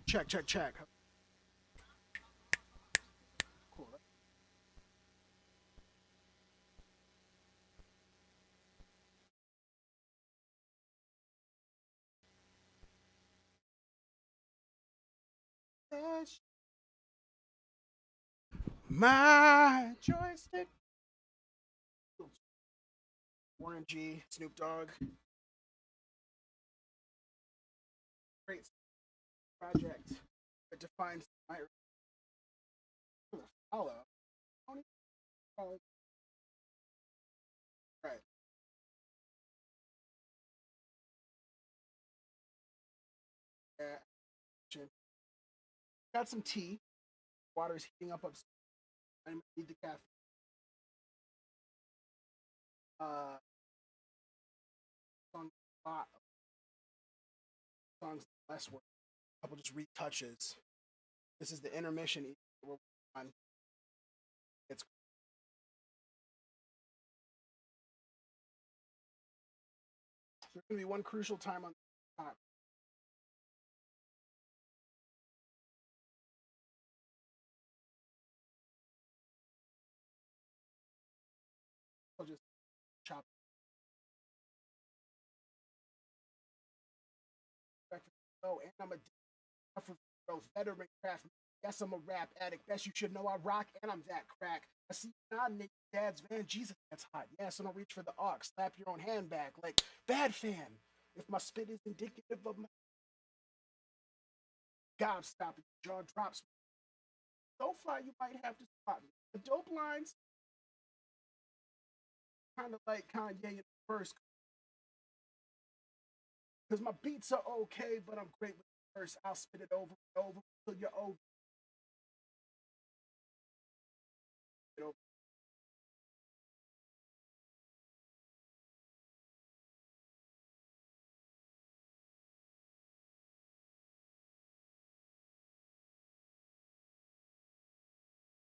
Check, check, check. Cool. My joystick. Warren G, Snoop Dogg. Great project. It defines my follow. Right. Yeah. Got some tea. Water's heating up upstairs. I need the caffeine. Uh, song a lot of songs less work. A couple just retouches. This is the intermission we're on. It's there's gonna be one crucial time on the top. I'll just chop breakfast. Oh, and I'm a for growth, veteran craft. Yes, I'm a rap addict. Best you should know I rock, and I'm that crack. I see you nodding in your dad's van. Jesus, that's hot. Yeah, so don't reach for the aux. Slap your own hand back. Like, bad fan. If my spit is indicative of my gobstopping, jaw drops. So fly, you might have to spot me. The dope lines, kind of like Kanye in the verse, because my beats are okay, but I'm great with the verse. I'll spit it over and over until you're over. You know,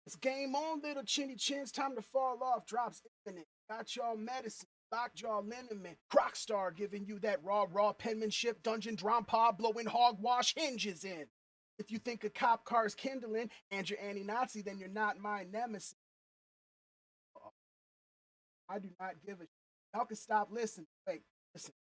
it's game on, little chinny chins. Time to fall off. Drops infinite. Got y'all medicine. Lockjaw liniment. Crockstar giving you that raw penmanship. Dungeon drum pod blowing hogwash hinges in. If you think a cop car's kindling and you're anti-Nazi, then you're not my nemesis. I do not give a shit. Y'all can stop listening. Wait, listen.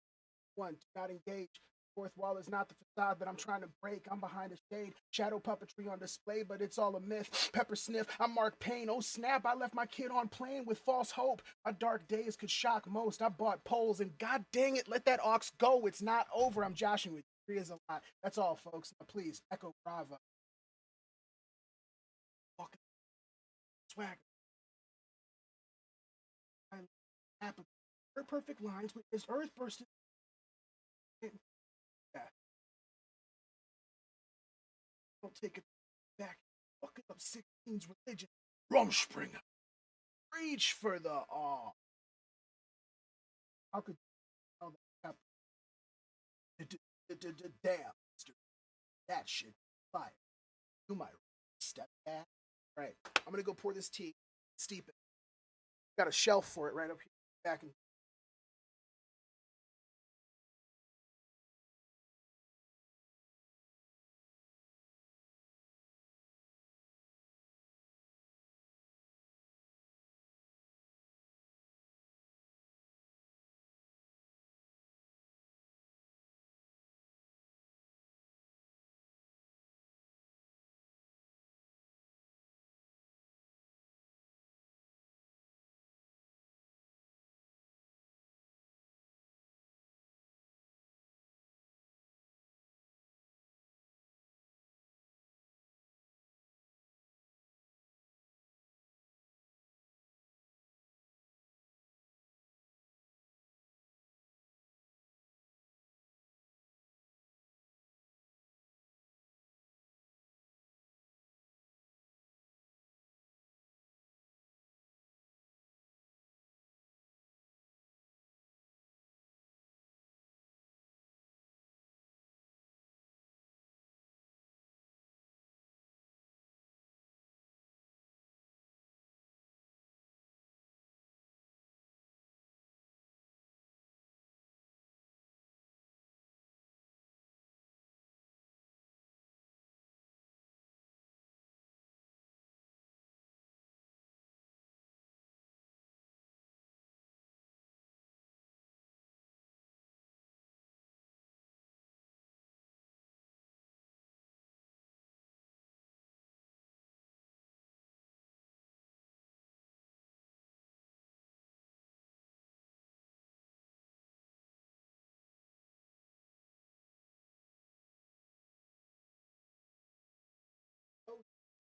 One, do not engage. Fourth wall is not the facade that I'm trying to break. I'm behind a shade. Shadow puppetry on display, but it's all a myth. Pepper sniff. I'm Mark Payne. Oh snap, I left my kid on plane with false hope. My dark days could shock most. I bought poles and god dang it, let that ox go. It's not over. I'm joshing with you. Three is a lot. That's all, folks. Now, please, Echo Brava. Fucking swag. Apathy. Her perfect lines with this earth bursting. Yeah, don't take it back. Fucking up 16's religion. Rumspringa. Reach for the awe. How could you tell that? Damn, Mister, that shit fire. You might step back. Right. I'm gonna go pour this tea, steep it. Got a shelf for it right up here. Back in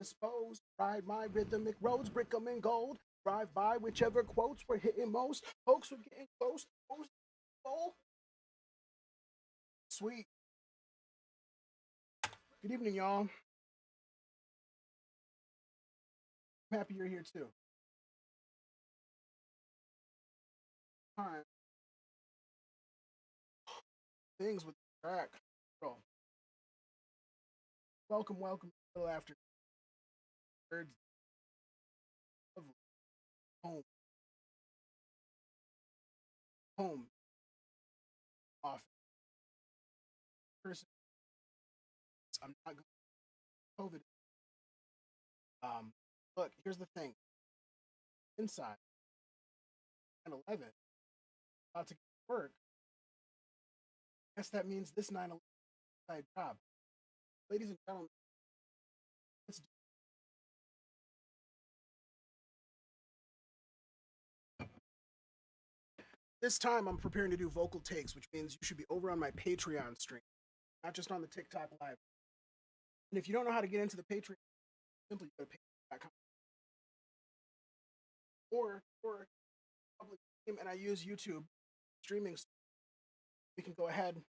disposed. Ride my rhythmic roads, brick 'em in gold. Drive by whichever quotes were hitting most. Folks were getting close. Goal. Sweet. Good evening, y'all. I'm happy you're here too. Time. Things with the track. Bro. Welcome, little after birds. Home. Home. Office. Person. I'm not going to COVID. Look, here's the thing. Inside 9/11, about to get to work. I guess that means this 9/11 side job. Ladies and gentlemen, let's do this time I'm preparing to do vocal takes, which means you should be over on my Patreon stream, not just on the TikTok live. And if you don't know how to get into the Patreon, simply go to patreon.com. Or public stream, and I use YouTube streaming. We can go ahead and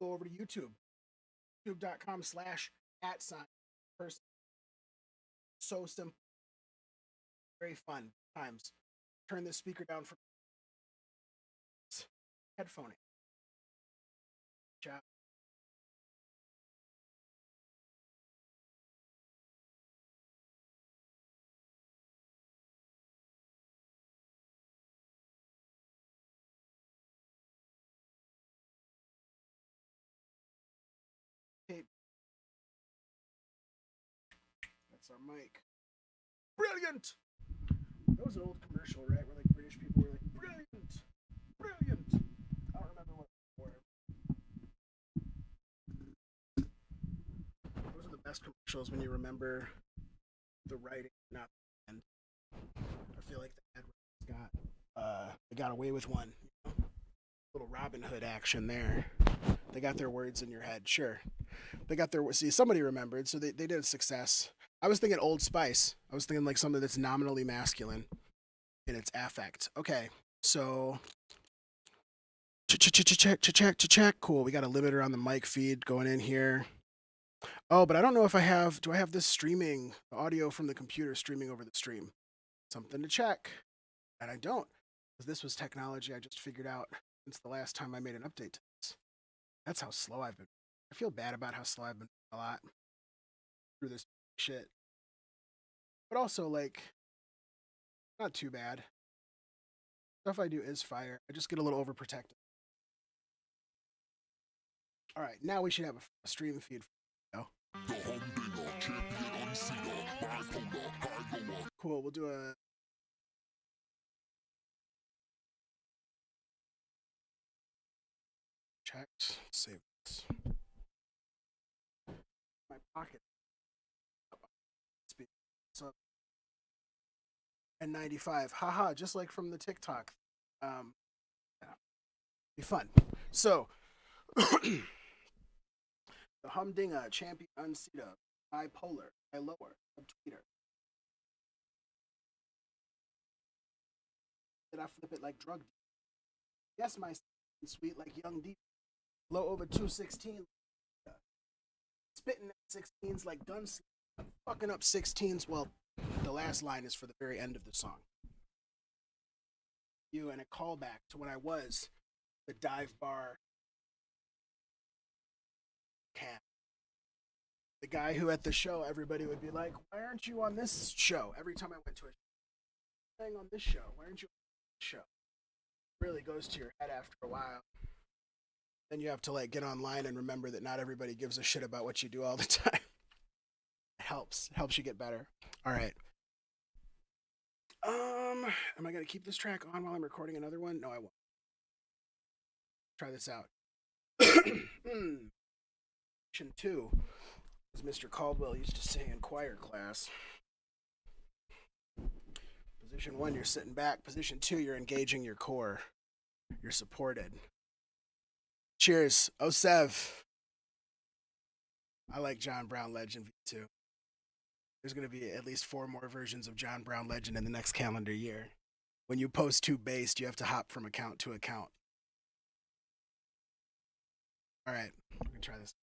go over to YouTube. YouTube.com/@person. So simple. Very fun times. Turn this speaker down for headphone. Job. Tape. That's our mic. Brilliant! That was an old commercial, right? Where like British people were like, brilliant! Brilliant! I don't remember what it was. Those are the best commercials when you remember the writing, not the end. I feel like the ad they got away with one. You know? Little Robin Hood action there. They got their words in your head, sure. They got their somebody remembered, so they did a success. I was thinking Old Spice. I was thinking like something that's nominally masculine in its affect. Okay, so check. Cool. We got a limiter on the mic feed going in here. Oh, but I don't know if I have. Do I have this streaming audio from the computer streaming over the stream? Something to check. And I don't, because this was technology I just figured out since the last time I made an update to this. That's how slow I've been. I feel bad about how slow I've been a lot through this shit. But also, like, not too bad. Stuff I do is fire. I just get a little overprotective. All right, now we should have a stream feed. Cool, we'll do a... Checked. Save this. My pocket. So, and 95. Haha, just like from the TikTok. Yeah. Be fun. So, the Humdinger champion unsita, bipolar, I lower, subtweeter. Did I flip it like drug dealer? Yes, my sweet like young deep. Low over 216. Spitting at 16s like Dunce. Fucking up 16s. Well, the last line is for the very end of the song. You and a callback to when I was the dive bar cat. The guy who at the show everybody would be like, why aren't you on this show? Every time I went to a thing on this show, why aren't you on this show? It really goes to your head after a while. Then you have to like get online and remember that not everybody gives a shit about what you do all the time. It helps you get better. All right. Am I gonna keep this track on while I'm recording another one? No, I won't. Try this out. Position 2, as Mr. Caldwell used to say in choir class. Position 1, you're sitting back. Position 2, you're engaging your core. You're supported. Cheers. Osev. I like John Brown Legend V2. there's going to be at least 4 more versions of John Brown Legend in the next calendar year. When you post 2 based, you have to hop from account to account. All right, we're going to try this.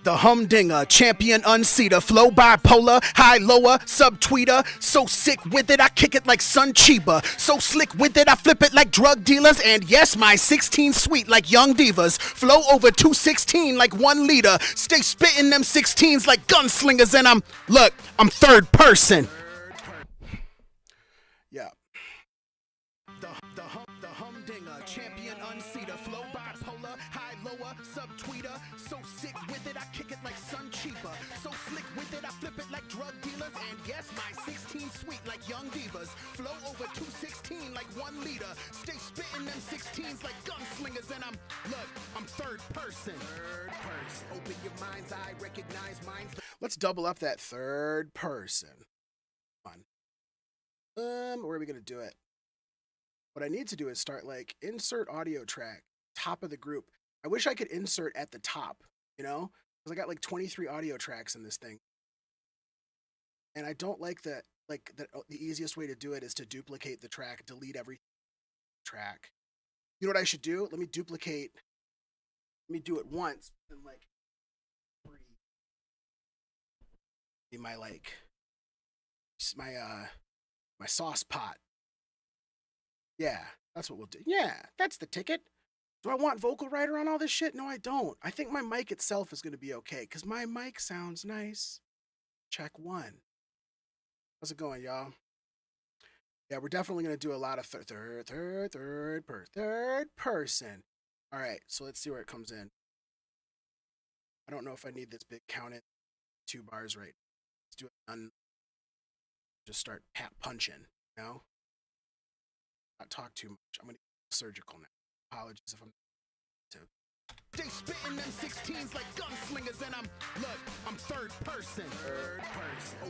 The humdinger, champion unseater, flow bipolar, high lower, subtweeter. So sick with it, I kick it like Sun Chiba. So slick with it, I flip it like drug dealers. And yes, my 16 sweet like young divas. Flow over 216 like 1 liter. Stay spitting them 16s like gunslingers. And I'm third person. Yeah. The humdinger, champion unseater, flow bipolar, high lower, subtweeter. So sick with it, I kick it like Sun Chiba. So slick with it, I flip it like drug dealers. And yes, my 16 sweet like young divas. Flow over 216 like 1 liter. Stay spitting them 16s like gunslingers. And I'm third person. Third person. Open your mind's eye, recognize minds. Let's double up that third person. Come on. Where are we gonna do it? What I need to do is start like insert audio track, top of the group. I wish I could insert at the top, you know, because I got like 23 audio tracks in this thing. And I don't like that, the easiest way to do it is to duplicate the track, delete every track. You know what I should do? Let me do it once, and like, my sauce pot. Yeah, that's what we'll do. Yeah, that's the ticket. Do I want vocal writer on all this shit? No, I don't. I think my mic itself is going to be okay, because my mic sounds nice. Check 1. How's it going, y'all? Yeah, we're definitely going to do a lot of third person. All right, so let's see where it comes in. I don't know if I need this big count in 2 bars right now. Let's do it. Just start punching, you know? Not talk too much. I'm going to get surgical now. Apologies if I'm too. They spitting them 16s like gunslingers, and I'm third person. Third person.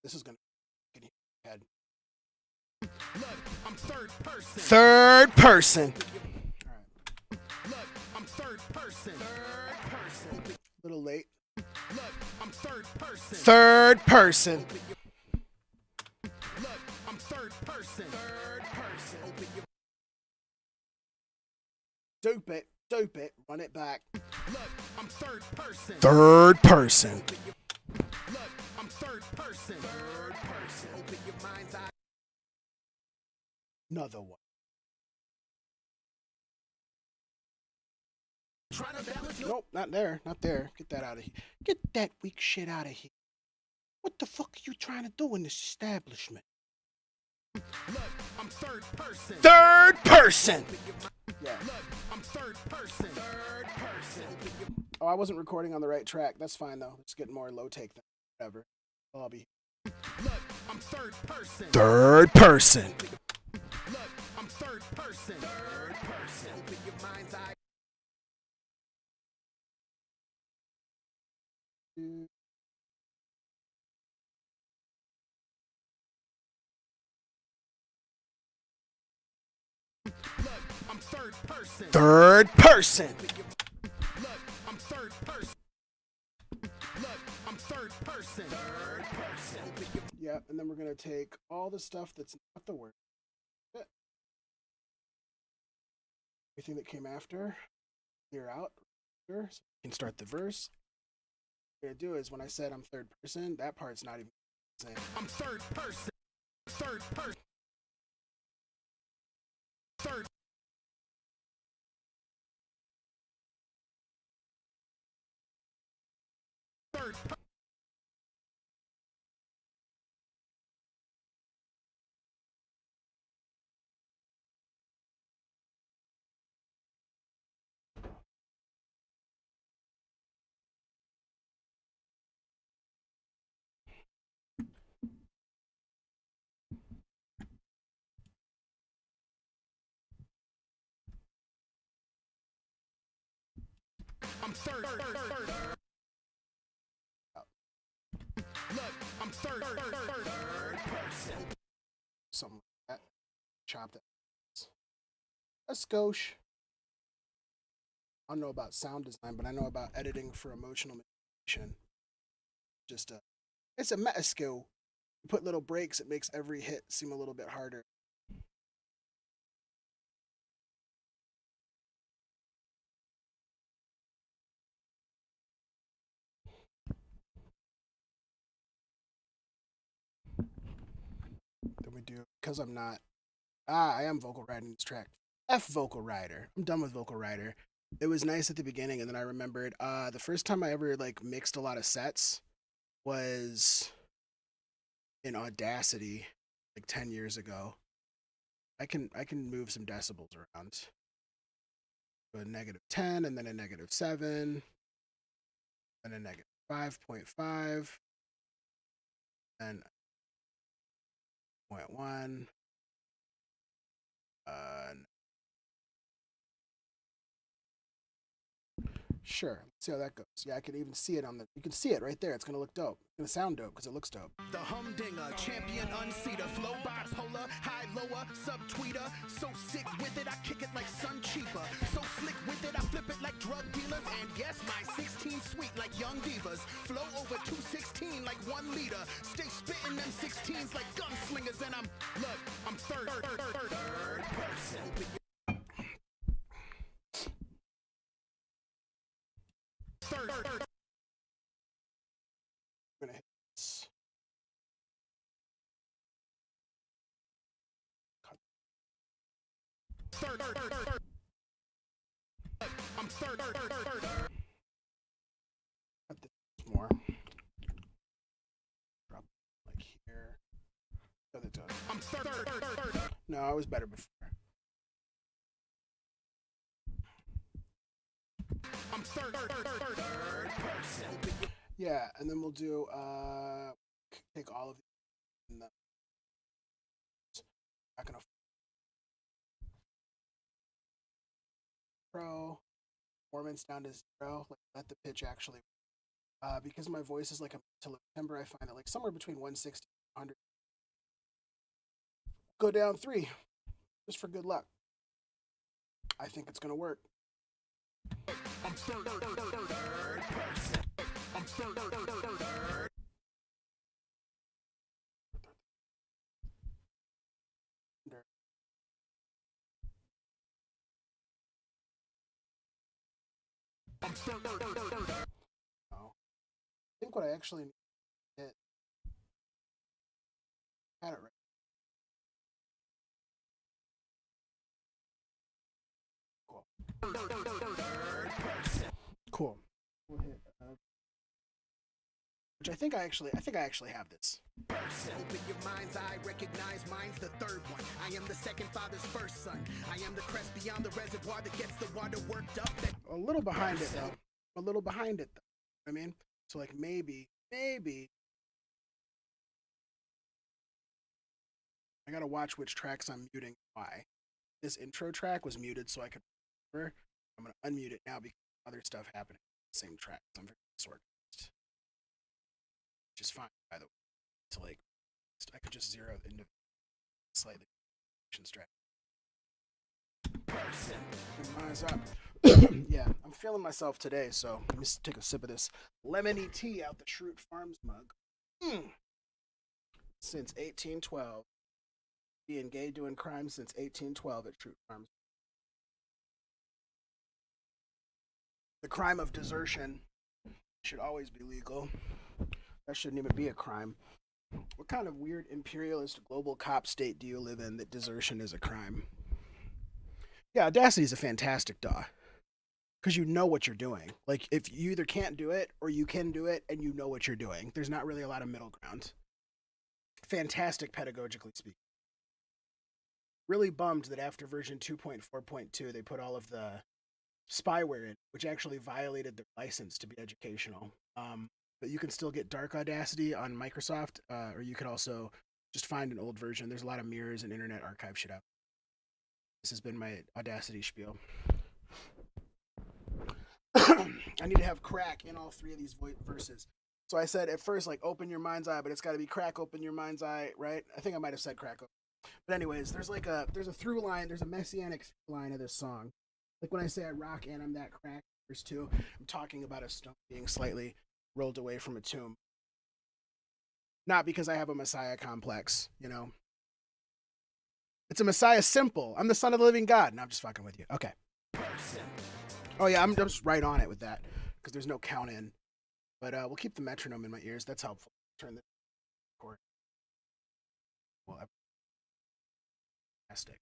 This is gonna get in your head. I'm third person. Third person. All right. I'm third person. Third person. A little late. I'm third person. Third person. I'm third person. Third person. Dope it. Run it back. I'm third person. Third person. I'm third person. Third person. Open your mind's eye. Another one. Nope, not there. Not there. Get that out of here. Get that weak shit out of here. What the fuck are you trying to do in this establishment? I'm third person. Third person. Yeah. I'm third person. Third person. Oh, I wasn't recording on the right track. That's fine though. It's getting more low take than whatever. I'll be. I'm third person. Third person. I'm third person. Third person. Open your mind's eye. I'm third person. Third person. I'm third person. I'm third person. Third person. Yeah, and then we're gonna take all the stuff that's not the word. Everything that came after, clear out. So you can start the verse. What I'm gonna do is when I said I'm third person, that part's not even saying. I'm third person. Third person. Third. Third. I'm third. Look, I'm third person. Something like that. Chop that. A skosh. don't know about sound design, but I know about editing for emotional manipulation. Just it's a meta skill. You put little breaks, it makes every hit seem a little bit harder. Then we do because I'm not. I am vocal writing this track. F vocal writer. I'm done with vocal writer. It was nice at the beginning, and then I remembered the first time I ever like mixed a lot of sets was in Audacity, like 10 years ago. I can move some decibels around. A -10, and then a -7, and a -5.5, and 0.1. Sure. Let's see how that goes. Yeah, I can even see it on the. You can see it right there. It's gonna look dope. It's gonna sound dope because it looks dope. The humdinger, champion unseater, flow bipolar, high lower, subtweeter. So sick with it, I kick it like sun cheaper. So slick with it, I flip it like drug dealers. And yes, my 16 sweet like young divas. Flow over 216 like 1 liter. Stay spitting them 16s like gunslingers. And I'm third person. I'm gonna hit this. I'm third. Cut this more. Drop like here. Other tone. I'm third. No, I was better before. I'm third person. Yeah, and then we'll do take all of these and then not gonna pro performance down to 0. Like let the pitch actually because my voice is like a to timbre, I find it like somewhere between 160 and 100. Go down 3 just for good luck. I think it's gonna work. I'm third person. I'm third. I'm third. No. I think what I actually need to hit. Had it right. Cool. Cool. We'll hit, which I think I actually have this. Open your mind's eye, recognize mine's the third one. I am the second father's first son. I am the crest beyond the reservoir that gets the water worked up. A little behind it though. A little behind it though. I mean, so like maybe I gotta watch which tracks I'm muting. Why? This intro track was muted so I could remember. I'm gonna unmute it now because other stuff happening on the same track. I'm very disorganized. Which is fine, by the way. To like, I could just zero into slightly track. Eyes up. Yeah, I'm feeling myself today, so let me take a sip of this lemony tea out the Schrute Farms mug. Since 1812. Being gay, doing crime since 1812 at Schrute Farms. The crime of desertion should always be legal. That shouldn't even be a crime. What kind of weird imperialist global cop state do you live in that desertion is a crime? Yeah, Audacity is a fantastic DAW. Because you know what you're doing. Like, if you either can't do it or you can do it and you know what you're doing. There's not really a lot of middle ground. Fantastic pedagogically speaking. Really bummed that after version 2.4.2 they put all of the spyware in, which actually violated their license to be educational. But you can still get dark Audacity on Microsoft, or you could also just find an old version. There's a lot of mirrors and Internet Archive shit out. This has been my Audacity spiel. I need to have crack in all 3 of these verses. So I said at first, like, open your mind's eye, but it's got to be crack open your mind's eye, right? I think I might have said crack open. But anyways, there's a through line, there's a messianic through line of this song. Like when I say I rock and I'm that crack, there's two. I'm talking about a stone being slightly rolled away from a tomb. Not because I have a Messiah complex, you know. It's a Messiah simple. I'm the son of the living God. And I'm just fucking with you. Okay. Oh yeah, I'm just right on it with that because there's no count in. But we'll keep the metronome in my ears. That's helpful. Turn the chord. Well, fantastic.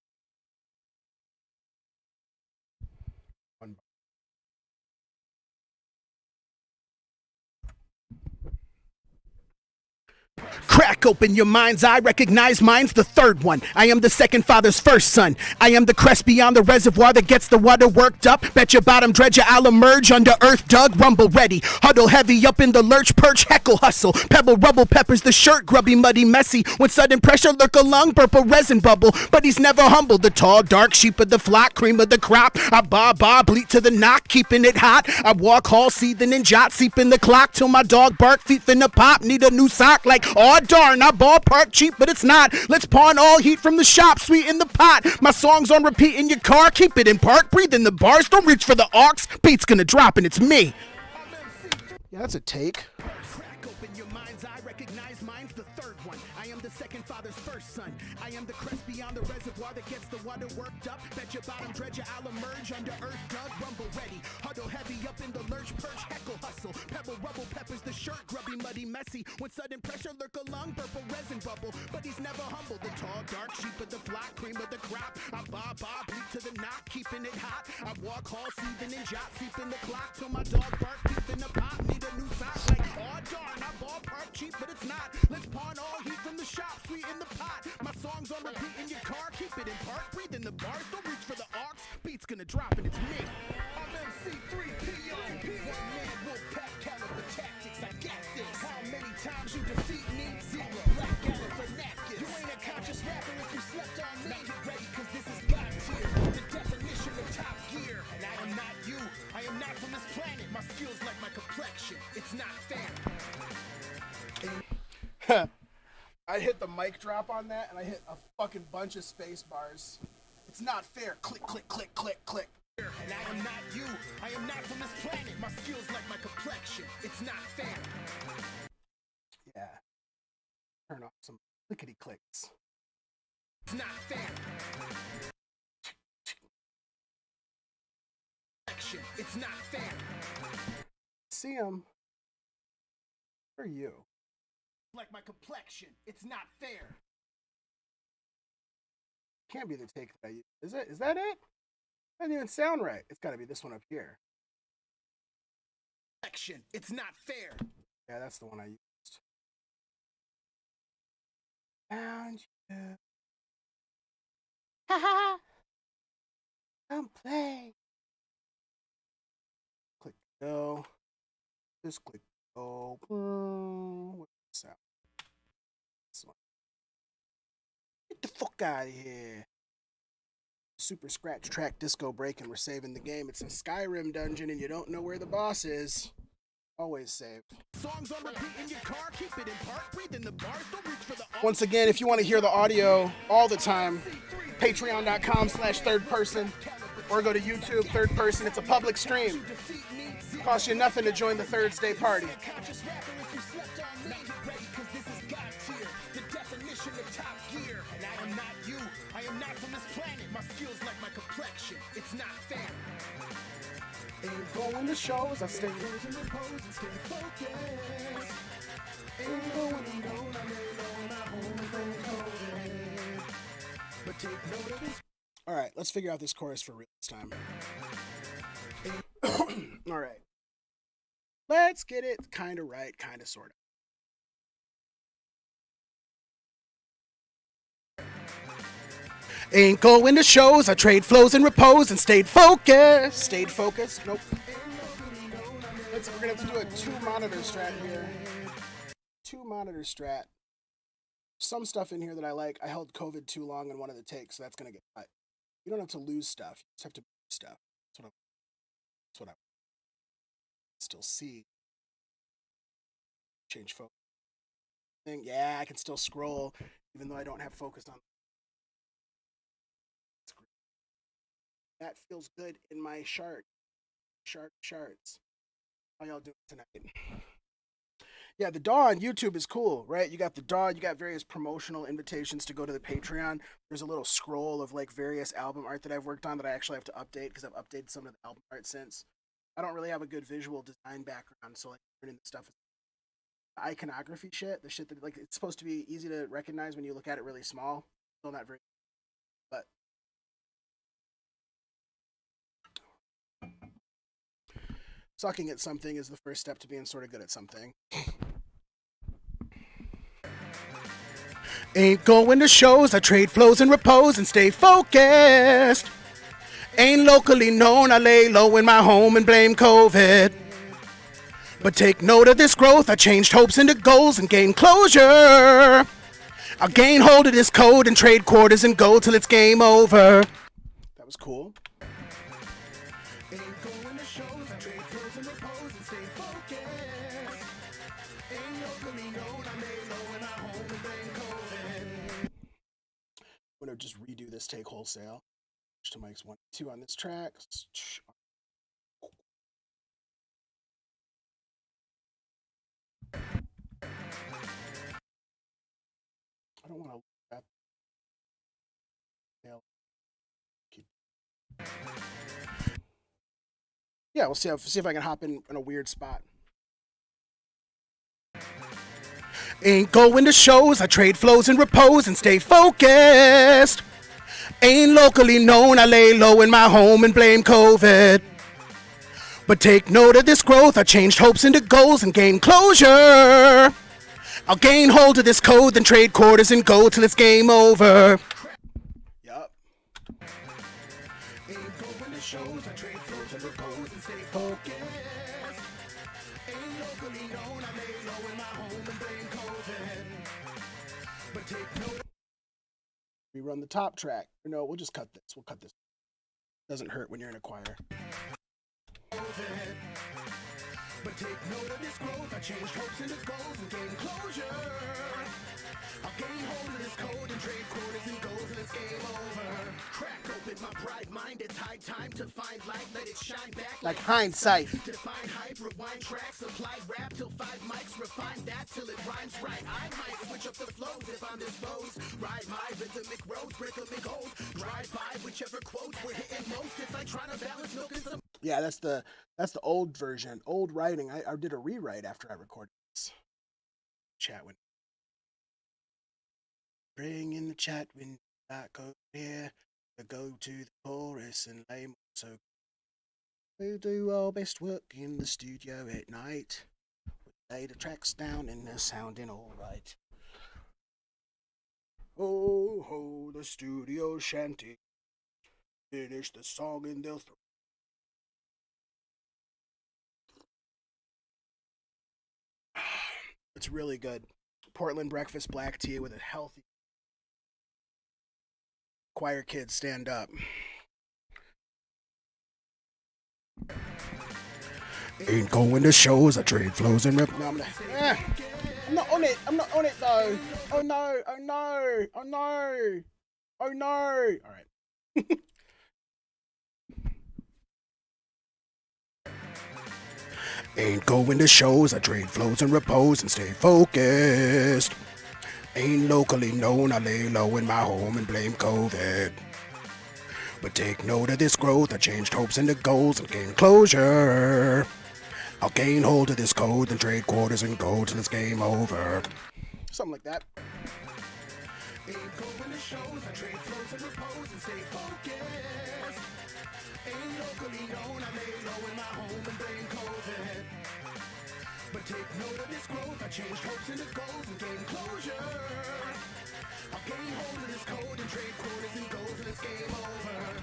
One. Crack open your mind's eye, recognize mine's the third one. I am the second father's first son. I am the crest beyond the reservoir that gets the water worked up. Bet your bottom dredger I'll emerge under earth dug, rumble ready. Huddle heavy up in the lurch, perch, heckle, hustle. Pebble, rubble, peppers the shirt, grubby, muddy, messy. When sudden pressure lurk a lung, burp a resin bubble. But he's never humble, the tall, dark sheep of the flock, cream of the crop. I bob, bleat to the knock, keeping it hot. I walk hall, seething and jot, seeping the clock till my dog bark, feet finna pop. Need a new sock like, oh darn, not ballpark cheap, but it's not. Let's pawn all heat from the shop, sweet in the pot. My song's on repeat in your car, keep it in park, breathe in the bars, don't reach for the aux. Beat's gonna drop and it's me. Yeah, that's a take. Crack open your mind's eye, recognize mine's the third one. I am the second father's first son. I am the crest beyond the reservoir that gets the water worked up. Bet your bottom dredger I'll emerge under earth dug, rumble ready. Huddle heavy up in the lurch, perch, heckle, hustle. Pebble, rubble, peppers the shirt, grubby, muddy, messy. When sudden pressure lurk a lung, burp a resin bubble. But he's never humble, the tall, dark sheep of the flock, cream of the crop. I bob, bleat to the knock, keeping it hot. I walk hall, seething and jot, seeping the clock till my dog bark, feet in the pop. Need a new sock like, oh darn, not ballpark cheap, but it's not. Let's pawn all heat from the shop, sweet in the pot. My song's on repeat in your car, keep it in park, breathe in the bars, don't reach for the aux. Beat's gonna drop and it's me. I'm MC3POP. One man, wolf pack, caliber tactics. I got this. How many times you defeat me? Zero. Black Galifianakis. You ain't a conscious rapper if you slept on me. Now get ready, cause this is God tier. The definition of top gear. And I am not you. I am not from this planet. My skills like my complexion. It's not fair. I hit the mic drop on that and I hit a fucking bunch of space bars. It's not fair. Click, click, click, click, click. And I am not you. I am not from this planet. My skills like my complexion. It's not fair. Yeah. Turn off some clickety clicks. It's not fair. It's not fair. See him. Who are you? Like my complexion. It's not fair. Can't be the take that I use. Is it? Is that it? Doesn't even sound right. It's got to be this one up here. It's not fair. Yeah, that's the one I used. Found you. Ha ha. Come play. Click go. Just click go. What's the sound? This one. Get the fuck out of here. Super scratch track disco break and we're saving the game. It's a Skyrim dungeon and you don't know where the boss is. Always save. Songs on repeat in your car, keep it in park, breathe in the bars, don't reach for the Once again, if you want to hear the audio all the time, patreon.com/thirdperson or go to YouTube, third person. It's a public stream. Costs you nothing to join the Thursday party. It's not fair. Ain't going to shows, I stay in repose and stay focused. Ain't going alone, I lay low and I hold it. But take note of this. Alright, let's figure out this chorus for real this time. Alright. Let's get it kinda right, kinda sorta. Ain't going to shows, I trade flows and repose and stayed focused. Stayed focused? Nope. We're gonna have to do a 2-monitor strat here. 2-monitor strat. Some stuff in here that I like. I held COVID too long in one of the takes, so that's gonna get cut. You don't have to lose stuff. You just have to lose stuff. That's what I still see. Change focus. Yeah, I can still scroll, even though I don't have focus on. That feels good in my shards. How y'all doing tonight? Yeah, the DAW on YouTube is cool, right? You got the DAW, you got various promotional invitations to go to the Patreon. There's a little scroll of like various album art that I've worked on that I actually have to update because I've updated some of the album art since. I don't really have a good visual design background, so like learning the stuff, the iconography shit, the shit that like it's supposed to be easy to recognize when you look at it really small. Still not very, but sucking at something is the first step to being sort of good at something. Ain't going to shows, I trade flows and repose and stay focused. Ain't locally known, I lay low in my home and blame COVID. But take note of this growth, I changed hopes into goals and gain closure. I'll gain hold of this code and trade quarters and go till it's game over. That was cool. Ain't going to shows, I trade flows and repose and stay focused. Ain't locally known, I lay low in my home and blame COVID. I'm gonna just redo this take wholesale. To mics 1, 2 on this track. I don't want to that. Yeah, we'll see if I can hop in a weird spot. Ain't going to shows, I trade flows and repose and stay focused. Ain't locally known, I lay low in my home and blame COVID. But take note of this growth, I changed hopes into goals and gain closure. I'll gain hold of this code, then trade quarters and go till it's game over. Yup. Ain't going to shows, I trade flows and repose and stay focused. Ain't locally known, I lay low in my home and blame COVID. But take note. Rerun the top track. No, we'll just cut this. We'll cut this. Doesn't hurt when you're in a choir. But take note of this growth, I changed hopes into goals and gain closure. I'll gain hold of this code and trade quarters and goals and it's game over. Crack open my bright mind, it's high time to find light, let it shine back like hindsight. Define hype, rewind tracks, apply rap till 5 mics, refine that till it rhymes right. I might switch up the flows if I'm disposed. Ride my rhythmic roads, rhythmic goals. Drive by whichever quotes we're hitting most. It's like trying to balance milk and some. Yeah, that's the old version, old writing. I did a rewrite after I recorded this. Chat window. Bring in the chat window back over here. To go to the chorus and lay so we do our best work in the studio at night. We lay the tracks down and they're sounding all right. Oh ho, the studio shanty. Finish the song and they'll throw. It's really good. Portland breakfast black tea with a healthy choir kids stand up. Ain't going to shows, I trade flows and rip. No, I'm not on it. I'm not on it though. Oh no, oh no, oh no, oh no. Alright. Ain't going to shows, I trade flows and repose and stay focused. Ain't locally known, I lay low in my home and blame COVID. But take note of this growth, I changed hopes into goals and gain closure. I'll gain hold of this code, then trade quarters and go till it's game over. Something like that. Ain't going to shows, I trade flows and repose and stay focused. Ain't locally known, I lay low in my home and blame COVID. But take note of this growth, I changed hopes into goals and gain closure. I'll gain hold of this code and trade quarters and go till it's game over.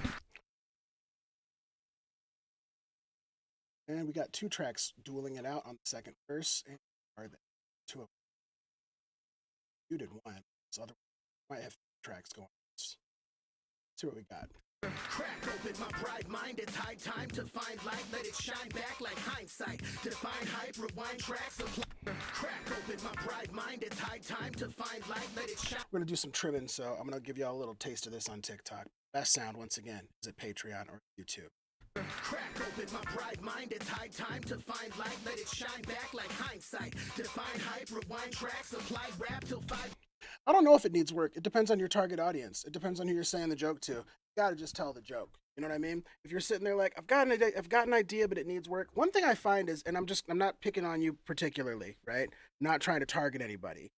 And we got 2 tracks dueling it out on the second verse. And are the 2 of them. You did 1, so other might have 3 tracks going. Let's see what we got. Crack open my bright mind, it's high time to find light, let it shine back like hindsight. Define hype, rewind tracks, apply. Crack open my bright mind, it's high time to find light, let it shine. We're gonna do some trimming, so I'm gonna give y'all a little taste of this on TikTok. Best sound, once again, is at Patreon or YouTube. Crack open my bright mind, it's high time to find light, let it shine back like hindsight. Define hype, rewind tracks, apply rap till 5. I don't know if it needs work. It depends on your target audience. It depends on who you're saying the joke to. You gotta just tell the joke. You know what I mean? If you're sitting there like, I've got an idea, but it needs work. One thing I find is, and I'm not picking on you particularly, right? I'm not trying to target anybody.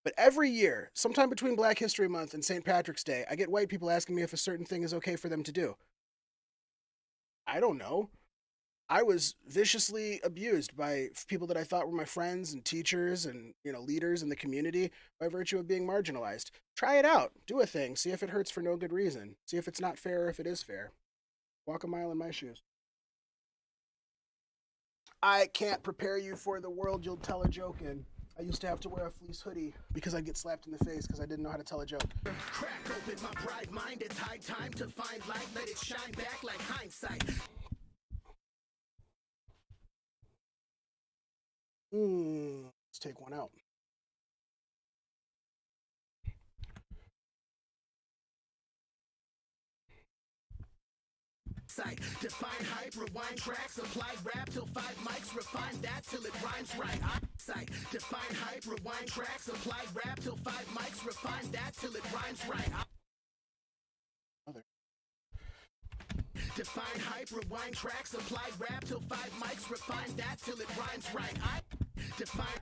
But every year, sometime between Black History Month and St. Patrick's Day, I get white people asking me if a certain thing is okay for them to do. I don't know. I was viciously abused by people that I thought were my friends and teachers and, leaders in the community by virtue of being marginalized. Try it out. Do a thing. See if it hurts for no good reason. See if it's not fair or if it is fair. Walk a mile in my shoes. I can't prepare you for the world you'll tell a joke in. I used to have to wear a fleece hoodie because I'd get slapped in the face because I didn't know how to tell a joke. Crack open my bright mind, it's high time to find light, let it shine back like hindsight. Let's take one out. Define hype, rewind tracks, apply rap till 5 mics, refine that till it rhymes right. Define hype, rewind tracks, apply rap till 5 mics, refine that till it rhymes right. Define hype, rewind tracks, apply rap till 5 mics, refine that till it rhymes right.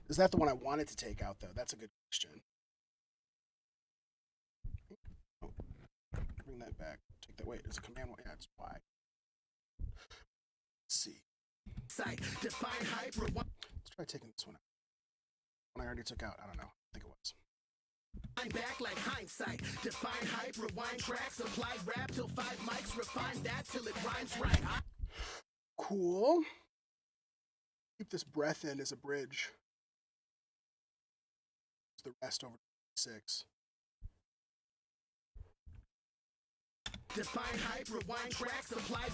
Is that the one I wanted to take out, though? That's a good question. Oh, bring that back. Take that. Wait, it's a command one. Yeah, it's Y. Let's see. Define hype, rewind. Let's try taking this one out. One I already took out. I don't know. I think it was. Back like hindsight. Define hype, rewind tracks, apply rap till 5 mics, refine that till it rhymes right. Cool. Keep this breath in as a bridge. It's the rest over 6. Define hype, rewind tracks, apply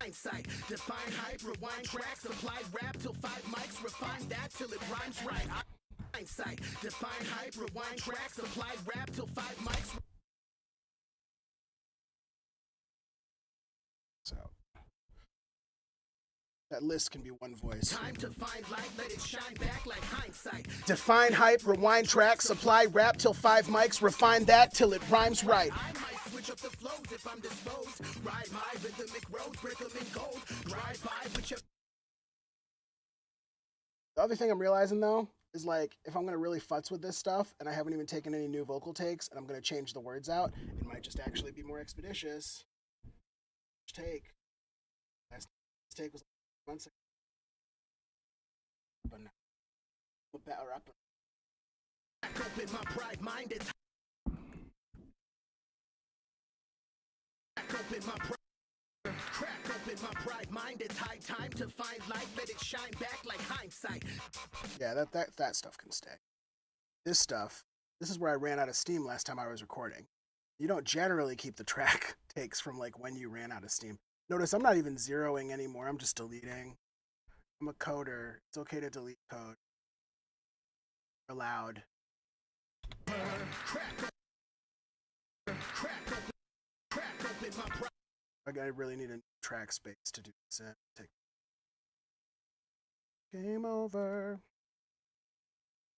hindsight. Define hype, rewind tracks, apply rap till 5 mics, refine that till it rhymes right. Hindsight. Define hype, rewind tracks, apply rap till 5 mics. So that list can be one voice. Time to find light, let it shine back like hindsight. Define hype, rewind tracks, apply rap till 5 mics, refine that till it rhymes right. I might switch up the flows if I'm disposed. Ride my rhythmic roads, break them in gold. Drive by with your. The other thing I'm realizing though is like if I'm gonna really futz with this stuff and I haven't even taken any new vocal takes and I'm gonna change the words out, it might just actually be more expeditious. Take. Last take was months ago. But now we're better up. Open my bright mind, it's open my crack open my bright mind, it's high time to find light, let it shine back like hindsight. Yeah, that stuff can stay. This stuff, this is where I ran out of steam last time I was recording. You don't generally keep the track takes from like when you ran out of steam. Notice I'm not even zeroing anymore, I'm just deleting. I'm a coder. It's okay to delete code. Allowed. I really need a track space to do this in. Game over.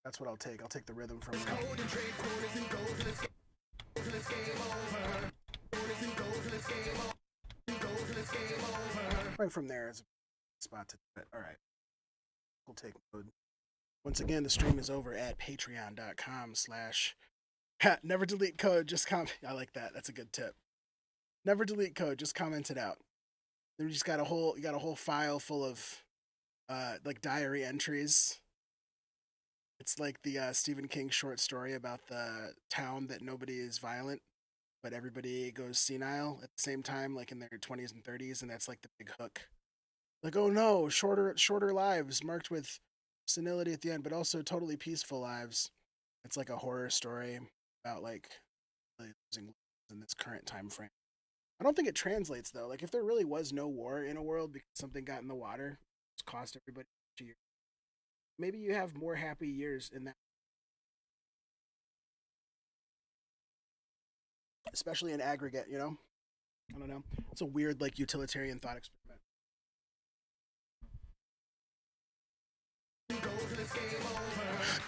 That's what I'll take. I'll take the rhythm from right from there is a spot to do it. All right. We'll take mode. Once again, the stream is over at patreon.com/ never delete code, just comment. I like that. That's a good tip. Never delete code, just comment it out. Then you just got a whole file full of like diary entries. It's like the Stephen King short story about the town that nobody is violent, but everybody goes senile at the same time, like in their 20s and 30s, and that's like the big hook. Like, oh no, shorter lives marked with senility at the end, but also totally peaceful lives. It's like a horror story about like losing in this current time frame. I don't think it translates though. Like if there really was no war in a world because something got in the water, it's cost everybody a year. Maybe you have more happy years in that, especially in aggregate. You know, I don't know. It's a weird like utilitarian thought experiment.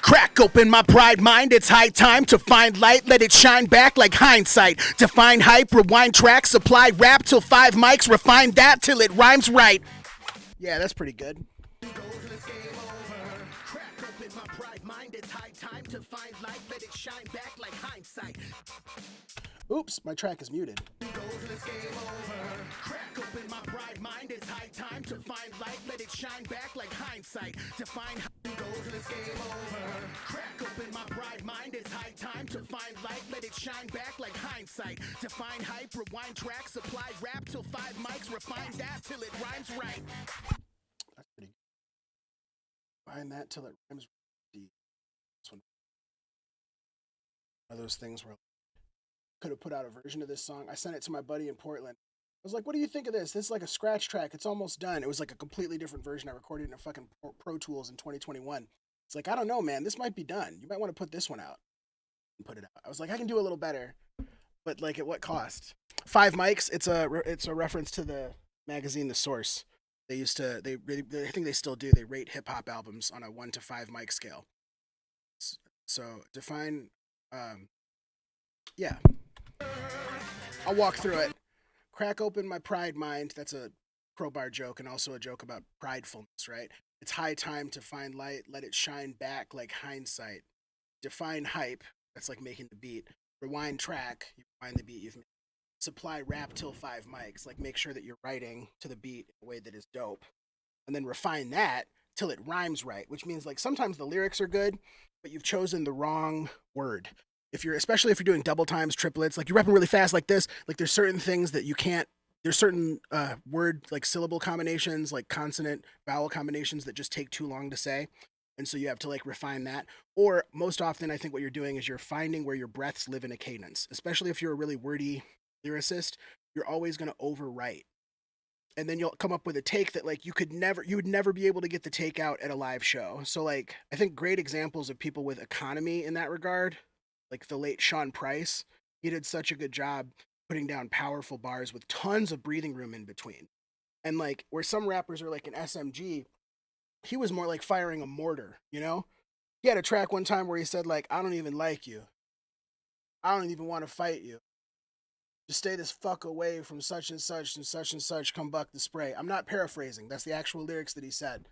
Crack open my pride mind, it's high time to find light, let it shine back like hindsight. Define hype, rewind tracks, supply rap till 5 mics, refine that till it rhymes right. Yeah, that's pretty good. Crack open my pride mind, it's high time to find light, let it shine back like hindsight. Oops, my track is muted. Crack open my pride mind, it's high time to find light, let it shine back like hindsight. Define Crack open my pride mind, it's high time to find light, let it shine back like hindsight. Define hype, rewind tracks, supply rap till 5 mics, refine that till it rhymes right. That's pretty good. Find that till it rhymes. This one of those things where I could have put out a version of this song. I sent it to my buddy in Portland. I was like, what do you think of this? This is like a scratch track. It's almost done. It was like a completely different version. I recorded in a fucking Pro Tools in 2021. It's like, I don't know, man. This might be done. You might want to put this one out and put it out. I was like, I can do a little better, but like at what cost? 5 mics. It's a reference to the magazine The Source. They used to, I think they still do. They rate hip hop albums on a 1 to 5 mic scale. So define, yeah. I'll walk through it. Crack open my pride mind. That's a crowbar joke and also a joke about pridefulness, right? It's high time to find light. Let it shine back like hindsight. Define hype. That's like making the beat. Rewind track. You rewind the beat you've made. Supply rap till 5 mics. Like make sure that you're writing to the beat in a way that is dope. And then refine that till it rhymes right, which means like sometimes the lyrics are good, but you've chosen the wrong word. Especially if you're doing double times, triplets, like you're rapping really fast like this, like there's certain things that you can't, there's certain word, like syllable combinations, like consonant, vowel combinations that just take too long to say. And so you have to like refine that. Or most often, I think what you're doing is you're finding where your breaths live in a cadence, especially if you're a really wordy lyricist, you're always going to overwrite. And then you'll come up with a take that like you would never be able to get the take out at a live show. So like, I think great examples of people with economy in that regard, like the late Sean Price, he did such a good job putting down powerful bars with tons of breathing room in between. And like where some rappers are like an SMG, he was more like firing a mortar, you know? He had a track one time where he said like, I don't even like you. I don't even want to fight you. Just stay this fuck away from such and such, come buck the spray. I'm not paraphrasing. That's the actual lyrics that he said.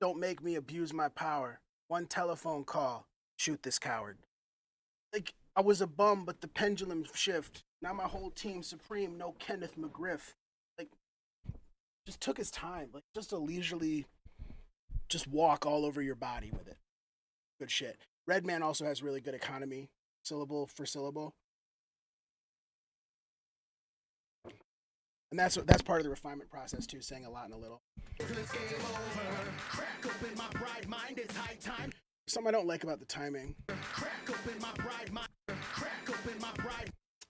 Don't make me abuse my power. One telephone call, shoot this coward. Like, I was a bum, but the pendulum shift. Now my whole team supreme, no Kenneth McGriff. Like, just took his time. Like, just a leisurely, just walk all over your body with it. Good shit. Redman also has really good economy, syllable for syllable. And that's part of the refinement process too, saying a lot and a little. Something I don't like about the timing.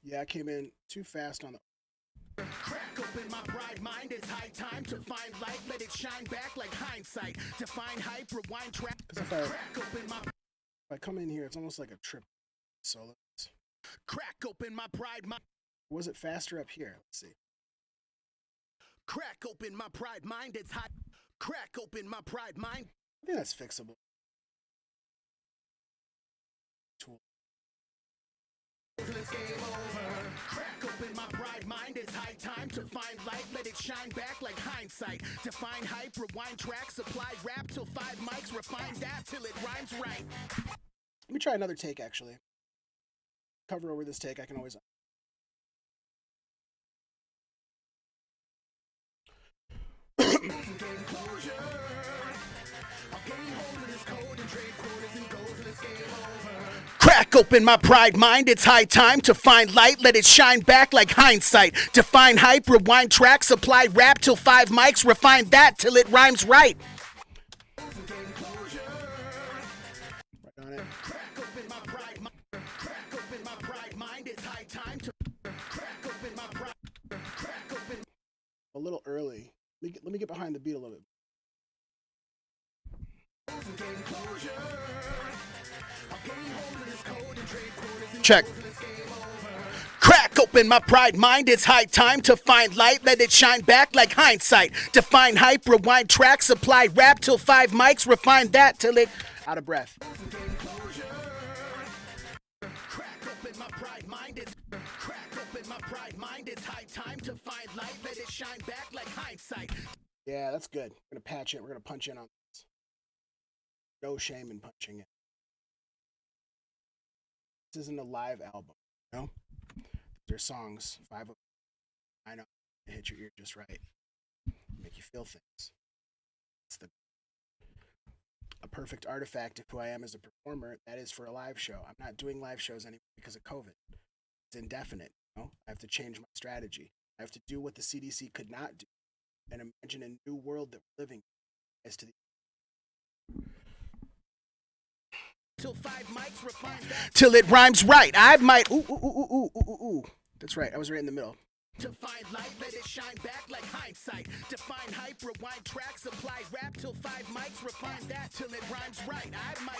Yeah, I came in too fast on the. Crack open my pride mind, it's high time to find light, let it shine back like hindsight. Define hype, rewind track. Because if I come in here, it's almost like a trip solo. Crack open my pride mind. Was it faster up here? Let's see. Crack open my pride mind, it's hot. Crack open my pride mind. I think that's fixable. Tool. Crack open my pride mind, it's high time to find light, let it shine back like hindsight. Define hype, rewind track, supply rap till 5 mics, refine that till it rhymes right. Let me try another take actually. Cover over this take, I can always. Crack open my pride mind, it's high time to find light, let it shine back like hindsight. Define hype, rewind track, supply rap till 5 mics, refine that till it rhymes right. little early. Let me get behind the beat a little bit. Check. Crack open my pride mind, it's high time to find light, let it shine back like hindsight. Define hype, rewind tracks, apply rap till 5 mics, refine that till it... Out of breath. Crack open my pride mind, it's high time to find light, let it shine back like hindsight. Yeah, that's good. We're gonna patch it. We're gonna punch in on this. No shame in punching it. This isn't a live album, you know? There's songs, 5 of them. I know, they hit your ear just right. Make you feel things. It's a perfect artifact of who I am as a performer. That is for a live show. I'm not doing live shows anymore because of COVID. It's indefinite. You know? I have to change my strategy. I have to do what the CDC could not do and imagine a new world that we're living in as to the till it rhymes right. I might ooh. That's right. I was right in the middle. To find light, let it shine back like hindsight. Define hype, rewind tracks, apply rap till 5 mics, refine that till it rhymes right. I might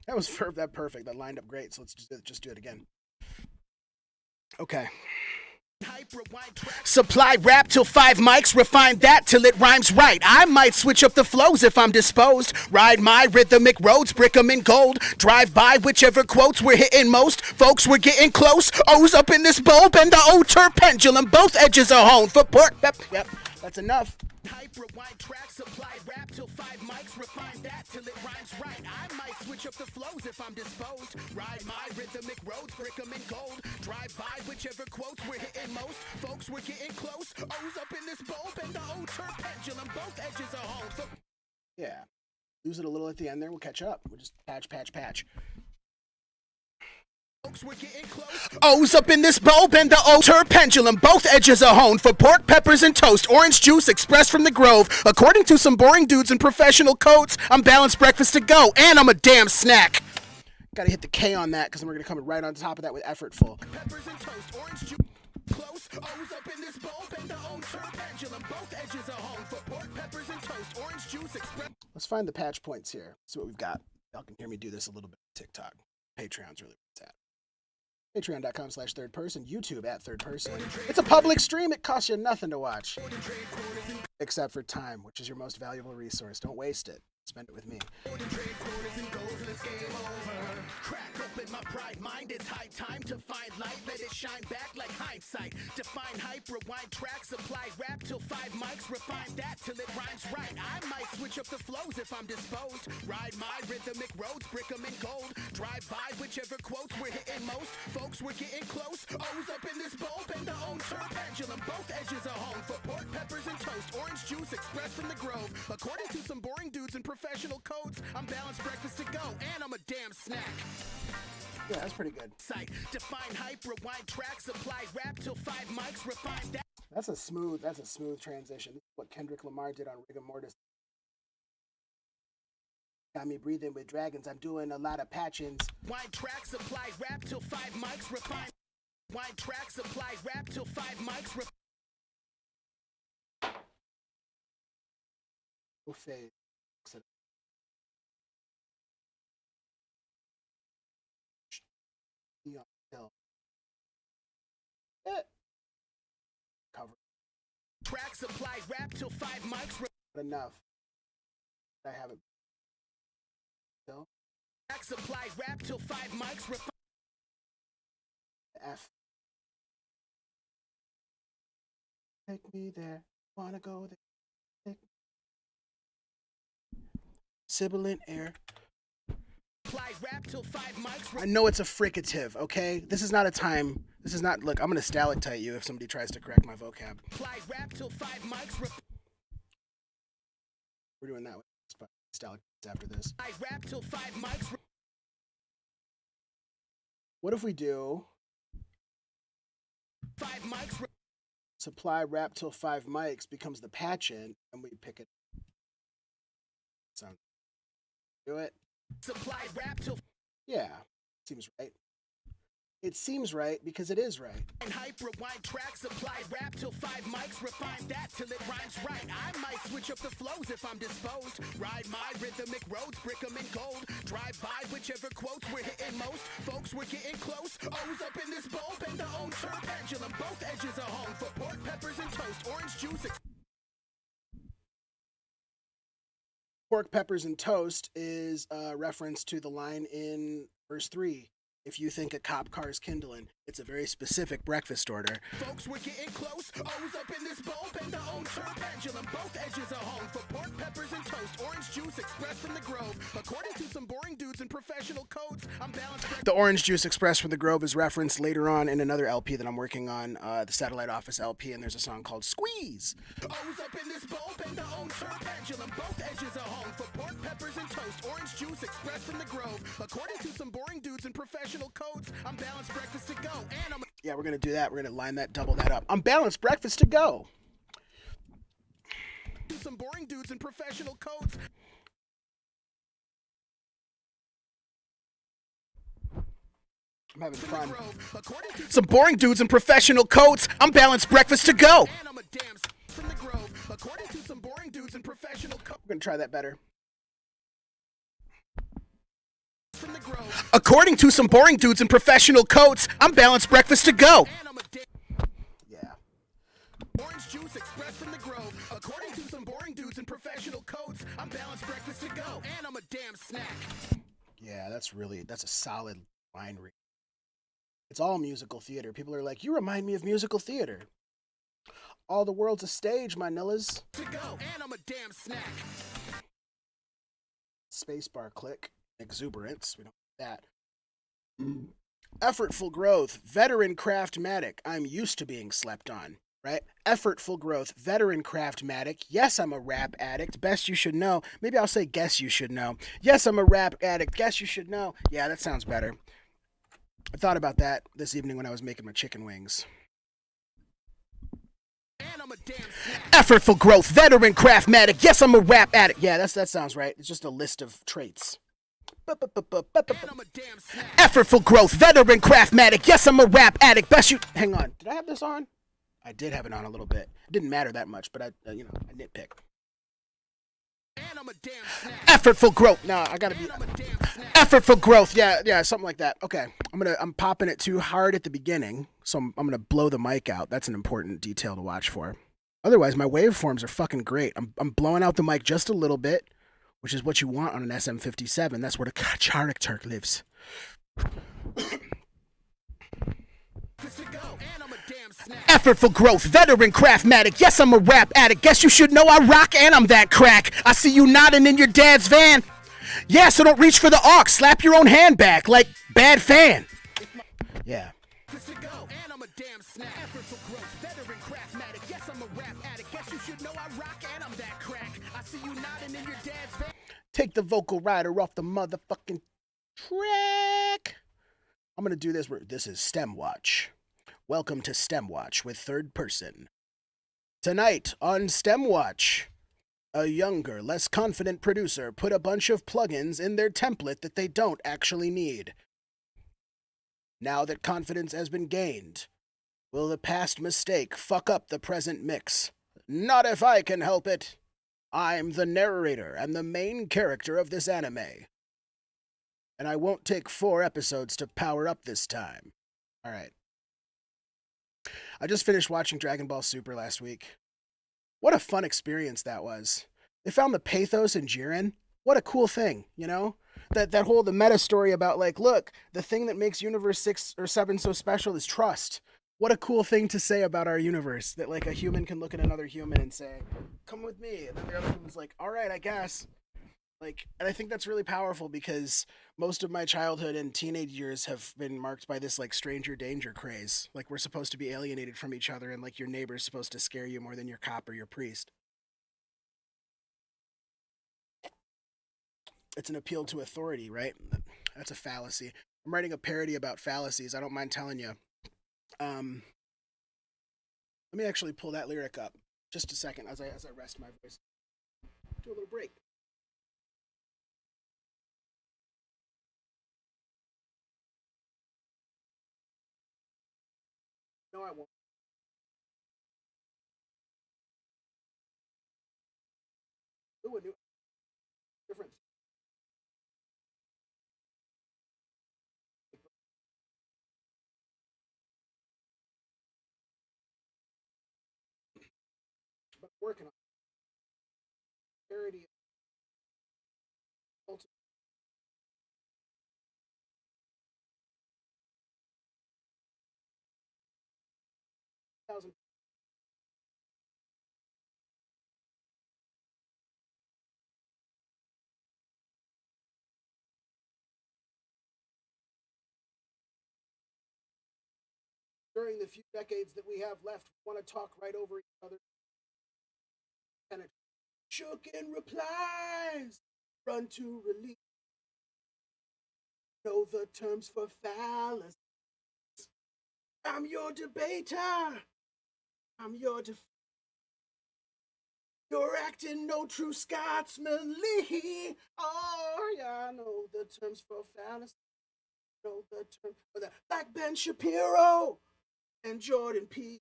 That was that perfect. That lined up great. So let's just do it again. Okay. Supply rap till 5 mics, refine that till it rhymes right. I might switch up the flows if I'm disposed. Ride my rhythmic roads, brick 'em in gold. Drive by whichever quotes we're hitting most. Folks, we're getting close. O's up in this bowl, bend the O-tur pendulum. Both edges are home for pork. Yep, that's enough. Hype, rewind track, supply rap till 5 mics, refine that till it rhymes right. I might switch up the flows if I'm disposed. Ride my rhythmic roads, brick 'em in gold. Drive by whichever quotes we're hitting most. Folks, we're getting close. O's up in this bowl, bend the O-tur pendulum. Both edges are home for... Yeah. Lose it a little at the end there. We'll catch up. We'll just patch. We're getting close. O's up in this bowl, bend the O-tur pendulum. Both edges are honed for pork, peppers, and toast. Orange juice expressed from the grove. According to some boring dudes in professional coats, I'm balanced breakfast to go, and I'm a damn snack. Gotta hit the K on that, because then we're gonna come right on top of that with effortful. Peppers and toast, orange juice. Close. O's up in this bowl, bend the O-tur pendulum. Both edges are honed for pork, peppers, and toast. Orange juice expressed. Let's find the patch points here. See what we've got. Y'all can hear me do this a little bit on TikTok. Patreon's really where it's at. Patreon.com/thirdperson, YouTube @thirdperson. It's a public stream. It costs you nothing to watch. Except for time, which is your most valuable resource. Don't waste it. Spend it with me. Crack open my pride mind, it's high time to find light, let it shine back like hindsight. Define hype, rewind tracks, apply rap till 5 mics, refine that till it rhymes right. I might switch up the flows if I'm disposed. Ride my rhythmic roads, brick 'em in gold. Drive by whichever quotes we're hitting most. Folks, we're getting close. O's up in this bowl, bend the O-tur pendulum. Both edges are home for pork, peppers, and toast. Orange juice expressed from the grove. According to some boring dudes in professional coats, I'm balanced breakfast to go, and I'm a damn snack. Yeah, that's pretty good. Define hype, rewind tracks, apply rap till 5 mics, refine that. That's a smooth transition. This is what Kendrick Lamar did on Rigor Mortis. Got me breathing with dragons. I'm doing a lot of patchings. Wind tracks, apply rap till 5 mics, refine. Wind tracks, apply rap till 5 mics, refine. Fade. Cover. Tracks, apply rap till 5 mics. Enough. I have it. Still. Tracks, apply rap till 5 mics. F. Take me there. Wanna go there. Take me. Sibilant air. Rap till 5 mics. I know it's a fricative, okay? This is not a time. This is not. Look, I'm gonna stalactite you if somebody tries to correct my vocab. Rap till 5 mics. We're doing that with stalactites after this. Rap till 5 mics. What if we do 5 mics. Supply rap till 5 mics becomes the patch in, and we pick it. Sound. Do it. Supply rap till. Yeah, seems right. It seems right because it is right. And hype, rewind tracks, apply rap till 5 mics, refine that till it rhymes right. I might switch up the flows if I'm disposed. Ride my rhythmic roads, brick 'em in gold. Drive by whichever quotes we're hitting most. Folks, we're getting close. O's up in this bowl, bend the own turn pendulum. Both edges are home for pork, peppers, and toast. Orange juice. Pork, peppers, and toast is a reference to the line in verse 3. If you think a cop car is kindling, it's a very specific breakfast order. Folks, we're getting close. O's up in this bowl, bend the own turn pendulum. Both edges are home for pork, peppers, and toast. Orange juice expressed from the grove. According to some boring dudes and professional codes, I'm balanced. The orange juice expressed from the grove is referenced later on in another LP that I'm working on, the Satellite Office LP, and there's a song called Squeeze. O's up in this bowl, bend the own turn pendulum. Both edges are home for pork, peppers, and toast. Orange juice expressed from the grove. According to some boring dudes and professional codes, I'm balanced breakfast to go. And I'm Yeah, we're going to do that. We're going to line that, double that up. I'm balanced breakfast to go. some boring dudes and professional codes. I'm having fun. According to Some boring dudes and professional codes. I'm balanced breakfast to go. and I'm a damn from the grove. According to some boring dudes and professional codes. We're going to try that better. From the grove. According to some boring dudes and professional codes, I'm balanced breakfast to go. And I'm a damn Yeah. orange juice expressed from the grove. According to some boring dudes and professional codes, I'm balanced breakfast to go. And I'm a damn snack. Yeah, that's a solid line read. It's all musical theater. People are like, you remind me of musical theater. All the world's a stage, my nillas. To go. And I'm a damn snack. Spacebar click. Exuberance. We don't want that. Effortful growth. Veteran craftmatic. I'm used to being slept on. Right? Effortful growth. Veteran craftmatic. Yes, I'm a rap addict. Best you should know. Maybe I'll say guess you should know. Yes, I'm a rap addict. Guess you should know. Yeah, that sounds better. I thought about that this evening when I was making my chicken wings. And I'm a damn snack. Effortful growth. Veteran craftmatic. Yes, I'm a rap addict. Yeah, that sounds right. It's just a list of traits. And I'm a damn snack. Effortful growth, veteran craftmatic. Yes, I'm a rap addict. Best you. Hang on. Did I have this on? I did have it on a little bit. It didn't matter that much, but I nitpick. And I'm a damn snack. Effortful growth. No, I gotta be. And I'm a damn snack. Effortful growth. Yeah, something like that. Okay, I'm popping it too hard at the beginning, so I'm gonna blow the mic out. That's an important detail to watch for. Otherwise, my waveforms are fucking great. I'm blowing out the mic just a little bit, which is what you want on an SM57. That's where the character lives. To go. And I'm a damn snack. Effortful growth, veteran craftmatic. Yes, I'm a rap addict. Guess you should know I rock and I'm that crack. I see you nodding in your dad's van. Yeah, so don't reach for the aux. Slap your own hand back like bad fan. Yeah. To go. And I'm a damn snack. Effortful growth, veteran craftmatic. Yes, I'm a rap addict. Guess you should know I rock and I'm that crack. I see you nodding in your dad's van. Take the vocal rider off the motherfucking track. I'm going to do this. This is STEM Watch. Welcome to STEM Watch with third person. Tonight on STEM Watch, a younger, less confident producer put a bunch of plugins in their template that they don't actually need. Now that confidence has been gained, will the past mistake fuck up the present mix? Not if I can help it. I'm the narrator and the main character of this anime. And I won't take 4 episodes to power up this time. All right. I just finished watching Dragon Ball Super last week. What a fun experience that was. They found the pathos in Jiren. What a cool thing, you know? The meta story about, like, look, the thing that makes Universe 6 or 7 so special is trust. What a cool thing to say about our universe, that, like, a human can look at another human and say, come with me. And then the other human's like, all right, I guess. Like, and I think that's really powerful because most of my childhood and teenage years have been marked by this, like, stranger danger craze. Like, we're supposed to be alienated from each other and, like, your neighbor's supposed to scare you more than your cop or your priest. It's an appeal to authority, right? That's a fallacy. I'm writing a parody about fallacies. I don't mind telling you. Let me actually pull that lyric up just a second as I rest my voice. Do a little break. No, I won't. Ooh, a new different. But I'm working on parody. Ultimate 2000. During the few decades that we have left, we want to talk right over each other. Shook in replies, run to relief. Know the terms for fallacy. I'm your debater. I'm your You're acting no true Scotsmanly. Oh, yeah, I know the terms for fallacy. Know the term for that. Like Ben Shapiro and Jordan P.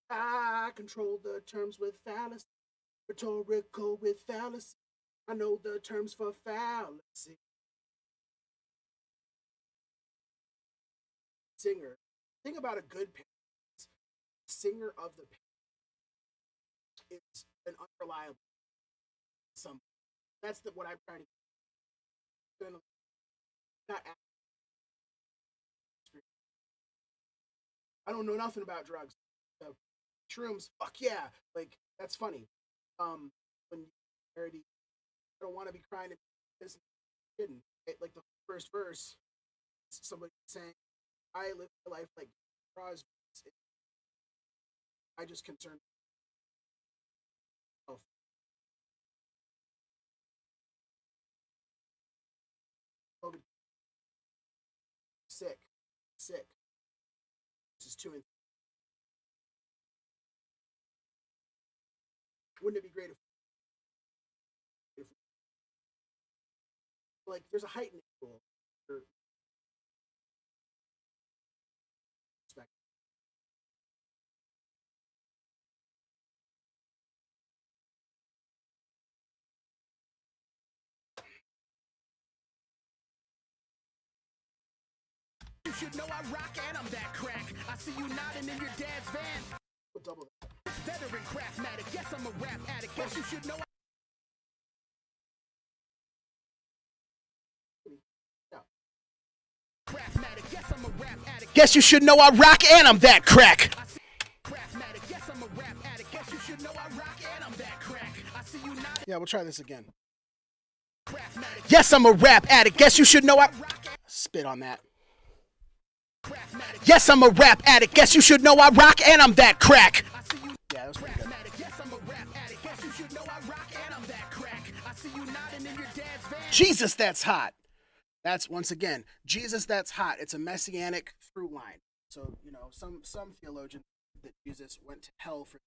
I control the terms with fallacy. Rhetorical with fallacy. I know the terms for fallacy. Singer. Think about a good parent. Singer of the parent is an unreliable some. That's what I'm trying to not. I don't know nothing about drugs. So, shrooms, fuck yeah, like that's funny. When you parody, I don't want to be crying and this didn't. Like the first verse, somebody saying, "I live my life like Crosby. I just concern myself." COVID, sick, sick. This is two and wouldn't it be great if like there's a heightening rule for respect. You should know I rock and I'm that crack. I see you nodding in your dad's van. We'll double that. Veteran craftmatic. Yes, I'm a rap addict. Guess you should know. Craftmatic. Yes, I'm a rap addict. Guess you should know I rock and I'm that crack. Craftmatic. Yes, I'm a rap addict. Guess you should know I rock and I'm that crack. I see you nodding. Yeah, we'll try this again. Yes, I'm a rap addict. Guess you should know I spit on that. Yes, I'm a rap addict. Guess you should know I rock and I'm that crack. Yeah, that was pretty good. Yes, I'm a rap addict. Guess you should know I rock and I'm that crack. I see you nodding in your dad's van. Jesus, that's hot. That's once again, Jesus, that's hot. It's a messianic through line. So, you know, some theologians that Jesus went to hell for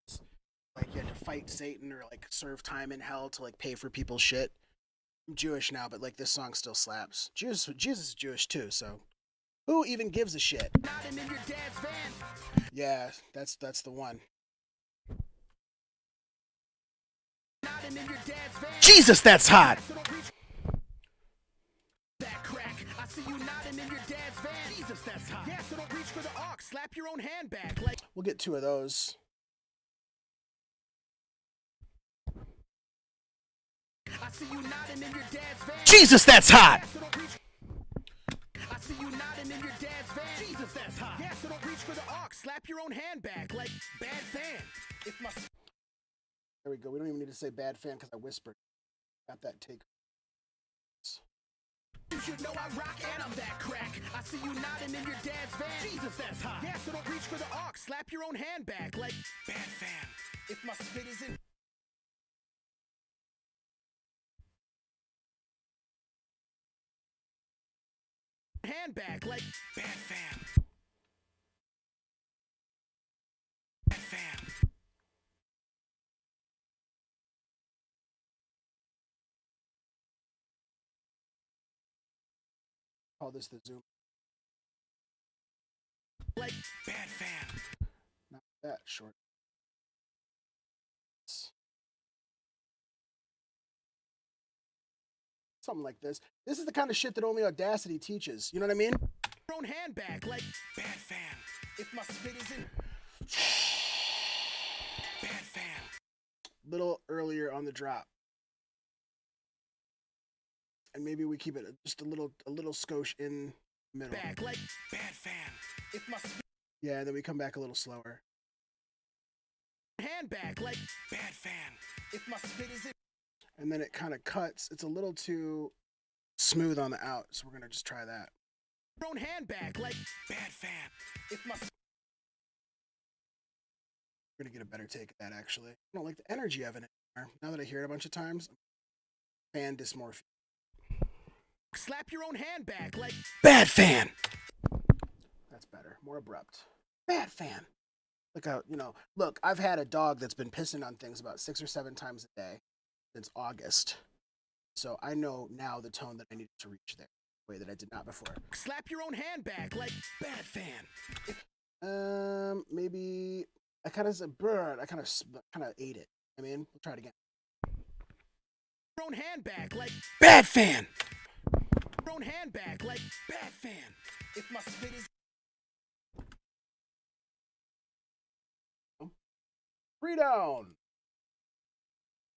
this. Like he had to fight Satan or like serve time in hell to like pay for people's shit. I'm Jewish now, but like this song still slaps. Jesus is Jewish too, so who even gives a shit? Nodding in your dad's van. Yeah, that's the one. Nodding in your dad's van. Jesus, that's hot. That crack. I see you nodding in your dad's van. Jesus, that's hot. Yeah, so don't reach for the aux. Slap your own handbag. Like We'll get two of those. I see you nodding in your dad's van. Jesus, that's hot. Yeah, so don't reach. I see you nodding in your dad's van. Jesus, that's hot. Yeah, so don't reach for the aux. Slap your own handbag. Like bad fan. If my There we go. We don't even need to say bad fan because I whispered. Got that take. You should know I rock and I'm that crack. I see you nodding in your dad's van. Jesus, that's hot. Yeah, so don't reach for the aux. Slap your own handbag. Like bad fan. If my spit is in. Handbag. Like bad fan. Bad fan. Call this the Zoom. Like bad fan. Not that short. Something like this. This is the kind of shit that only Audacity teaches. You know what I mean? Your own handbag. Like bad fan. If my spit isn't bad fan. Little earlier on the drop. And maybe we keep it just a little skosh in the middle. Back like bad fan. If my yeah, and then we come back a little slower. Handbag like bad fan. If my spit isn't, and then it kind of cuts. It's a little too smooth on the out, so we're gonna just try that. Your own handbag like bad fan. If my we're gonna get a better take of that actually. I don't like the energy of it anymore. Now that I hear it a bunch of times, fan dysmorphia. Slap your own handbag like bad fan. That's better. More abrupt. Bad fan. Look out, look, I've had a dog that's been pissing on things about 6 or 7 times a day since August. So I know now the tone that I needed to reach there, the way that I did not before. Slap your own handbag like bad fan. Maybe I kind of said bird. I kind of ate it. I mean, we'll try it again. Your own handbag like bad fan. Your own handbag like bad fan. If my spit is 3 down.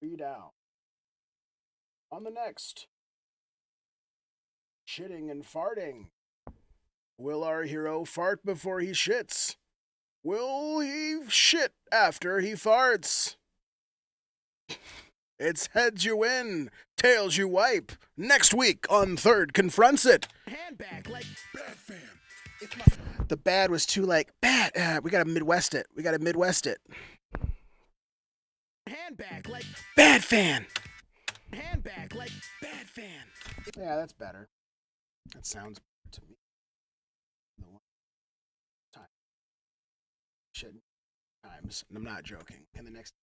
3 down. On the next. Shitting and farting. Will our hero fart before he shits? Will he shit after he farts? It's heads you win, tails you wipe. Next week on Third Confronts It. Handbag like bad fan. The bad was too like bad. We gotta Midwest it. Handbag like bad fan. Handbag like bad fan. Yeah, that's better. That sounds better to me. The one time. Shit times. And I'm not joking. And the next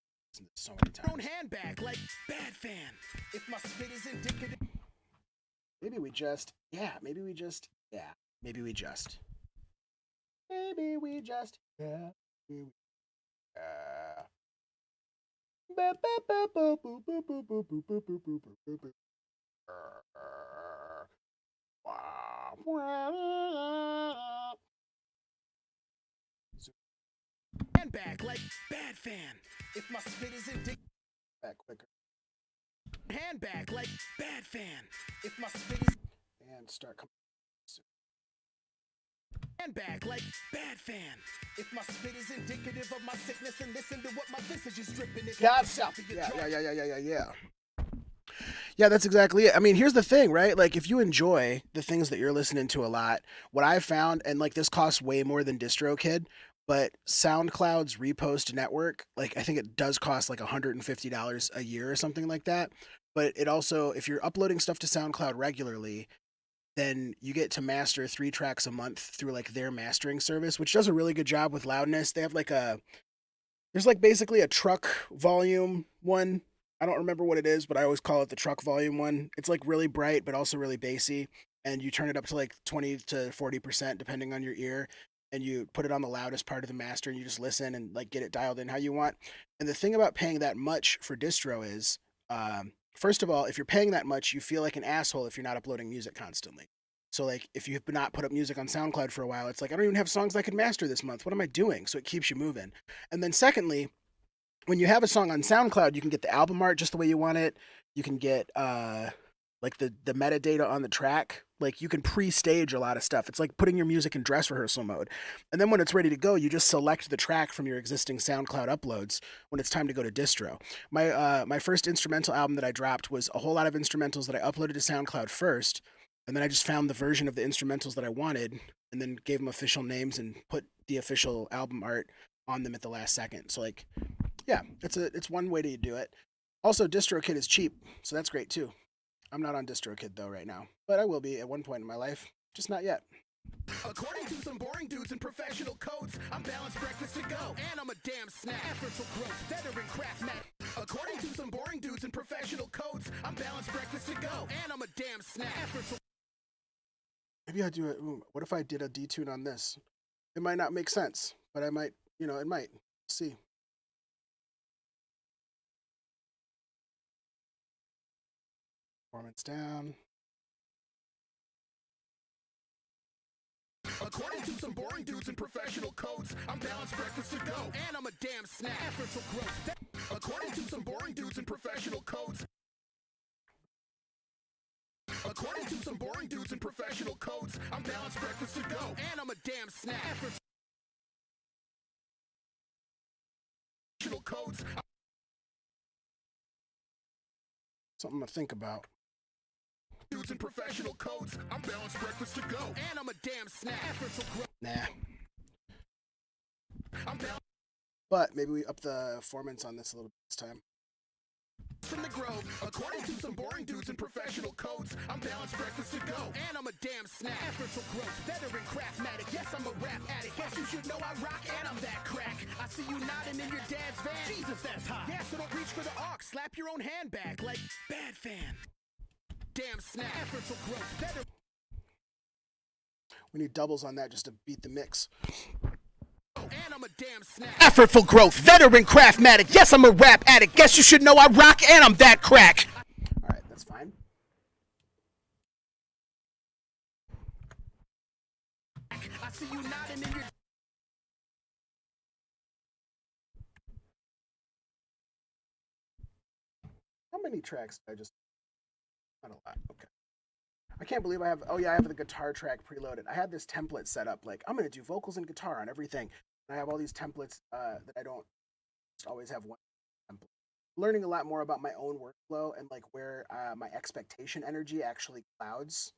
so many times. Your own handbag like bad fan. If my spit is indicative. Maybe we just. Yeah. Handbag like bad fan. If my spit is indicative. Back quicker. Handbag like bad fan. If my spit is. And start coming. Handbag like bad fan. If my spit is indicative of my sickness, and listen to what my visage is dripping. Yeah. Yeah, that's exactly it. I mean, here's the thing, right? Like, if you enjoy the things that you're listening to a lot, what I've found, and like this costs way more than DistroKid, but SoundCloud's repost network, like I think it does cost like $150 a year or something like that. But it also, if you're uploading stuff to SoundCloud regularly, then you get to master 3 tracks a month through like their mastering service, which does a really good job with loudness. They have like there's like basically a truck volume one. I don't remember what it is, but I always call it the truck volume one. It's like really bright, but also really bassy. And you turn it up to like 20 to 40%, depending on your ear. And you put it on the loudest part of the master and you just listen and like get it dialed in how you want. And the thing about paying that much for distro is, first of all, if you're paying that much, you feel like an asshole if you're not uploading music constantly. So like if you have not put up music on SoundCloud for a while, it's like, I don't even have songs I could master this month. What am I doing? So it keeps you moving. And then secondly, when you have a song on SoundCloud, you can get the album art just the way you want it. You can get like the metadata on the track. Like you can pre-stage a lot of stuff. It's like putting your music in dress rehearsal mode. And then when it's ready to go, you just select the track from your existing SoundCloud uploads when it's time to go to distro. My first instrumental album that I dropped was a whole lot of instrumentals that I uploaded to SoundCloud first. And then I just found the version of the instrumentals that I wanted and then gave them official names and put the official album art on them at the last second. So like, yeah, it's one way to do it. Also, DistroKid is cheap, so that's great too. I'm not on DistroKid though right now, but I will be at one point in my life, just not yet. According to some boring dudes in professional coats, I'm balanced breakfast to go, and I'm a damn snack. Effortful growth, veteran craft mat. According to some boring dudes in professional coats, I'm balanced breakfast to go, and I'm a damn snack. Effortful. Maybe I do it. What if I did a detune on this? It might not make sense, but I might, it might. See. Performance down. According to some boring dudes in professional codes, I'm balanced breakfast to go, and I'm a damn snack. Effort for growth. According to some boring dudes in professional codes. According to some boring dudes in professional codes, I'm balanced breakfast to go, and I'm a damn snack. Effort codes. Something to think about. Dudes in professional codes, I'm balanced breakfast to go, and I'm a damn snack. Effort for growth. Nah. I'm balanced But maybe we up the performance on this a little bit this time. from the grove. According to some boring dudes in professional codes, I'm balanced breakfast to go, and I'm a damn snack. Effort for growth, veteran craftmatic. Yes, I'm a rap addict. Guess you should know I rock, and I'm that crack. I see you nodding in your dad's van. Jesus, that's hot. Yeah, so don't reach for the aux. Slap your own handbag like bad fan. Damn snack. Effort for growth, veteran. We need doubles on that just to beat the mix. And I'm a damn snack. Effort for growth, veteran craftmatic. Yes, I'm a rap addict. Guess you should know I rock, and I'm that crack. All right, that's fine. I see you nodding in your. How many tracks did I just... Not a lot. Okay. I can't believe I have... Oh, yeah, I have the guitar track preloaded. I had this template set up. Like, I'm going to do vocals and guitar on everything. And I have all these templates that I don't just always have one template. Learning a lot more about my own workflow and, like, where my expectation energy actually clouds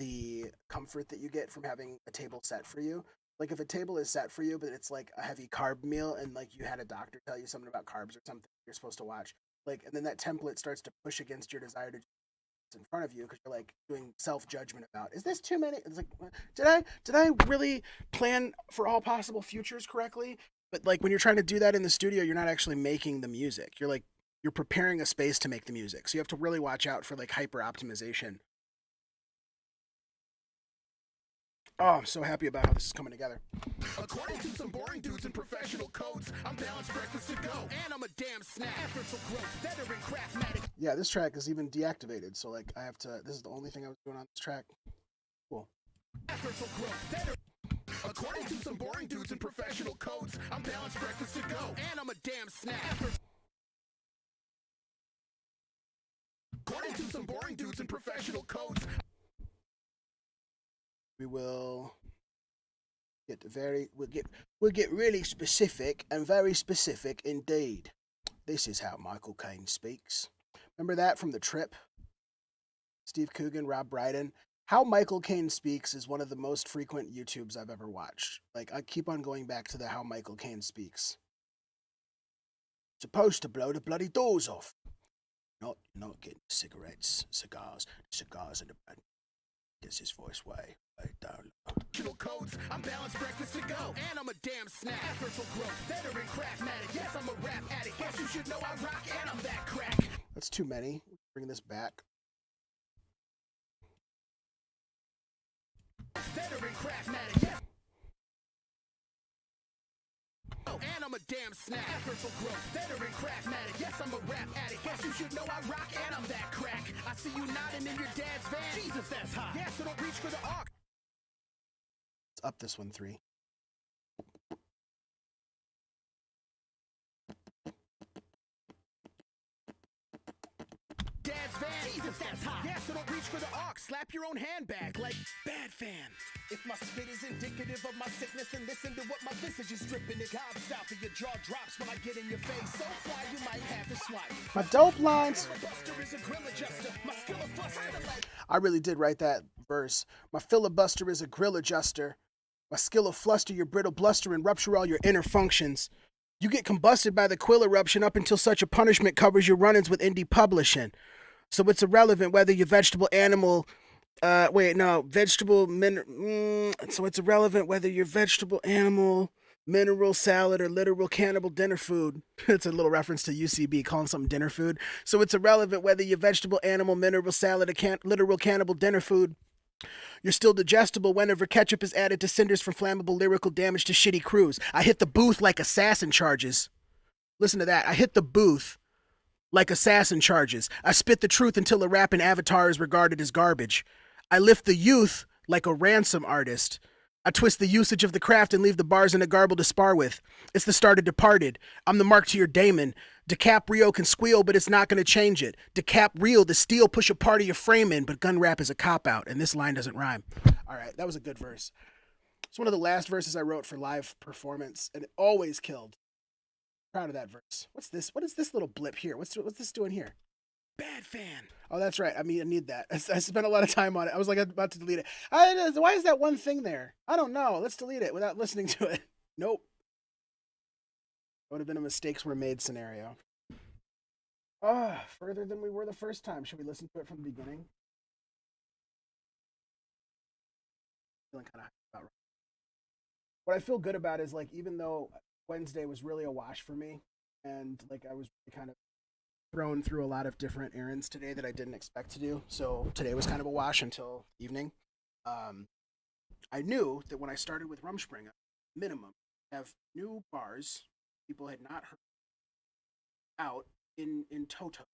the comfort that you get from having a table set for you. Like, if a table is set for you, but it's, like, a heavy carb meal and, like, you had a doctor tell you something about carbs or something you're supposed to watch, like, and then that template starts to push against your desire to in front of you because you're like doing self-judgment about, is this too many? It's like, did I really plan for all possible futures correctly? But like when you're trying to do that in the studio, you're not actually making the music. You're preparing a space to make the music. So you have to really watch out for like hyper optimization. Oh, I'm so happy about how this is coming together. According to some boring dudes in professional codes, I'm balanced breakfast to go, and I'm a damn snack. Effort for growth, veteran craftmatic. Yeah, this track is even deactivated, so like I have to. This is the only thing I was doing on this track. Cool. Effort for growth, veteran. According to some boring dudes in professional codes, I'm balanced breakfast to go, and I'm a damn snack. Effort. According to some boring dudes in professional codes. We will we'll get really specific and very specific indeed. This is how Michael Caine speaks. Remember that from The Trip? Steve Coogan, Rob Brydon. How Michael Caine speaks is one of the most frequent YouTubes I've ever watched. Like I keep on going back to the How Michael Caine speaks. Supposed to blow the bloody doors off. Not getting cigars in the band. Gets his voice way down low. Codes, I'm balanced breakfast to go, and I'm a damn snack. Effort for growth, veteran craftmatic. Yes, I'm a rap addict. Guess you should know I rock, and I'm that crack. That's too many. Bring this back. Veteran craftmatic. Yes. And I'm a damn snack. Effort for growth, veteran craftmatic. Yes, I'm a rap addict. Guess you should know I rock, and I'm that crack. I see you nodding in your dad's van. Jesus, that's hot. Yeah, so don't reach for the aux. Let's up this one 3. Dad's van. Jesus, that's hot. Yeah, so don't reach for the aux. Slap your own handbag like bad fan. If my spit is indicative of my sickness, then listen to what my visage is dripping. It gobstopping, your jaw drops when I get in your face. So fly, you might have to swipe. My dope lines. Is a grill adjuster. My skill of fuss I really did write that verse. My filibuster is a grill adjuster. My skill of fluster your brittle bluster and rupture all your inner functions. You get combusted by the quill eruption up until such a punishment covers your run-ins with indie publishing. So it's irrelevant whether you're vegetable, animal, vegetable, so it's irrelevant whether you're vegetable, animal, mineral, salad, or literal cannibal dinner food. It's a little reference to UCB calling something dinner food. So it's irrelevant whether you're vegetable, animal, mineral, salad, or literal cannibal dinner food. You're still digestible whenever ketchup is added to cinders from flammable lyrical damage to shitty crews. I hit the booth like assassin charges. Listen to that. I hit the booth like assassin charges. I spit the truth until a rapping avatar is regarded as garbage. I lift the youth like a ransom artist. I twist the usage of the craft and leave the bars in a garble to spar with. It's the start of Departed. I'm the mark to your Damon. DiCaprio can squeal, but it's not going to change it. Decap real, the steel push a part of your frame in, but gun rap is a cop-out, and this line doesn't rhyme. All right, that was a good verse. It's one of the last verses I wrote for live performance, and it always killed. Proud of that verse. What's this? What is this little blip here? What's this doing here? Bad fan. Oh, that's right. I mean, I need that. I spent a lot of time on it. I was like about to delete it. Why is that one thing there? I don't know. Let's delete it without listening to it. Nope. That would have been a mistakes were made scenario. Further than we were the first time. Should we listen to it from the beginning? Feeling kind of about right. What I feel good about is like even though Wednesday was really a wash for me, and like I was really kind of thrown through a lot of different errands today that I didn't expect to do. So today was kind of a wash until evening. I knew that when I started with Rumspringa, minimum, have new bars people had not heard out in toto,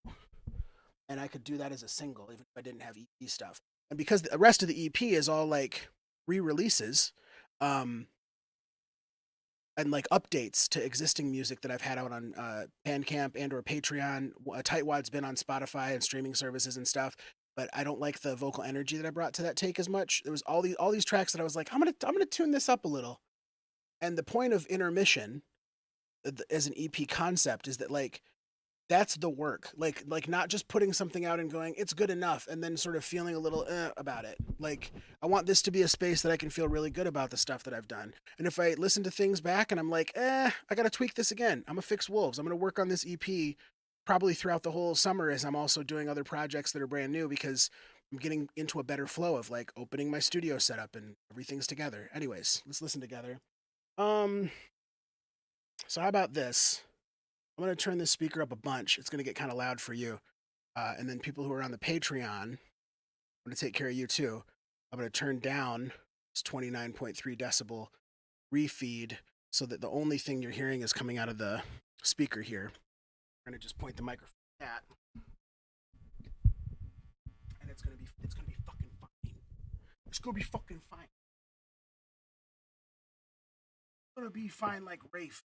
and I could do that as a single even if I didn't have EP stuff. And because the rest of the EP is all like re-releases, and like updates to existing music that I've had out on Bandcamp and or Patreon. Tightwad's been on Spotify and streaming services and stuff, but I don't like the vocal energy that I brought to that take as much. There was all these tracks that I was like, I'm gonna tune this up a little. And the point of intermission as an EP concept is that like that's the work. Like not just putting something out and going, it's good enough, and then sort of feeling a little about it. Like I want this to be a space that I can feel really good about the stuff that I've done. And if I listen to things back and I'm like, I gotta tweak this again. I'm gonna fix wolves. I'm gonna work on this EP probably throughout the whole summer as I'm also doing other projects that are brand new because I'm getting into a better flow of like opening my studio setup and everything's together. Anyways, let's listen together. So how about this? I'm going to turn this speaker up a bunch. It's going to get kind of loud for you. And then people who are on the Patreon, I'm going to take care of you too. I'm going to turn down this 29.3 decibel refeed so that the only thing you're hearing is coming out of the speaker here. I'm going to just point the microphone at that. And it's going to be fucking fine. It's going to be fucking fine. It's going to be fine like Rafe.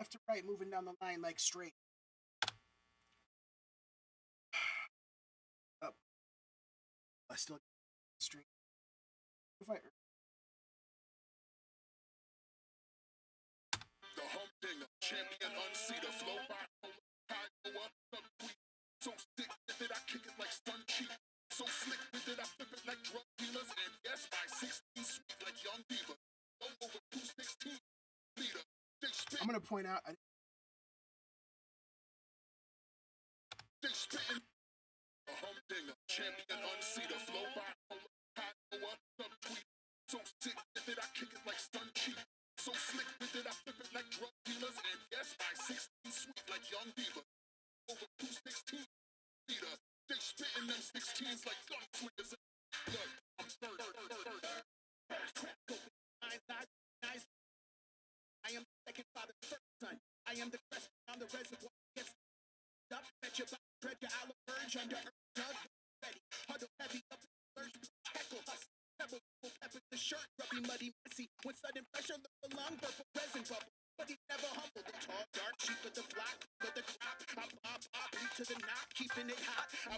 Left to right, moving down the line like straight. Up. I still straight. If I The humdinger, champion unseater, flow by high lower, subtweet. So sick with it, I kick it like stun cheek. So slick with it, I flip it like drug dealers. And yes, by 16 sweet like young diva. Over 216 leader. I'm gonna point out. They spittin'. A humdinger, champion unseater, flow by high lower, subtweet. So sick with it, I kick it like stun cheek. So slick with it, I flip it like drug dealers. And yes, by 16 sweet like young diva. Over 216 leader. They spittin' them 16s like gun swingers. Look, I'm third. I am second father, first son. I am the crest on the reservoir. Gets up, fetch your treasure, I'll emerge under earth, dug, ready. Huddle heavy up to the lurch, heckle, hustle, pebble, pepper the shirt, grubby, muddy, messy. When sudden pressure, look the lung, purple resin bubble. But he's never humble, the tall, dark, cheap with the flock, with the crop. I pop, beat to the knock, keeping it hot. I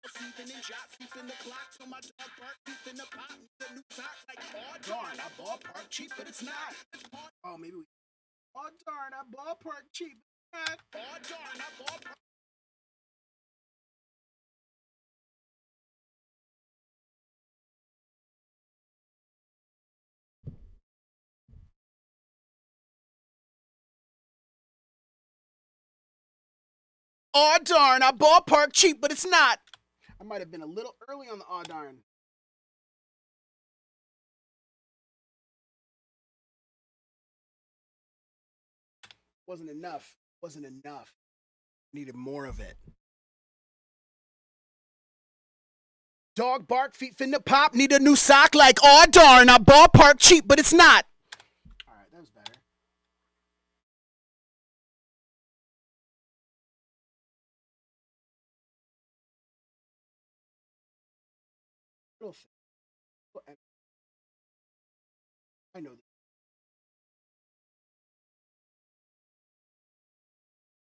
sleeping in jot, sleeping the clock, till my dog bark, deep in the pot. The new sock, like, oh darn, I ballpark cheap, but it's not. Oh, maybe we. Oh darn, I ballpark cheap. Oh darn, I ballpark. Oh darn, I ballpark cheap, but it's not. I might have been a little early on the oh darn. Wasn't enough. Needed more of it. Dog bark, feet finna pop, need a new sock like, aw darn, I ballpark cheap, but it's not. All right, that was better. Real thing. I know this.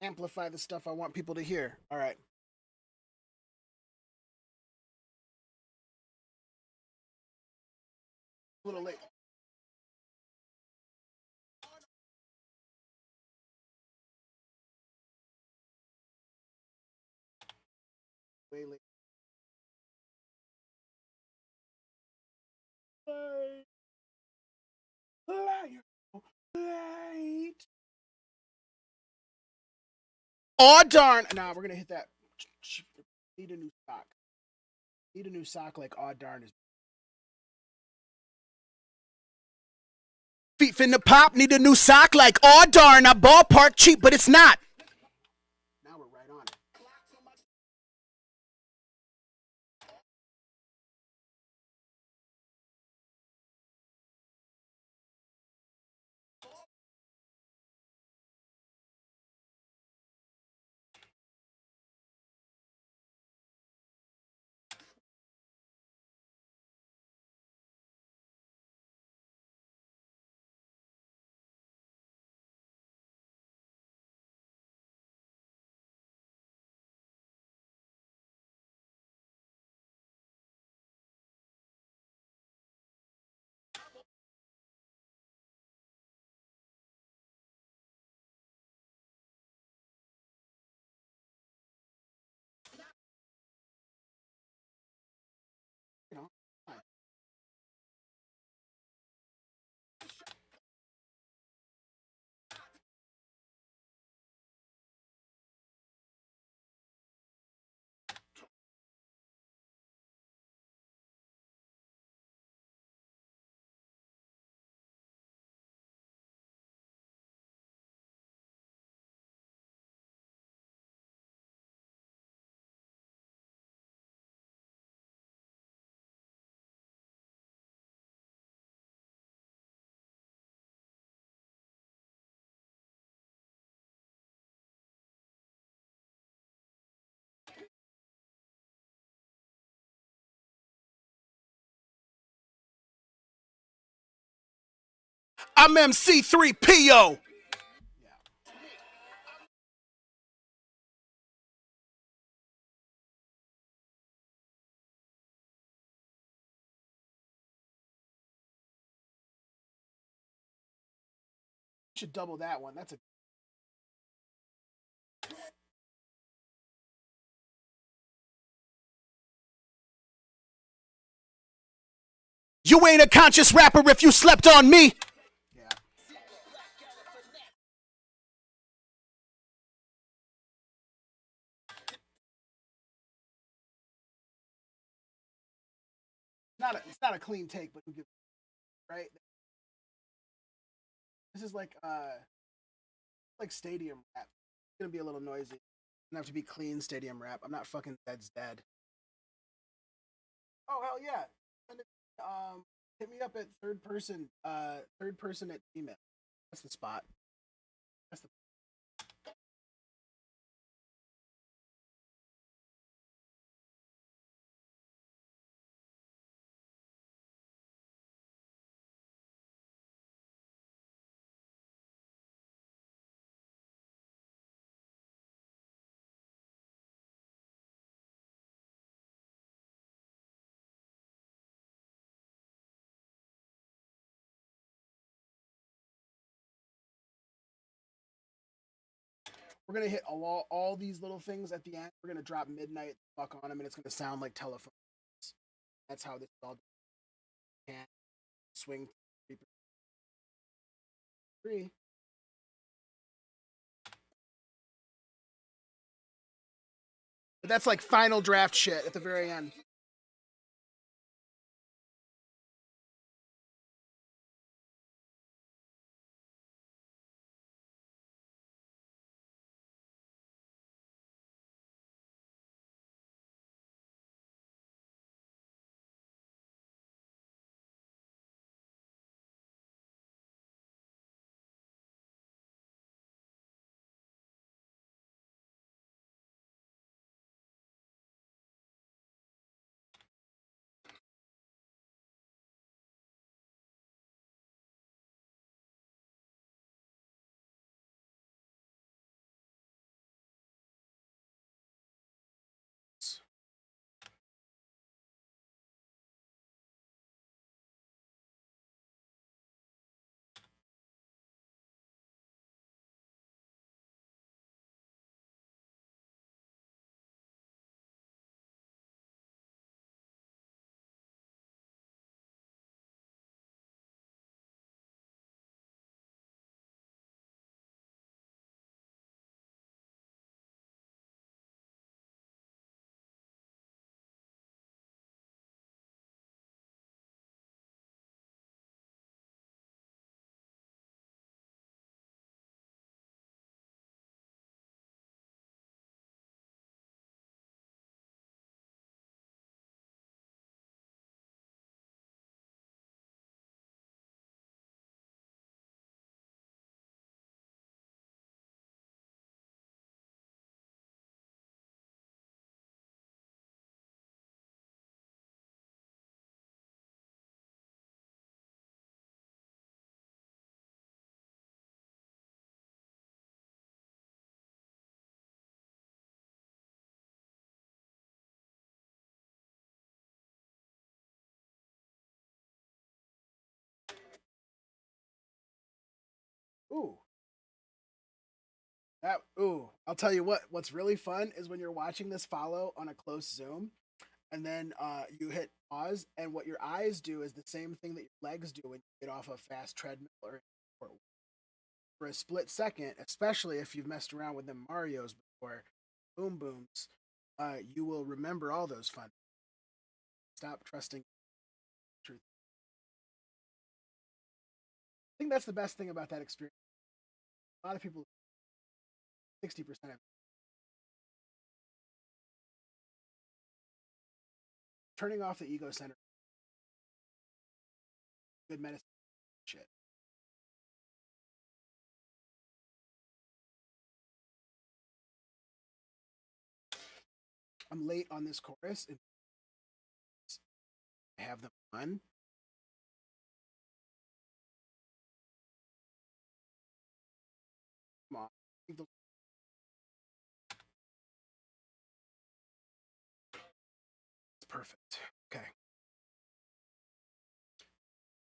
Amplify the stuff I want people to hear. All right. A little late. Way late. Late. Aw darn. Nah, we're gonna hit that. Need a new sock. Need a new sock like aw darn is. Feet finna pop, need a new sock like, aw darn, I ballpark cheap, but it's not. Now we're right on it. You know, I'm MC3PO. Should double that one. That's a. You ain't a conscious rapper if you slept on me. Yeah. It's not a clean take, but right. This is like stadium rap. It's gonna be a little noisy. It's gonna have to be clean stadium rap. I'm not fucking Dead's dead. Oh hell yeah! And hit me up at third person at Gmail. That's the spot. That's the. We're gonna hit all these little things at the end. We're gonna drop midnight fuck on them, and it's gonna sound like telephone. That's how this is all can swing 3. But that's like final draft shit at the very end. I'll tell you what's really fun is when you're watching this follow on a close zoom and then you hit pause and what your eyes do is the same thing that your legs do when you get off a fast treadmill or for a split second, especially if you've messed around with them Marios before, boom booms, you will remember all those fun. Stop trusting truth. I think that's the best thing about that experience. A lot of people, 60% of turning off the ego center, good medicine shit. I'm late on this chorus and I have them on. Come on. It's perfect. Okay.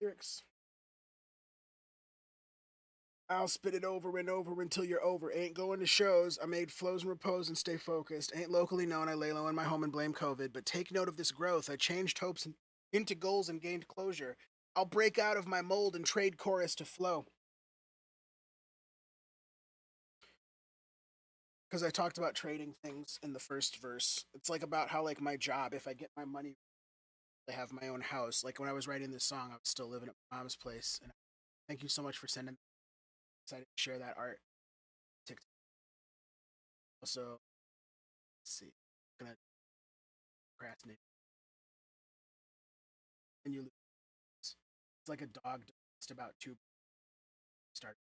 Lyrics. I'll spit it over and over until you're over. Ain't going to shows. I made flows and repose and stay focused. Ain't locally known. I lay low in my home and blame COVID. But take note of this growth. I changed hopes into goals and gained closure. I'll break out of my mold and trade chorus to flow. Because I talked about trading things in the first verse. It's like about how like my job, if I get my money, I have my own house. Like when I was writing this song, I was still living at my mom's place. And thank you so much for sending. Excited to share that art. TikTok. Also, let's see. I'm gonna procrastinate. And you lose. It's like a dog just about to start.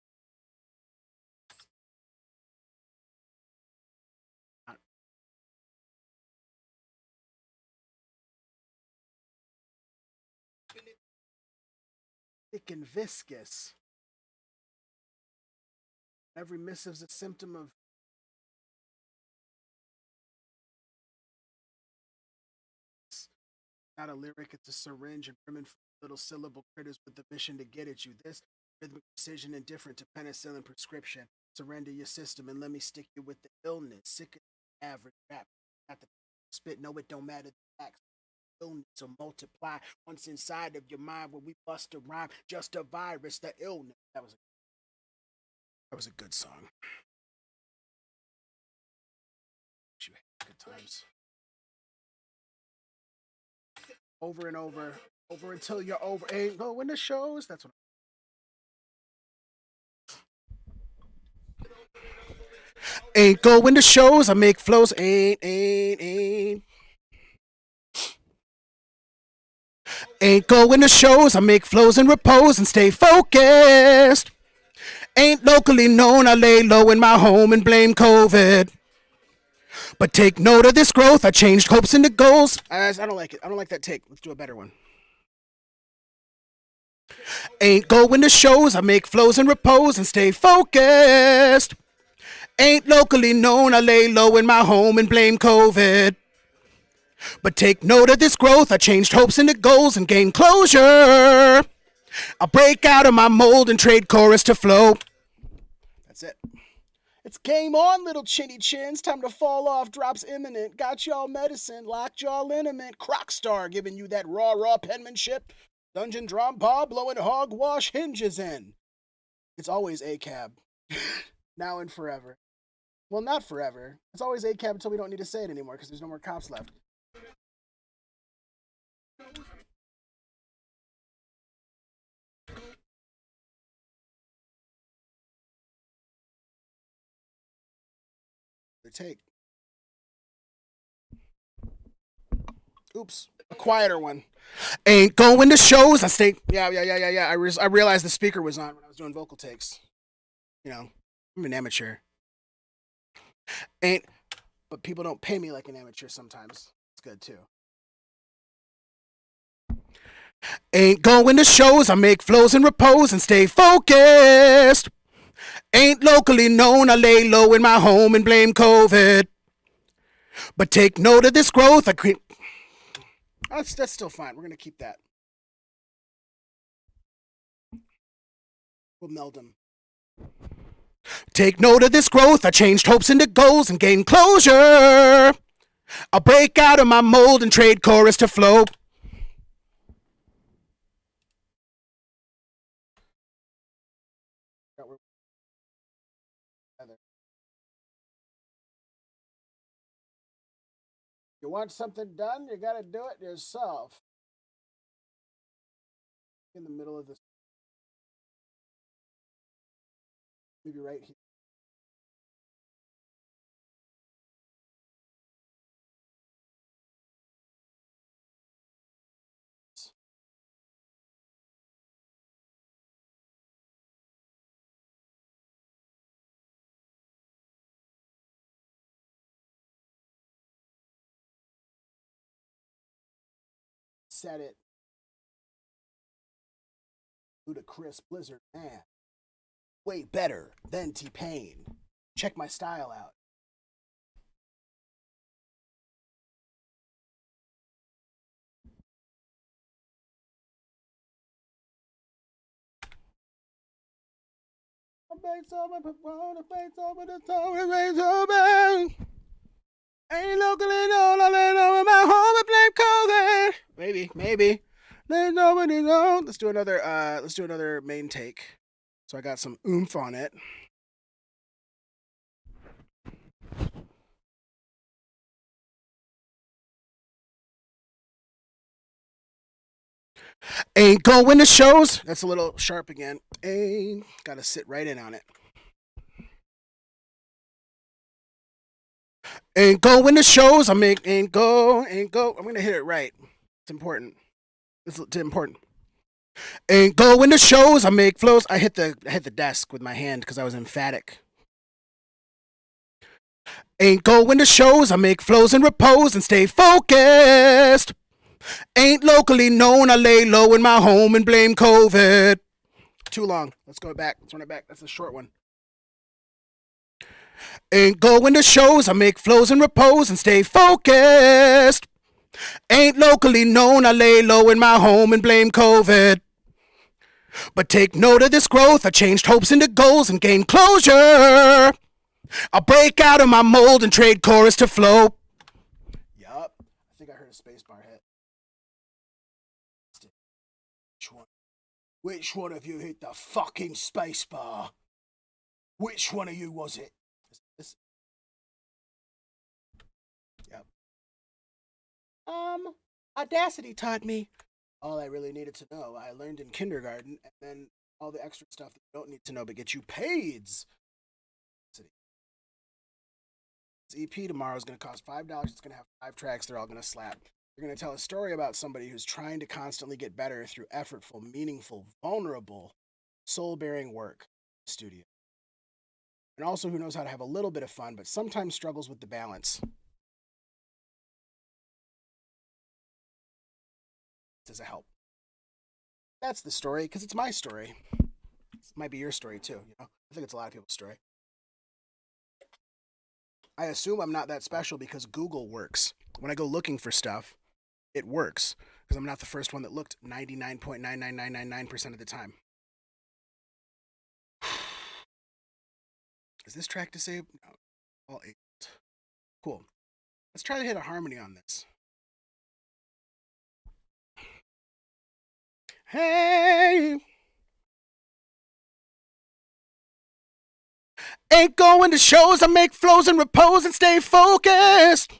Thick and viscous. Every missive's a symptom of not a lyric, it's a syringe and brimming full of little syllable critters with the mission to get at you. This rhythmic precision indifferent to penicillin prescription. Surrender your system and let me stick you with the illness. Sick of the average rap. Not the spit, no, it don't matter. The facts. Illness will multiply once inside of your mind when we bust a rhyme. Just a virus, the illness. That was a good song. You had good times. Over and over until you're over. Ain't going to shows. That's what. Ain't going to shows. I make flows. Ain't. Ain't going to shows. I make flows and repose and stay focused. Ain't locally known. I lay low in my home and blame COVID. But take note of this growth. I changed hopes into goals. I don't like it. I don't like that take. Let's do a better one. Ain't going to shows. I make flows and repose and stay focused. Ain't locally known. I lay low in my home and blame COVID. But take note of this growth. I changed hopes into goals and gained closure. I'll break out of my mold and trade chorus to flow. That's it. It's game on, little chinny chins. Time to fall off. Drops imminent. Got y'all medicine. Locked y'all liniment. Crockstar giving you that raw penmanship. Dungeon drum paw blowing hogwash hinges in. It's always a cab. Now and forever. Well, not forever. It's always a cab until we don't need to say it anymore because there's no more cops left. The take. Oops. A quieter one. Ain't going to shows. I stay. Yeah. I realized the speaker was on when I was doing vocal takes. You know, I'm an amateur. Ain't. But people don't pay me like an amateur sometimes. It's good too. Ain't going to shows. I make flows and repose and stay focused. Ain't locally known. I lay low in my home and blame COVID. But take note of this growth. That's still fine. We're gonna keep that. We'll meld them. Take note of this growth. I changed hopes into goals and gained closure. I'll break out of my mold and trade chorus to flow. You want something done, you gotta do it yourself. In the middle of this, maybe right here. Set it. Ludacris Blizzard, man. Way better than T-Pain. Check my style out. Ain't locally known, I lay low in my home and blame COVID. Maybe. There's nobody known. Let's do another main take. So I got some oomph on it. Ain't going to shows. That's a little sharp again. Ain't gotta sit right in on it. Ain't going to shows. Ain't go. I'm gonna hit it right. It's important. It's important. Ain't going to shows. I make flows. I hit the desk with my hand because I was emphatic. Ain't going to shows. I make flows and repose and stay focused. Ain't locally known. I lay low in my home and blame COVID. Too long. Let's go back. Let's run it back. That's a short one. Ain't going to shows. I make flows and repose and stay focused. Ain't locally known. I lay low in my home and blame COVID. But take note of this growth. I changed hopes into goals and gained closure. I'll break out of my mold and trade chorus to flow. Yup. I think I heard a spacebar hit. Which one of you hit the fucking spacebar? Which one of you was it? Yep. Audacity taught me all I really needed to know. I learned in kindergarten, and then all the extra stuff that you don't need to know but get you paid. This EP tomorrow is going to cost $5. It's going to have 5 tracks. They're all going to slap. They're going to tell a story about somebody who's trying to constantly get better through effortful, meaningful, vulnerable, soul-bearing work in the studio. And also who knows how to have a little bit of fun, but sometimes struggles with the balance. As a help. That's the story, because it's my story. It might be your story too, you know? I think it's a lot of people's story. I assume I'm not that special because Google works. When I go looking for stuff, it works. Because I'm not the first one that looked 99.99999% of the time. Is this track disabled? No. All 8. Cool. Let's try to hit a harmony on this. Hey! Ain't going to shows. I make flows and repose and stay focused.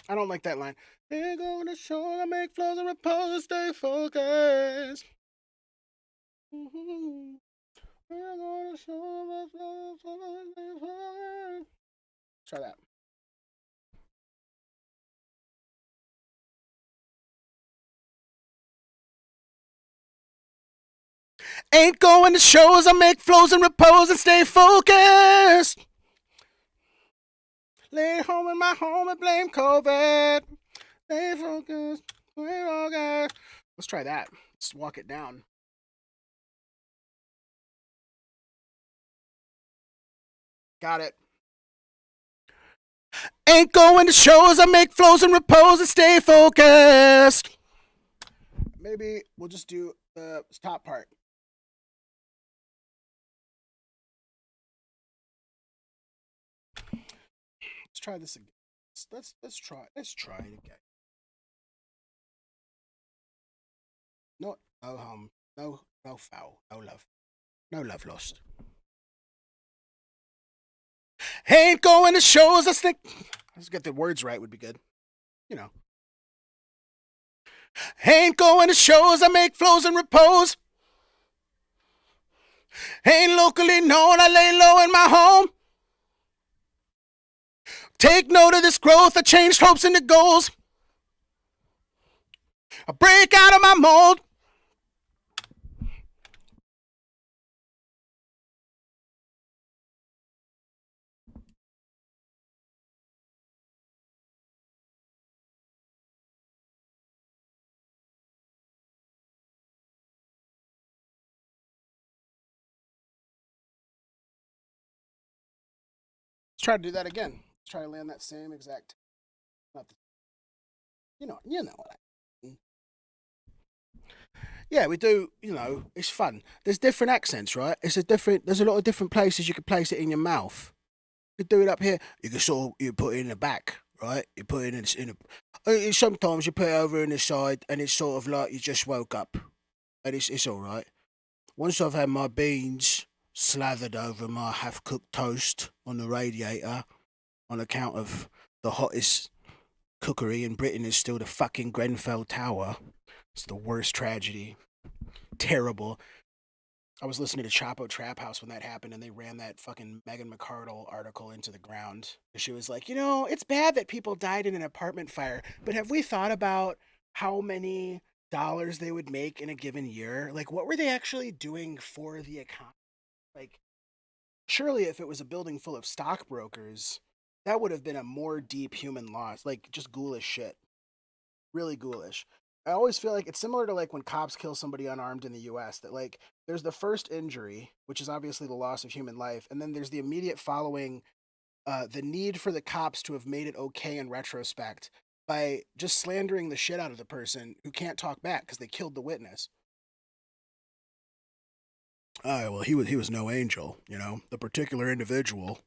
I don't like that line. Ain't going to shows. I make flows and repose and stay focused. Mm-hmm. Ain't going to shows. Try that. Ain't going to shows. I make flows and repose and stay focused. Lay home in my home and blame COVID. Stay focused. Stay focused. Let's try that. Let's walk it down. Got it. Ain't going to shows. I make flows and repose and stay focused. Maybe we'll just do the top part. Let's try this again. Let's try it again. No harm, no foul, no love lost. Ain't going to shows. Let's get the words right. Would be good. You know. Ain't going to shows. I make flows and repose. Ain't locally known. I lay low in my home. Take note of this growth. I changed hopes into goals. I break out of my mold. Let's try to do that again. Let's try to land that same exact. Not the, you know what I mean. Yeah, we do. You know, it's fun. There's different accents, right? There's a lot of different places you can place it in your mouth. You can do it up here. You can you put it in the back, right? You put it in a. Sometimes you put it over in the side, and it's sort of like you just woke up, and it's all right. Once I've had my beans slathered over my half-cooked toast on the radiator, on account of the hottest cookery in Britain is still the fucking Grenfell Tower. It's the worst tragedy. Terrible. I was listening to Chapo Trap House when that happened, and they ran that fucking Meghan McArdle article into the ground. She was like, it's bad that people died in an apartment fire, but have we thought about how many dollars they would make in a given year? Like, what were they actually doing for the economy? Like, surely if it was a building full of stockbrokers, that would have been a more deep human loss. Like, just ghoulish shit. Really ghoulish. I always feel like it's similar to like when cops kill somebody unarmed in the US, that like there's the first injury, which is obviously the loss of human life, and then there's the immediate following, the need for the cops to have made it okay in retrospect by just slandering the shit out of the person who can't talk back because they killed the witness. Well, he was no angel, the particular individual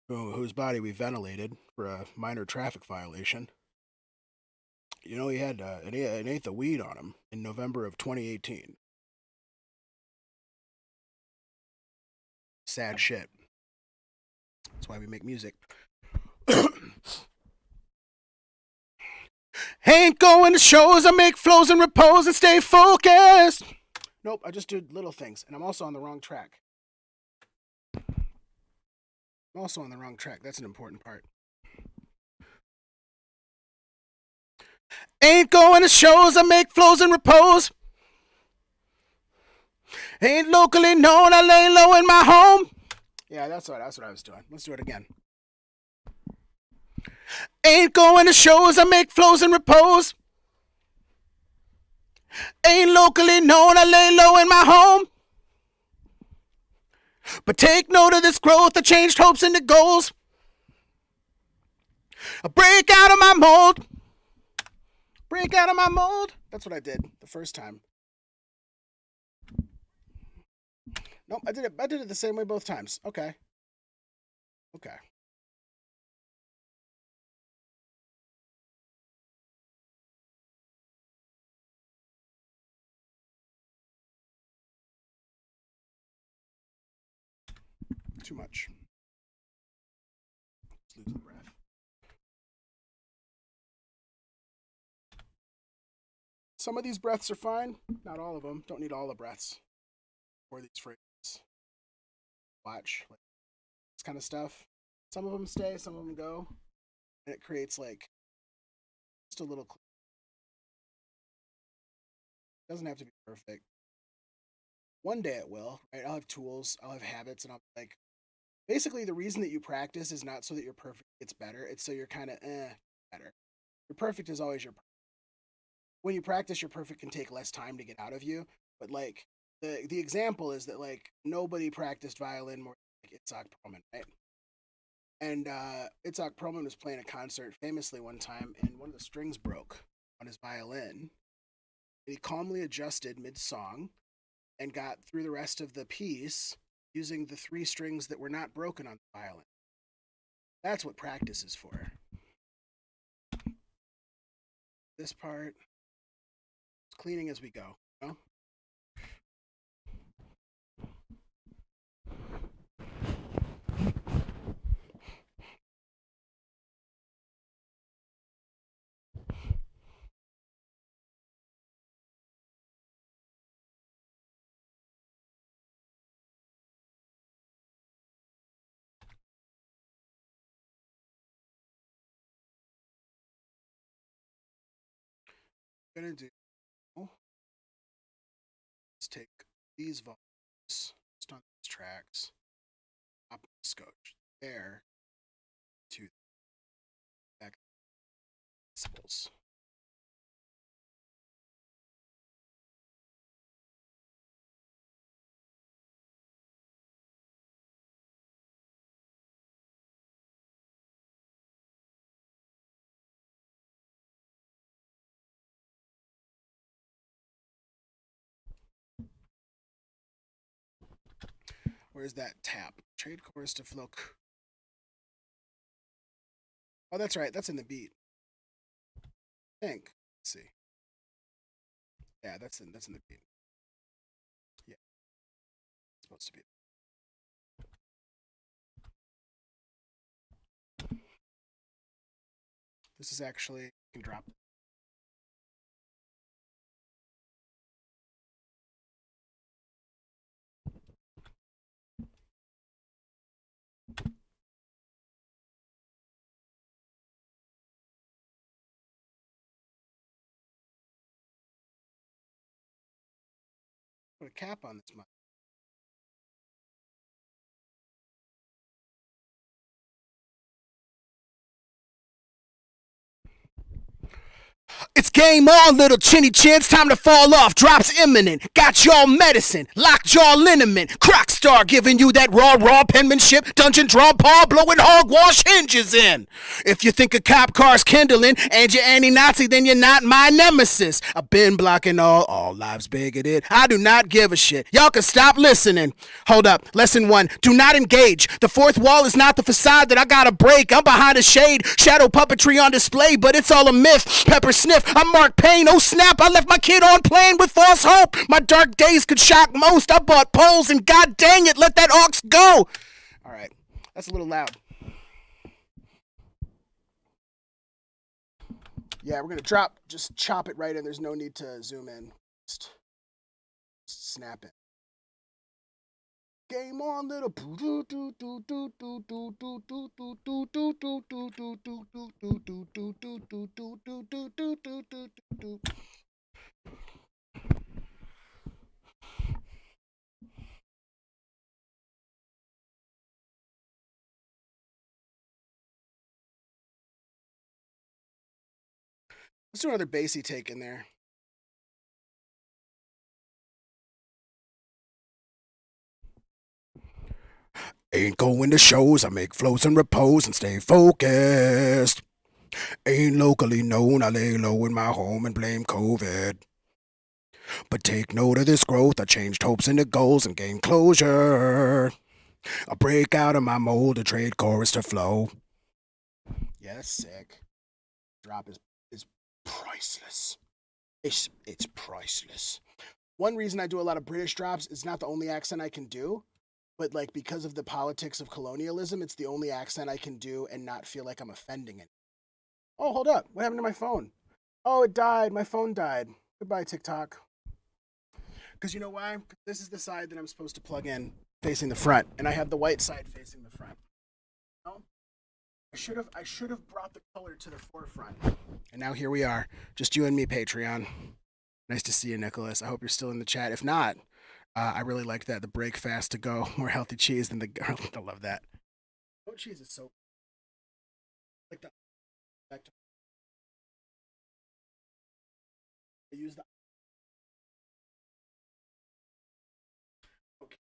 whose body we ventilated for a minor traffic violation. He had an eighth of weed on him in November of 2018. Sad shit. That's why we make music. Ain't going to shows. I make flows and repose and stay focused. Nope, I just do little things, and I'm also on the wrong track. That's an important part. Ain't going to shows. I make flows and repose. Ain't locally known. I lay low in my home. Yeah, that's what I was doing. Let's do it again. Ain't going to shows. I make flows and repose. Ain't locally known. I lay low in my home. But take note of this growth. I changed hopes into goals. I break out of my mold. That's what I did the first time. Nope, I did it the same way both times. Okay. Too much. Let's lose the breath. Some of these breaths are fine. Not all of them. Don't need all the breaths for these phrases. Watch. Like, this kind of stuff. Some of them stay, some of them go. And it creates like just a little. It doesn't have to be perfect. One day it will, right? I'll have tools, I'll have habits, and I'll like. Basically, the reason that you practice is not so that your perfect gets better. It's so you're kind of better. Your perfect is always your perfect. When you practice, your perfect can take less time to get out of you. But like the example is that like nobody practiced violin more than like Itzhak Perlman, right? And Itzhak Perlman was playing a concert famously one time, and one of the strings broke on his violin. He calmly adjusted mid-song and got through the rest of the piece using the three strings that were not broken on the violin. That's what practice is for. This part, it's cleaning as we go. You know? What I'm gonna do is take these volumes, just on these tracks, up the scotch there to the back decibels. Where's that tap? Trade chorus to flow. Oh, that's right. That's in the beat. I think. Let's see. Yeah, that's in the beat. Yeah, it's supposed to be. This is actually, you can drop it. Put a cap on this mic. It's game on, little chinny chins. Time to fall off. Drops imminent. Got y'all medicine. Lockjaw liniment. Croc star giving you that raw penmanship. Dungeon draw paw blowing hogwash hinges in. If you think a cop car's kindling and you're anti-Nazi, then you're not my nemesis. I've been blocking all lives bigoted. I do not give a shit. Y'all can stop listening. Hold up. Lesson 1. Do not engage. The fourth wall is not the facade that I gotta break. I'm behind a shade. Shadow puppetry on display, but it's all a myth. Pepper sniff. I'm Mark Payne. Oh snap, I left my kid on playing with false hope. My dark days could shock most. I bought poles and god dang it, let that ox go. All right, that's a little loud. Yeah, we're gonna just chop it right in. There's no need to zoom in. Just snap it. Game on, little. Let's do another bassy take in there. Ain't going to shows, I make flows and repose and stay focused. Ain't locally known, I lay low in my home and blame COVID. But take note of this growth, I changed hopes into goals and gained closure. I break out of my mold, a trade chorus to flow. Yeah, that's sick. Drop is priceless. It's priceless. One reason I do a lot of British drops is not the only accent I can do, but like because of the politics of colonialism, it's the only accent I can do and not feel like I'm offending it. Oh, hold up. What happened to my phone? Oh, it died. My phone died. Goodbye, TikTok. Because you know why? This is the side that I'm supposed to plug in facing the front, and I have the white side facing the front. No? I should have brought the color to the forefront. And now here we are. Just you and me, Patreon. Nice to see you, Nicholas. I hope you're still in the chat. If not, I really liked that. The break fast to go. More healthy cheese than the garlic. I love that. Goat cheese is so like that. Back to I use the okay.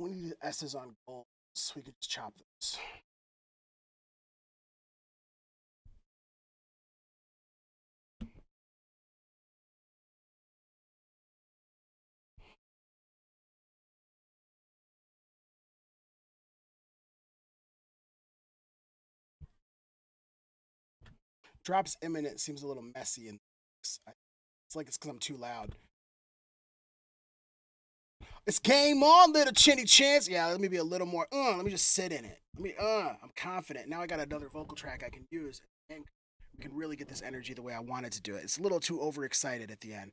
We need the S's on gold so we can just chop this. Drops imminent seems a little messy, and it's like it's because I'm too loud. It's game on, little chinny chance. Yeah, let me be a little more. Let me just sit in it. I'm confident. Now I got another vocal track I can use, and we can really get this energy the way I wanted to do it. It's a little too overexcited at the end.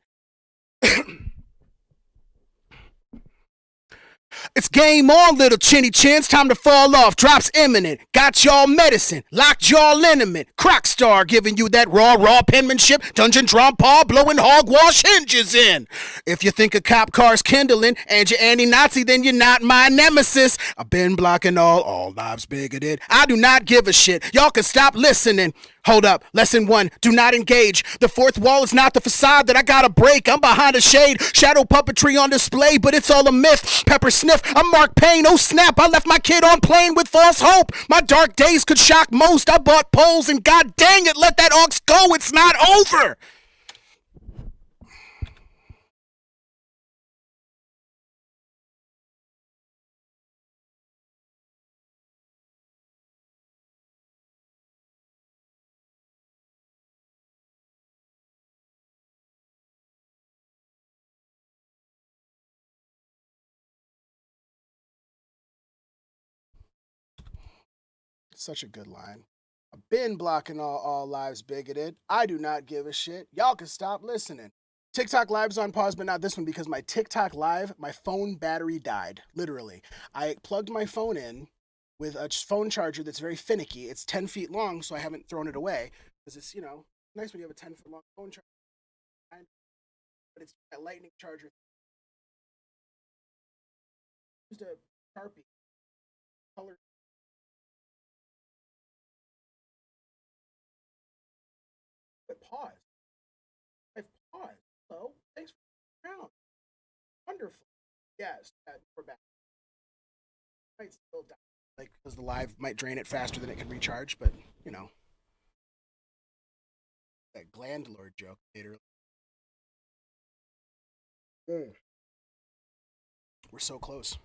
It's game on, little chinny chins. Time to fall off. Drops imminent. Got y'all medicine. Locked y'all intimate. Croc star giving you that raw penmanship. Dungeon drum paw blowing hogwash hinges in. If you think a cop car's kindling and you're anti-Nazi, then you're not my nemesis. I've been blocking all lives bigoted. I do not give a shit. Y'all can stop listening. Hold up. Lesson 1. Do not engage. The fourth wall is not the facade that I gotta break. I'm behind a shade. Shadow puppetry on display, but it's all a myth. Pepper sniff. I'm Mark Payne. Oh snap. I left my kid on plane with false hope. My dark days could shock most. I bought poles and god dang it, let that ox go. It's not over. Such a good line. I've been blocking all lives bigoted. I do not give a shit. Y'all can stop listening. TikTok live's on pause, but not this one because my TikTok live, my phone battery died. Literally. I plugged my phone in with a phone charger that's very finicky. It's 10 feet long, so I haven't thrown it away because it's, nice when you have a 10-foot long phone charger. But it's a lightning charger. Used a Sharpie. Color. But pause. I've paused. Hello. Thanks for coming around. Wonderful. Yes, we're back. Might still die. Like, because the live might drain it faster than it can recharge, but, that gland lord joke later. Mm. We're so close.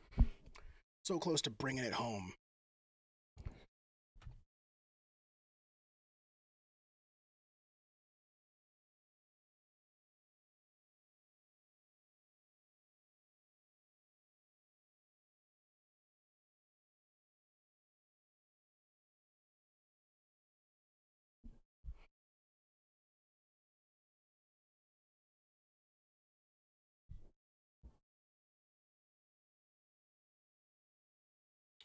So close to bringing it home.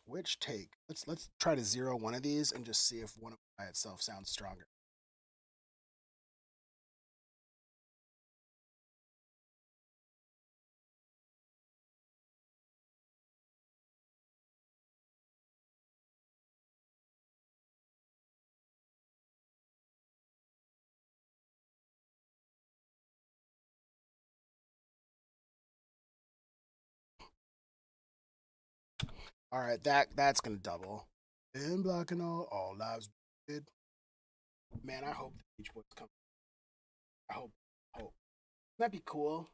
Which take? Let's try to zero one of these and just see if one of them by itself sounds stronger. All right, that's gonna double. Been blocking all lives. Good. Man, I hope the Beach Boys come. I hope. Hope. That'd be cool.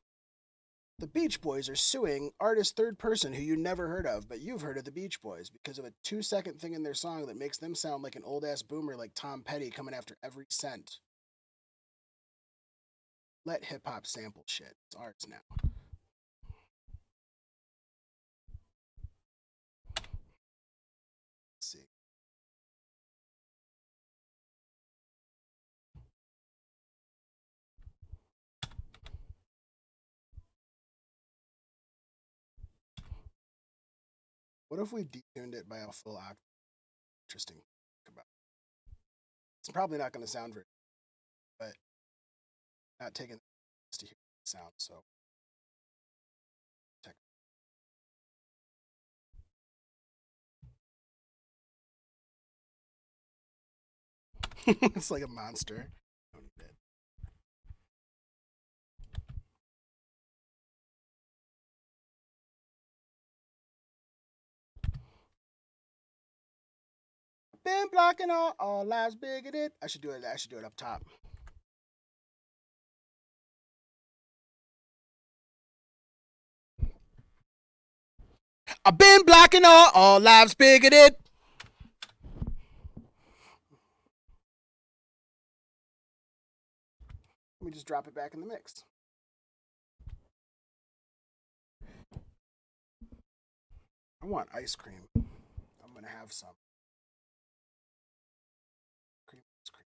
The Beach Boys are suing artist third person who you never heard of, but you've heard of the Beach Boys because of a 2-second thing in their song that makes them sound like an old ass boomer like Tom Petty coming after every cent. Let hip hop sample shit. It's ours now. Let's see. What if we detuned it by a full octave? Interesting. It's probably not going to sound very, but not taking to hear the sound. So it's like a monster. Don't need it. been blocking all lives bigoted. I should do it up top. I've been blocking all lives bigoted. Let me just drop it back in the mix. I want ice cream. I'm gonna have some. Cream ice cream.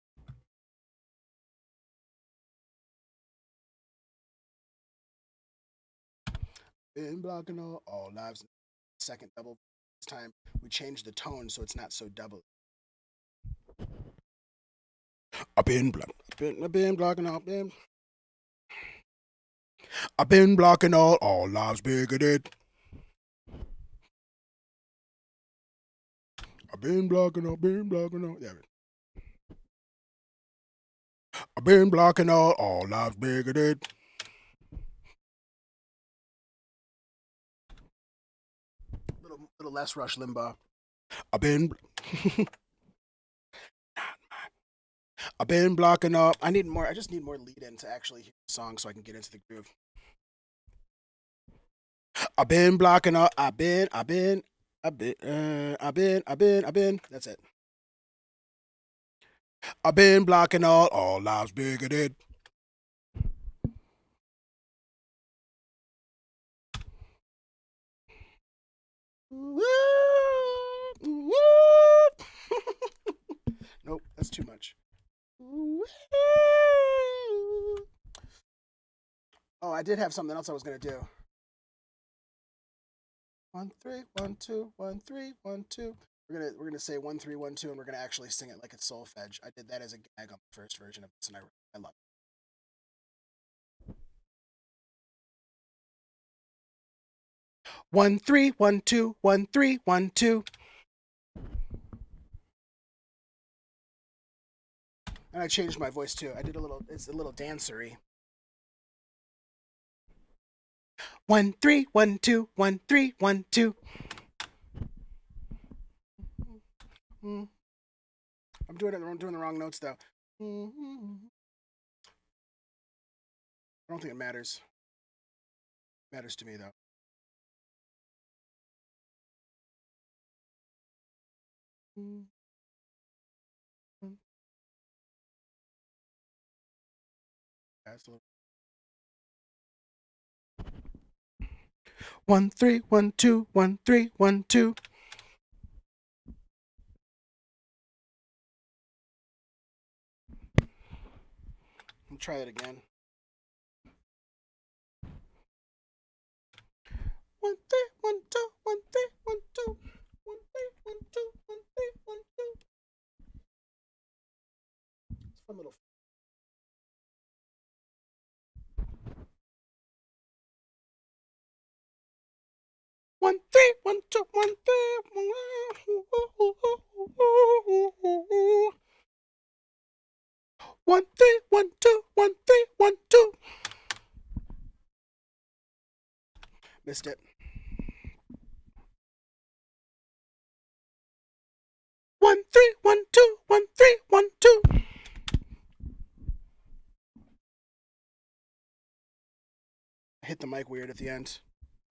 Been blocking all lives. Second double. This time we changed the tone so it's not so double. I've been blocking all. I've been blocking all lives bigoted. I've been blocking all. Yeah. I've been blocking all lives bigoted. Little less Rush Limbaugh. I've been blocking up. I just need more lead in to actually hear the song so I can get into the groove. I've been blocking up. I've been. That's it. I've been blocking all lives bigoted. Nope, that's too much. Oh, I did have something else I was gonna do. 1 3 1 2 1 3 1 2. We're gonna say 1 3 1 2, and we're gonna actually sing it like it's solfege. I did that as a gag on the first version of this, and I love it. 1 3 1 2 1 3 1 2. And I changed my voice too. I did it's a little dancery. 1 3 1 2 1 3 1 2. I'm doing the wrong notes though. I don't think it matters. It matters to me though. That's a little. 1 3 1 2 1 3 1 2. I'll try it again. 1 3 1 2 1 3 1 2 1 3 1 2 1 3 1 2. It's a fun little. 1 3 1 2 1 3 1 3 1 2 1 3 1 2. Missed it. 1 3 1 2 1 3 1 2. I hit the mic weird at the end.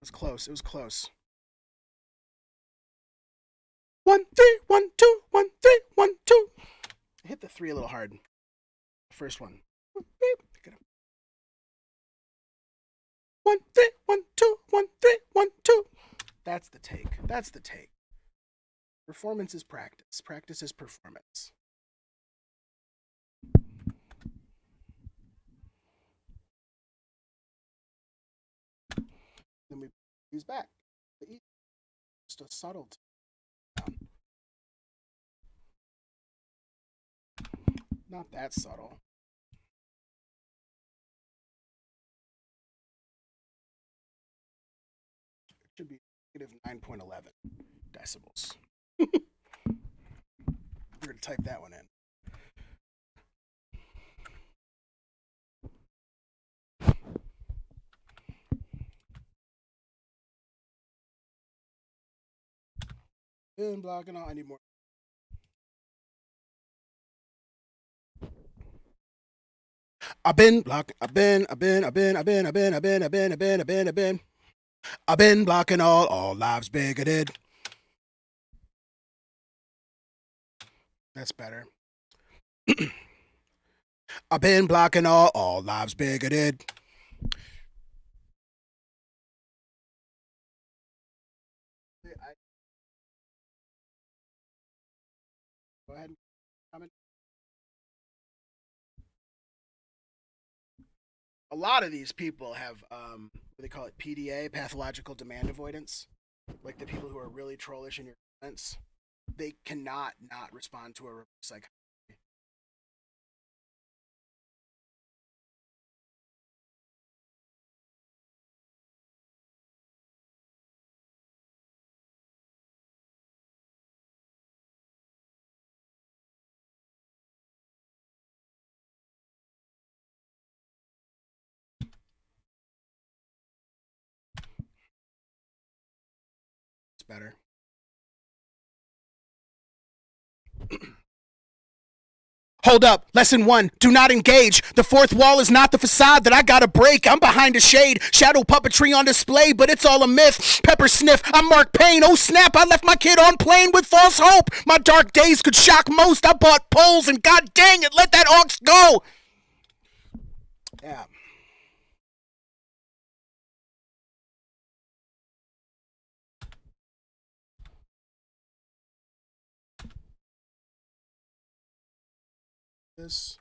It was close. It was close. 1 3 1 2 1 3 1 2. I hit the 3 a little hard. The first one. Pick it up. 1 3 1 2 1 3 1 2. That's the take. That's the take. Performance is practice. Practice is performance. Then we use back. Just a subtle. Not that subtle. It should be negative 9.11 decibels. We're going to type that one in. Been blocking all. I need more. I've been blocking. I've been blocking all lives bigoted. That's better. I've been blocking all lives bigoted. Go ahead. Comment. A lot of these people have what they call it, PDA, pathological demand avoidance. Like the people who are really trollish in your comments, they cannot not respond to a reverse psychology. It's better. Hold up. Lesson 1. Do not engage. The fourth wall is not the facade that I gotta break. I'm behind a shade. Shadow puppetry on display, but it's all a myth. Pepper sniff. I'm Mark Payne. Oh snap, I left my kid on plane with false hope. My dark days could shock most. I bought poles and god dang it, let that ox go. Yeah. This.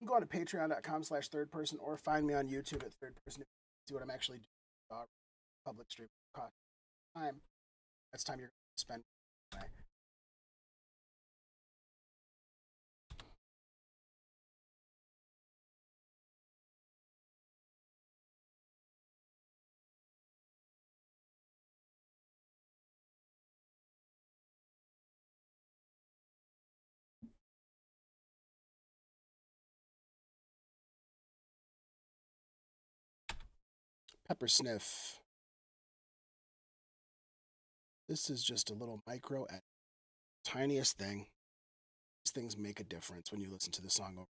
You can go on to patreon.com/thirdperson or find me on YouTube at thirdperson. See what I'm actually doing. Public stream. Cost time. That's time you're going to spend. Pepper sniff. This is just a little micro edit. Tiniest thing. These things make a difference when you listen to the song over.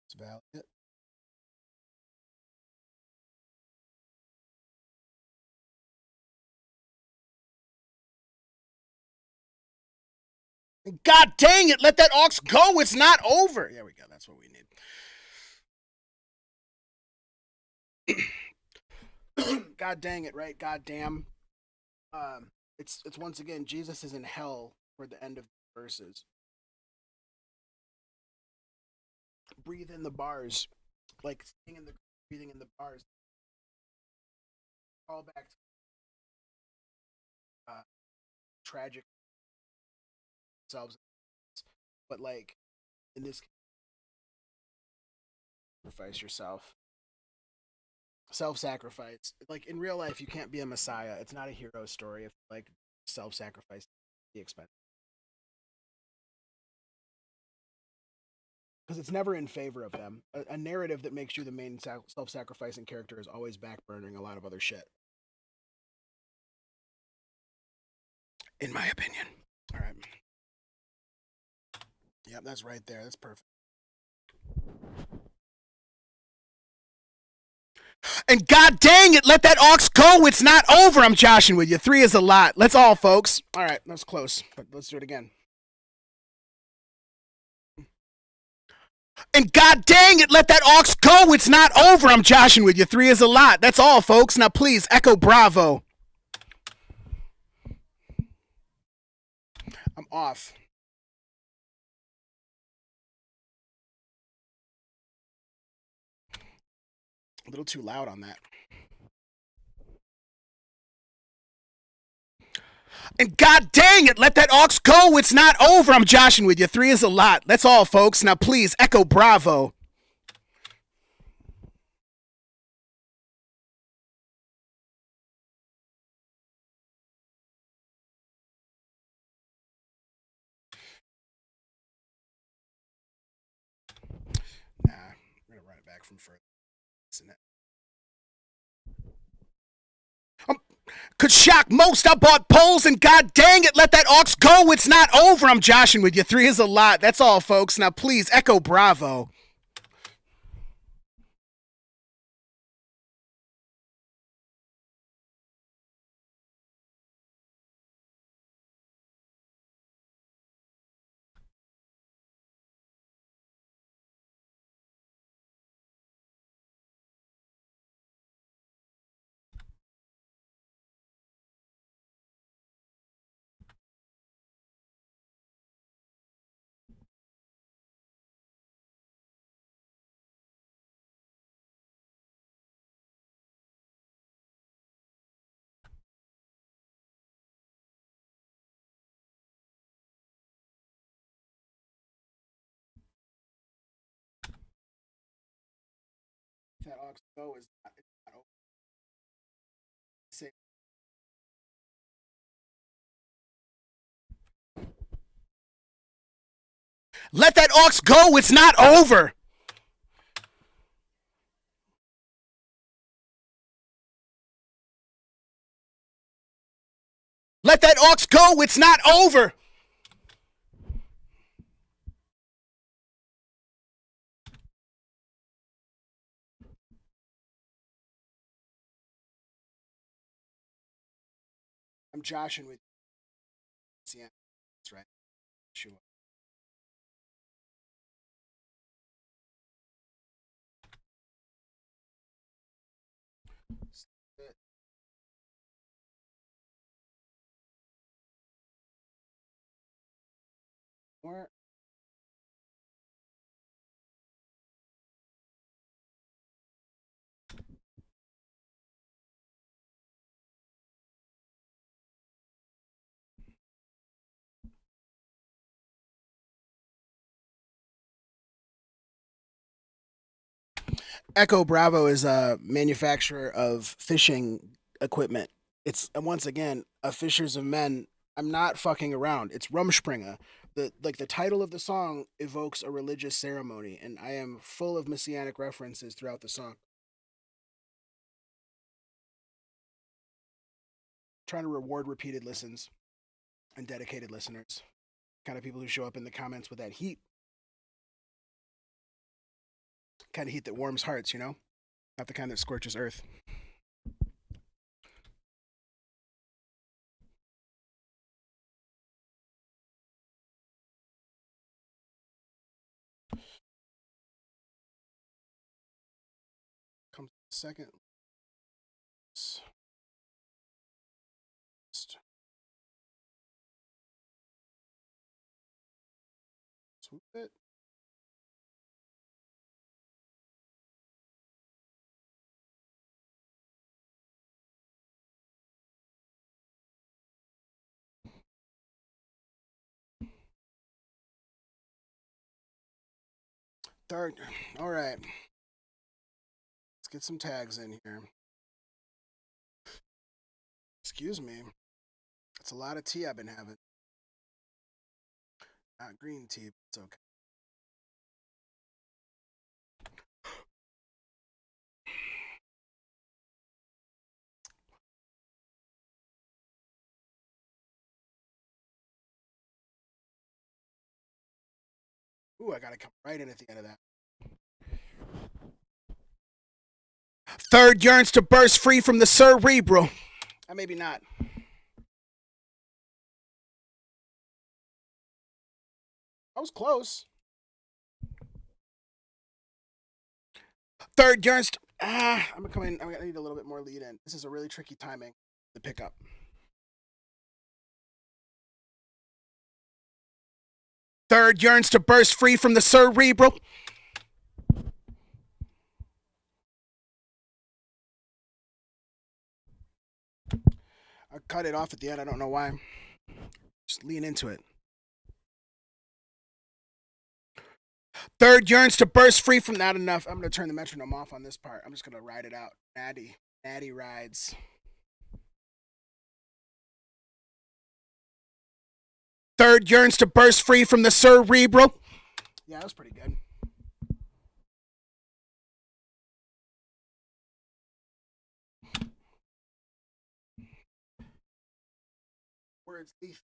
It's valid. God dang it, let that ox go. It's not over. There we go. That's what we need. God dang it, right? God damn. It's once again, Jesus is in hell for the end of the verses. Breathe in the bars. Like singing the breathing in the bars. Call back to tragic selves. But like in this case, sacrifice yourself. Self-sacrifice. Like in real life, you can't be a messiah. It's not a hero story if like self-sacrifice the expense. Because it's never in favor of them. A narrative that makes you the main self-sacrificing character is always backburning a lot of other shit. In my opinion. All right. Yep, that's right there. That's perfect. And god dang it, let that ox go. It's not over. I'm joshing with you. 3 is a lot. Let's all, folks. All right, that was close, but let's do it again. And god dang it, let that ox go. It's not over. I'm joshing with you. 3 is a lot. That's all, folks. Now, please, echo bravo. I'm off. A little too loud on that. And god dang it, let that ox go. It's not over. I'm joshing with you. 3 is a lot. That's all, folks. Now, please, echo bravo. Nah, we're going to run it back from further. Could shock most. I bought poles and god dang it, let that aux go. It's not over. I'm joshing with you. 3 is a lot. That's all, folks. Now, please, echo bravo. That aux go is not over. Let that aux go. It's not over. Let that aux go. It's not over. I'm joshing with you. Yeah, that's right. Sure. More. Echo Bravo is a manufacturer of fishing equipment. It's once again a Fishers of Men. I'm not fucking around. It's Rumspringa. The title of the song evokes a religious ceremony, and I am full of messianic references throughout the song. Trying to reward repeated listens and dedicated listeners. Kind of people who show up in the comments with that heat. Kind of heat that warms hearts, you know? Not the kind that scorches earth. Comes second. Swoop it. Third. All right. Let's get some tags in here. Excuse me. It's a lot of tea I've been having. Not green tea, but it's okay. Ooh, I gotta come right in at the end of that. Third yearns to burst free from the cerebral. Maybe not. I was close. Third yearns to... I'm gonna come in. I'm gonna need a little bit more lead in. This is a really tricky timing to pick up. Third yearns to burst free from the cerebral. I cut it off at the end. I don't know why. Just lean into it. Third yearns to burst free from not enough. I'm going to turn the metronome off on this part. I'm just going to ride it out. Natty rides. Third yearns to burst free from the cerebral. Yeah, that was pretty good. words lethal.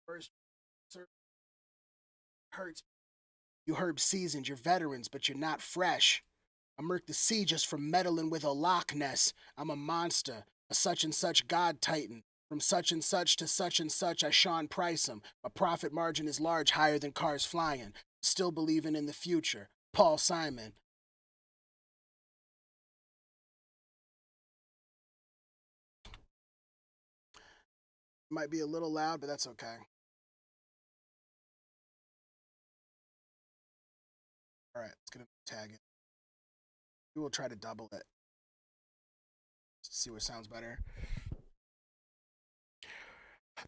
First, hurts. You herb seasoned, you're veterans, but you're not fresh. I murk the sea just from meddling with a Loch Ness. I'm a monster, a such and such god titan. From such and such to such and such, I Sean Price 'em. My profit margin is large, higher than cars flying. Still believing in the future. Paul Simon. Might be a little loud, but that's okay. All right, let's get a tag it. We will try to double it. See what sounds better.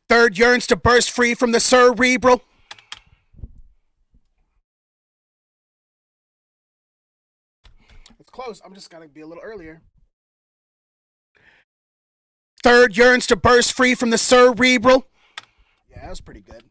Third yearns to burst free from the cerebral. It's close. I'm just gotta be a little earlier. Third yearns to burst free from the cerebral. Yeah, that was pretty good.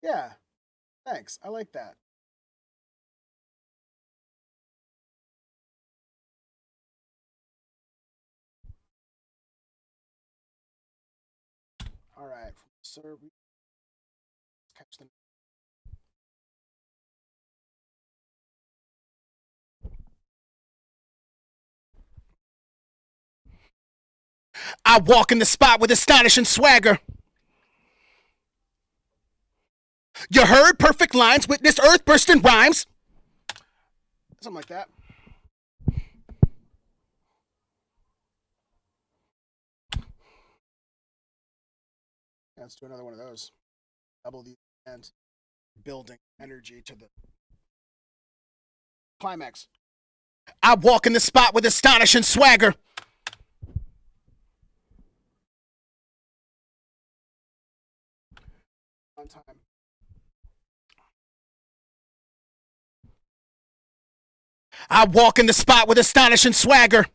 Yeah, thanks. I like that. All right, sir. Catch them. I walk in the spot with astonishing swagger. You heard perfect lines, witnessed earth bursting rhymes. Something like that. Yeah, let's do another one of those. Double the and building energy to the climax. I walk in the spot with astonishing swagger. On time. I walk in the spot with astonishing swagger.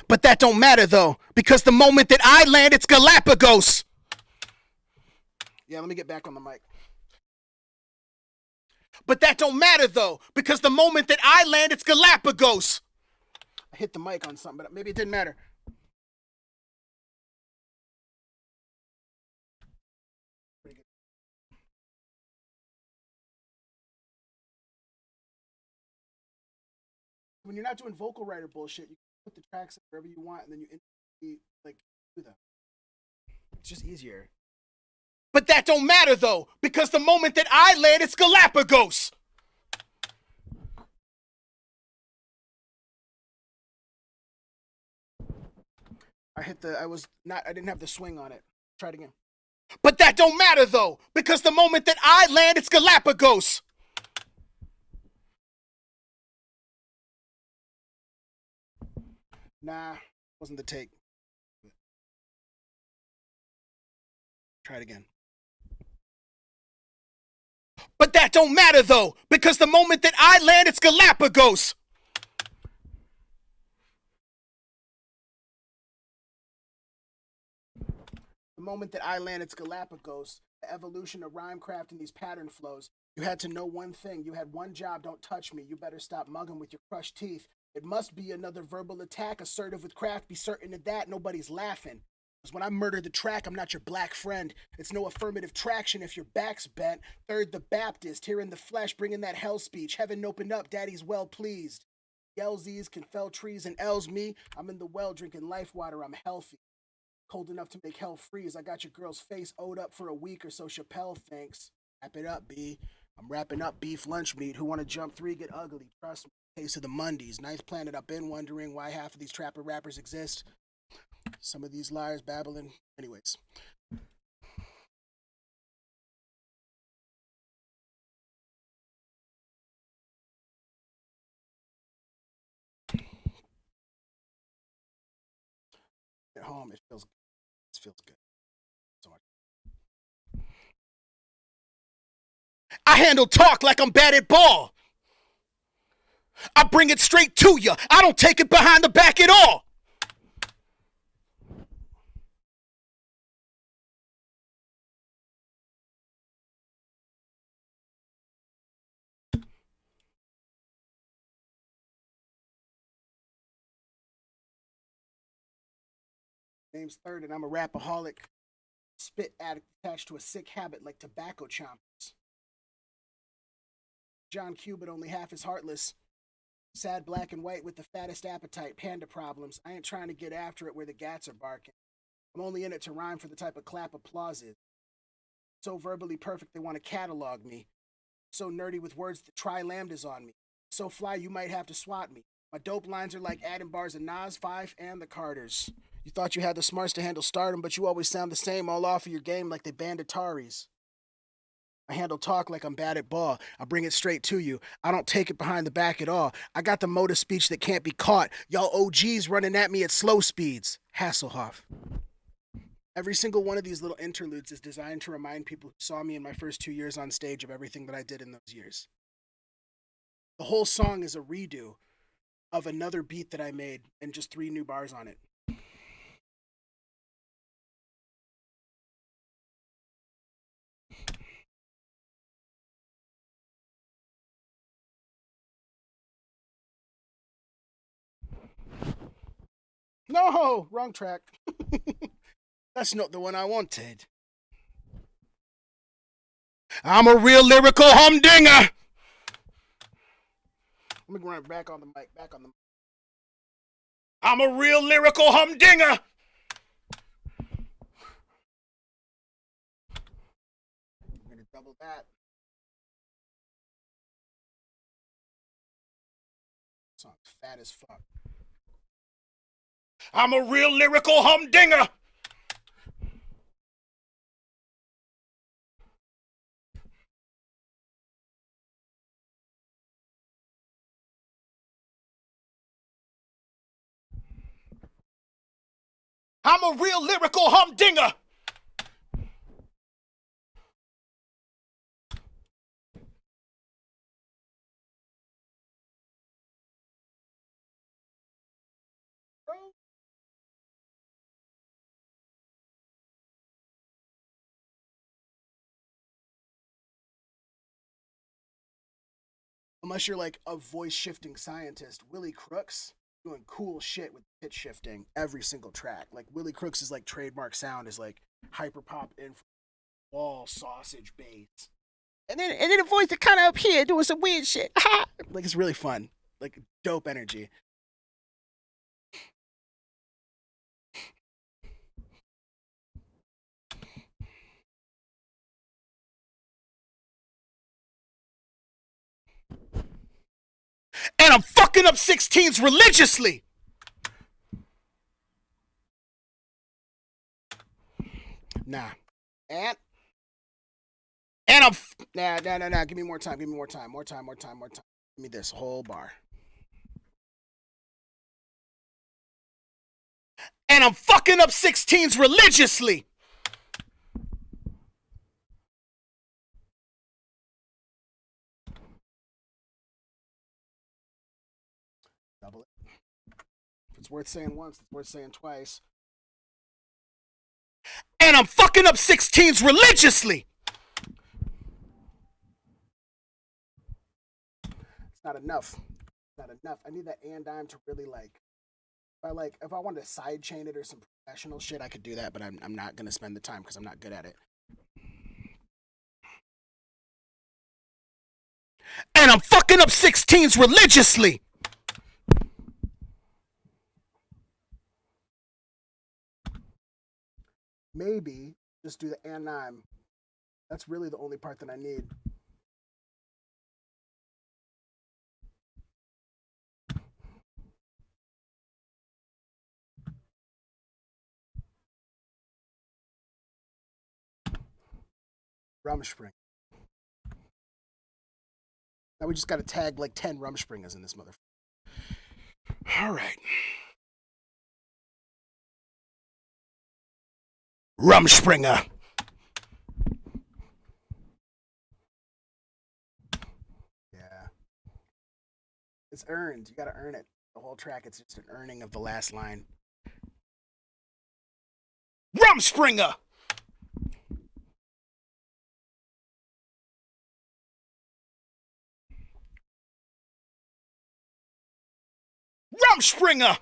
But that don't matter though, because the moment that I land, it's Galapagos. Yeah, let me get back on the mic. But that don't matter though, because the moment that I land, it's Galapagos. I hit the mic on something, but maybe it didn't matter. Pretty good. When you're not doing vocal writer bullshit, you can put the tracks wherever you want, and then you like do them. It's just easier. But that don't matter though, because the moment that I land, it's Galapagos. I didn't have the swing on it. Try it again. But that don't matter though, because the moment that I land, it's Galapagos. Nah, wasn't the take. Try it again. But that don't matter though, because the moment that I land, it's Galapagos. The moment that I land, it's Galapagos. The evolution of rhymecraft and these pattern flows. You had to know one thing. You had one job. Don't touch me. You better stop mugging with your crushed teeth. It must be another verbal attack, assertive with craft. Be certain of that. Nobody's laughing. Because when I murder the track, I'm not your black friend. It's no affirmative traction if your back's bent. Third, the Baptist, here in the flesh, bringing that hell speech. Heaven opened up, daddy's well pleased. Yellsies can fell trees and L's me. I'm in the well drinking life water. I'm healthy. Cold enough to make hell freeze. I got your girl's face owed up for a week or so. Chappelle thinks. Wrap it up, B. I'm wrapping up beef lunch meat. Who want to jump 3, get ugly. Trust me. Case of the Mondays. Ninth planet, I've been wondering why half of these trapper rappers exist. Some of these liars babbling. Anyways. At home, it feels good. It feels good. So much. I handle talk like I'm bad at ball. I bring it straight to you. I don't take it behind the back at all. Name's Third, and I'm a rapaholic, spit addict attached to a sick habit like tobacco chompers. John Q, but only half as heartless. Sad black and white with the fattest appetite, panda problems. I ain't trying to get after it where the gats are barking. I'm only in it to rhyme for the type of clap applause is. So verbally perfect they want to catalog me. So nerdy with words that try lambdas on me. So fly you might have to swat me. My dope lines are like adding bars of Nas, Five, and the Carters. You thought you had the smarts to handle stardom, but you always sound the same all off of your game like they banned Ataris. I handle talk like I'm bad at ball. I bring it straight to you. I don't take it behind the back at all. I got the mode of speech that can't be caught. Y'all OGs running at me at slow speeds. Hasselhoff. Every single one of these little interludes is designed to remind people who saw me in my first 2 years on stage of everything that I did in those years. The whole song is a redo of another beat that I made and just 3 new bars on it. No, wrong track. That's not the one I wanted. I'm a real lyrical humdinger. Let me run back on the mic. Back on the mic. I'm a real lyrical humdinger. I'm gonna double that. Song's fat as fuck. I'm a real lyrical humdinger. I'm a real lyrical humdinger. Unless you're like a voice shifting scientist, Willie Crooks doing cool shit with pitch shifting every single track. Like Willie Crooks is like trademark sound is like hyper pop influence, wall sausage bass. And then a voice that kind of up here doing some weird shit. Like it's really fun. Like dope energy. And I'm fucking up 16s religiously. Nah. And I'm nah. Give me more time. Give me more time. More time. More time. More time. Give me this whole bar. And I'm fucking up 16s religiously. Double it. If it's worth saying once, it's worth saying twice. And I'm fucking up 16s religiously. It's not enough. It's not enough. I need that and dime to really like. If I wanted to side chain it or some professional shit, I could do that, but I'm not gonna spend the time because I'm not good at it. And I'm fucking up 16s religiously. Maybe just do the and I'm. That's really the only part that I need. Rumspringa. Now we just got to tag like 10 Rumspringas in this motherfucker. All right. Rumspringa. Yeah. It's earned. You got to earn it. The whole track, it's just an earning of the last line. Rumspringa. Rumspringa.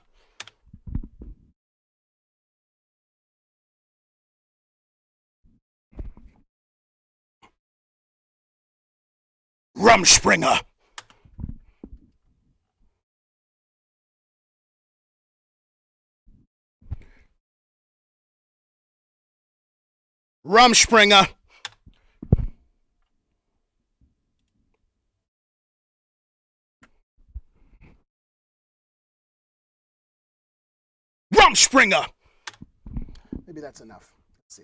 Rumspringa. Rumspringa. Rumspringa. Maybe that's enough. Let's see.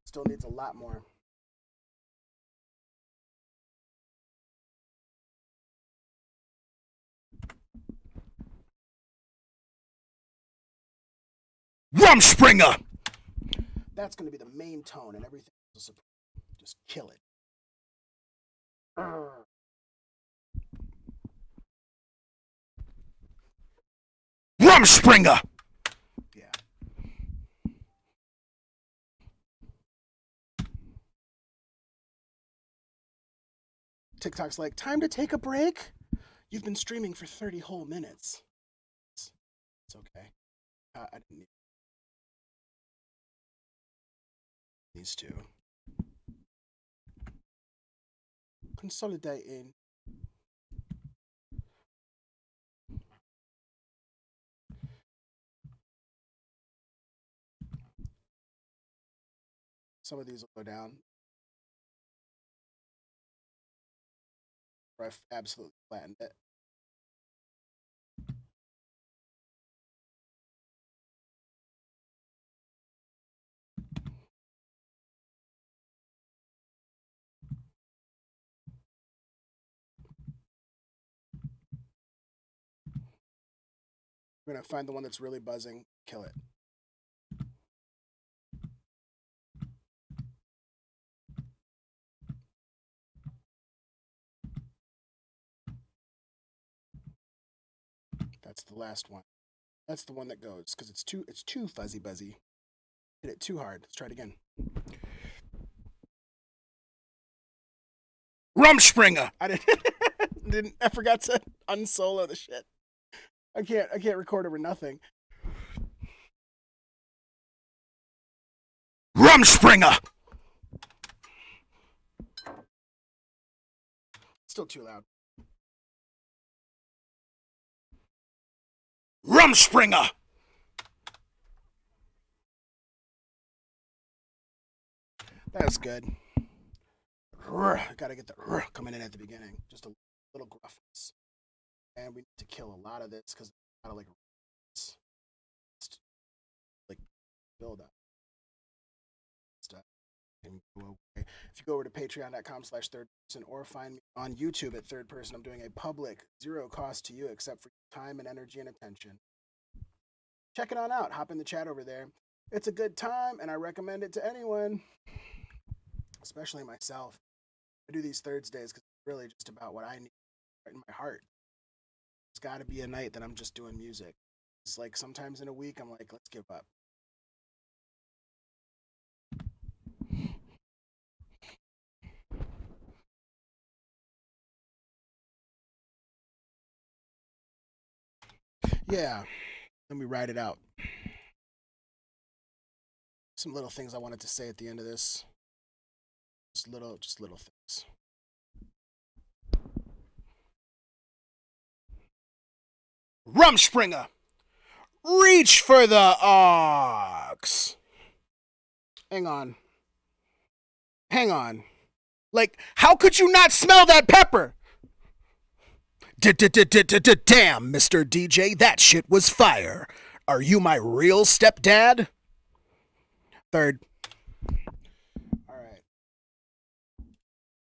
Still needs a lot more. Rumspringa. That's going to be the main tone, and everything will just kill it. Rumspringa. Yeah. TikTok's like, time to take a break? You've been streaming for 30 whole minutes. It's okay. I didn't need these two. Consolidating. Some of these will go down. Or I've absolutely flattened it. We're going to find the one that's really buzzing, kill it. That's the last one. That's the one that goes because it's too fuzzy buzzy. Hit it too hard. Let's try it again. Rumspringa. I forgot to unsolo the shit. I can't record over nothing. Rumspringa. Still too loud. Rumspringa. That's good. Gotta get the coming in at the beginning. Just a little gruffness. And we need to kill a lot of this because a lot of like build up stuff. If you go over to patreon.com/thirdperson or find me on YouTube at Third Person, I'm doing a public, zero cost to you except for time and energy and attention. Check it on out. Hop in the chat over there. It's a good time and I recommend it to anyone, especially myself. I do these Thursdays because it's really just about what I need right in my heart. It's got to be a night that I'm just doing music. It's like sometimes in a week I'm like, let's give up. Yeah, let me write it out. Some little things I wanted to say at the end of this. Just little things. Rumspringa. Reach for the ox. Hang on. Like, how could you not smell that pepper? Damn, Mr. DJ, that shit was fire. Are you my real stepdad? Third. All right.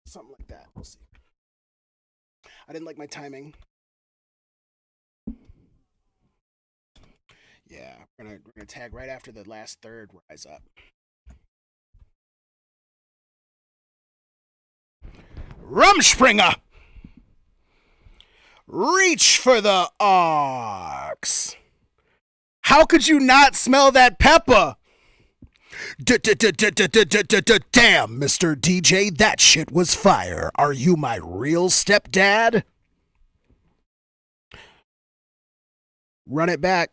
Something like that. We'll see. I didn't like my timing. Yeah, we're gonna tag right after the last third rise up. Rumspringer! Reach for the ox. How could you not smell that pepper? Damn, Mr. DJ, that shit was fire. Are you my real stepdad? Run it back.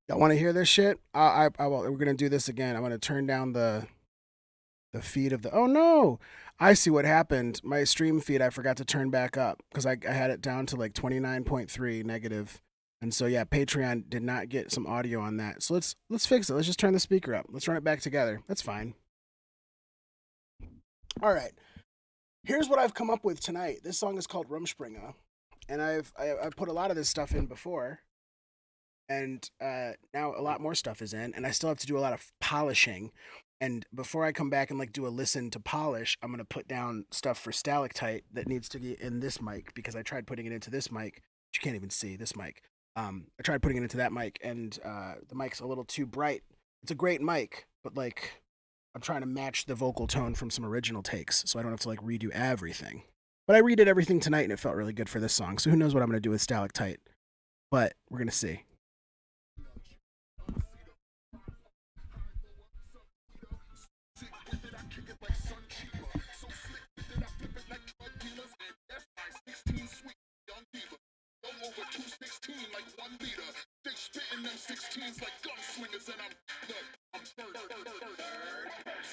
Y'all want to hear this shit? We're gonna do this again. I'm gonna turn down the feed of the. Oh no! I see what happened. My stream feed I forgot to turn back up because I had it down to like 29.3 negative, and so yeah, Patreon did not get some audio on that. So let's fix it. Let's just turn the speaker up. Let's run it back together. That's fine. All right. Here's what I've come up with tonight. This song is called Rumspringa, and I've put a lot of this stuff in before, and now a lot more stuff is in, and I still have to do a lot of polishing. And before I come back and like do a listen to polish, I'm gonna put down stuff for stalactite that needs to be in this mic because I tried putting it into this mic. But you can't even see this mic. I tried putting it into that mic, and the mic's a little too bright. It's a great mic, but like I'm trying to match the vocal tone from some original takes, so I don't have to like redo everything. But I redid everything tonight, and it felt really good for this song. So who knows what I'm gonna do with stalactite? But we're gonna see. Over 216 like 1 liter. They spitting them 16s like gunslingers, and I'm third.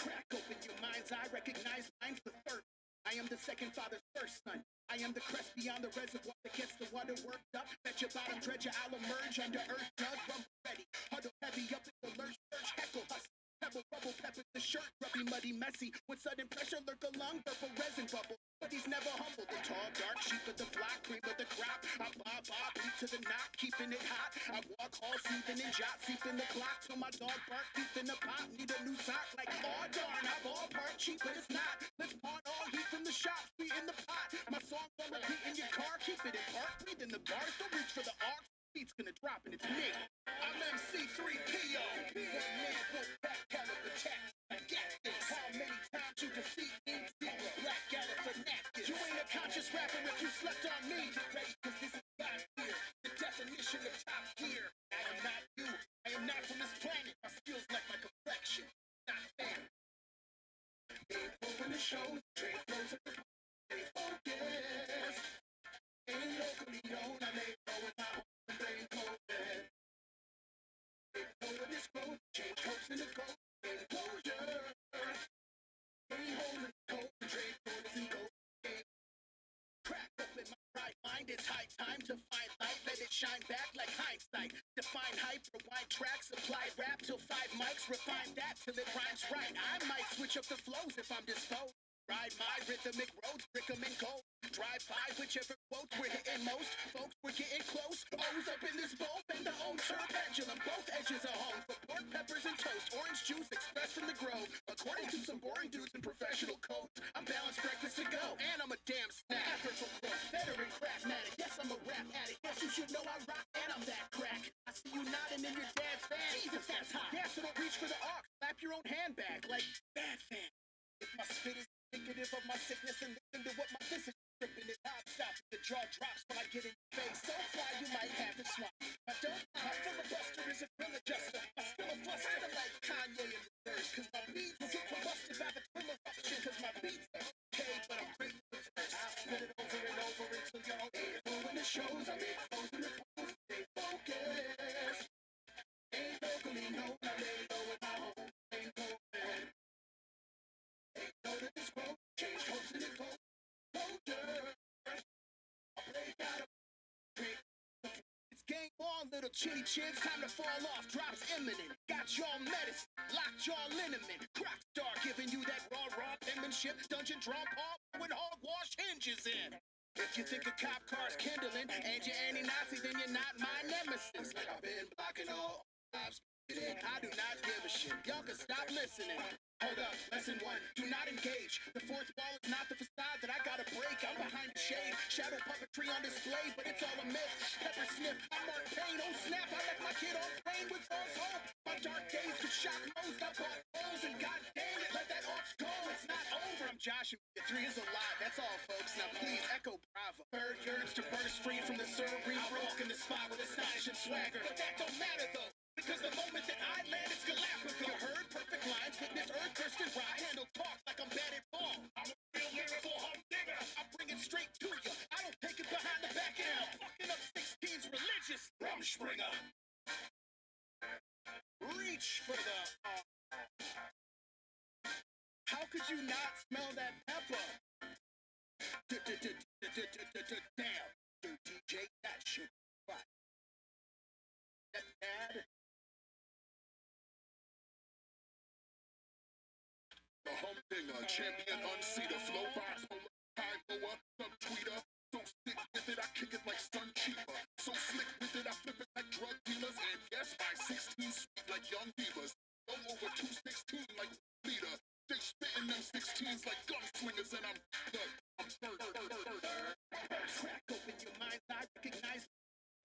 Crack open your mind's eye, recognize mine's the third. I am the second father's first son. I am the crest beyond the reservoir that gets the water worked up. Bet your bottom dredger, I'll emerge under earth, dug, rumble ready. Huddle heavy up in the lurch, surge, heckle, hustle. Pebble, bubble, pepper, the shirt, grubby, muddy, messy. With sudden pressure, lurk a lung, purple resin bubble. But he's never humble. The tall, dark sheep of the flock, cream of the crop. I bob, beat to the knot, keeping it hot. I walk all seething and jot, seeping the clock till my dog bark deep in the pot. Need a new sock like, oh darn, I ballpark cheap, but it's not. Let's pawn all heat from the shop, sweet in the pot. My song's on repeat in your car, keep it in park. Breathe in the bars, don't reach for the arcs. Beat's gonna drop and it's me. I'm MC3PO. One man, one back, caliber tech. I got this. How many times you defeat me? Zero. Black gallon fanatic. You ain't a conscious rapper if you slept on me. Get ready, cause this is God here. The definition of top gear. I am not you. I am not from this planet. My skills like my complexion. Not fair. Ain't open the show. Trade flows at the stay focused. Ain't locally known. I may go with my own. Change hopes in the gold, closure. Ain't holding cold, trade codes and gold. Crack open my right mind, it's high time to find light, let it shine back like hindsight. Define hype, rewind tracks, apply rap till 5 mics, refine that till it rhymes right. I might switch up the flows if I'm disposed. Ride my rhythmic roads, brick 'em in gold. Drive by whichever quotes we're hitting most. Folks, we're getting close. O's up in this bowl, and the old turn pendulum. Both edges are home for pork, peppers, and toast. Orange juice expressed from the grove. According to some boring dudes in professional codes, I'm balanced breakfast to go. And I'm a damn snack. Effortful growth, veteran craftmatic. Yes, I'm a rap addict. Yes, you should know I rock, and I'm that crack. I see you nodding in your dad's fan. Jesus, that's hot. Yeah, so don't reach for the ox. Slap your own hand back like bad fan. If my spit is thicker indicative of my sickness and listen to what my visage is dripping it out. Stop the jaw drops when I get in your face. So fly you might have to swap. I don't. My filibuster is a grill adjuster. I still a fluster like Kanye in reverse. Cause my beats will get combusted by the grill eruption. Cause my beats are okay, but I'm great with first. I'll spit it over and over until you're okay. When the shows I'm exposing the pose, stay focused. Ain't locally known, I lay low with my home. Ain't going. Ain't no to this quote. Change hopes in the cold. Soldier. I break out of break. It's game on, little chinny chins. Time to fall off. Drops imminent. Got y'all medicine. Locked y'all liniment. Croc star giving you that raw penmanship. Dungeon draw paw with hogwash hinges in. If you think a cop car's kindling and you're anti-Nazi, then you're not my nemesis. I've been blocking all lives. I do not give a shit. Y'all can stop listening. Hold up, lesson 1, do not engage. The fourth wall is not the facade that I gotta break. I'm behind the shade, shadow puppetry on display, but it's all a myth. Pepper sniff, I mark pain, oh snap, I left my kid on pain with false hope. My dark days could shock most, I bought holes and god dang it, let that ox go, it's not over. I'm Josh, and 3 is a lot, that's all folks. Now please echo bravo. Bird yearns to burst free from the cerebral. I walk in the spot with astonishing swagger, but that don't matter though. Because the moment that I land, it's Galapagos. You heard perfect lines, witness earth, Kirsten Rye. Handle talk like I'm bad at ball. I'm a real lyrical humdinger. I bring it straight to you. I don't take it behind the back end. Fucking up 16's religious. Rumspringer. Reach for the... How could you not smell that pepper? Damn. DJ, that shit. Right. That bad. The humdinger, champion unseater, flow box, high lower, subtweeter. So sick with it, I kick it like sun cheaper. So slick with it, I flip it like drug dealers. And yes, my 16 sweet like young divas. Go over 216 like leader. They spitting them 16s like gunslingers, and I'm crack open your mind's eye, recognize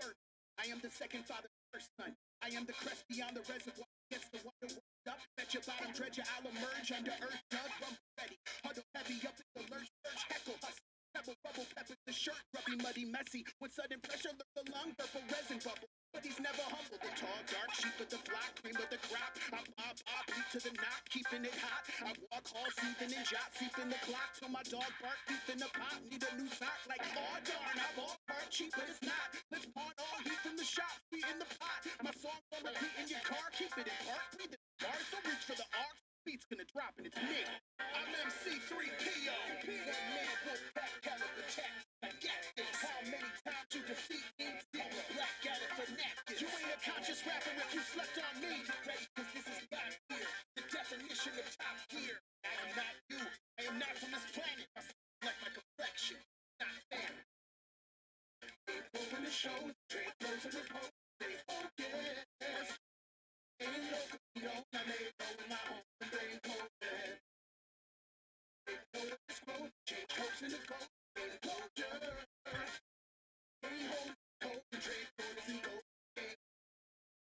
first. I am the second father, first son. I am the crest beyond the reservoir. Gets the wonder worked up. Bet your bottom dredger, I'll emerge under earth, dug, rumble ready. Huddle heavy up in the lurch, surge, heckle, hustle. Pebble, bubble, pepper, the shirt, grubby, muddy, messy. With sudden pressure, look the lung, purple resin bubble. But he's never humble. The tall, dark sheep of the flock, cream of the crop. I bob, beat to the knock, keeping it hot. I walk all seething and jot, seeping the clock till my dog bark deep in the pot. Need a new sock like, oh darn, I bought part cheap, but it's not. Let's pawn all heat from the shop, feet in the pot. My song will repeat in your car, keep it in park, breathe the bars, don't reach for the arcs. Beat's gonna drop and it's me. I'm MC3PO. One man will back caliber tech. I get this. How many times you defeat me? Black Galley fanatic. You ain't a conscious rapper if you slept on me. Get ready, cause this is God here. The definition of top gear. I am not you. I am not from this planet. I like my complexion. Not fair. Open the show. Trade clothes and repose. Stay focused. Ain't no control. I lay low in my home. Brain cold. Notice growth. Change hopes in the cold. Closure. Ain't hold cold. The trade clothes and gold.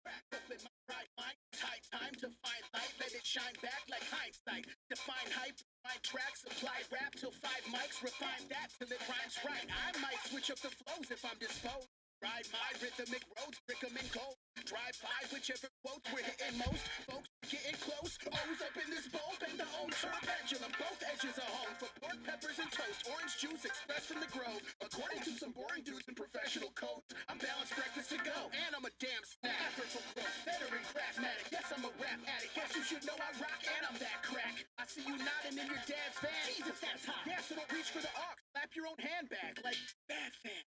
Crack open my right mind. High time to find light. Let it shine back like hindsight. Define hype. Find tracks. Apply rap till 5 mics. Refine that till it rhymes right. I might switch up the flows if I'm disposed. Ride my rhythmic roads, brick 'em in gold. Drive by whichever quotes we're hitting most. Folks getting close. O's up in this bowl. And the old turn pendulum. Both edges are home for pork, peppers, and toast. Orange juice expressed from the grove. According to some boring dudes in professional codes, I'm balanced breakfast to go. And I'm a damn snack. Effortful growth. Veteran craftmatic. Yes, I'm a rap addict. Guess you should know I rock and I'm that crack. I see you nodding in your dad's van. Jesus, that's hot. Yeah, so don't reach for the aux. Slap your own handbag like bad fan.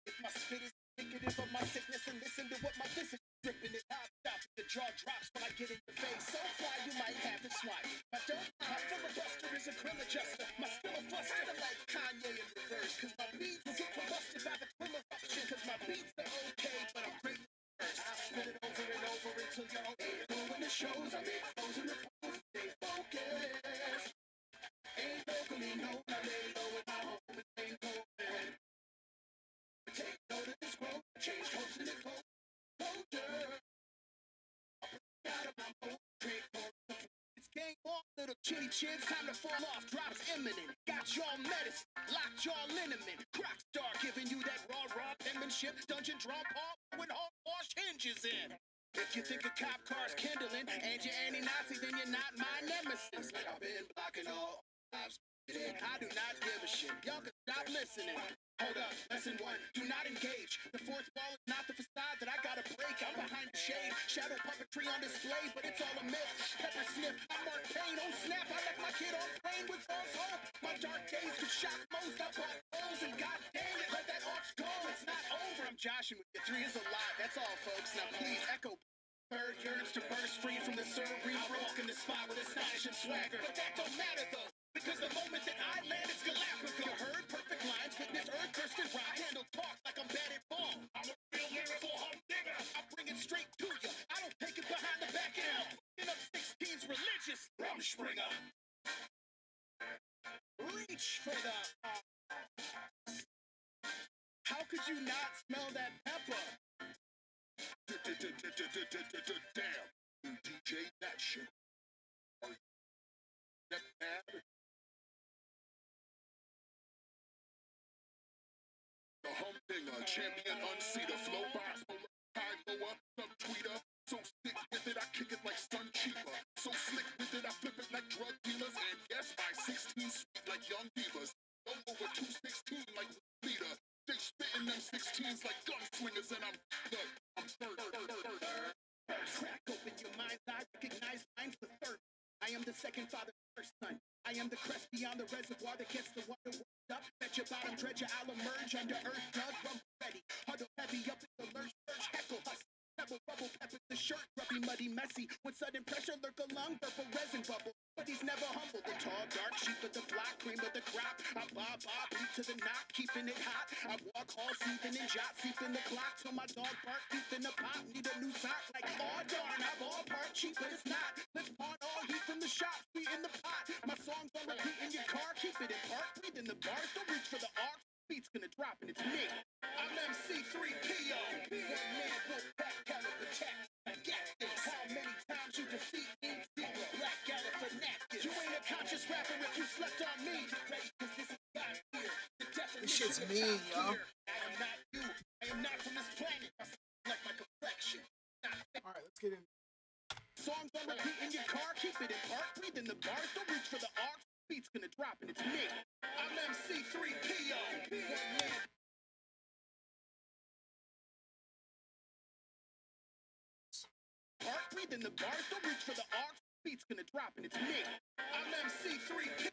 If my spit is indicative of my sickness, and listen to what my visage is dripping it out. Stop the jaw drops when I get in your face. So fly you might have to swipe. My don't. My filibuster is a grill adjuster. My skill a fluster like Kanye in reverse. Cause my beats will get combusted by the grill eruption. Cause my beats are okay, but I'm great first. I'll spit it over and over until you're okay. When the shows I'm exposing the pose, stay focused. Ain't locally known, I lay low in my home and ain't going. Take note of this growth, change hopes in the cold. Soldier. Out of my own drink. It's game on, little chinny chins. Time to fall off. Drops imminent. Got y'all medicine, locked y'all liniment. Croc star giving you that raw penmanship. Dungeon draw Paul with hogwash hinges in. If you think a cop car's kindling and you're anti-Nazi, then you're not my nemesis. I've been blocking all lives. I do not give a shit. Y'all can stop listening. Hold up, lesson 1, do not engage. The fourth wall is not the facade that I gotta break. I'm behind the shade, shadow puppetry on display, but it's all a myth. Pepper sniff, I'm Mark Payne, oh snap, I left my kid on plane with false hope. My dark days could shock most, I bought holes and god dang it, let that ox go, it's not over. I'm joshing with you, 3 is a lot, that's all folks. Now please echo. Bird yearns to burst free from the cerebral walk in the spot with astonishing swagger. But that don't matter though, because the moment that I land, it's Galapagos. You heard perfect lines, witness earth thirsted rhyme. Handle talk like I'm bad at ball. I'm a real lyrical humdinger. I bring it straight to you. I don't take it behind the back end. Fucking up 16's religious. Rumspringer. Reach for the. How could you not smell that pepper? Damn, DJ that shit. The humdinger, champion unseater, flow box, high lower, subtweeter. So sick with it, I kick it like Sun Cheaper. So slick with it, I flip it like drug dealers. And yes, my 16 sweet like young divas. Go over 216 like leader. They spitting them 16s like gun swingers, and I'm third. Crack open your mind's eye, recognize mine's the third. I am the second father, first son. I am the crest beyond the reservoir that gets the water warmed up. Bet your bottom dredger, I'll emerge under earth, dug, rumble ready. Huddle heavy up in the lurch, heckle, hustle. Pebble, bubble, pepper, the shirt, grubby, muddy, messy. With sudden pressure, lurk a lung, purple resin bubble. But he's never humble. The tall, dark sheep of the flock, cream of the crop. I bob, beat to the knot, keeping it hot. I walk all seething and jot, seeping the clock. Till my dog bark, deep in the pot. Need a new sock, like, oh darn, I ballpark cheap, but it's not. Let's pawn all heat from the shop, sweet in the pot. My song's on repeat in your car, keep it in park. Breathe in the bars, don't reach for the arcs. Beat's gonna drop and it's me. I'm MC3PO. One man will back caliber tech. I get this. How many times you defeat me? Zero. Black Galliford napkin. You ain't a conscious rapper if you slept on me. Ready? Cause this is God here. The definition This shit's of mean, top yo. tier. I am not you. I am not from this planet. I like my complexion. All right, let's get in. Songs on repeat in your car, keep it in park. Breathe in the bars, don't reach for the arcs. Beat's gonna drop and it's me. I'm MC3PO. One man. Park, breathe in the bars, don't reach for the arcs. Beat's gonna drop and it's me. I'm MC3PO.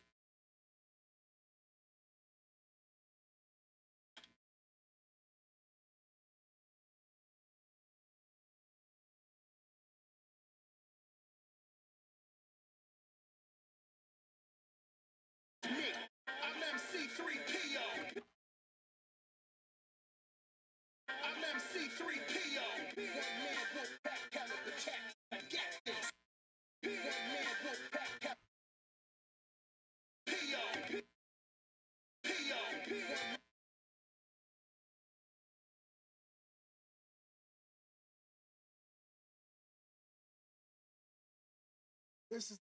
Me. I'm MC3PO. I'm MC3PO. One man will back caliber tech. I get this. One man will back caliber. PO. PO. This is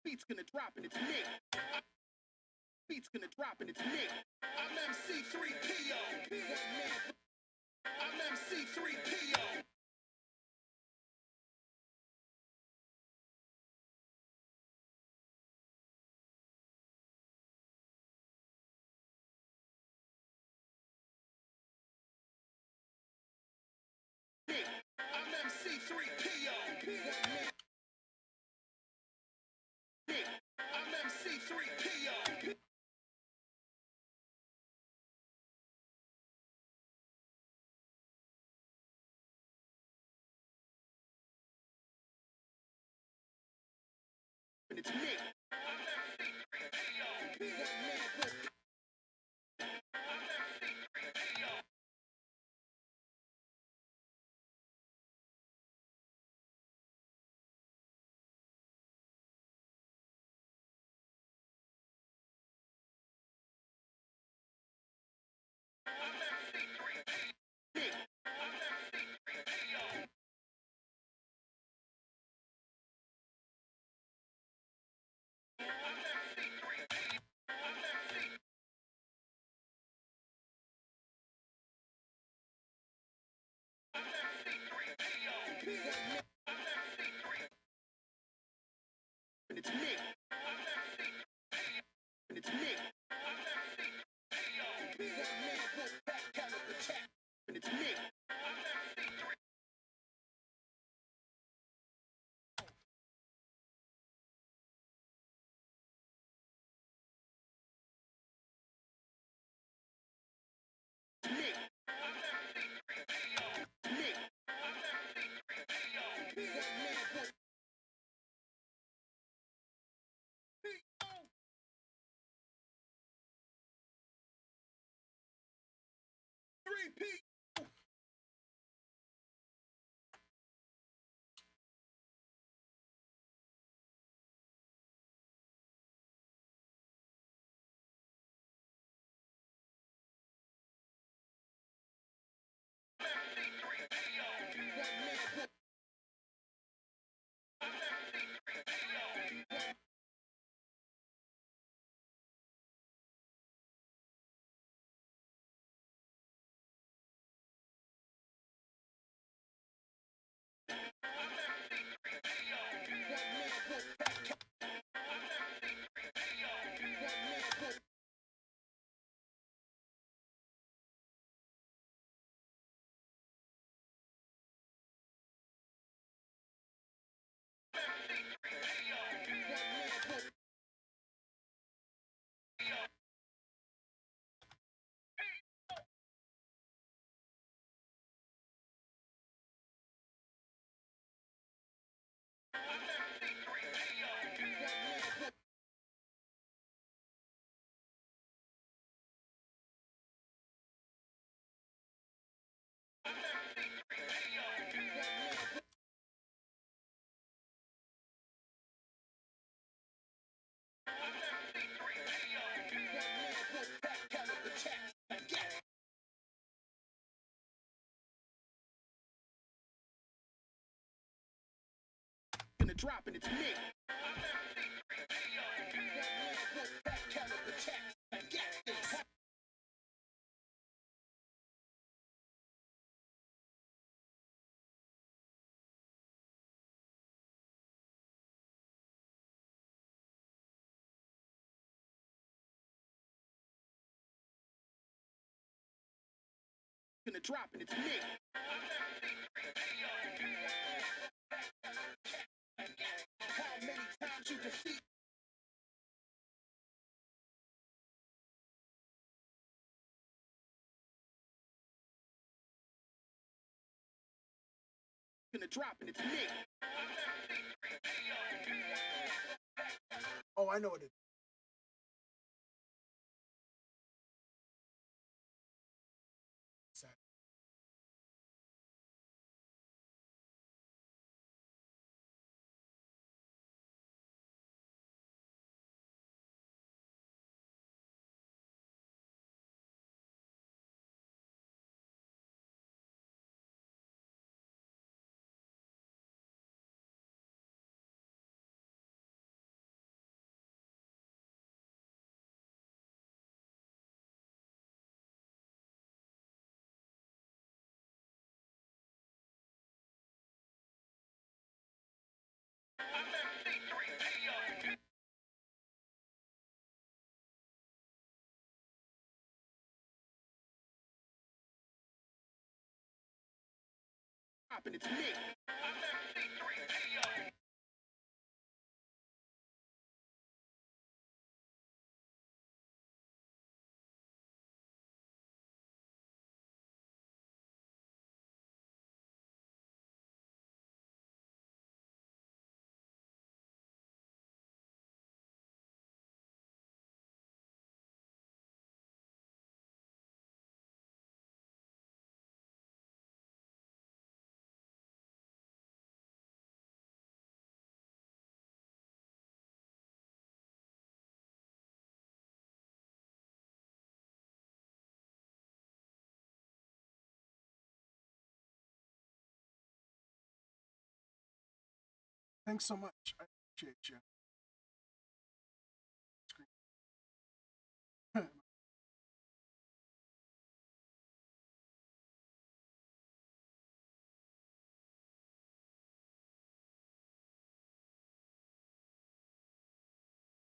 Beat's gonna drop and it's me. Beat's gonna drop and it's me. I'm MC3PO. One man. I'm MC3PO. Me. I'm MC3PO. One man. Me. I'm MC3PO. it's me. And it's me. And it's me. And it's me. Repeat. Gonna drop and it's me. Gonna drop and it's me. How many times you defeat? Gonna drop and it's me. Oh, I know what it is. Drop and it's me. Thanks so much. I appreciate you.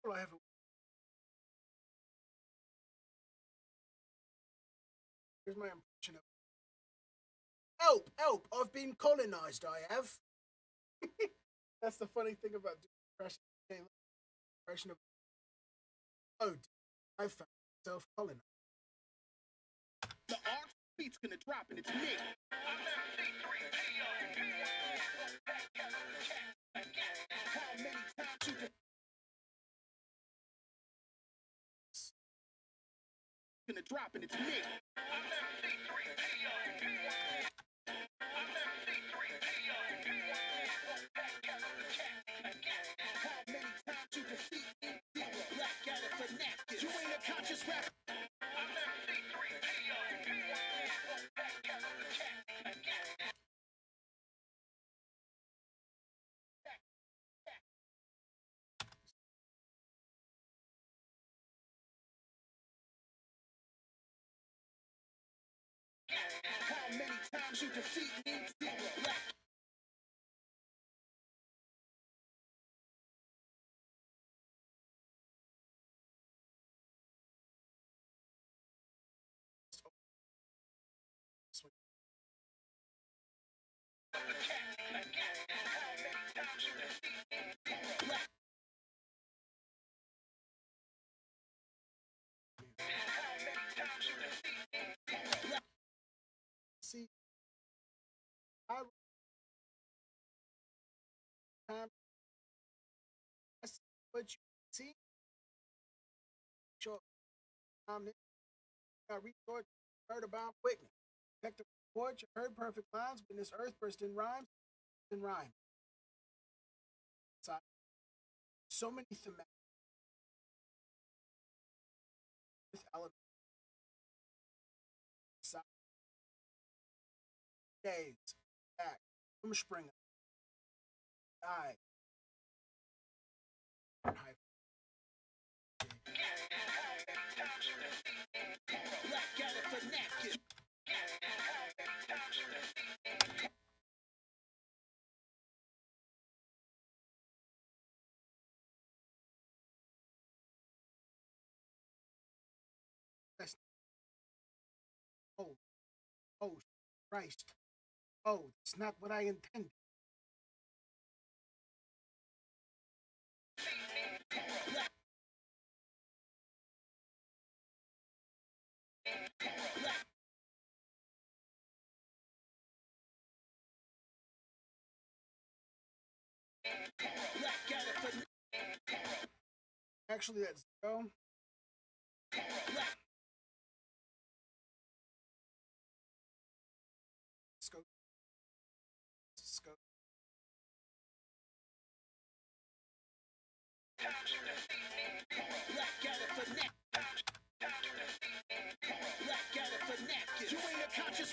Well, I have a, here's my impression of help! I've been colonized. I have. That's the funny thing about doing impression. Impression of oh, I found myself colonized. The art beat's gonna drop and it's me. How many times you gonna drop and it's me. How many times you defeat me? Black out of fanatic. You ain't a conscious rapper. How many times you defeat me? Black. See, I time. I see what you see. Sure, I'm I resort to heard about quickness. Check the report. You heard perfect lines. When this earth burst in rhymes, in rhyme. So many thematic elements. Days, back, Umspringer, die, high. Black out of fanatic. Oh, oh, Christ. Oh, that's not what I intended. Black out of fanatic. Actually, that's zero. Scope. Scope. Black out of fanatic. Black out of fanatic. You ain't a conscious.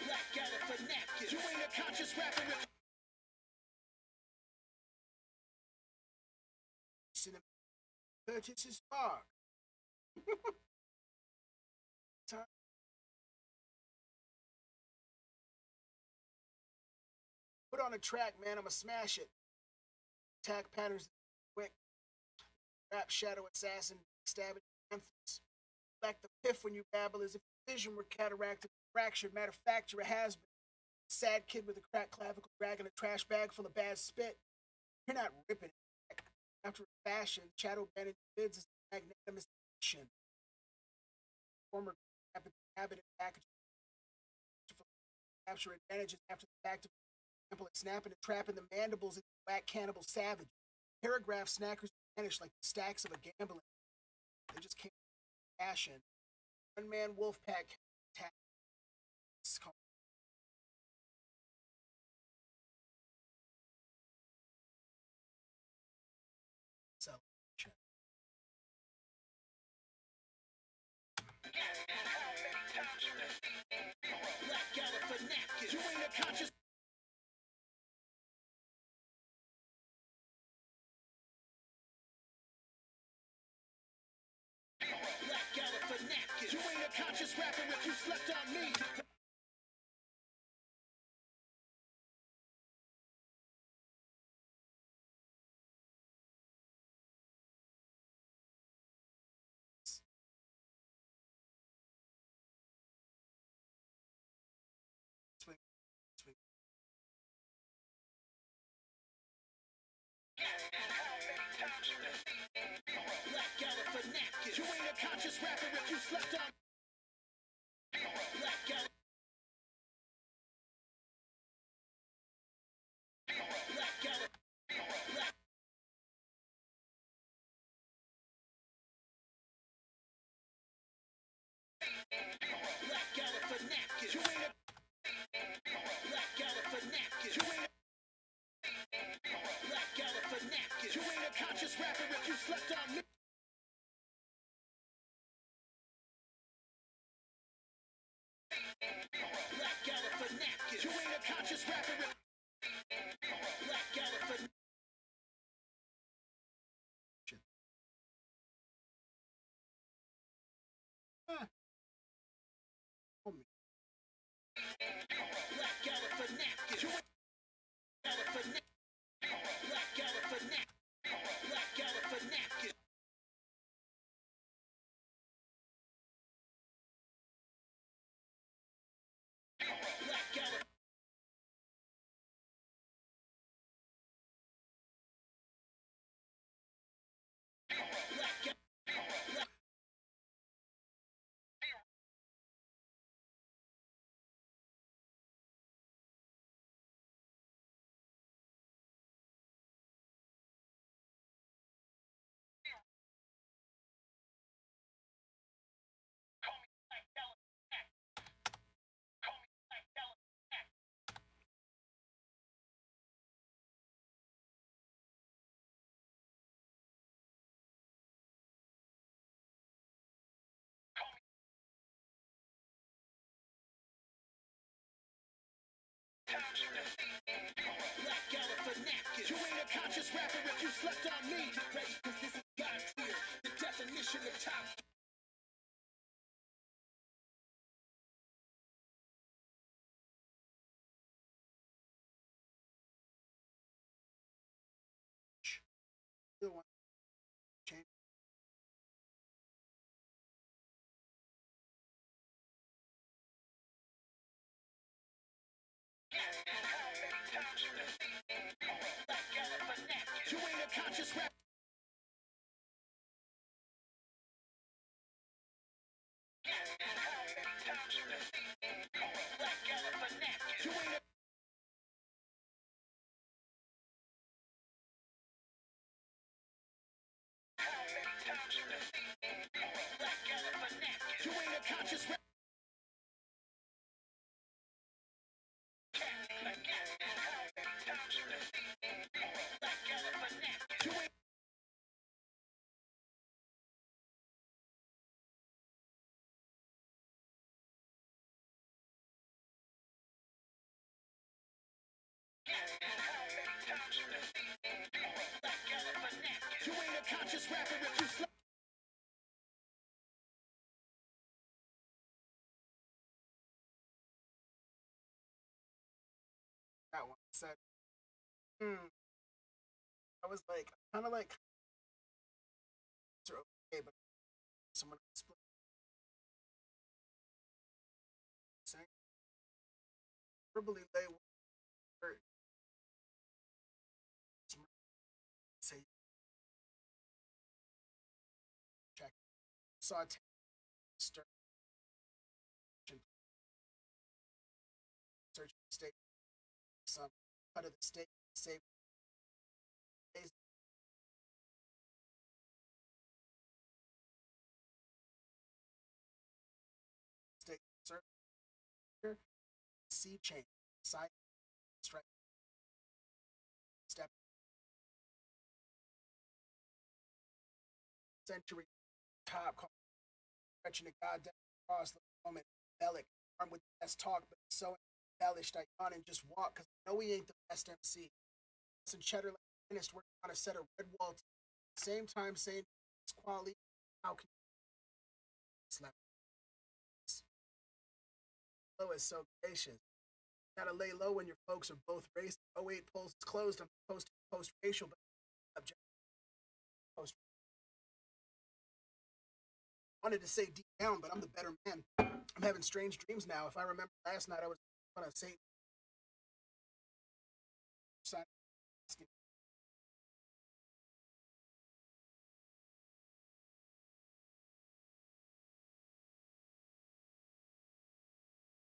Black out of fanatic. You ain't a conscious rapper. Purchase is spark. Put on a track, man. I'ma smash it. Attack patterns quick. Rap shadow assassin. Stabbing anthems. Like the piff when you babble as if vision were cataracted, fractured. Matter of fact, you're a has been. Sad kid with a cracked clavicle dragging a trash bag full of bad spit. You're not ripping it. After a fashion, shadow bandage bids is magnanimous action. Former habit and package capture advantages after the fact of example, snapping and trapping the mandibles in black cannibal savage. Paragraph snackers vanish like the stacks of a gambling. They just can't passion. One man wolf pack attack. It's called Black Galifianakis. You ain't a conscious. Black Galifianakis. You ain't a conscious rapper if you slept on me. Swing, swing. Black Galifianakis. You ain't a conscious rapper if you slept on. Black Gal. Black Gal. Black. Black Galifianakis. You ain't a. Black Galifianakis. You ain't a. Black Galifianakis. You ain't a conscious rapper if you slept on me. Black Galifianakis. You ain't a conscious rapper if. Black Galifianakis. Ah. Oh, me. Black Galifianakis. You ain't. Galifianakis. Black Galifianakis. Black Galifianakis. Black Galifianakis. Black Gal. Black. Black Galifianakis. You ain't a conscious rapper if you slept on me. Get ready, cause this is God tier. The definition of top. Still want to change. Black Galifianakis. You ain't a conscious rapper. Black Galifianakis. You ain't a. Black Galifianakis. You ain't a conscious rapper. Black Galifianakis. You ain't. Black Galifianakis. You ain't a conscious rapper if you slept. That one said, I was like, kind of like, it's okay, but someone split. Saying, verbally lay word. Say, check. Saute, stir, search the steak, some cut of the steak, save steak, serve, sea change, side, strike, step, century, top, stretching the goddamn cross, look at moment, Bellic, armed with the best talk, but so embellished, I yawn and just walk, cause I know he ain't the best MC. And cheddar like a dentist working on a set of red wall. Same time saying it's quality. How can you slap? Low is so gracious. Gotta lay low when your folks are both racist. Oh wait, polls is closed. I'm posting post racial, but object post. Wanted to say deep down, but I'm the better man. I'm having strange dreams now. If I remember last night, I was on a Saint.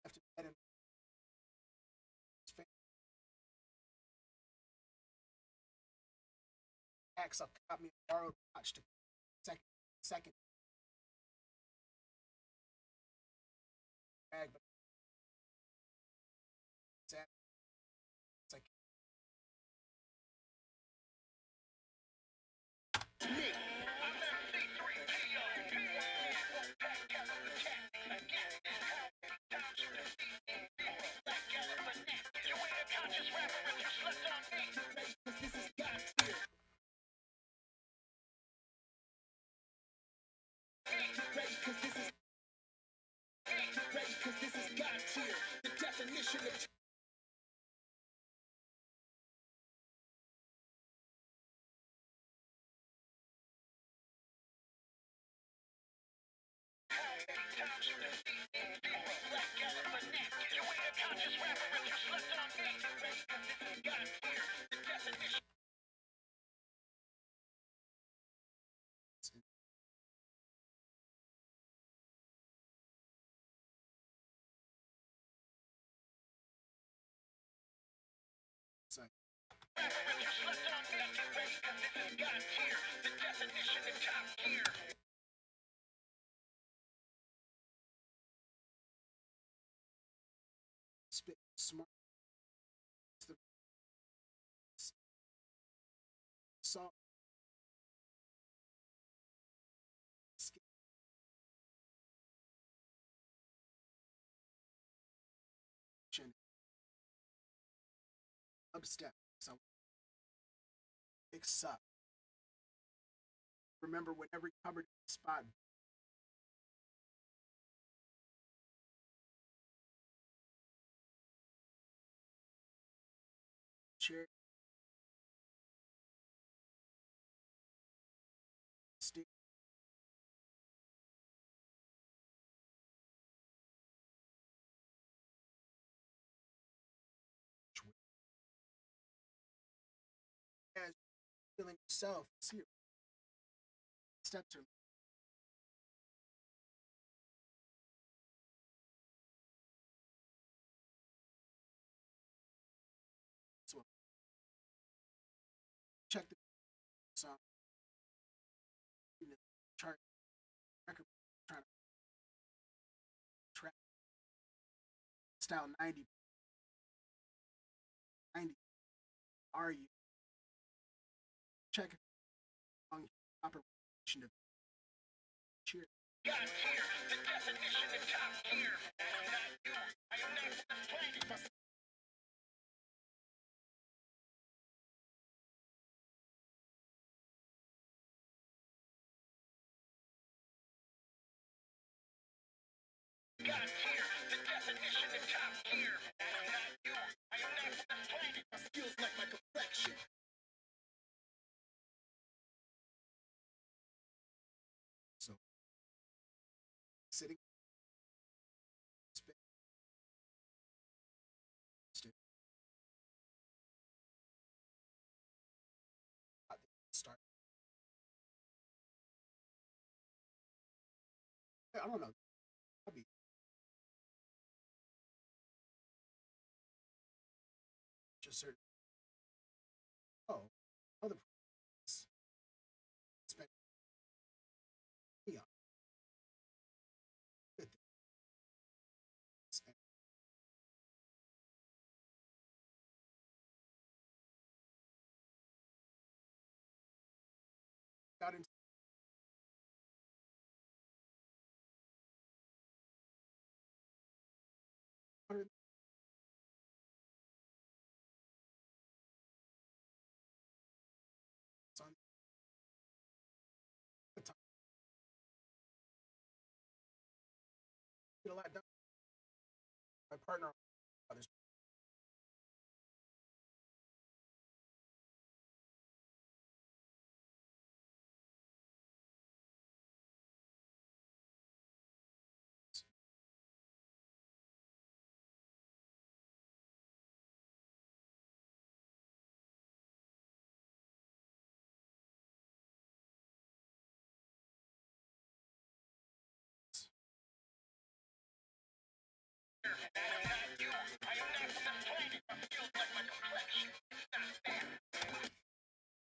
After bed and packs up, caught me a borrowed watch to second bag, but it's like spit smart. The song. Upstep. So mix up. Remember when every covered spot chair stick as feeling yourself. See your steps are so check the song chart record trying to track style 90 are you check it on proper of cheer. So sitting start. I don't know. I'll be just certain. Oh, other spend me on with this. And got into 100. Son, the time. Get a lot done. My partner. Others.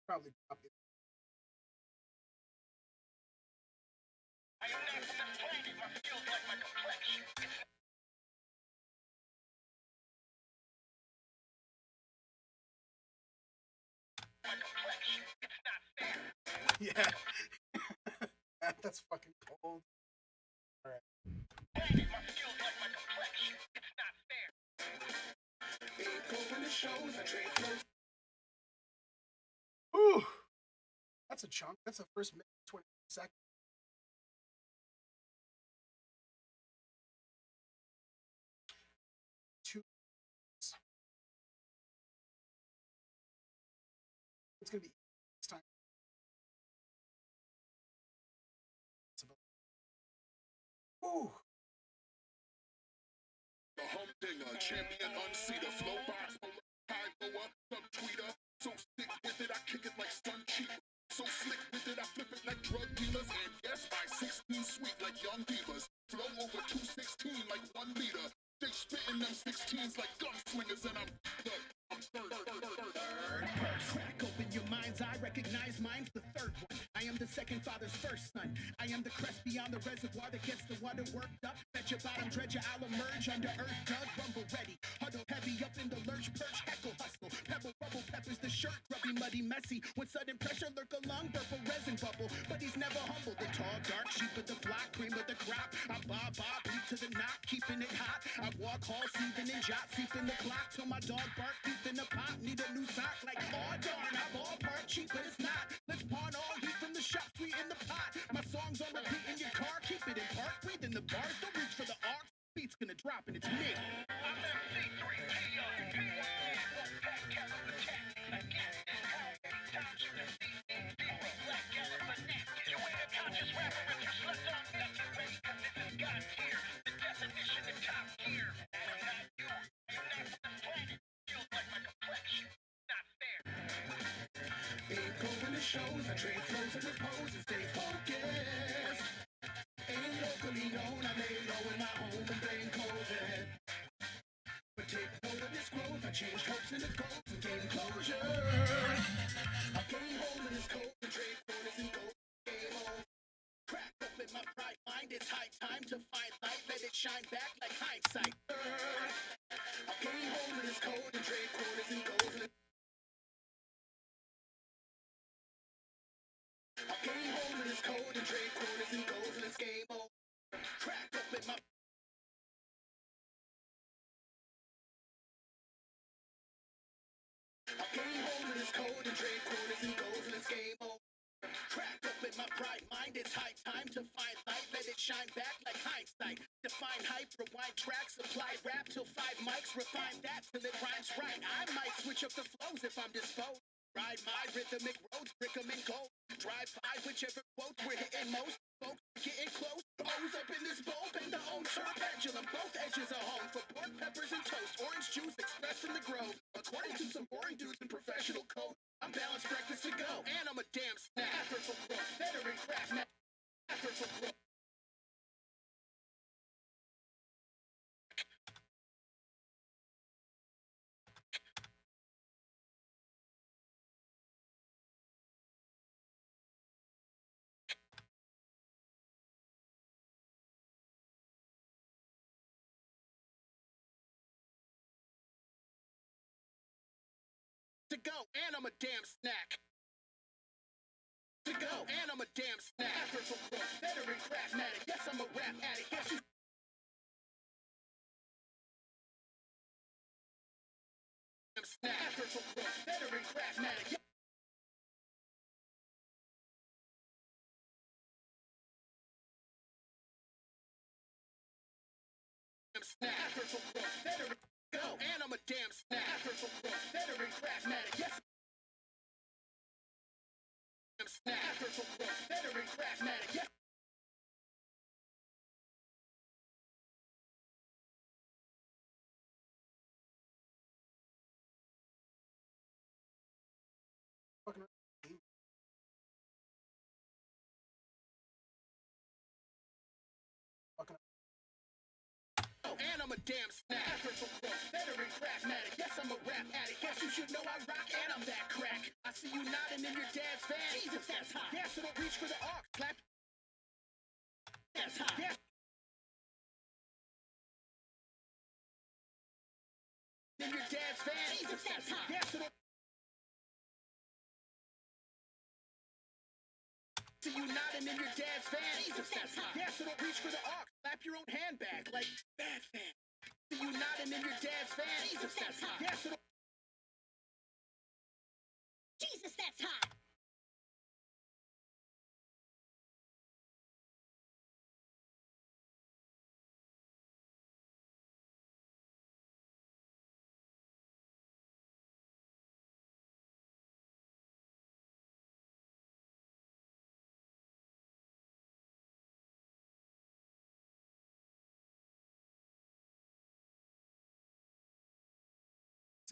Probably drop it. Yeah. That's fucking cold. All right. Ooh, that's a chunk. That's the first minute, 20 seconds. Two. It's gonna be this time. Ooh. The humdinger, champion unseater, flow box, high lower, subtweeter. So sick with it, I kick it like sun cheap. So slick with it, I flip it like drug dealers. And yes, my 16 sweet like young divas. Flow over 216 like 1 liter. They spitting them 16s like gunslingers, and I'm third. Crack open your mind's eye, recognize mine's the third one. I am the second father's first son. I am the crest beyond the reservoir that gets the water worked up. Bet your bottom dredger, I'll emerge under earth, dug, rumble ready. Huddle heavy up in the lurch, perch, heckle, hustle. Pebble, rubble, peppers the shirt, grubby, muddy, messy. With sudden pressure, lurk a lung, purple resin bubble. But he's never humble. The tall, dark sheep of the flock, cream of the crop. I bob, beat to the knock, keeping it hot. I walk hall, seething and jot, seeping the clock till my dog bark, deep in the pot. Need a new sock like, oh darn, I ballpark cheap, but it's not. Let's pawn all heat from the shop, sweet in the pot. My songs on repeat in your car, keep it in park, breathe in the bars, don't reach for the arcs. Beat's gonna drop and it's me. I'm shows, I trade flows and repose and stay focused. Ain't locally known, I lay low in my home and blame COVID. But take note of this growth, I changed hopes into goals and gain closure. I gain hold of this code and trade corners and gold. Game on. Crack open my bright mind, it's high time to find light, let it shine back like hindsight. I gain hold of this code and trade corners and goals. I gain hold of this code and trade corners and goals, and it's game over. Crack open my I gain hold of this code and trade corners and goals, and it's game over. Crack open my bright mind, it's high time to find light, let it shine back like hindsight. Define hype, rewind tracks, apply rap till 5 mics, refine that till it rhymes right. I might switch up the flows if I'm disposed. Ride my rhythmic roads, brick 'em in gold. Drive by whichever quotes we're hitting most. Folks getting close. O's up in this bowl, bend the old turf pendulum. Both edges are home for pork, peppers, and toast. Orange juice expressed from the grove. According to some boring dudes in professional code, I'm balanced breakfast to go. And I'm a damn snack. Effortful growth, veteran craft, effortful growth. To go, and I'm a damn snack. To go, and I'm a damn snack. Effortful growth, veteran craftmatic. Yes, I'm a rap addict. Yes, you Snap, effortful cross, veteran craftmatic. Snap, effortful cross, veteran. Go, and I'm a damn snap, effortful cross, veteran craftmatic. Yes. Snap, effortful cross, veteran craftmatic. Yes. Fucking around. Fucking And I'm a damn snap, effortful cross, veteran craftmatic. Yes, I'm a rap addict. Guess you should know I rock and I'm that crack. I see you nodding in your dad's van. Jesus, that's hot. Yeah, so don't reach for the arc. Slap. That's hot. Yeah. In your dad's van. Jesus, that's hot. Yeah, so don't. See you nodding in your dad's van. Jesus, that's hot. Yeah, so don't reach for the arc. Slap your own handbag like bad fan. See you nodding in your dad's van. Jesus, that's hot. Yeah, so don't. Jesus, that's hot.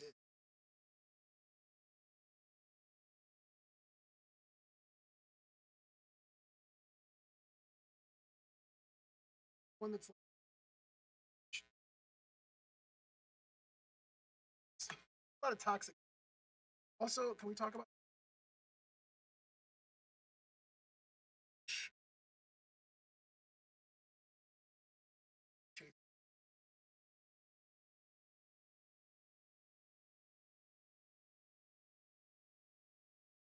it. One that's like, a lot of toxic. Also, can we talk about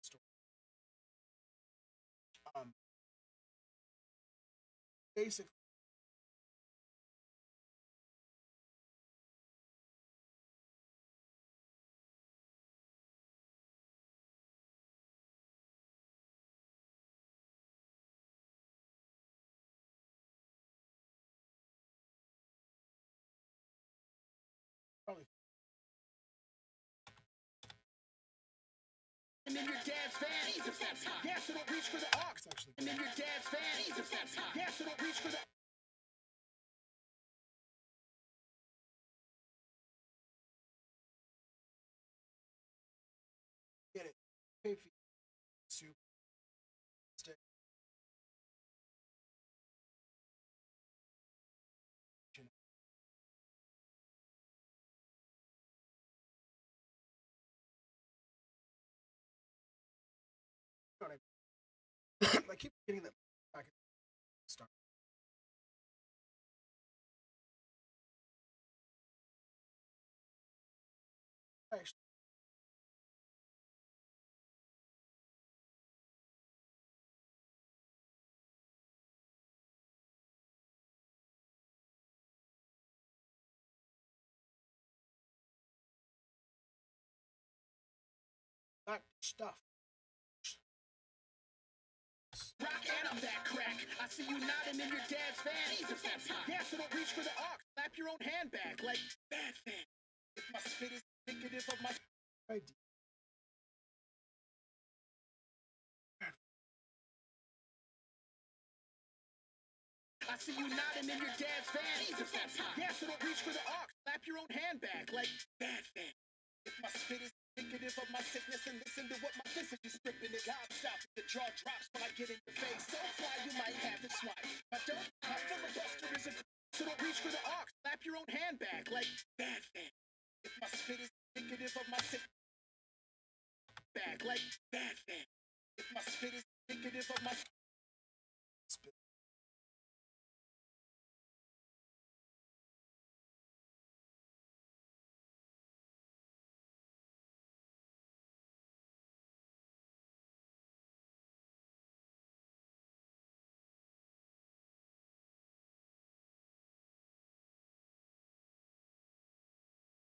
story? Basically, probably And in your dad's van. Jesus, that's hot. Yeah, so don't reach for the arc. it's actually And in your dad's van. Jesus, that's hot. Yeah, so don't reach for the. get it. Pay for soup. Stick. You know what I mean? I keep getting that back at the start. Actually, that stuff. Rock and I'm that crack. I see you nodding in your dad's van. Jesus, that's hot. Yeah, so don't reach for the arc. Slap your own handbag like bad fan. If my spit is indicative of my. Right. I see you nodding in your dad's van. Jesus, that's hot. Yeah, so don't reach for the arc. Slap your own handbag like bad fan. If my spit is indicative of my sickness, and listen to what my visage is stripping it. God stop it. The jaw drops when I get in your face. So fly, you might have it swat. I don't. My filibuster is a. So don't reach for the arc. Slap your own handbag like bad fan. If my spit is indicative of my sick bag like bad fan. If my spit is indicative of my Spit.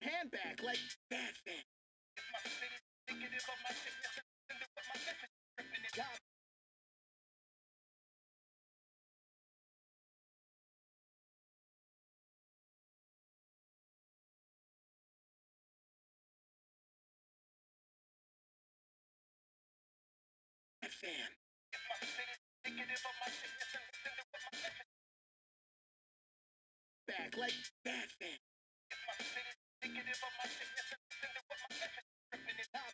handbag like bad fan. Back like that fan.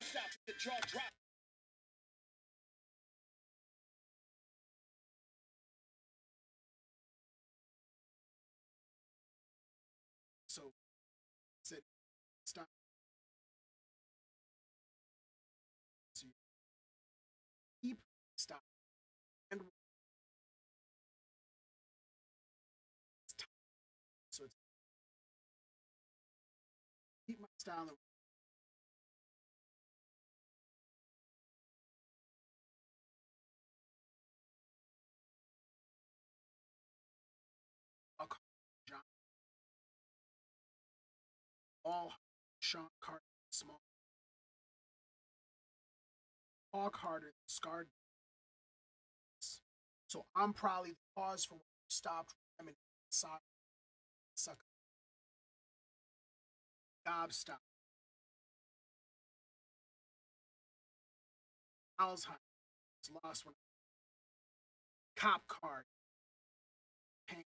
Stop the jaw drop. So sit, stop. So you keep, stop, and stop. So it's keep my style and Buck John, all Sean Carter, small, Hawk harder, scarred. So I'm probably the cause for what you stopped ramming inside. Sucker. Gobstop. Alzheimer's. Lost one. Cop card. Pain.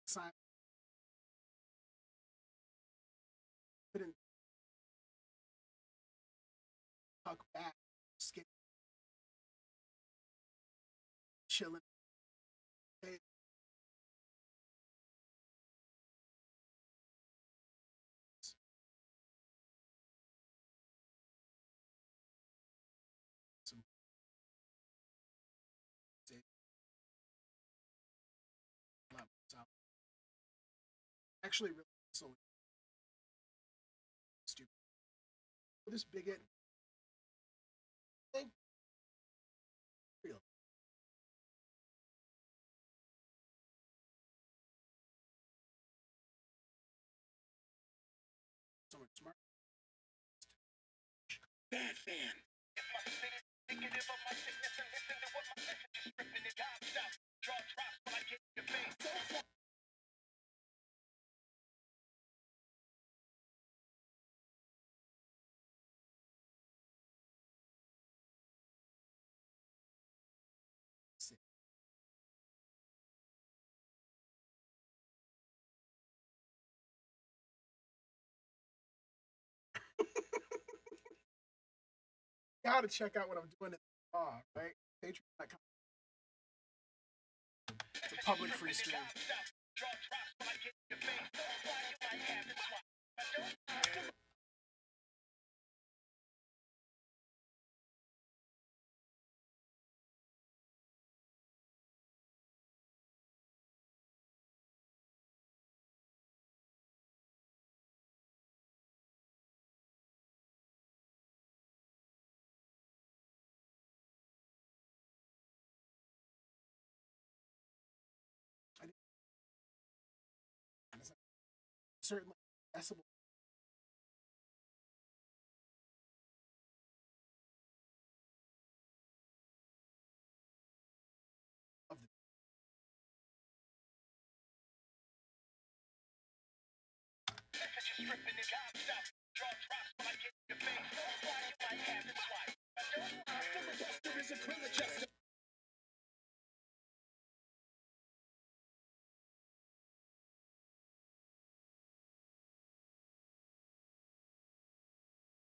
Sign. Couldn't tuck back. Skip. Chilling. Hey, some actually really so stupid. This bigot thing, real. So much smart. Bad fan. Gotta check out what I'm doing in the car, right? Patreon.com. It's a public free stream. Certainly accessible of the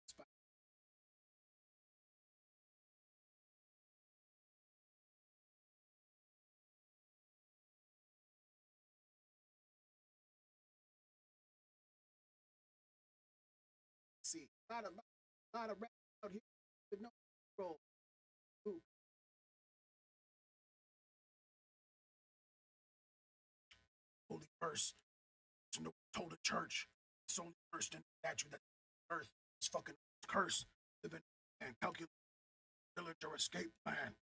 spot. See, a lot of rap out here with no control. Ooh, holy verse. To no told a church. It's only first in the statue that earth is fucking curse. Living and calculate village or escape plan.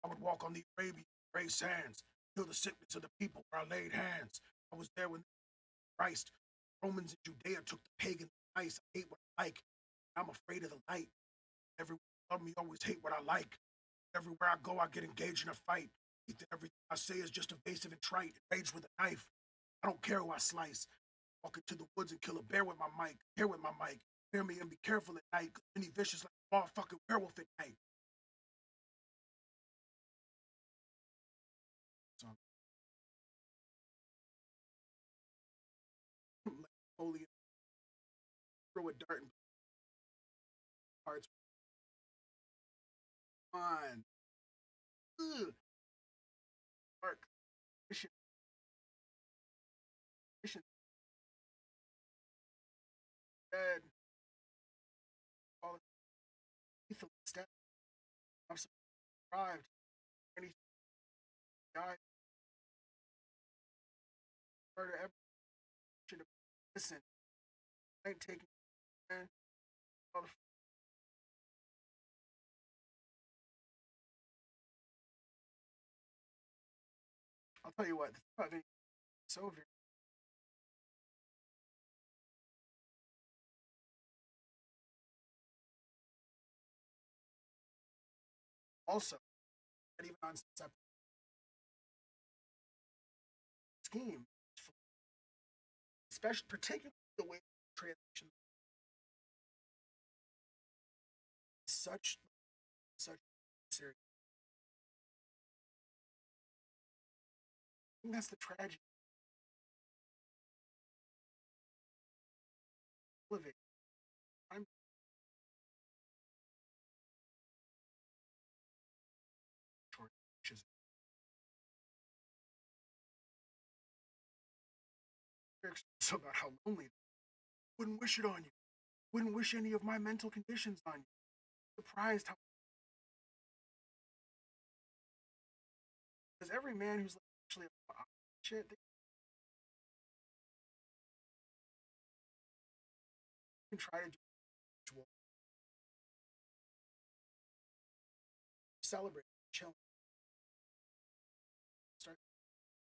I would walk on the Arabian gray sands, heal the sickness of the people where I laid hands. I was there when Christ, Romans and Judea took the pagan ice. I ate what I like. I'm afraid of the light. Everyone love me, always hate what I like. Everywhere I go, I get engaged in a fight. Think that everything I say is just evasive and trite. Rage with a knife. I don't care who I slice. Walk into the woods and kill a bear with my mic. Here with my mic. Hear me and be careful at night. Cause any vicious like a motherfucking werewolf at night. So I'm like holy throw a dart and parts on. Ugh. Dark. Mission. Mission. Dead. All lethal step. I'm survived. Anything died. Murder ever should have listen. I ain't taking man. All the I'll tell you what, the thing about video is so very also not even on separate scheme, especially particularly the way transition is such serious. I think that's the tragedy of it. I'm short so about how lonely. Wouldn't wish it on you. Wouldn't wish any of my mental conditions on you. Surprised how because every man who's like actually shit, they can try to do ritual, celebrate, chill, start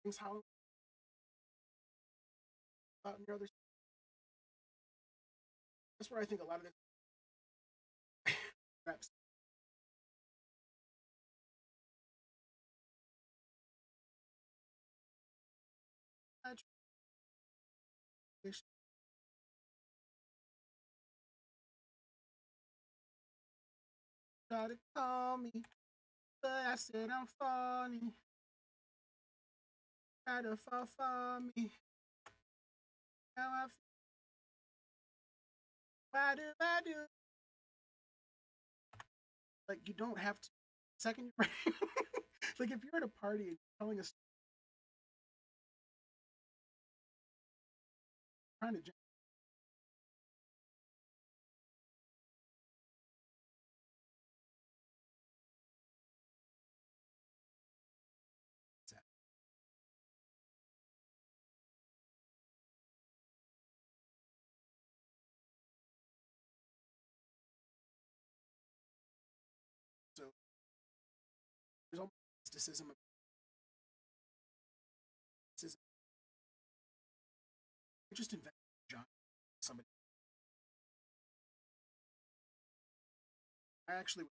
things how out in your other. That's where I think a lot of this reps. Try to call me, but I said I'm funny. Try to fall for me. Now I feel, why do I do? Like you don't have to. Second, like if you're at a party and you're telling us trying to so there's almost mysticism. Mysticism. You just invent John. Somebody. I actually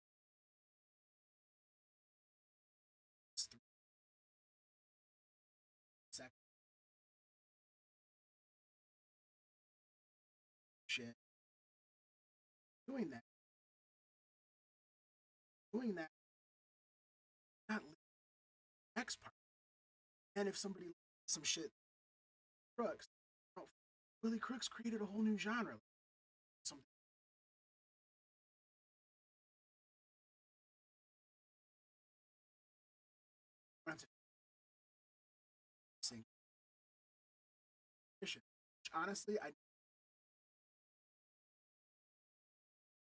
was 3 seconds. Shit. Doing that. Doing that. Not the next part. And if somebody some shit, Crooks. Oh, Willie Crooks created a whole new genre. Something. Sing. Which honestly, I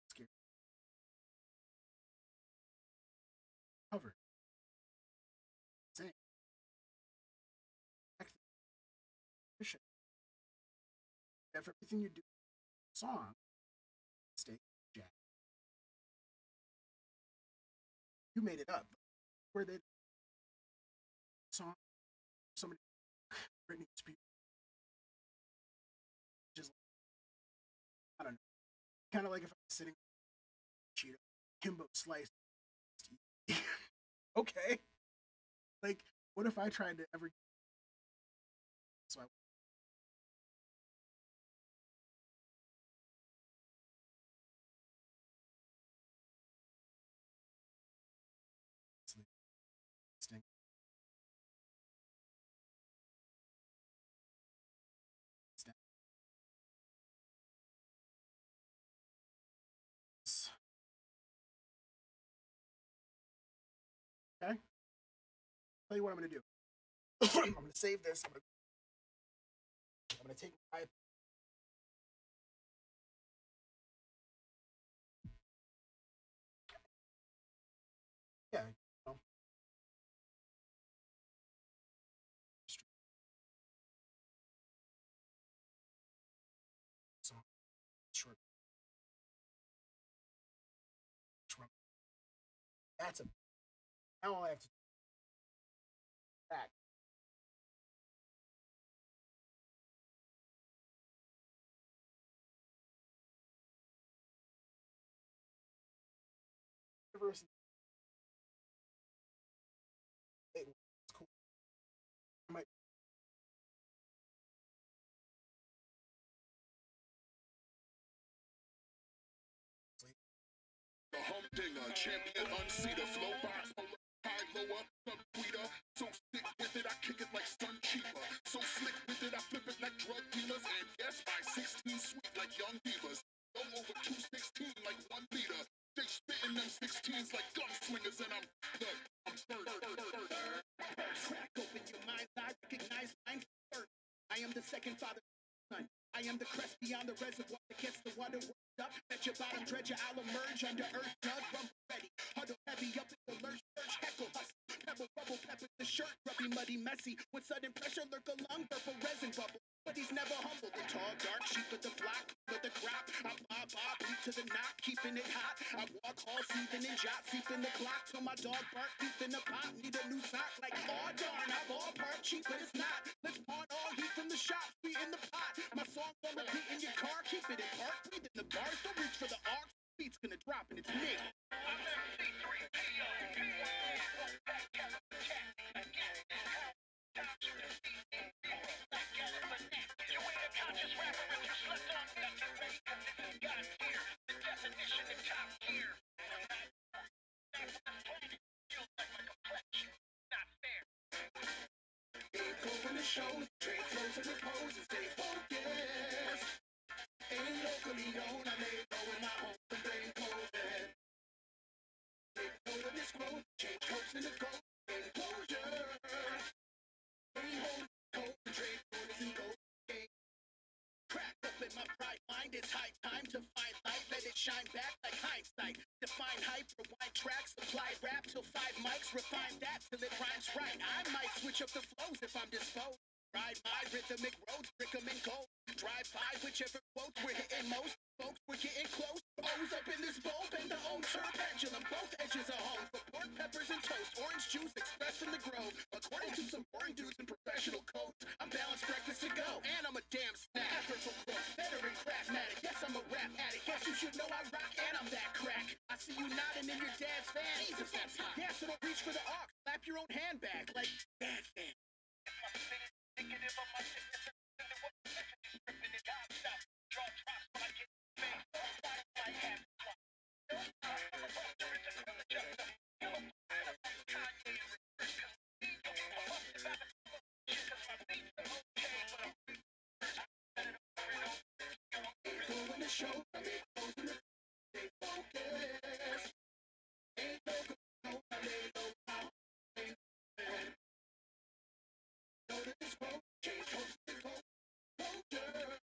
scared cover. Sing. If everything you do song, stay jack. You made it up. Where they song somebody Britney Spears just I don't know. Kind of like if I'm sitting Cheeto, Kimbo slice. Okay. Like, what if I tried to ever? So I okay. Tell you what I'm gonna do. I'm gonna save this. I'm gonna take my yeah. So short. That's a. Now all I have to do back. Universe. It's cool. I might. The humdinger, champion unseater, flow box, high lower, sub tweeter. So sick with it, I kick it like sun cheaper. So slick with it, I flip it like drug dealers. And yes, my 16 sweet like young divas. Go over 216 like 1 liter. They spitting them 16s like gunslingers, and I'm third. Crack open your mind's eye, recognize lines first. I am the second father, son. I am the crest beyond the reservoir that gets the water worked up. At your bottom dredger, I'll emerge under earth, dug, rumble ready. Huddle heavy up in the lurch, surge, heckle, hustle. Pebble, bubble, pepper, the shirt, grubby, muddy, messy. With sudden pressure, lurk a lung, purple resin bubble. But he's never humble. The tall, dark sheep of the flock, of the crop. I bob, leap to the knot, keeping it hot. I walk all seething and jot, seeping the clock till my dog bark deep in the pot. Need a new sock like, oh darn, I ballpark cheap, but it's not. Let's pawn all heat from the shop, sweet in the pot. My song's on repeat in your car, keep it in park, breathe in the bars, don't reach for the arcs. Beat's gonna drop and it's me. Open the shows, trade flows and repose and stay focused. Ain't locally known, I lay low in my home, the brain cold. Take note of this growth, change hopes into gold, enclosure. Ain't holding cold, trade flows and gold. Cracked up in my bright mind, it's high time to find light, let it shine back like hindsight. Define hype, rewind tracks, apply rap till 5 mics, refine that till it rhymes right. I might switch up the flows if I'm disposed. Ride my rhythmic roads, brick 'em in cold. Drive by whichever quotes we're hitting most. Folks, we're getting close. O's up in this bowl, and the old turn pendulum. Both edges are home for pork, peppers, and toast. Orange juice expressed in the grove. According to some boring dudes in professional codes, I'm balanced breakfast to go. And I'm a damn snack. Effortful growth, veteran craftmatic. Yes, I'm a rap addict. Yes, you should know I rock, and I'm that crack. I see you nodding in your dad's van. Jesus, that's hot. Yeah, so don't reach for the aux. Slap your own handbag like bad fan. Show, I mean, stay focused. Ain't no control, I lay low now. Notice this quote, change hopes to gold. Culture.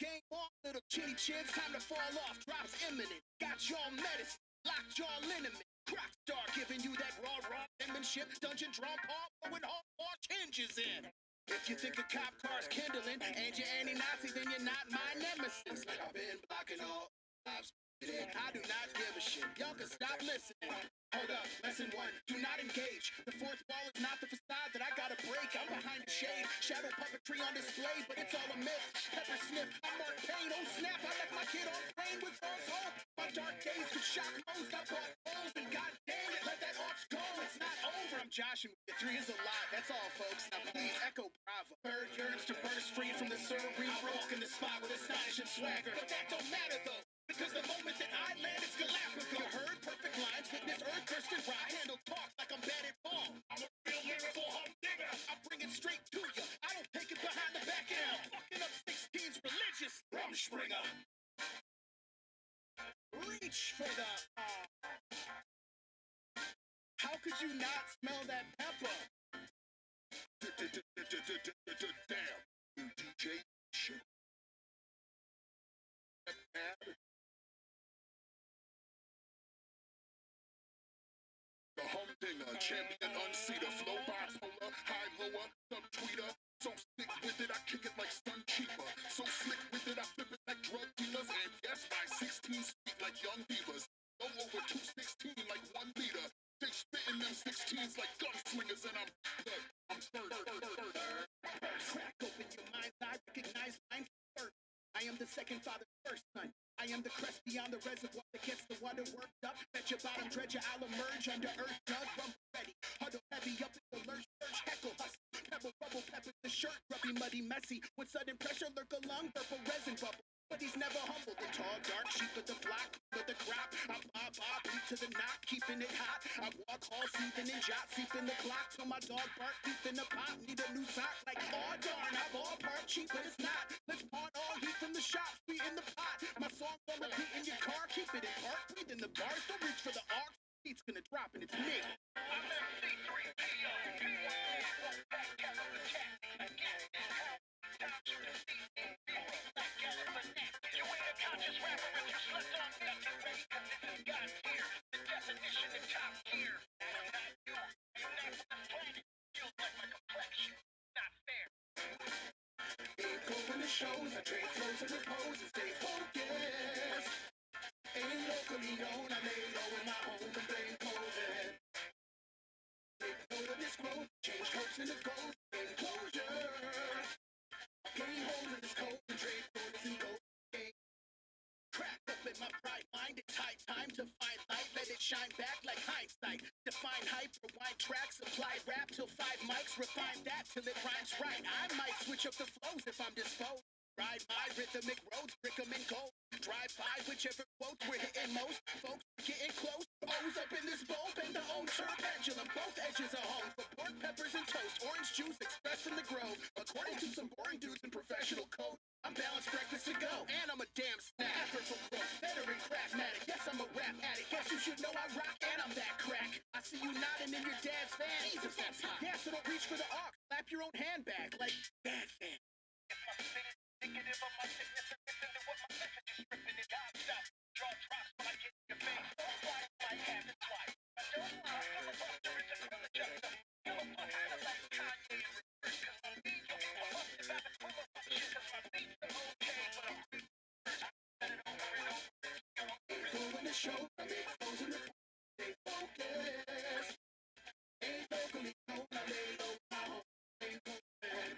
Game on, little chinny chins, time to fall off. Drops imminent. Got y'all medicine, locked y'all liniment. Croc star giving you that raw penmanship. Dungeon drawn paw with all hinges in. If you think a cop car's kindling and you're anti-Nazi, then you're not my nemesis. I've been blocking all lives I do not give a shit. Y'all can stop listening. Hold up, lesson one, do not engage. The fourth wall is not the facade that I gotta break. I'm behind the shade, shadow puppetry on display, but it's all a myth. Pepper sniff, I'm Mark Payne, oh snap, I left my kid on plane with false hope. My dark days could shock most, I bought holes, and god damn it, let that ox go, it's not over. I'm joshing with you, 3 is a lot, that's all folks. Now please echo bravo. Bird yearns to burst free from the cerebral, walk in the spot with astonishing swagger. But that don't matter though, because the moment that I land, it's Galapagos. You heard perfect lines, witness earth thirsty ride. Handle talk like I'm bad at ball. I'm a real lyrical humdinger. I bring it straight to you. I don't take it behind the back end. Fucking up 16's religious. Rumspringer. Reach for the. How could you not smell that pepper? Damn, DJ show. The humdinger, champion unseater, flow bipolar, high lower, subtweeter. So sick with it, I kick it like Sun Cheaper. So slick with it, I flip it like drug dealers. And yes, my 16 speak like young divas. Go over 216 like 1 liter. They spitting them 16s like gunslingers, and I'm crack open your mind's eye, recognize lines first. I am the second father's first son. I am the crest beyond the reservoir that gets the water worked up. Bet your bottom dredger, I'll emerge under earth, dug, rumble ready. Huddle heavy up in the lurch, search, heckle, hustle. Pebble, bubble, pepper, the shirt, grubby, muddy, messy. With sudden pressure, lurk a lung, purple resin bubble. But he's never humble. The tall, dark sheep of the flock, with the crop. I bob, beat to the knock, keeping it hot. I walk all seething and jot, seeping the clock till my dog bark deep in the pot. Need a new sock like, oh darn, I ballpark cheap, but it's not. Let's pawn all heat from the shop, sweet in the pot. My song's on repeat in your car, keep it in park, breathe in the bars, don't reach for the arcs. Beat's gonna drop and it's me. I'm shows, I trade flows and repose and stay focused. Ain't locally known, I lay low in my home and blame COVID. Take note of this growth, change hopes into goals, gain closure. Gain hold of this cold and trade quarters and gold. Crack open my bright mind, it's high time to find light, let it shine back like hindsight. Define hype, rewind tracks, apply rap till 5 mics, refine that till it rhymes right. I might switch up the flows if I'm disposed. Ride my rhythmic roads, brick 'em in gold. Drive by whichever quotes we're hitting most. Folks getting close, O's up in this bowl, bend the old turn pendulum. Both edges are home for pork, peppers, and toast. Orange juice expressed from the grove. According to some boring dudes in professional code, I'm balanced breakfast to go. And I'm a damn snack. Effortful growth, veteran craftmatic. Yes, I'm a rap addict. Guess you should know I rock and I'm that crack. I see you nodding in your dad's van. Jesus, that's hot. Yeah, so don't reach for the ox. Slap your own handbag like bad fan. Indicative of my sickness and listen to what my message is stripping it out. Stop, draw drops when I get in your face. Don't fight, might have it twice. I don't lie, I'm a buster, it's a criminal justice. You a buster like Kanye in reverse, cause my beat, I'm busted by the criminal shit, cause my beat's the okay, but I'm free. I said it over and over. Go in the show, I make flows in the stay focused. Ain't locally known, I lay low, my home, ain't COVID.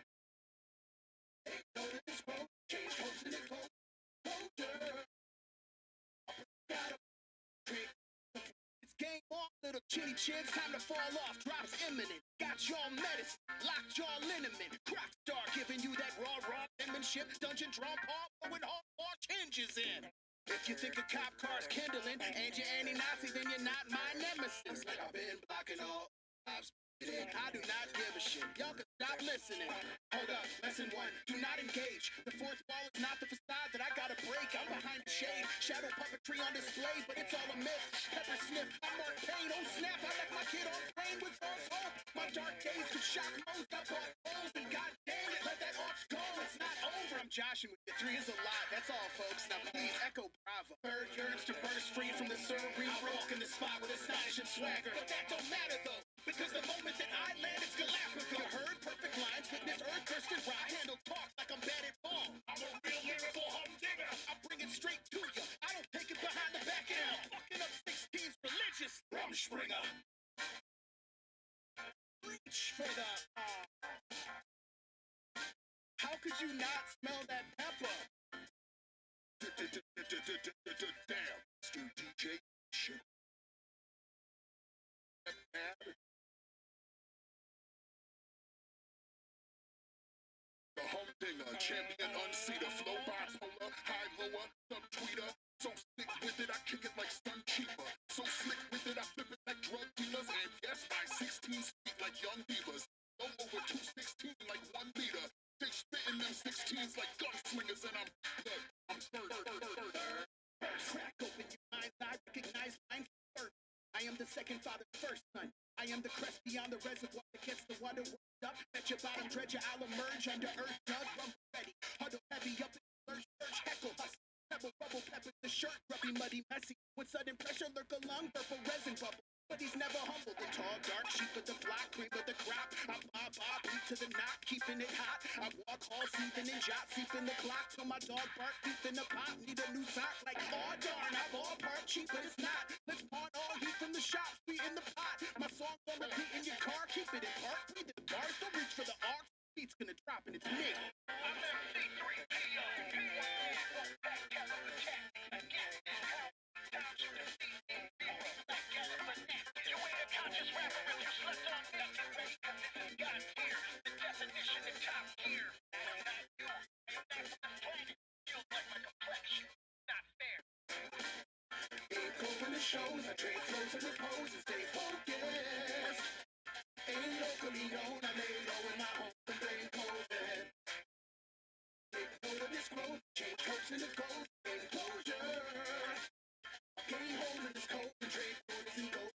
Ain't no this growth, change hopes in the cold. It's game on, little chinny chins, time to fall off, drops imminent. Got y'all medicine, locked y'all liniment. Croc star giving you that raw penmanship. Dungeon drawn paw, throwing hard wash hinges in. If you think a cop car's kindling and you're anti-Nazi, then you're not my nemesis. Like I've been blocking all lives. I do not give a shit. Y'all can stop listening. Hold up, lesson one, do not engage. The fourth wall is not the facade that I gotta break. I'm behind the shade, shadow puppetry on display, but it's all a myth. Pepper sniff, I'm Mark Payne, oh snap, I left my kid on plane with false hope. My dark days could shock most, I bought holes, and god damn it, let that ox go, it's not over. I'm joshing with you, 3 is a lot, that's all folks. Now please echo bravo. Bird yearns to burst free from the cerebral, walk in the spot with astonishing swagger. But that don't matter though, because the moment that I land, it's Galapagos. You heard perfect lines, witness earth thirsty ride. Handle talk like I'm bad at ball. I'm a real lyrical humdinger. I bring it straight to you. I don't take it behind the Springer. Reach for the How could you not smell that pepper? Damn, Stu DJ shit. The humdinger, champion unseater, flow bipolar, high lower, subtweeter. So sick with it, I kick it like Sun Cheaper. So slick with it, I flip it like drug dealers. And yes, my 16 speak like young divas. No over 216 like 1 liter. They spitting them 16s like gunslingers, and I'm third. Crack open your minds, I recognize mine first. I am the second father, first son. I am the crest beyond the reservoir that gets the water worked up. At your bottom dredger, I'll emerge under earth, dug, rumble ready. Huddle heavy up in the lurch, heckle, hustle. Pebble, bubble, pepper, the shirt, grubby, muddy, messy. With sudden pressure, lurk a lung, purple resin bubble. But he's never humble. The tall, dark sheep of the flock, creep of the crop. I bob, beat to the knock, keeping it hot. I walk all seething and jot, seeping the clock till my dog bark deep in the pot. Need a new sock like, oh darn, I ballpark cheap, but it's not. Let's pawn all heat from the shop, sweet in the pot. My song's on repeat in your car, keep it in park. Breathe the bars, don't reach for the arcs. Beat's gonna drop and it's me. I'm shows, I trade flows and repose and stay focused. Ain't locally known, I lay low in my home and blame COVID. Take note of this growth, change hopes into gold, enclosure. Gain hold of this cold and trade quarters and gold.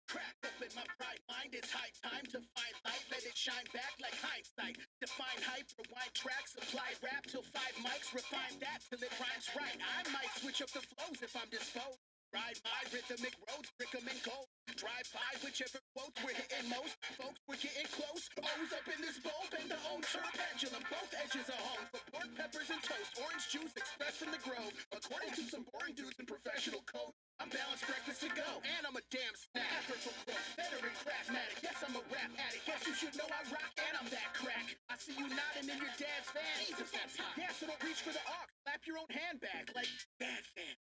Crack open my bright mind, it's high time to find light, let it shine back like hindsight. Define hype, rewind tracks, apply rap till 5 mics, refine that till it rhymes right. I might switch up the flows if I'm disposed. Ride my rhythmic roads, brick 'em in gold. Drive by whichever quotes we're hitting most. Folks, we're getting close. O's up in this bowl, bend the old turf pendulum. Both edges are home for pork, peppers, and toast. Orange juice expressed from the grove. According to some boring dudes in professional code, I'm balanced breakfast to go. And I'm a damn snack. Effortful growth, veteran craftmatic. Yes, I'm a rap addict. Guess you should know I rock and I'm that crack. I see you nodding in your dad's van. Jesus, that's hot. Yeah, so don't reach for the aux. Slap your own handbag like bad fan.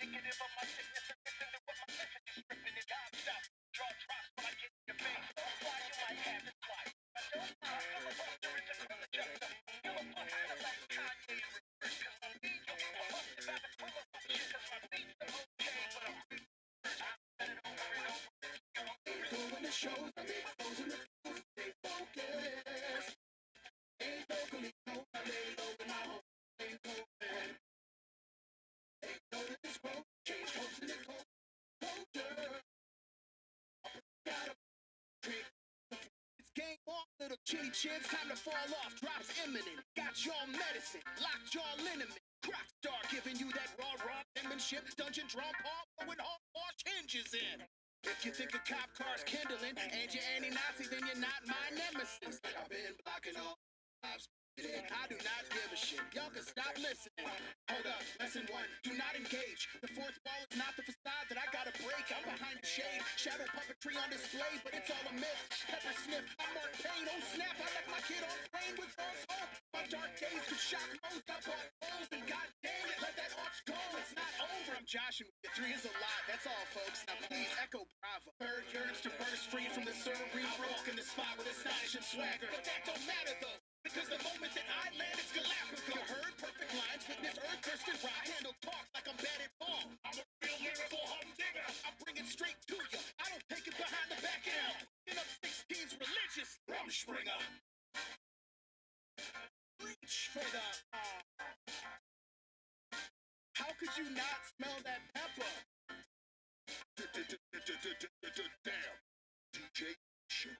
Indicative of my sickness and listen to what my message is stripping it down. Stop. Draw drops when I get in your face. Don't fly, you might have it twice. But don't fly, I'm a buster, it's a criminal justice. You a buster like Kanye in reverse. Cause my beat, you a buster by the criminal shit. Cause my beats are okay, but I'm free. I said it over and over. Doing the shows, I make flows in the booth. Stay focused. Ain't locally known, I lay low in my home. Ain't COVID. Ain't no this growth. Change hopes in the cold. It's game on, little chinny chins. Time to fall off. Drops imminent. Got y'all medicine. Locked y'all liniment. Croc star giving you that raw penmanship. Dungeon drawn paw with hard wash hinges in. If you think a cop car's kindling and you're anti-Nazi, then you're not my nemesis. I've been blocking all lives. I do not give a shit. Y'all can stop listening. Hold up, lesson 1, do not engage. The fourth wall is not the facade that I gotta break. I'm behind the shade, shadow puppetry on display, but it's all a myth. Pepper sniff, I'm Mark Payne, oh snap, I left my kid on plane with false hope. My dark days could shock most, I bought balls, and god dang it, let that ox go, it's not over. I'm joshing with you, 3 is a lot, that's all folks. Now please echo bravo. Bird yearns to burst free from the cerebral. I walk in the spot with astonishing swagger, but that don't matter though. Because the moment that I land, it's Galapagos. You heard perfect lines, witness earth thirsted rhyme. Handle talk like I'm bad at ball. I'm a real lyrical humdinger. I bring it straight to you. I don't take it behind the back end. Picking up 16's religious. Springer. Reach for the How could you not smell that pepper? Damn. DJ shit.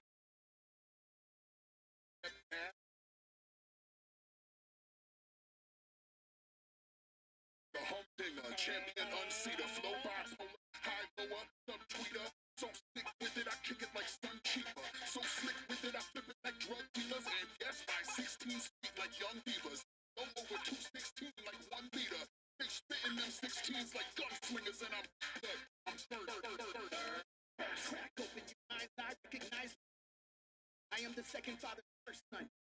The humdinger, champion unseater, flow bipolar, high lower, subtweeter. So sick with it, I kick it like Sun Cheaper. So slick with it, I flip it like drug dealers. And yes, my 16 speak like young divas. No over 216 like 1 liter. They spitting them 16s like gunslingers, and I'm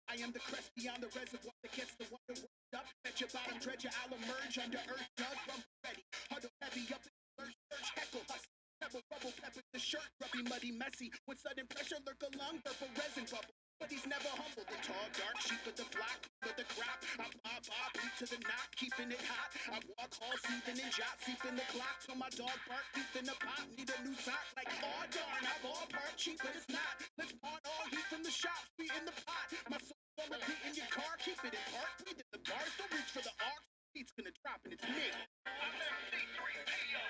I am the crest beyond the reservoir that gets the water worked up. At your bottom dredger, I'll emerge under earth, dug, rumble ready. Huddle heavy up in the lurch, heckle, hustle. Pebble, bubble, pepper, the shirt, grubby, muddy, messy. With sudden pressure, lurk a lung, purple resin bubble. But he's never humble. The tall, dark sheep with the flock, with the crop. I bob, beat to the knock, keeping it hot. I walk all seething and jot, seeping the clock. Till my dog bark, deep in the pot. Need a new sock, like, oh darn, I ballpark cheap, but it's not. Let's pawn all heat from the shop, feet in the pot. My soul on repeat in your car, keep it in park. Breathe in the bars, don't reach for the arc. Beat's gonna drop and it's me. I'm MC3PO,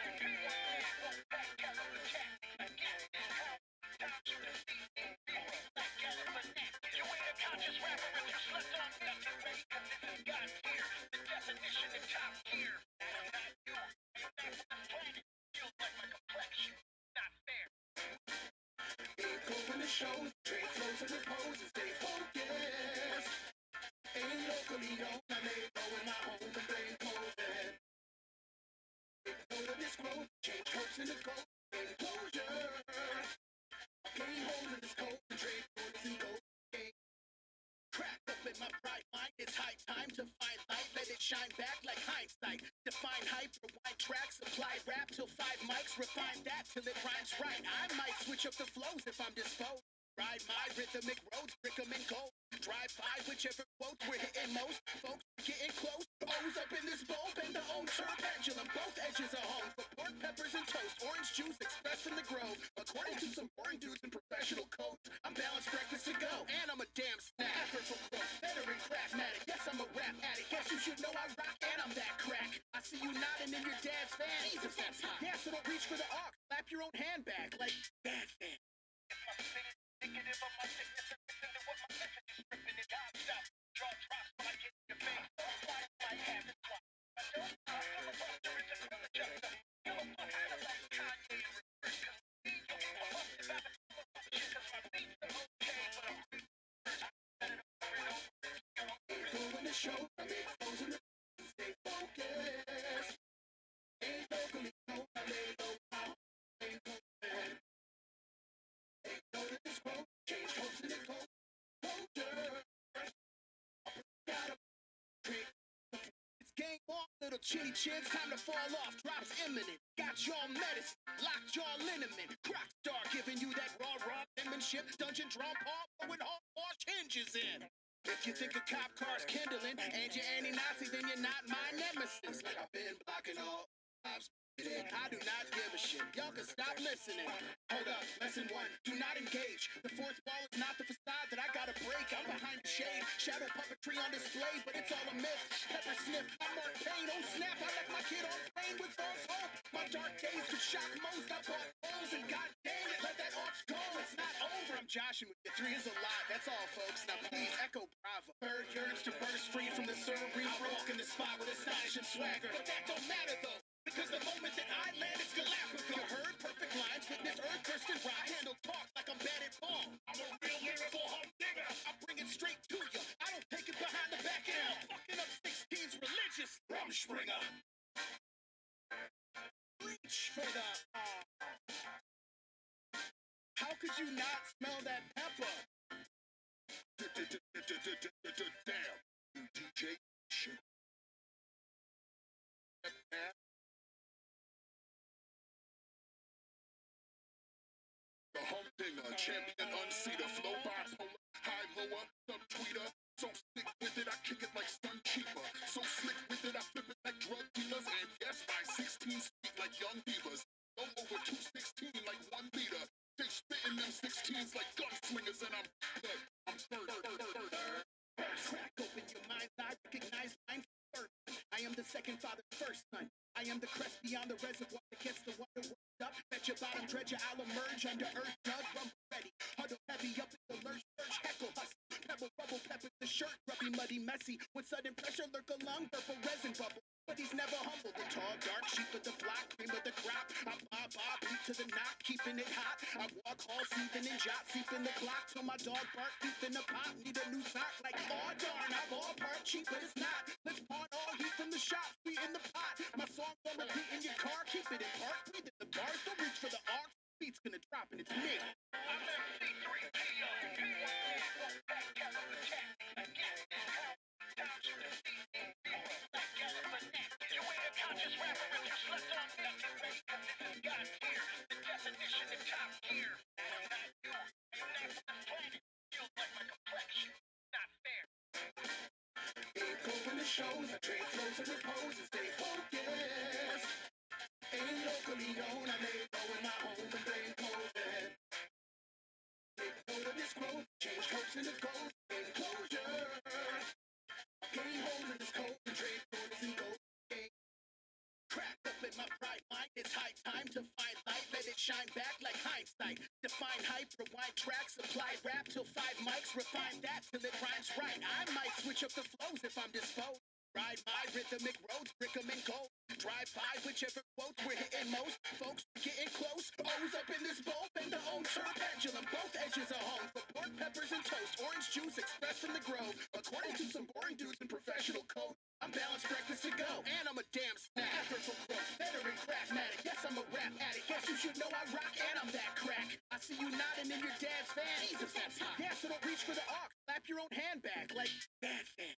won't back out of the tactics. I get it, time to receive it. You ain't a conscious rapper if you slept on nothing, ready, cause this is God tier. The definition of top tier. I'm not you, I'm not for the planet. Feels like my complexion, not fair. Ain't going to shows, trade flows and repose and stay focused. Ain't locally known, I lay low in my home and blame COVID. Ignore this growth, change hopes into gold, enclosure. Gain hold of this cold, trade flows and gold. Cracked up in my bright mind, it's high time to find light, let it shine back like hindsight. Define hype, rewind tracks, apply rap till 5 mics, refine that till it rhymes right. I might switch up the flows if I'm disposed. Ride my rhythmic roads, brick 'em in gold. Drive by whichever quotes we're hitting most. Folks getting close, O's up in this bowl, bend the old turf pendulum. Both edges are home for pork, peppers, and toast. Orange juice expressed from the grove. According to some boring dudes in professional coats, I'm balanced breakfast to go. And I'm a damn snack. Effortful growth, veteran craftmatic. Yes, I'm a rap addict. Guess you should know I rock and I'm that crack. I see you nodding in your dad's fan. Jesus, that's hot. Yeah, so don't reach for the arc. Slap your own hand back like bad fan. Indicative of my sickness and listen to what my message is ripping it out. Stop. Jaw drops when I get in your face. Why I have it twice? I don't know. I'm a buster. It's a privilege of them. You're a buster like Kanye in reverse. Cause me, I'm busted by the shit. Cause my beats are okay. But I'm going to show. I'm exposing the stay focused. Ain't locally known. I lay low. Ain't COVID. Ain't no this growth. Change hopes in the cold. It's game on, little chinny chins, time to fall off, drops imminent. Got y'all medicine, locked y'all liniment. Croc star giving you that raw penmanship. Dungeon draw paw with hard wash hinges in. If you think a cop car's kindling and you're anti-Nazi, then you're not my nemesis. I've been blocking all cops. I do not give a shit. Y'all can stop listening. Hold up, lesson 1, do not engage. The fourth wall is not the facade that I gotta break. I'm behind the shade, shadow puppetry on display, but it's all a myth. Pepper sniff, I'm more pain. Oh snap, I left my kid on pain with false hope. My dark days could shock most. I bought holes and god dang it, let that ox go. It's not over. I'm joshing with you. 3 is a lot. That's all, folks. Now please echo bravo. Bird yearns to burst free from the cerebral. I walk in the spot with astonishing swagger, but that don't matter though. Because the moment that I land, it's Galapagos. You heard perfect lines, witness earth, thirst, and ride. Handle talk like I'm bad at ball. I'm a real lyrical humdinger. I bring it straight to you. I don't take it behind the back end. Fucking up 16's religious. Rumspringer. Reach for the How could you not smell that pepper? Damn. DJ shit. The humdinger, champion unseater, flow bipolar, high lower, subtweeter. So slick with it, I kick it like sun cheaper. So slick with it, I flip it like drug dealers. And yes, my 16 speak like young divas. Go over 216 like 1 liter. They spitting them 16s like gunslingers, and I'm good. I'm third. Crack open your mind's eye, recognize lines first. I am the second father's first son. I am the crest beyond the reservoir that gets the water worked up. At your bottom dredger, I'll emerge under earth, dug, rumble ready. Huddle heavy up in the lurch, heckle, hustle. Pebble, bubble, pepper, the shirt, grubby, muddy, messy. With sudden pressure, lurk a lung, purple resin bubble. But he's never humble. The tall, dark sheep with the flock, cream of the crop. I bob, beat to the knock, keeping it hot. I walk all seething and jot, seeping the clock. Till my dog bark, deep in the pot. Need a new sock, like, oh darn, I ballpark cheap, but it's not. Let's pawn all heat from the shop, feet in the pot. My song's on repeat in your car, keep it in park. Breathe in the bars, don't reach for the arc. Beat's gonna drop and it's me. I'm MC3PO, won't back out of the tactics. Open the shows, I trade flows and repose and stay focused. Ain't locally known, I lay low in my home and blame COVID. Take note of this growth, change hopes into goals, gain closure. Gain hold of this cold and trade bonus and gold. Cracked up in my bright mind, it's high time to find light, let it shine back like hindsight. Define hype, rewind tracks, apply rap till 5 mics, refine that till it rhymes right. I might switch up the flows if I'm disposed. Ride my rhythmic roads, brick 'em in gold. Drive by whichever quotes we're hitting most. Folks getting close, O's up in this bowl, bend the old turf pendulum. Both edges are home for pork, peppers, and toast. Orange juice expressed from the grove. According to some boring dudes in professional code, I'm balanced breakfast to go, and I'm a damn snack. Effortful growth, veteran craftmatic. Yes, I'm a rap addict. Guess you should know I rock, and I'm that crack. I see you nodding in your dad's fan. Jesus, that's hot. Yeah, so don't reach for the aux. Slap your own handbag like bad fan.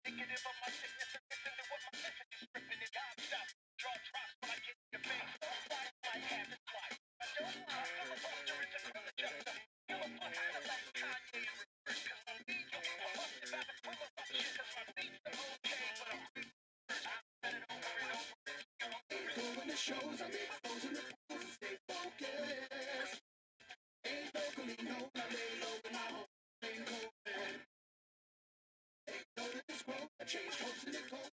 Indicative of my sickness and listen to what my message is ripping it out. Stop, draw drops when I get in your face. Don't fly, fly, have it fly. I don't lie, I'm a buster, it's a criminal justice. Kill a fuck, I like Kanye in reverse. Cause my beat, I'm busted by the full of shit. Cause my beats are okay, but I'm I've said it over and over. Doing the shows, I make flows in the pose and stay focused. Ain't locally known, I lay low in my home. Ain't COVID. Ain't note of this growth, I change hopes in the cold.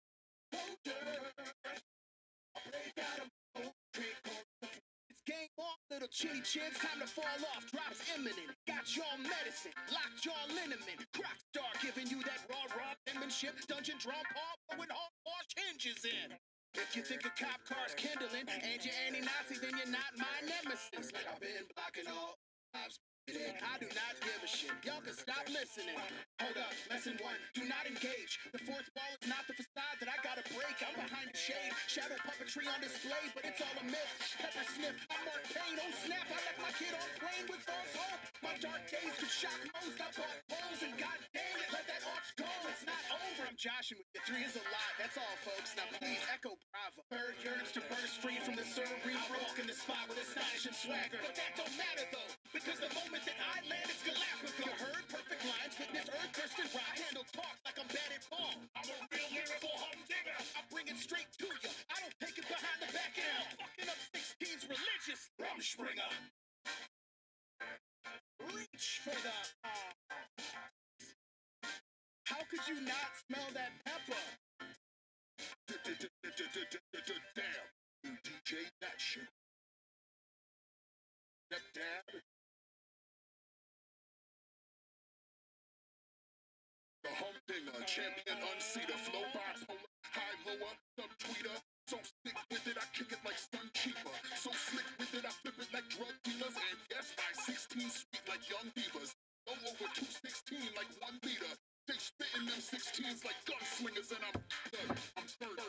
It's game on, little chitty chins, time to fall off, drops imminent. Got y'all medicine, locked y'all liniment. Croc star giving you that raw penmanship. Dungeon draw paw, blowing all wash hinges in. If you think a cop car's kindling and you're anti-Nazi, then you're not my nemesis. I've been blocking all lives. I do not give a shit. Y'all can stop listening. Hold up, lesson 1, do not engage. The fourth wall is not the facade that I gotta break. I'm behind the shade, shadow puppetry on display, but it's all a myth. Pepper sniff, I'm Mark Payne, oh snap, I left my kid on plane with false hope. My dark days could shock most. I bought poles and god dang it, let that ox go. It's not over, I'm joshing with you. 3 is a lot, that's all folks. Now please echo bravo. Bird yearns to burst free from the cerebral. I walk in the spot with astonishing swagger. But that don't matter though, because the moment that I land, it's Galapagos. You heard perfect lines, witness earth burst and ride. Handle talk like I'm bad at ball. I'm a real lyrical humdinger. I bring it straight to you. I don't take it behind the back end. Fucking up 16's religious Rumspringer. Reach for the How could you not smell that pepper? Damn, you DJ that shit. Damn. The humdinger, champion unseater, flow box holder, high lower, subtweeter. So sick with it, I kick it like sun cheaper. So slick with it, I flip it like drug dealers. And yes, my 16 sweet like young divas. Go over 216 like 1 liter. They spitting them 16s like gunslingers, and I'm third. I'm third.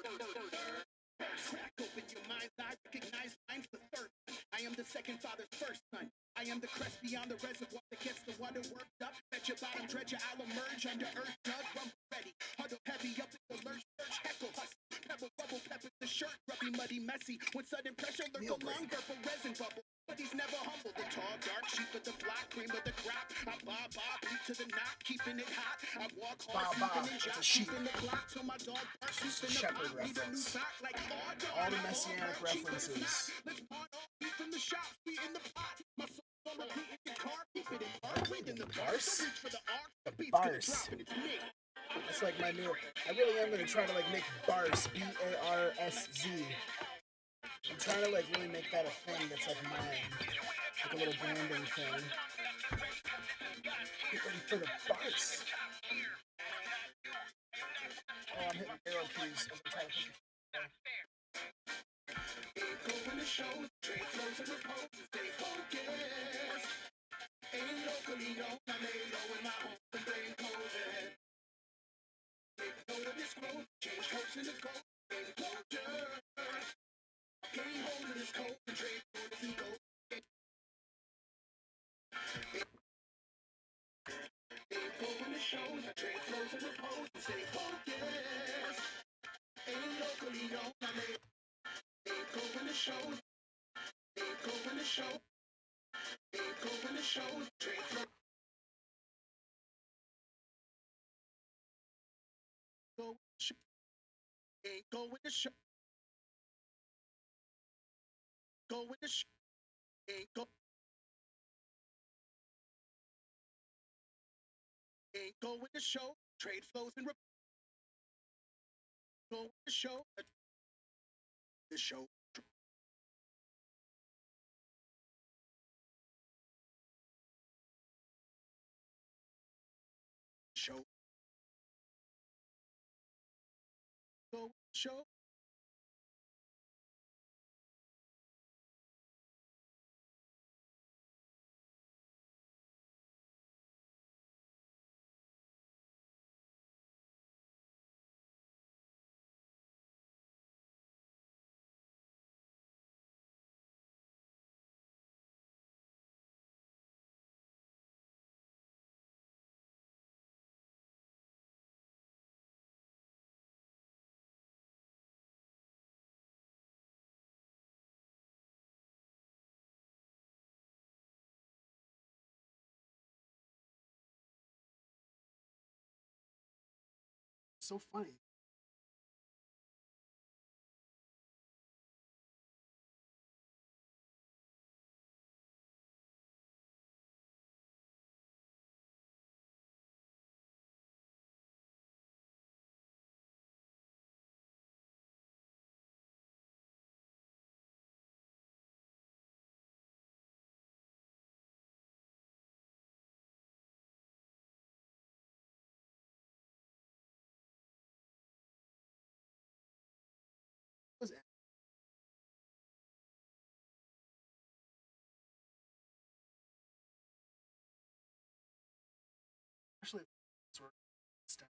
Crack open your mind's eye, recognize mine's the third. I am the second father's first son. I am the crest beyond the reservoir that gets the water worked up. At your bottom dredger, I'll emerge under earth, dug, rumble ready. Huddle heavy up in the lurch, search, heckle, hustle. Pebble, bubble, pepper, the shirt, grubby, muddy, messy. When sudden pressure, lurk a lung, purple resin bubble. But he's never humble. The tall, dark sheep of the flock, cream of the crop. I bob, beat to the knot, keeping it hot. I walk hard, sleeping in jock, keeping the clock till my dog barks. Loose in the pot, need a new sock like all the messianic references. Let's part all beat from the shop, feet in the pot. My soul on repeat in your car, keep it in park. Read in the bars, reach for the arc. The beat's gonna drop and it's me. It's like my new. I really am gonna try to like make bars, BARSZ. I'm trying to like really make that a thing that's like mine, like a little branding thing. Get ready for the bars. Oh, I'm hitting arrow keys as I'm trying to Go in the shows, trade flows and repose and stay focused. Ain't locally known, I lay low in my home and blame COVID. Take note of this growth, change hopes into gold, gain closure. Gain hold of this cold and trade bonus and gold. Go in the shows, trade flows and repose and stay focused. Ain't locally known, I made ain't going to shows, ain't going to show, ain't going to shows, trade flow. Go show, ain't going to show, going to show, ain't go, ain't going to show, trade flows and going to show, the show, show, go show. So funny. Was actually sort of stuff.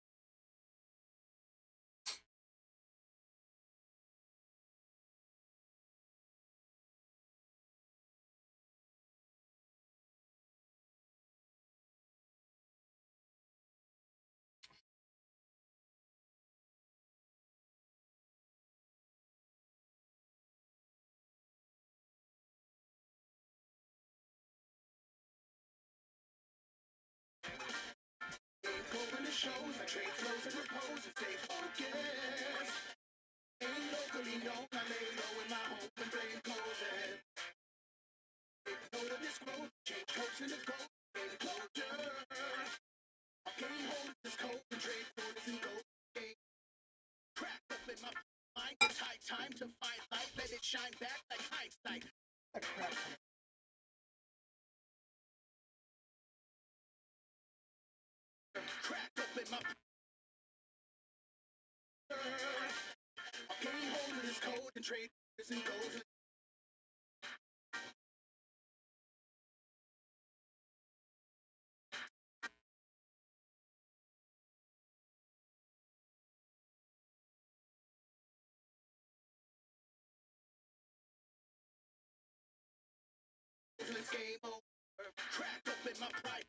Ain't going to shows, I trade flows and repose and stay focused. Ain't locally known, I lay low in my home and blame COVID. Know that this growth, change hopes into gold, gain closure. I can't hold this cold and trade flows and gold. Ain't cracked up in my mind, it's high time to find light, let it shine back like hindsight. Like crap. Cracked up in my I can't hold this cold and trade flows and gold. This game over, cracked up in my pride.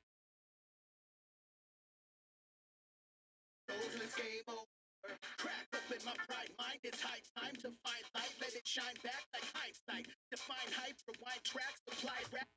This game over, cracked up in my pride. Mind it's high time to find light, let it shine back like hindsight. Define hype, rewind tracks, apply rap.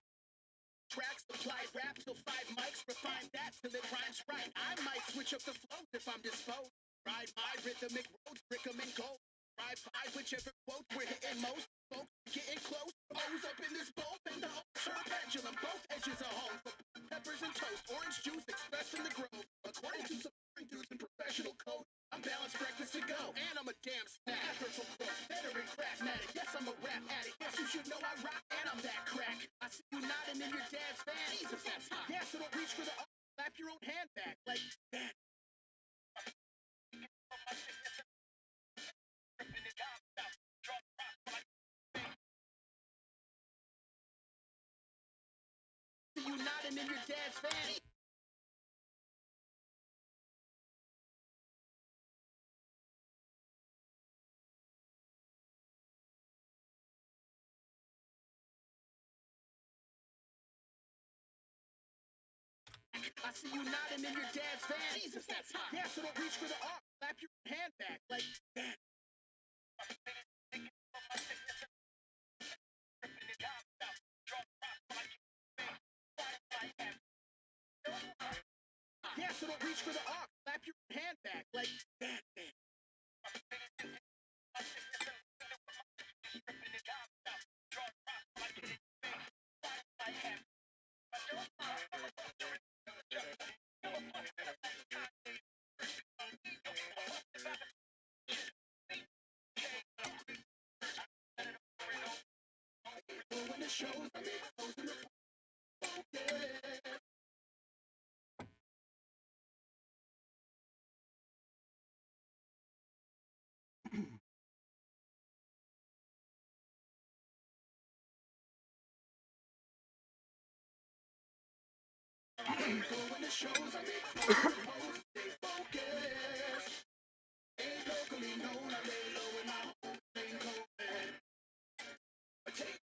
Tracks, apply rap till 5 mics, refine that till it rhymes right. I might switch up the flows if I'm disposed. Ride my rhythmic roads, brick 'em in gold. Ride by whichever quote we're hitting most. Folks getting close, O's up in this bowl, and the whole pendulum. Both edges are home for peppers and toast. Orange juice expressed from the grove. According to some dudes in professional code, I'm balanced breakfast to go. And I'm a damn snack. Effortful growth, veteran craftmatic. Yes, I'm a rap addict. Yes, you should know I rock and I'm that crack. I see you nodding in your dad's van. Jesus, that's hot. Yeah, so don't reach for the slap your own hand back. Like, man. See you nodding in your dad's van. I see you nodding in your dad's van. Jesus, that's hot. Yeah, so don't reach for the arm. Slap your hand back. Like, man. Don't reach for the arc, slap your hand back like that. When the shows I'm exposing the when the shows I'm exposing the post, stay focused. Ain't locally known, I lay low in my home, ain't cold, man. I take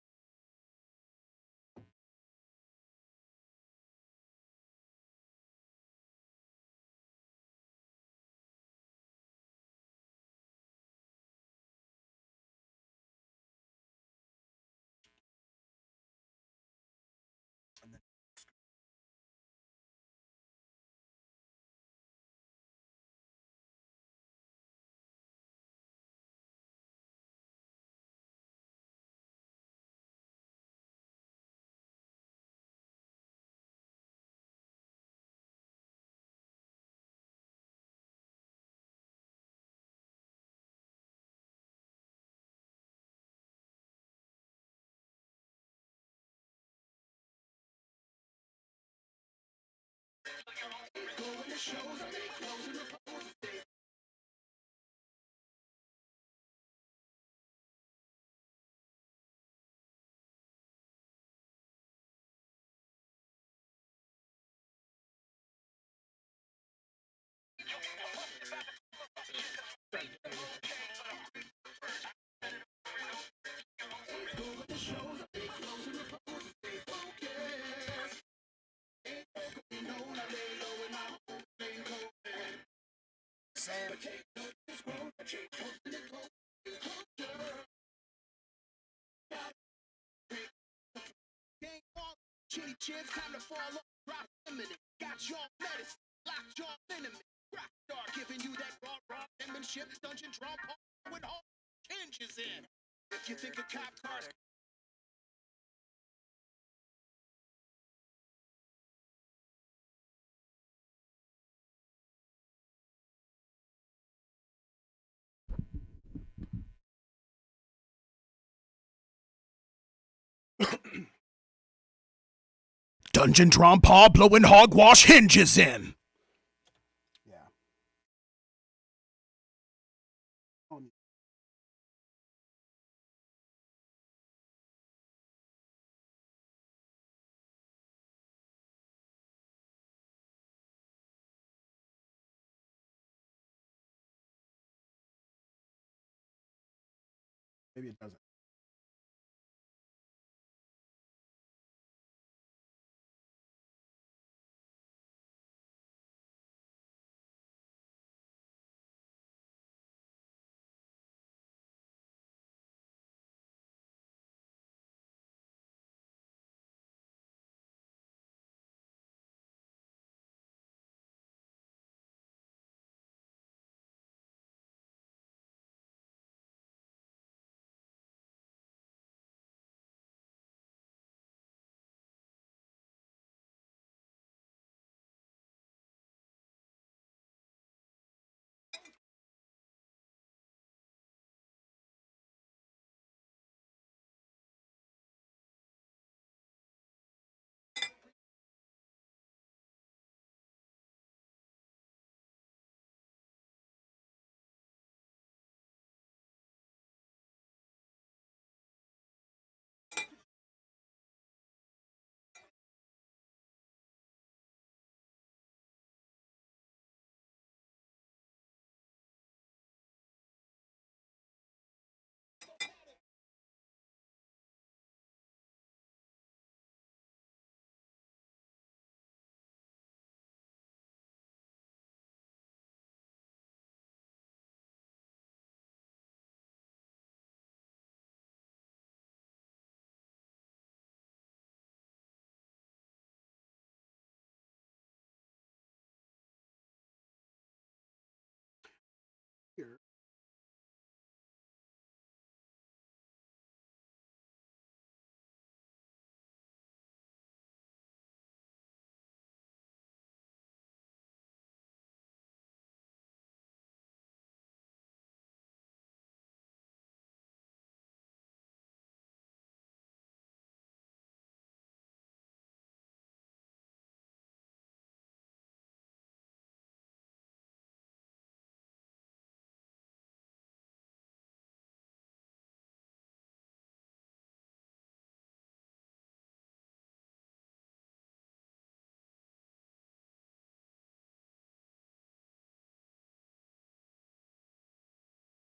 go when the shows I'm exposing the post, stay go when the shows I'm exposing the post, stay focused. Ain't locally known, I lay low in my home, ain't cold, man. Sam. But take notice, growth, I change coast to the coast, culture. Gang all chitty chins, time to fall off, drop imminent. Got your medicine, locked your liniment. Rock star giving you that raw penmanship. Dungeon draw with all hinges in. If you think a cop car's Dungeon Drum Paw blowing hogwash hinges in. Yeah. Um, maybe it doesn't.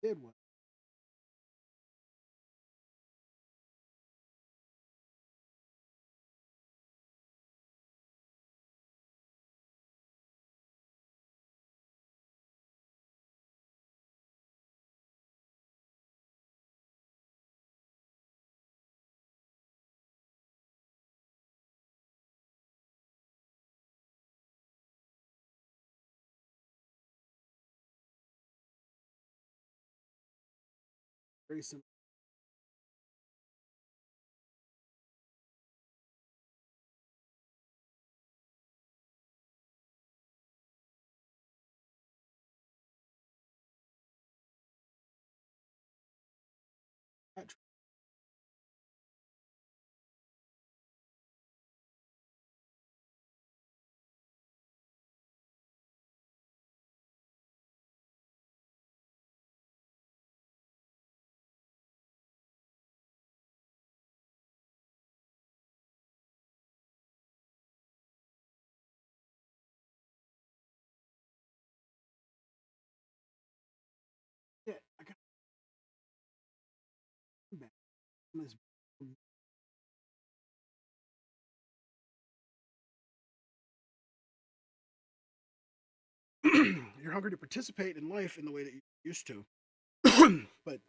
did was very simple. Yeah, I got back from this. You're hungry to participate in life in the way that you used to, but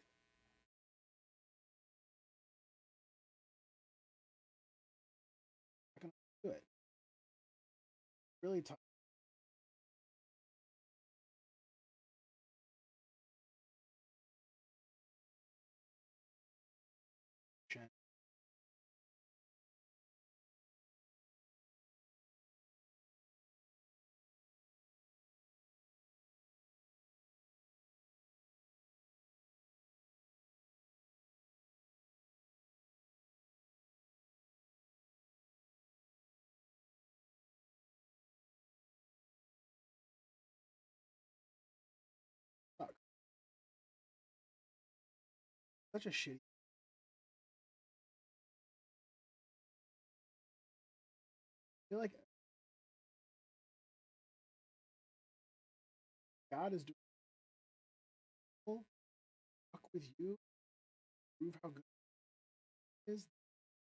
I can do it. Really tough. Such a shitty. I feel like God is doing fuck with you, prove how good it is.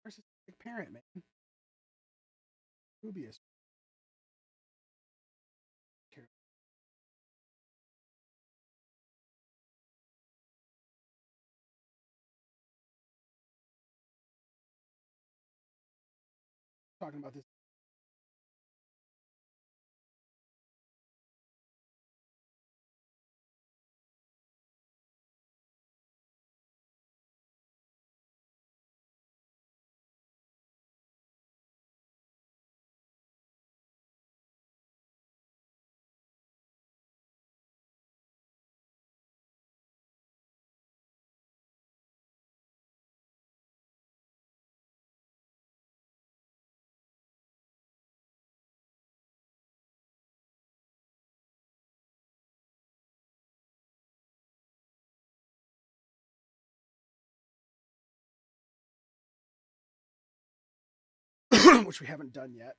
Narcissistic parent, man. Rubius. Talking about this. Which we haven't done yet.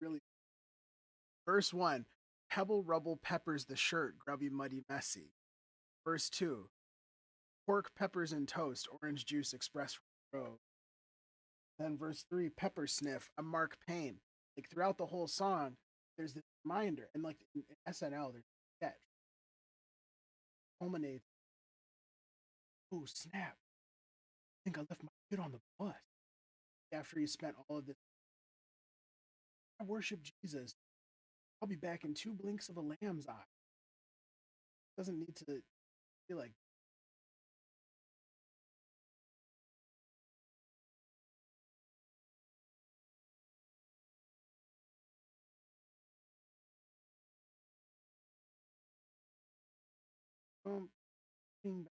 really. Verse 1, pebble rubble peppers the shirt, grubby, muddy, messy. Verse 2, pork, peppers, and toast, orange juice express from the road. Then verse 3, pepper sniff, a Mark Payne. Like throughout the whole song, there's this reminder, and like in SNL, there's a sketch culminates. Oh snap! I think I left my kid on the bus. After he spent all of this, I worship Jesus. I'll be back in two blinks of a lamb's eye. Doesn't need to be like being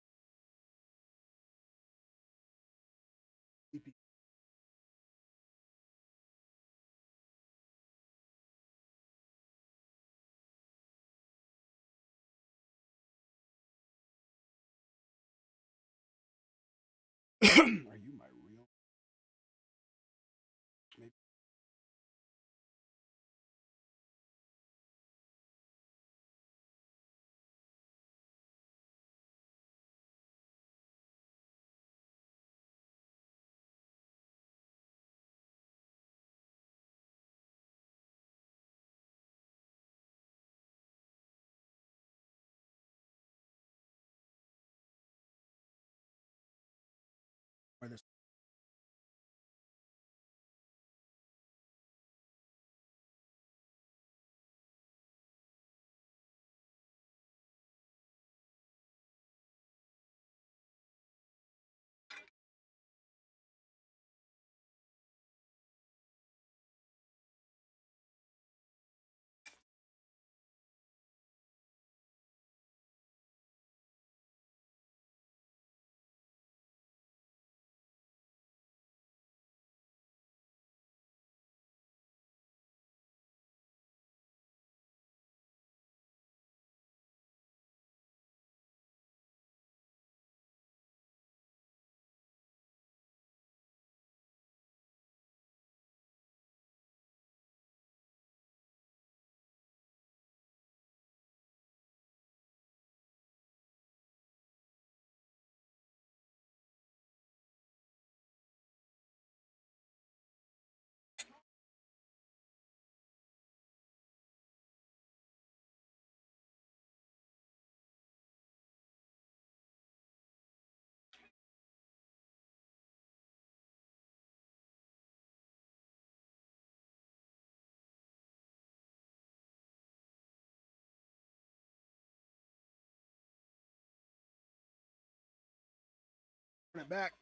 sleepy. Are you my real? Maybe. Or this. Run it back.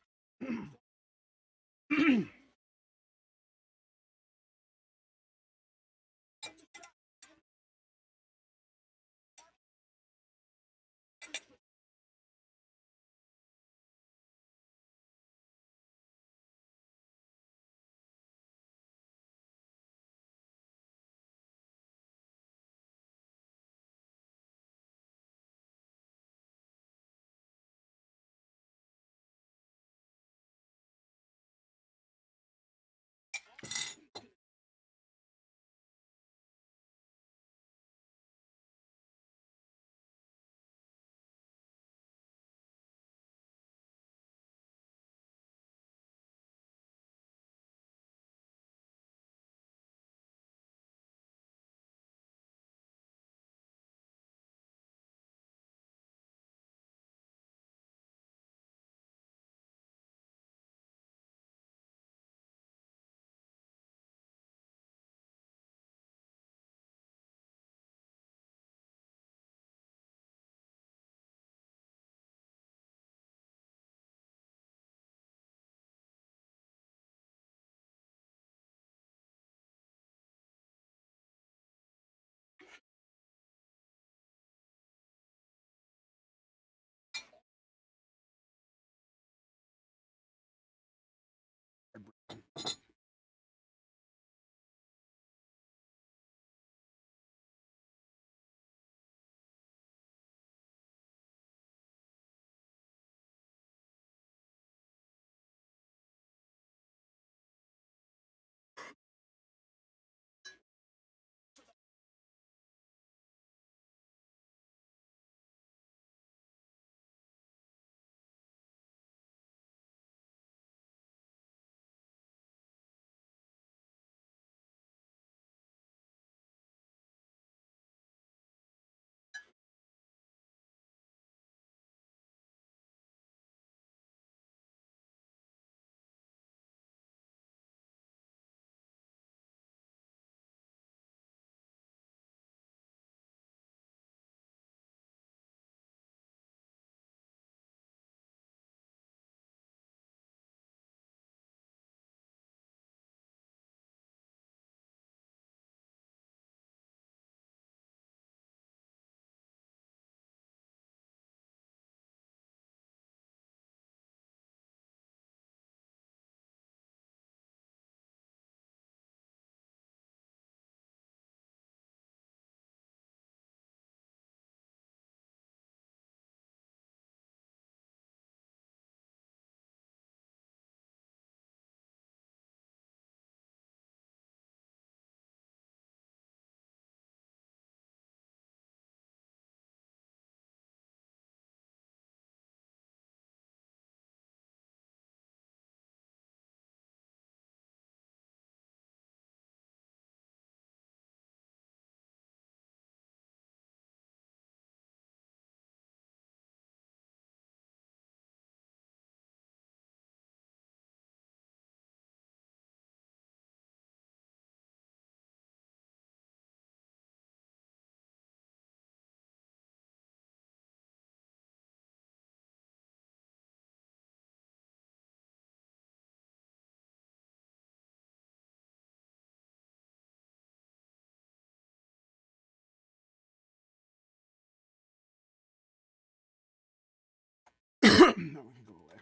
No, we can go away.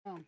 Um,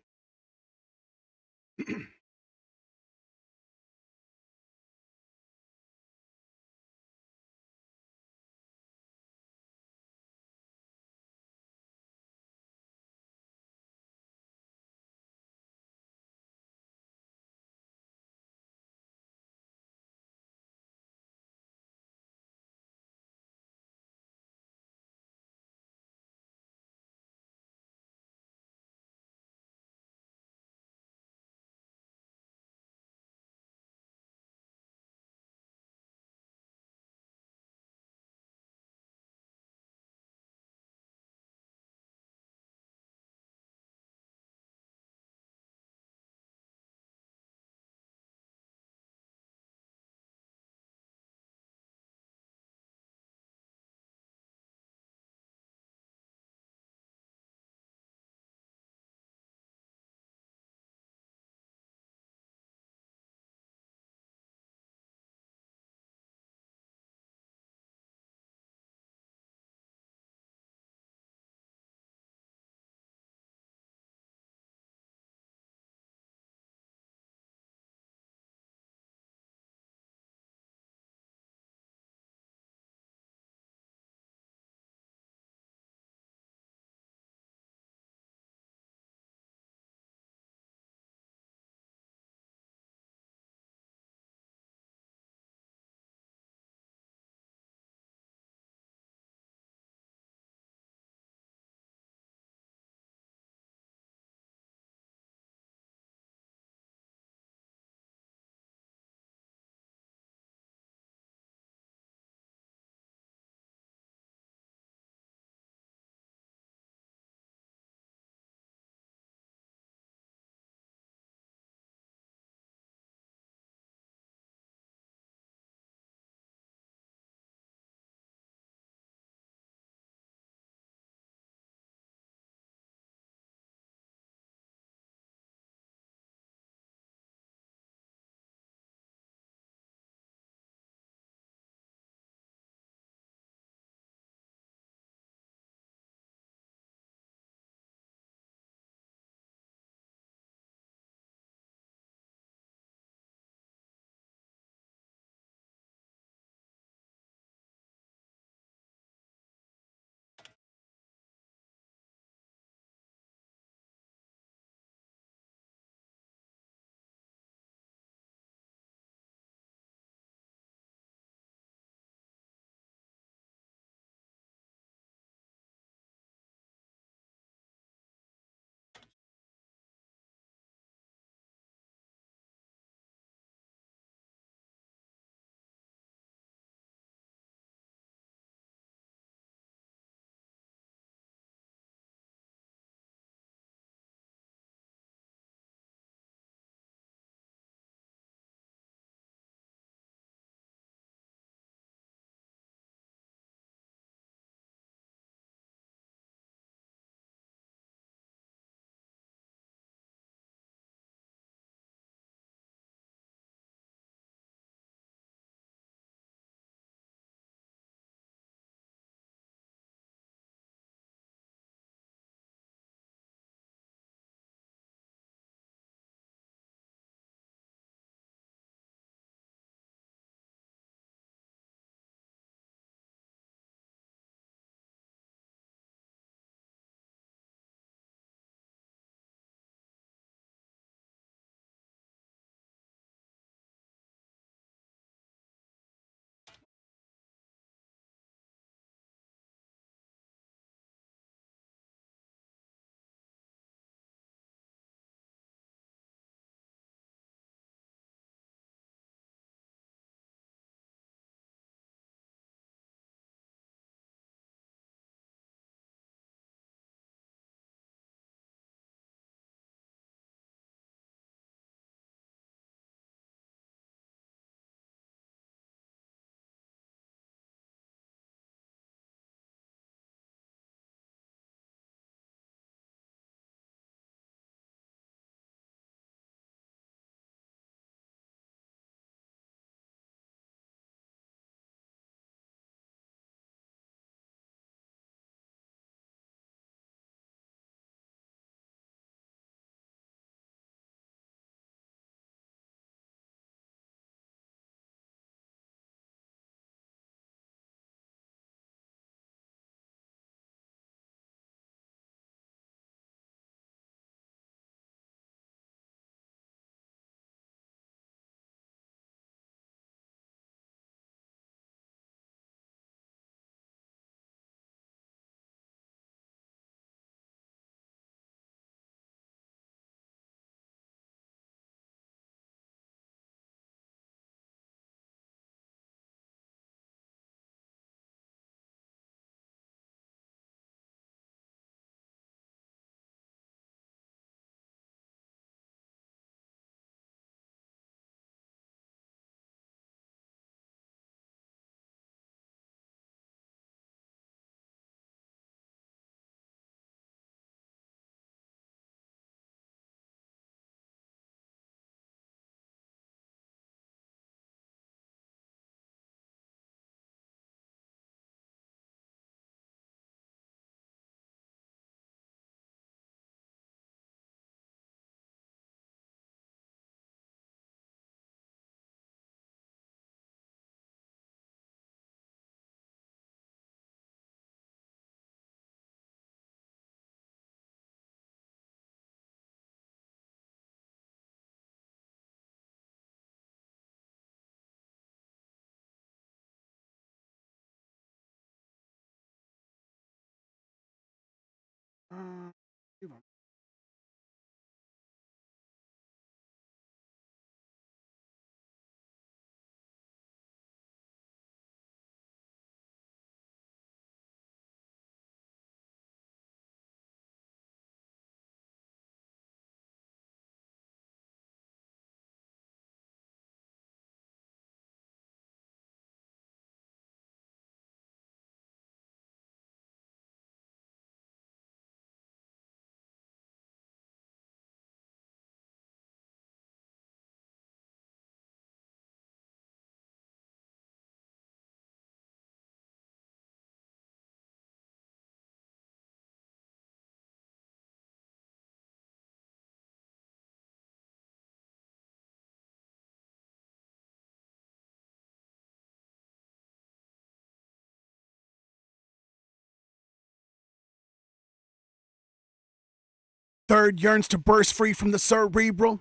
Third yearns to burst free from the cerebral.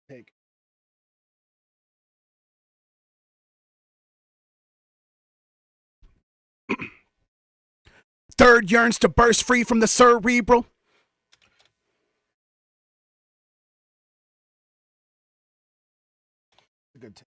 Take. Third yearns to burst free from the cerebral. Good take.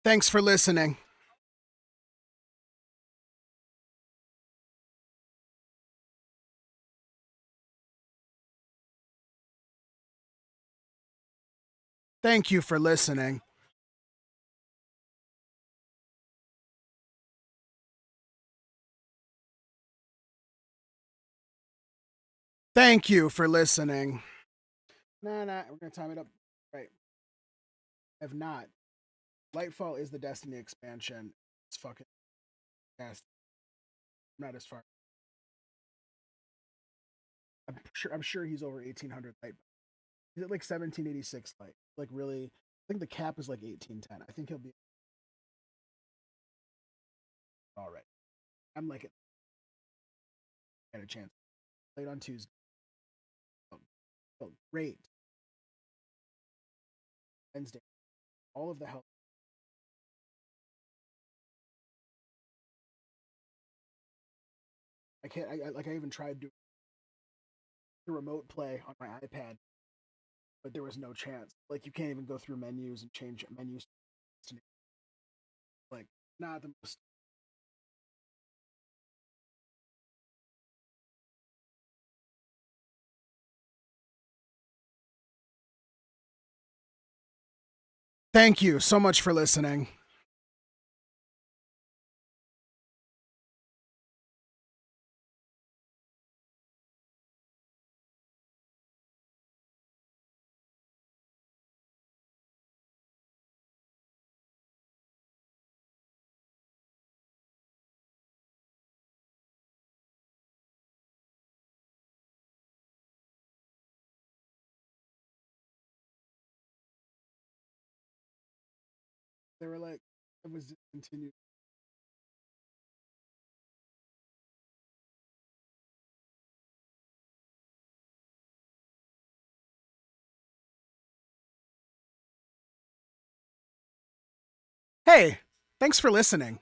Thanks for listening. Thank you for listening. Thank you for listening. Nah, we're gonna time it up. Right. I have not. Lightfall is the Destiny expansion. It's fucking fantastic. I'm not as far. I'm sure he's over 1800 light. He's at like 1786 light. Like really, I think the cap is like 1810. I think he'll be all right. I'm like at a chance. Played on Tuesday. Oh, oh, great. Wednesday. All of the help. I can't. I even tried doing the remote play on my iPad, but there was no chance. Like you can't even go through menus and change menus. Like not the most. Thank you so much for listening. They were like, it was discontinued. Hey, thanks for listening.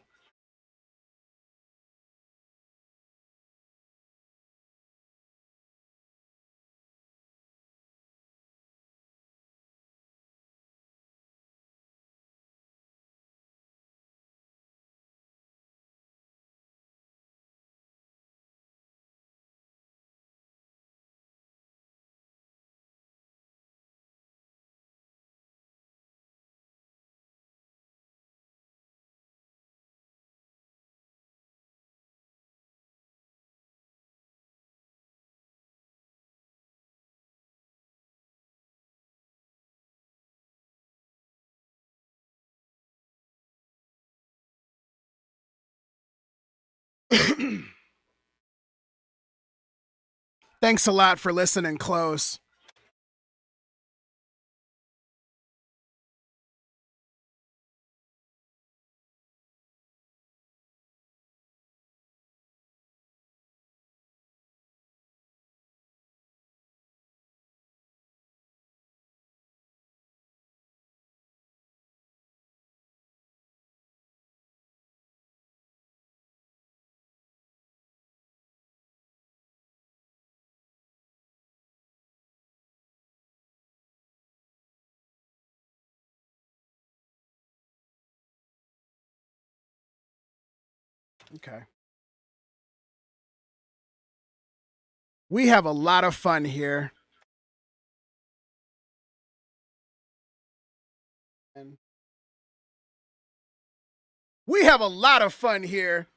Thanks a lot for listening close. Okay. We have a lot of fun here. And we have a lot of fun here.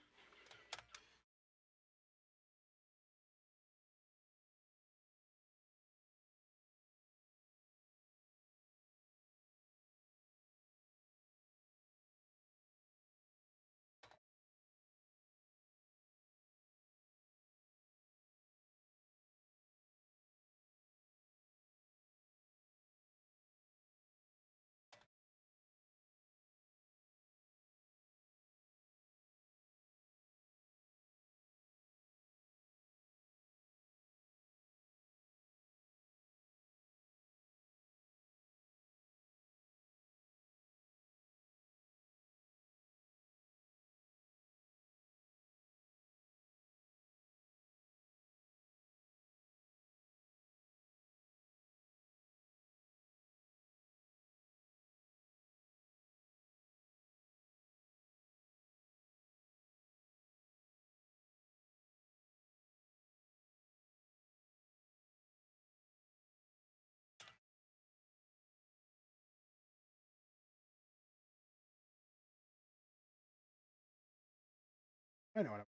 I know what I'm.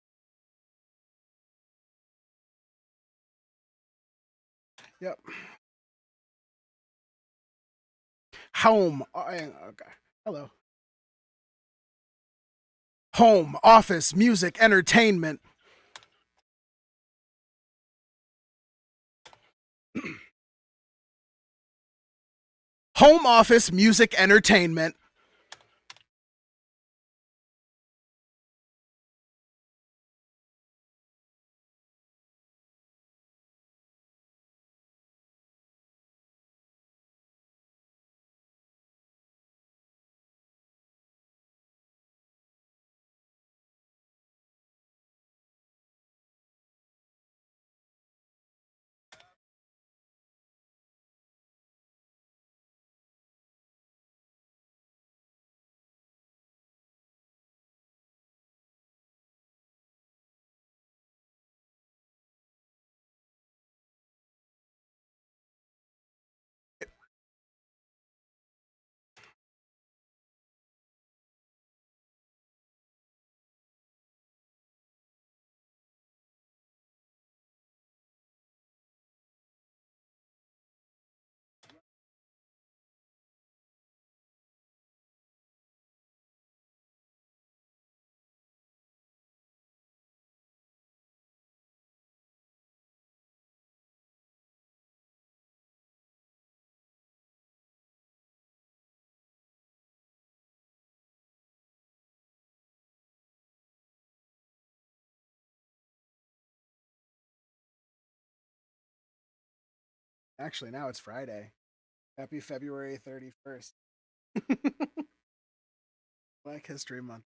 Yep. Home. Okay. Hello. Home, office, music, entertainment. Home office, music, entertainment. Actually, now it's Friday. Happy February 31st. Black History Month.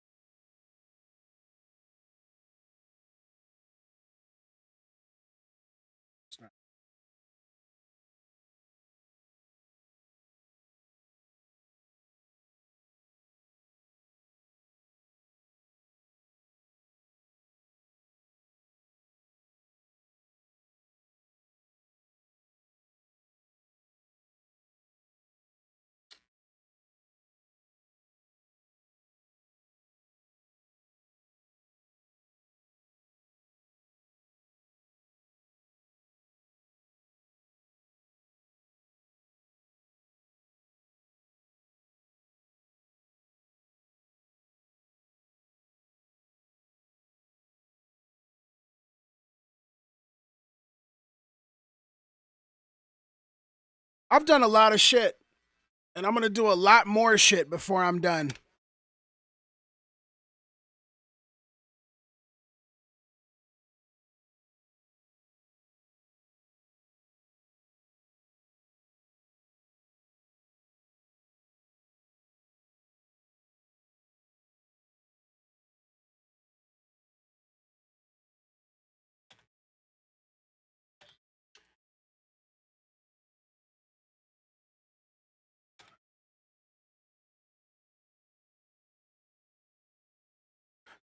I've done a lot of shit, and I'm gonna do a lot more shit before I'm done.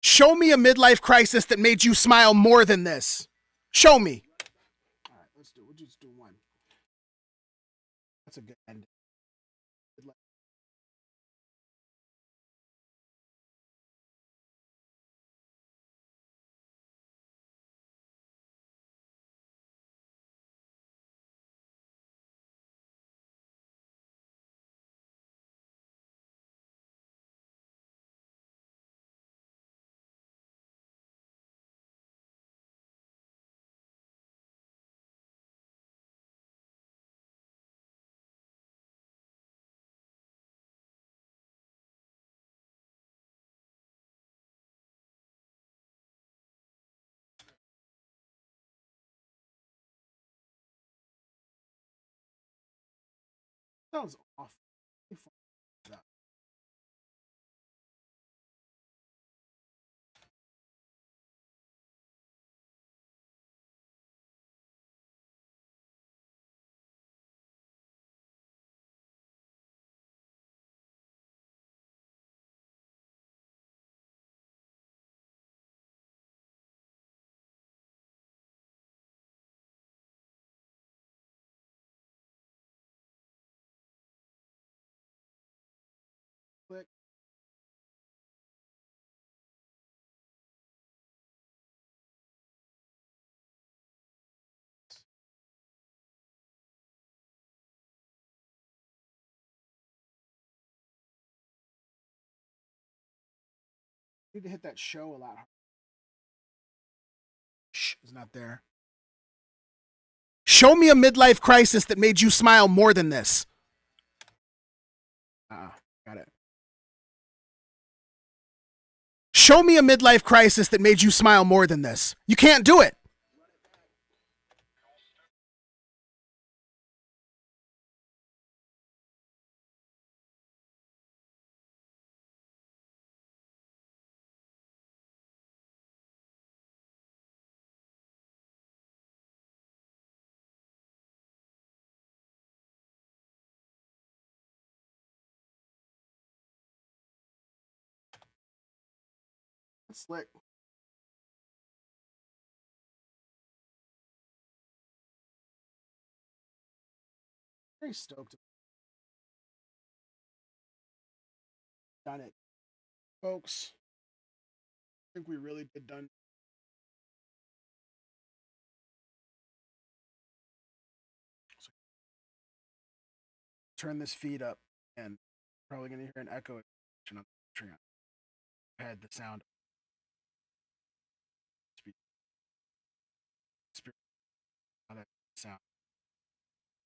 Show me a midlife crisis that made you smile more than this. Show me. All right, let's do. We'll just do one. That's a good ending. That was awful. Click. Need to hit that show a lot harder. Shh, it's not there. Show me a midlife crisis that made you smile more than this. Got it. Show me a midlife crisis that made you smile more than this. You can't do it. That's slick. Very stoked. Done it. Folks, I think we really did done. Turn this feed up and probably going to hear an echo on the Patreon. I had the sound. How that sound.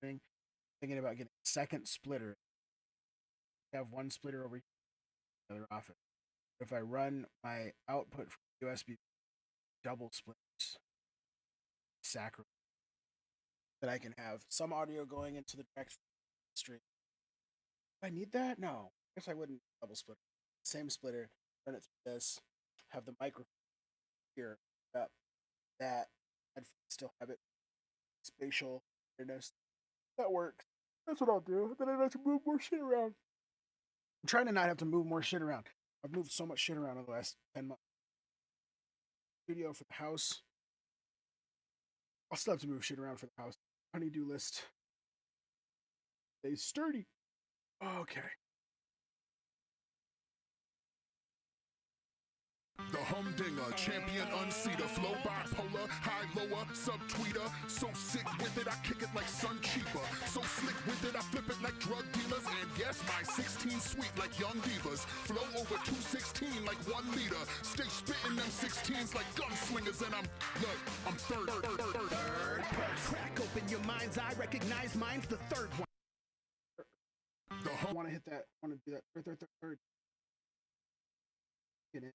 Thinking about getting a second splitter. I have one splitter over here in the other office. If I run my output from USB double splitters, sacrilege, that I can have some audio going into the direct stream. If I need that? No. I guess I wouldn't double splitter. Same splitter, run it through this, have the microphone here up, that, and still have it spatial awareness. That works. That's what I'll do. Then I don't have to move more shit around. I'm trying to not have to move more shit around. I've moved so much shit around in the last 10 months. Studio for the house. I'll still have to move shit around for the house. Honeydew list. Stay sturdy. Okay. The humdinger, champion unseater, flow bipolar, high lower, subtweeter. So sick with it, I kick it like sun cheaper. So slick with it, I flip it like drug dealers. And yes, my 16 sweet like young divas. Flow over 216 like 1 liter. Stay spitting them 16s like gunslingers. And I'm third. Crack open your mind's eye, recognize mine's the third one. I want to hit that. I want to do that. Third. Get it.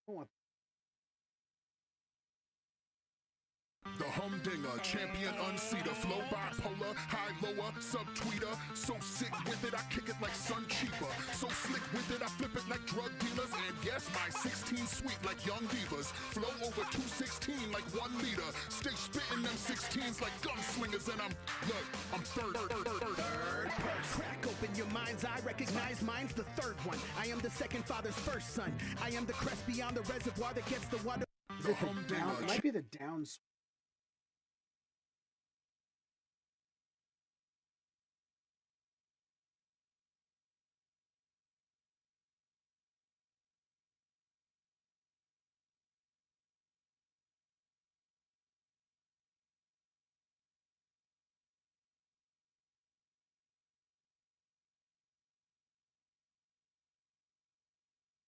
I want The humdinger, champion unseater, flow bipolar, high lower, subtweeter. So sick with it, I kick it like sun cheaper. So slick with it, I flip it like drug dealers. And yes, my 16 sweet like young divas. Flow over 216 like 1 liter. Stay spitting them 16s like gunslingers. And I'm third. Crack open your mind's eye, recognize mine's the third one. I am the second father's first son. I am the crest beyond the reservoir that gets the water. Is it the down? It might be the downs.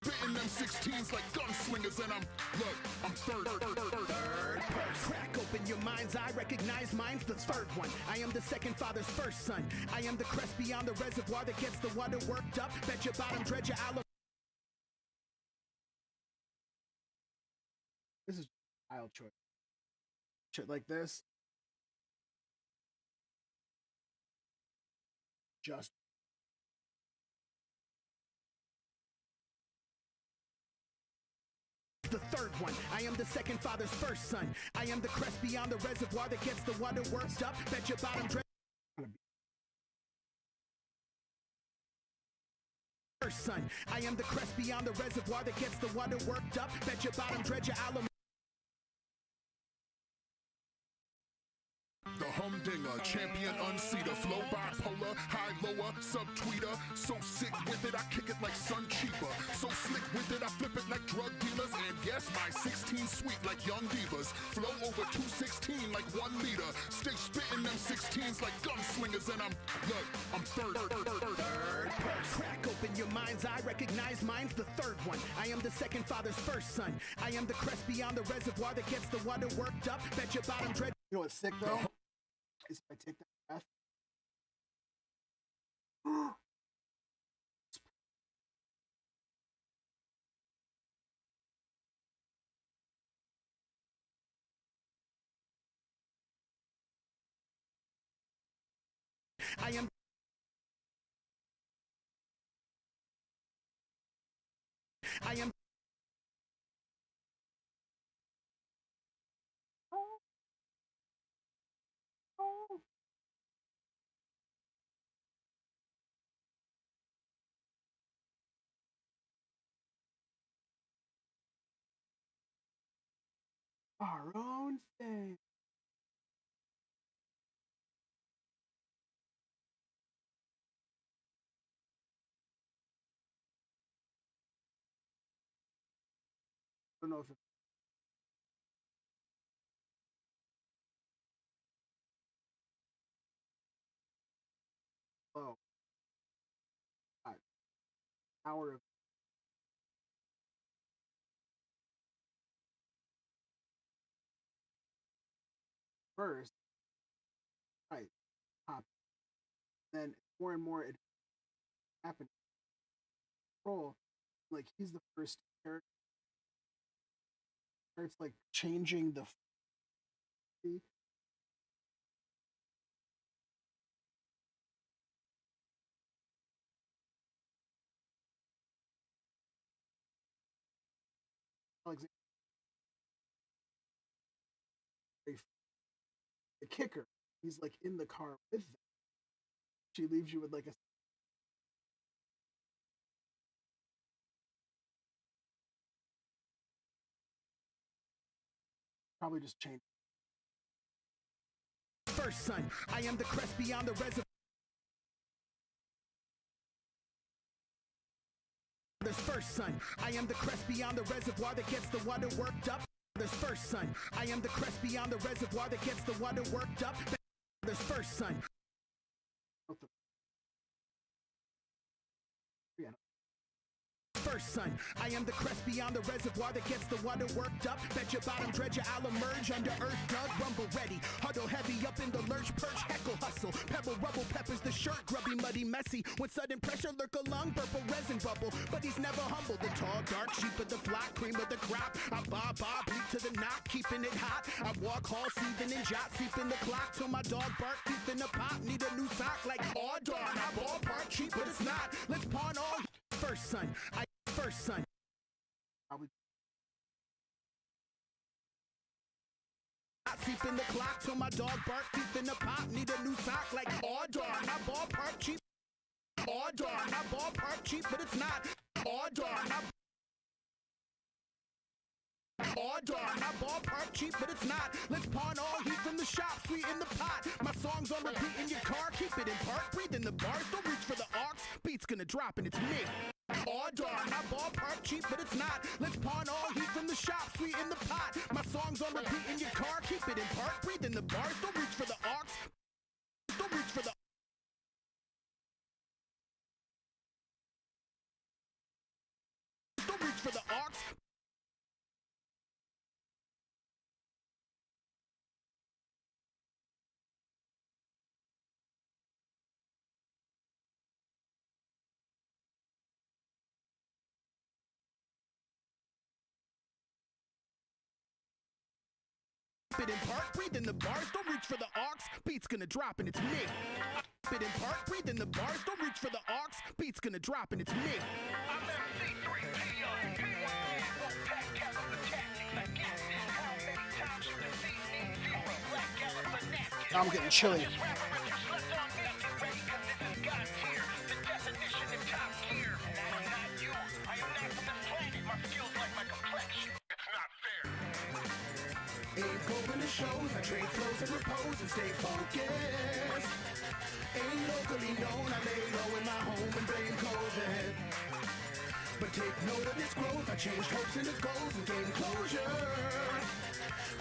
Spitting them 16s like gunslingers, and I'm third. Crack open your mind's eye, recognize mine's the third one. I am the second father's first son. I am the crest beyond the reservoir that gets the water worked up. Bet your bottom, dredge your alum. This is style choice. Shit like this. Just. The third one. I am the second father's first son. I am the crest beyond the reservoir that gets the water worked up. Bet your bottom, dredge. Son, I am the crest beyond the reservoir that gets the water worked up. Bet your bottom, dredge your alum. humdinger, champion unseater, flow bipolar, high lower, subtweeter. So sick with it, I kick it like sun cheaper. So slick with it, I flip it like drug dealers. And yes, my 16 sweet like young divas. Flow over 216 like 1 liter. Stay spitting them 16s like gunslingers, and I'm third. Crack open your mind's eye, recognize mine's the third one. I am the second father's first son. I am the crest beyond the reservoir that gets the water worked up. Bet your bottom dread. You know what's sick though? Is if I take that breath. I am Our own thing. I don't know if it's low. Hour of first, right? Pop. Then more and more it happened. Roll, like he's the first character. Starts like changing the. Alexander, the kicker, he's like in the car with them. She leaves you with like a probably just change. first son. I am the crest beyond the reservoir. First son. I am the crest beyond the reservoir that gets the water worked up. There's first son. I am the crest beyond the reservoir that gets the water worked up. There's first son. First son, I am the crest beyond the reservoir that gets the water worked up. Bet your bottom dredger, I'll emerge under earth dug, rumble ready. Huddle heavy up in the lurch, perch, heckle, hustle. Pebble, rubble, peppers, the shirt, grubby, muddy, messy. When sudden pressure, lurk a lung, burp a resin bubble. But he's never humble, the tall, dark sheep of the flock, cream of the crop. I bob, bleed to the knock, keeping it hot. I walk hall, seething and jot, seeping the clock till my dog bark, teeth in the pot. Need a new sock like, oh darn, I ballpark cheap, but it's not. Let's pawn all. First son, first son. Seep in the clock till my dog bark, teeth in the pot. Need a new sock like, oh darn, I ballpark cheap. Oh darn, I ballpark cheap, but it's not. Oh darn, oh darn, I ballpark cheap, but it's not. Let's pawn all heat from the shop, sweet in the pot. My songs on repeat in your car, keep it in park. Breathe in the bars, don't reach for the aux. Beat's gonna drop and it's me. Oh darn, I ballpark cheap, but it's not. Let's pawn all heat from the shop, sweet in the pot. My songs on repeat in your car, keep it in park. Breathe in the bars, don't reach for the aux. Don't reach for the don't reach for the aux. It in park, breathe in the bars, don't reach for the aux. Beat's gonna drop and it's me. It in park, breathe in the bars, don't reach for the aux. Beat's gonna drop and it's me. I'm MC3P won't pack cap up the tactic again. How many times you defeat me? Zero black gallon fanatic. I'm getting chilly. This rapper if you slept on me, get ready 'cause this is God tier. The definition of top gear. And I am not you. I am not from this planet. My skills like my complexion. It's not fair. Ain't going to shows, I trade flows and repose and stay focused. Ain't locally known, I lay low in my home and blame COVID. But take note of this growth, I changed hopes into goals and gained closure.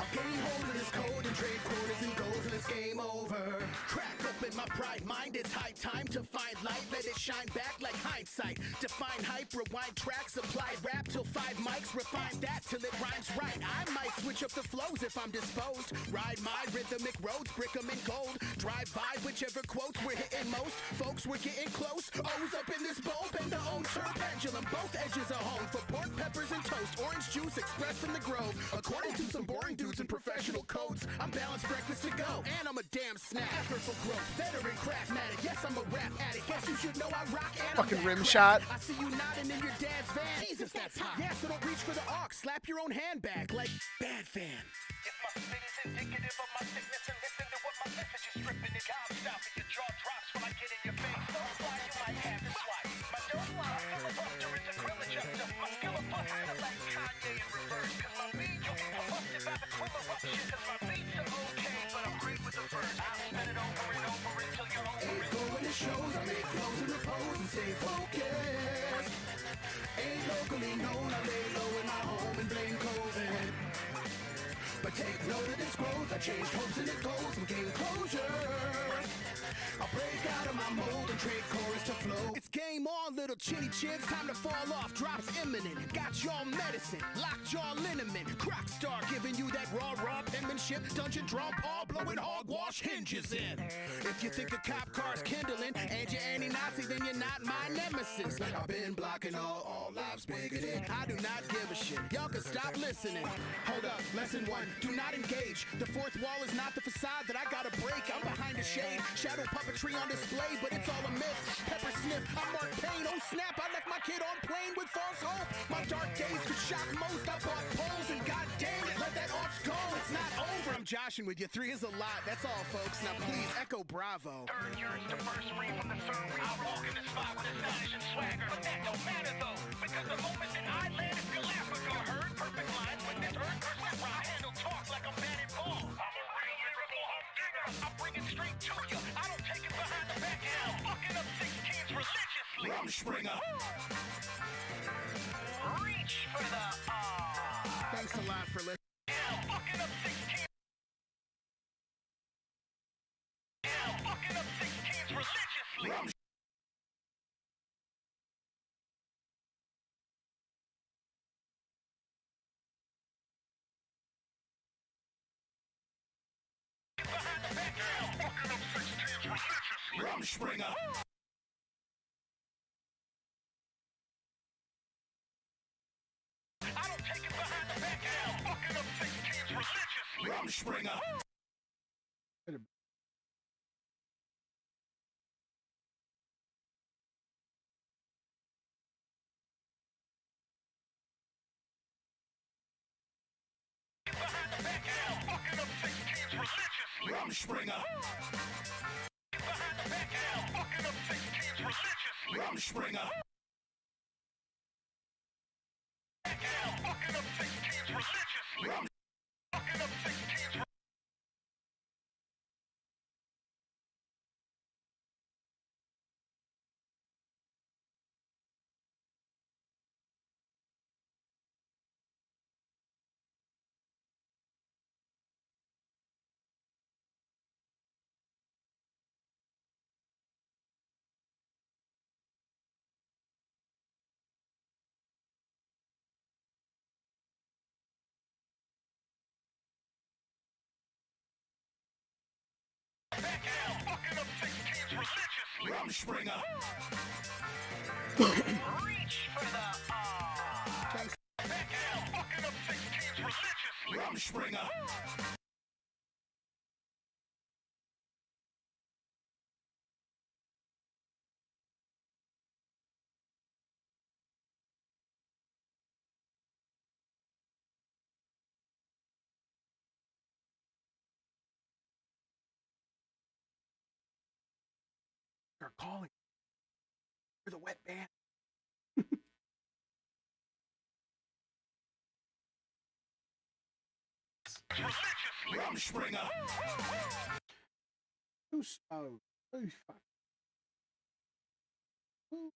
I'll gain hold of this code and trade quarters and goals and it's game over. Crack open my pride mind, it's high time to find light, let it shine back like hindsight. Define hype, rewind tracks, apply rap till 5 mics, refine that till it rhymes right. I might switch up the flows if I'm disposed, ride my rhythmic roads, brick 'em in gold, drive by whichever quotes we're hitting most. Folks, we're getting close, O's up in this bowl, bend the old turn pendulum, both edges are home for pork, peppers, and toast. Orange juice expressed from the grove, according to some boring dudes in professional codes. I'm balanced breakfast to go, and I'm a damn snack. Effort for growth, veteran craftmatic. Yes, I'm a rap addict. Guess you should know I rock and Fucking I'm rim that shot. I see you nodding in your dad's van. Jesus, that's hot. Yeah, so don't reach for the aux. Slap your own handbag like bad fan. If my spit is indicative of my sickness and listen to what my message is stripping it out, stop it, your jaw drops when I get in your face. Don't fly, you might have to swipe. My dome line, filibuster, it's a grill adjuster. My filibuster like Kanye in reverse. Cause my beat, you can get busted by the quill eruption. Cause my beats are okay, but I'm great with the verse. I'll spin it over and over until you're over it. Ain't going to shows, I make flows and repose and stay focused. Ain't locally known, I lay low in my home and blame COVID. But take note of this growth, I changed hopes into goals and gain closure. I'll break out of my mold and trade chorus to flow. It's game on, little chinny chins. Time to fall off, drops imminent. Got y'all medicine, lockjaw liniment. Croc star giving you that raw penmanship. Dungeon draw paw blowing hogwash hinges in. If you think a cop car's kindling and you're anti-Nazi, then you're not my nemesis. I've been blocking all lives bigoted. I do not give a shit. Y'all can stop listening. Hold up, lesson 1, do not engage. The fourth wall is not the facade that I gotta break. I'm behind the shade, shadow puppetry on display, but it's all a myth. Pepper sniff, I'm Mark Payne. Oh snap, I left my kid on plane with false hope. My dark days could shock most. I bought poles and god dang it, let that ox go. It's not over. I'm joshing with you. 3 is a lot. That's all, folks. Now please echo bravo. Third yours to first free from the third read. I walk in the spot with astonishing swagger. But that don't matter though, because the moment that I land is Galapagos. You heard perfect lines with this earth versus I handle talk like I'm batting ball. I'm a real lyrical humdinger. I bring it straight to you. I don't take it behind the back and I'm fucking up 16s religiously. Rumspringer. Reach for the Thanks a lot for listening. fucking up 16s. Fucking up 16s religiously. Rumspringer. I don't take it behind the back and I'm fucking up 16s religiously. Rumspringer. Behind the back and I'm fucking up 16s religiously. Rumspringer. Behind the back and I'm fucking up 16s religiously. Rumspringer. Back and I'm fucking up 16s religiously. Fucking up 16s. Back and I'm fucking up 16s religiously. Rumspringer. Reach for the Back and I'm fucking up 16s religiously. Rumspringer. They're calling. We're the wet band. Religiously. Rumspringer. Too slow. Too fucking. Ooh.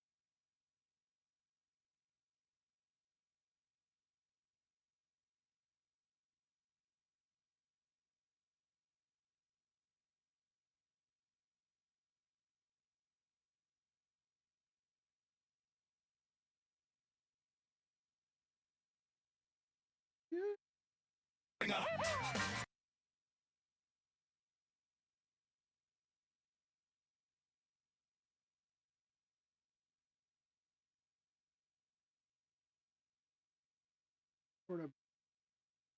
Sort of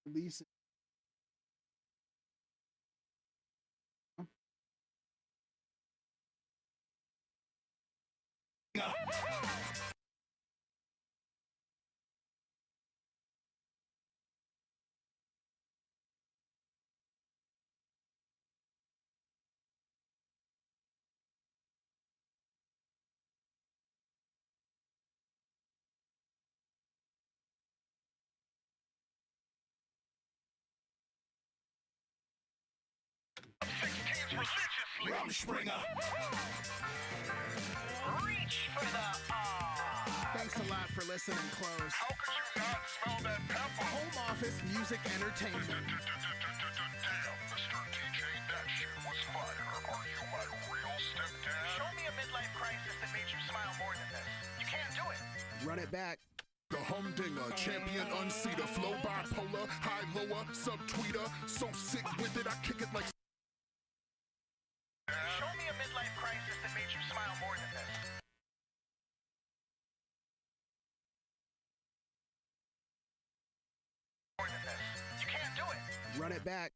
release it. Rumspringer. Reach for the Thanks a lot for listening, Close. How could you not smell that pepper? Home Office Music Entertainment. Damn, Mr. DJ, that shit was fire. Are you my real stepdad? Show me a midlife crisis that made you smile more than this. You can't do it. Run it back. The humdinger, champion unseater, flow bipolar, high lower, subtweeter, so sick with it I kick it like. Show me a midlife crisis that made you smile more than this. More than this. You can't do it. Run it back.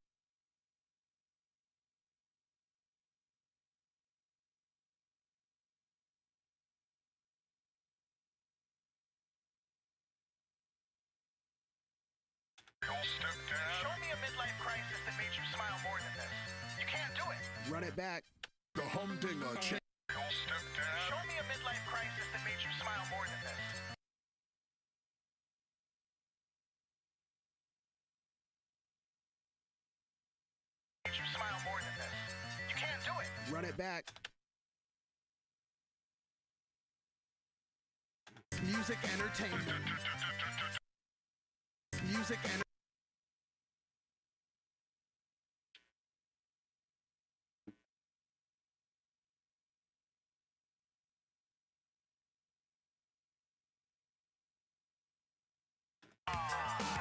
Real stepdad. Show me a midlife crisis that made you smile more than this. You can't do it. Run it back. The humdinger, Real stepdad. Show me a midlife crisis that made you smile more than this. Made you smile more than this. You can't do it. Run it back. Music Entertainment. Music Entertainment.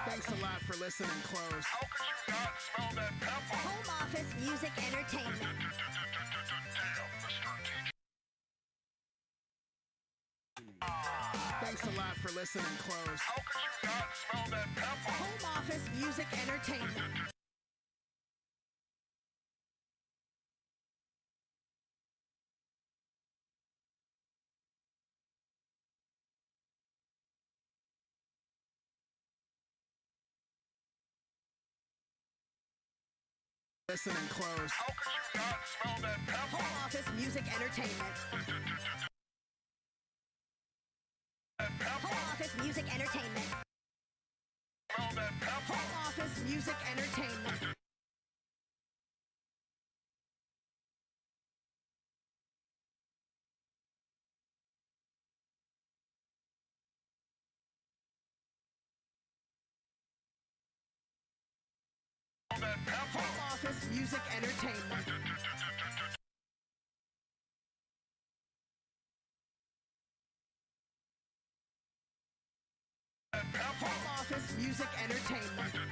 Thanks a lot for listening, Close. How could you not smell that pepper? Home Office Music Entertainment. Damn, Mr. DJ. Thanks a lot for listening, Close. How could you not smell that pepper? Home Office Music Entertainment. Listening, Close. How could you not smell that pepper? Home Office Music Entertainment. That pepper. Home Office Music Entertainment. Smell that pepper. Home Office Music Entertainment. Smell that pepper. Home Office Music Entertainment. That pepper. Home Office Music Entertainment. Damn,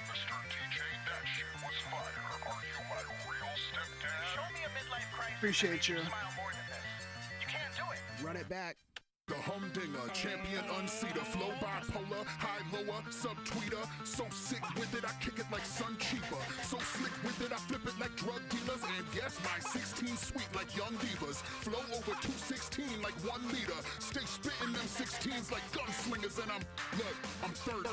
Mr. DJ, that shit was fire. Are you my real stepdad? Show me a midlife crisis. Appreciate you. Smile more than this. You can't do it. Run it back. The humdinger, champion unseater, flow bipolar, high lower, subtweeter, so sick with it I kick it like sun cheaper, so slick with it I flip it like drug dealers, and yes, my 16 sweet like young divas, flow over 216 like 1 liter, stay spitting them 16s like gunslingers, and I'm third.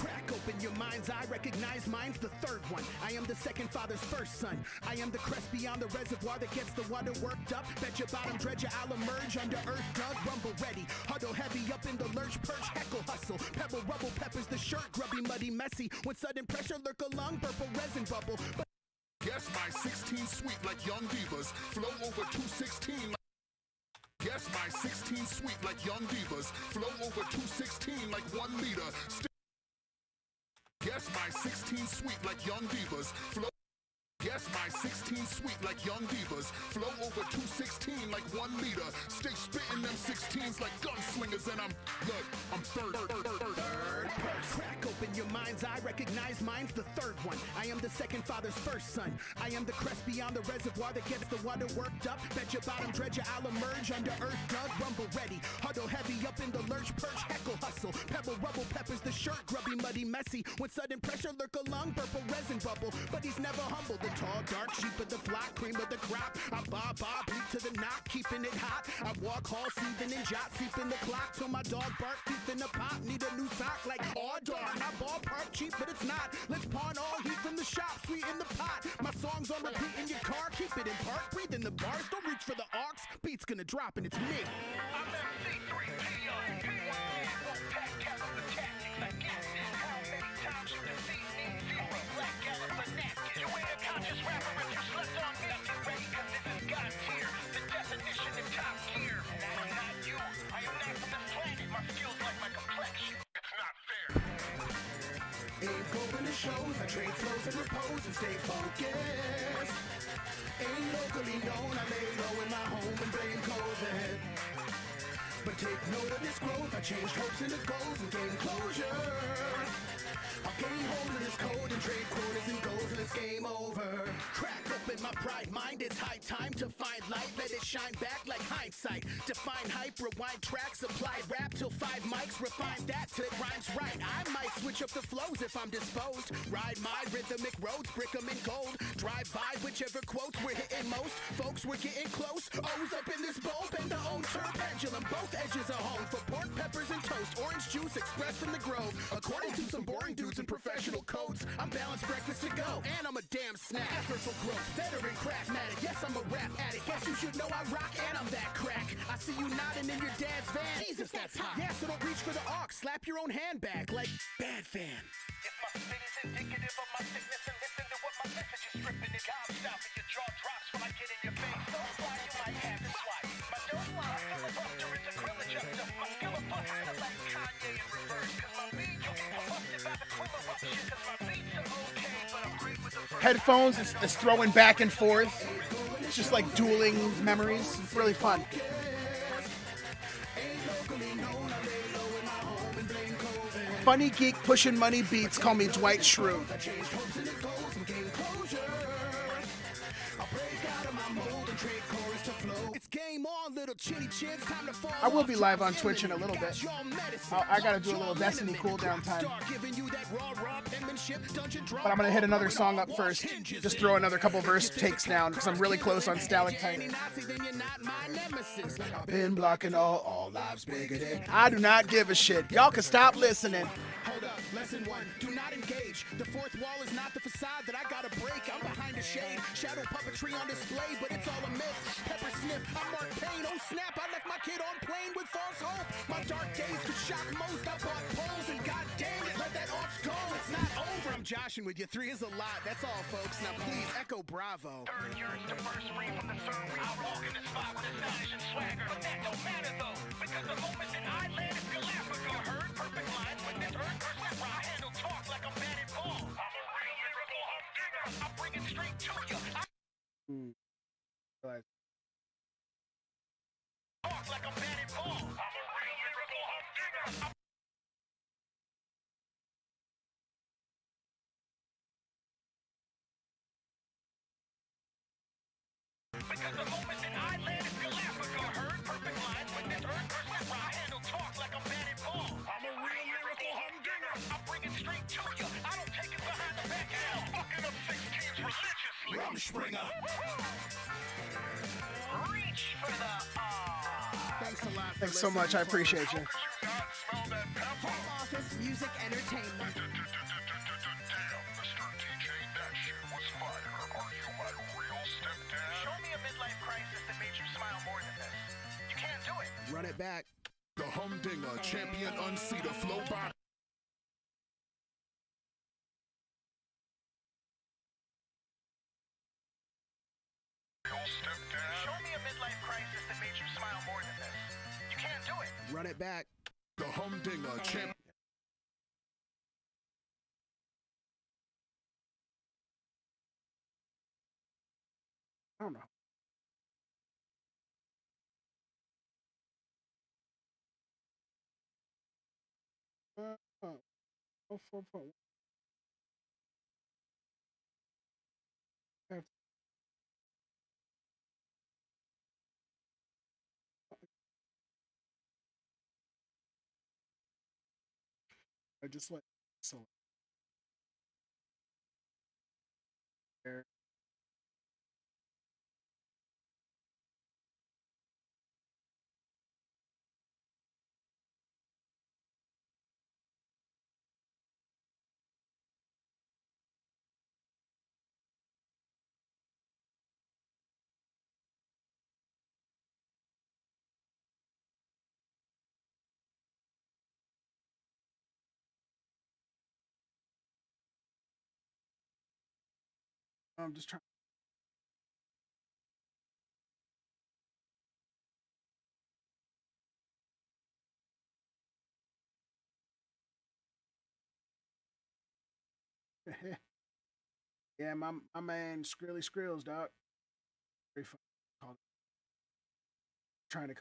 Crack open open your mind's eye, recognize mine's the third one. I am the second father's first son. I am the crest beyond the reservoir that gets the water worked up. Bet your bottom dredger, I'll emerge under earth dug, rumble ready. Huddle heavy up in the lurch, perch, heckle, hustle. Pebble, rubble, peppers the shirt, grubby, muddy, messy. When sudden pressure lurk a lung, burp a resin bubble. But Guess my 16 sweet like young divas. Flow over 216 like... Guess my 16 sweet like young divas. Flow over 216 like 1 liter. Guess my 16 sweet like young divas. Flow... Guess my 16 sweet like young divas. Flow over 216 like 1 liter. Stay spitting them 16s like gunslingers, and I'm third. crack open your mind's eye, recognize mine's the third one. I am the second father's first son. I am the crest beyond the reservoir that gets the water worked up. Bet your bottom dredger, I'll emerge under earth dug, rumble ready. Huddle heavy up in the lurch, perch, heckle, hustle. Pebble, rubble, peppers the shirt, grubby, muddy, messy. When sudden pressure lurk a lung, burp a resin bubble. But he's never humble. The tall, dark sheep of the flock, cream of the crop. I bob, bleed to the knock, keeping it hot. I walk hall, seething in jot, seeping the clock till my dog bark, teeth in the pot. Need a new sock like, oh darn, I ballpark cheap, but it's not. Let's pawn all heat from the shop, sweet in the pot. My songs on repeat in your car, keep it in park, breathe in the bars, don't reach for the aux. Beat's gonna drop and it's me. I'm MC3PO. Won't pack callous the tactics I get. How many times you defeat me? Zero black gallon fanatic. You ain't a conscious rapper if you slept on me. Get ready, cause this is God tier. The definition of top gear. And I am not you. I am not from this planet. My skills like my complexion. It's not fair. Ain't going to shows, I trade flows and repose and stay focused. Ain't locally known, I lay low in my home and blame COVID. But take note of this growth, I changed hopes into goals and gain closure. I'll gain hold of this code and trade quarters and goals and it's game over. Crack open my pride mind, it's high time to find light. Let it shine back like hindsight. Define hype, rewind tracks, apply rap till 5 mics. Refine that till it rhymes right. I might switch up the flows if I'm disposed. Ride my rhythmic roads, brick 'em in gold. Drive by whichever quotes we're hitting most. Folks, we're getting close. O's up in this bowl, bend the old turn pendulum. Both edges are home for pork, peppers, and toast. Orange juice expressed from the grove. According to some boring dudes and professional codes, I'm balanced breakfast to go. And I'm a damn snack. Effort for growth, veteran craftmatic. Yes, I'm a rap addict. Guess you should know I rock and I'm that crack. I see you nodding in your dad's van. Jesus, that's hot. Yeah, so don't reach for the aux. Slap your own handbag like bad fan. If my spit is indicative of my sickness and listen to what my message is stripping it. I'm stopping your jaw drops when I get in your face. Don't fly, you might have this life. My dope line, filibuster, it's a grill adjuster. My skill of buster like Kanye in reverse. Cause my beat, you get busted by the quill eruption. Cause my beats are okay, but I'm great with the Headphones is throwing back and forth. It's just like dueling memories. It's really fun. Funny geek pushing money beats. Call me Dwight Schrute. It's game on, little chinny chins. Time to fall. I will be live on Twitch in a little bit. I gotta do a little Destiny cooldown time. But I'm gonna hit another song up first. Just throw another couple verse takes down because I'm really close on Stalactite. I've been blocking all lives bigoted. I do not give a shit. Y'all can stop listening. Hold up, lesson 1, do not engage. The fourth wall is not the facade that I gotta break. I'm behind a shade, shadow puppetry on display, but it's all a myth. Pepper sniff, I'm Mark Payne. Oh snap, I left my kid on plane with false hope. My dark days could shock most. I bought poles and god dang it, let that ox go. It's not over. I'm joshing with you. 3 is a lot. That's all, folks. Now please echo bravo. third years to first free from the third. I walk in the spot with astonishing swagger. But that don't matter though, because the moment that I land is Galapagos. You heard perfect lines when this earth person I handle talk like I'm batting ball. I'm a real lyrical humdinger. I bring it straight to you. I talk like I'm batting ball. I'm a real lyrical humdinger. Because the moment that I land is Galapagos. You heard perfect lines when this earth person I handle talk like I'm batting ball. I'm a real lyrical humdinger. I bring it straight to you. I don't take it behind the back hell. Fucking up 16s religiously. Rumspringer. Reach for the Thanks a lot. Thanks so much. I appreciate you. you not smell that pepper? Office Music Entertainment. Are you my real stepdad? Show me a midlife crisis that made you smile more than this. You can't do it. Run it back. The humdinger, champion unseater, flow by. Real stepdad? Show me a midlife crisis that made you smile more than this. You can't do it. Run it back. The humdinger, champion. I don't know. Oh, 4.1. I just like so there. I'm just trying. Yeah, my man Skrilly Skrills, dog. Very fun. Trying to.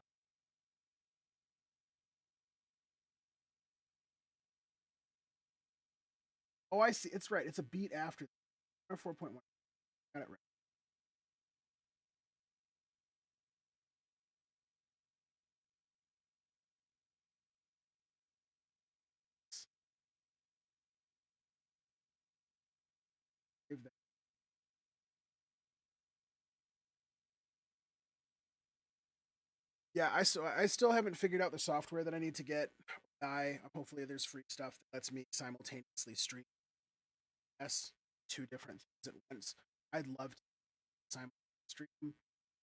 Oh, I see. It's right. It's a beat after. 4.1. Got it right. Save that. Yeah, I still haven't figured out the software that I need to get. Hopefully there's free stuff that lets me simultaneously stream two different things at once. I'd love to simultaneously stream.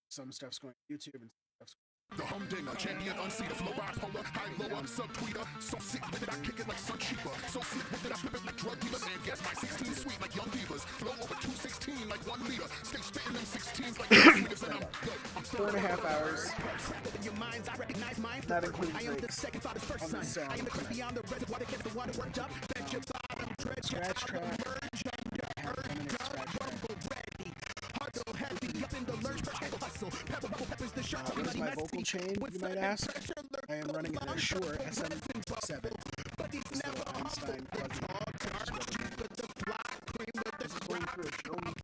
Some stuff's going to YouTube and some stuff's The humdinger, champion unseater, flow bipolar, high lower, subtweeter. So sick with it, I kick it like sun cheaper. So slick with it, I flip it like drug dealers. And guess my 16 sweet like young divas. Flow over 216 like 1 liter. Stay spitting them 16s like niggas. And I'm 4.5 hours. Your minds, I recognize mine. Not including I am the breaks second father's first on son. the song. I am the Chris beyond the reservoir that gets the water worked up. Bet your bottom dredge Scratch track. heavy up in the lurch, hustle. Pepper bubble peppers the shirt. Where's my vocal chain, you might ask? I am running a Shure SM7 Einstein plug-in. This is going through a dome.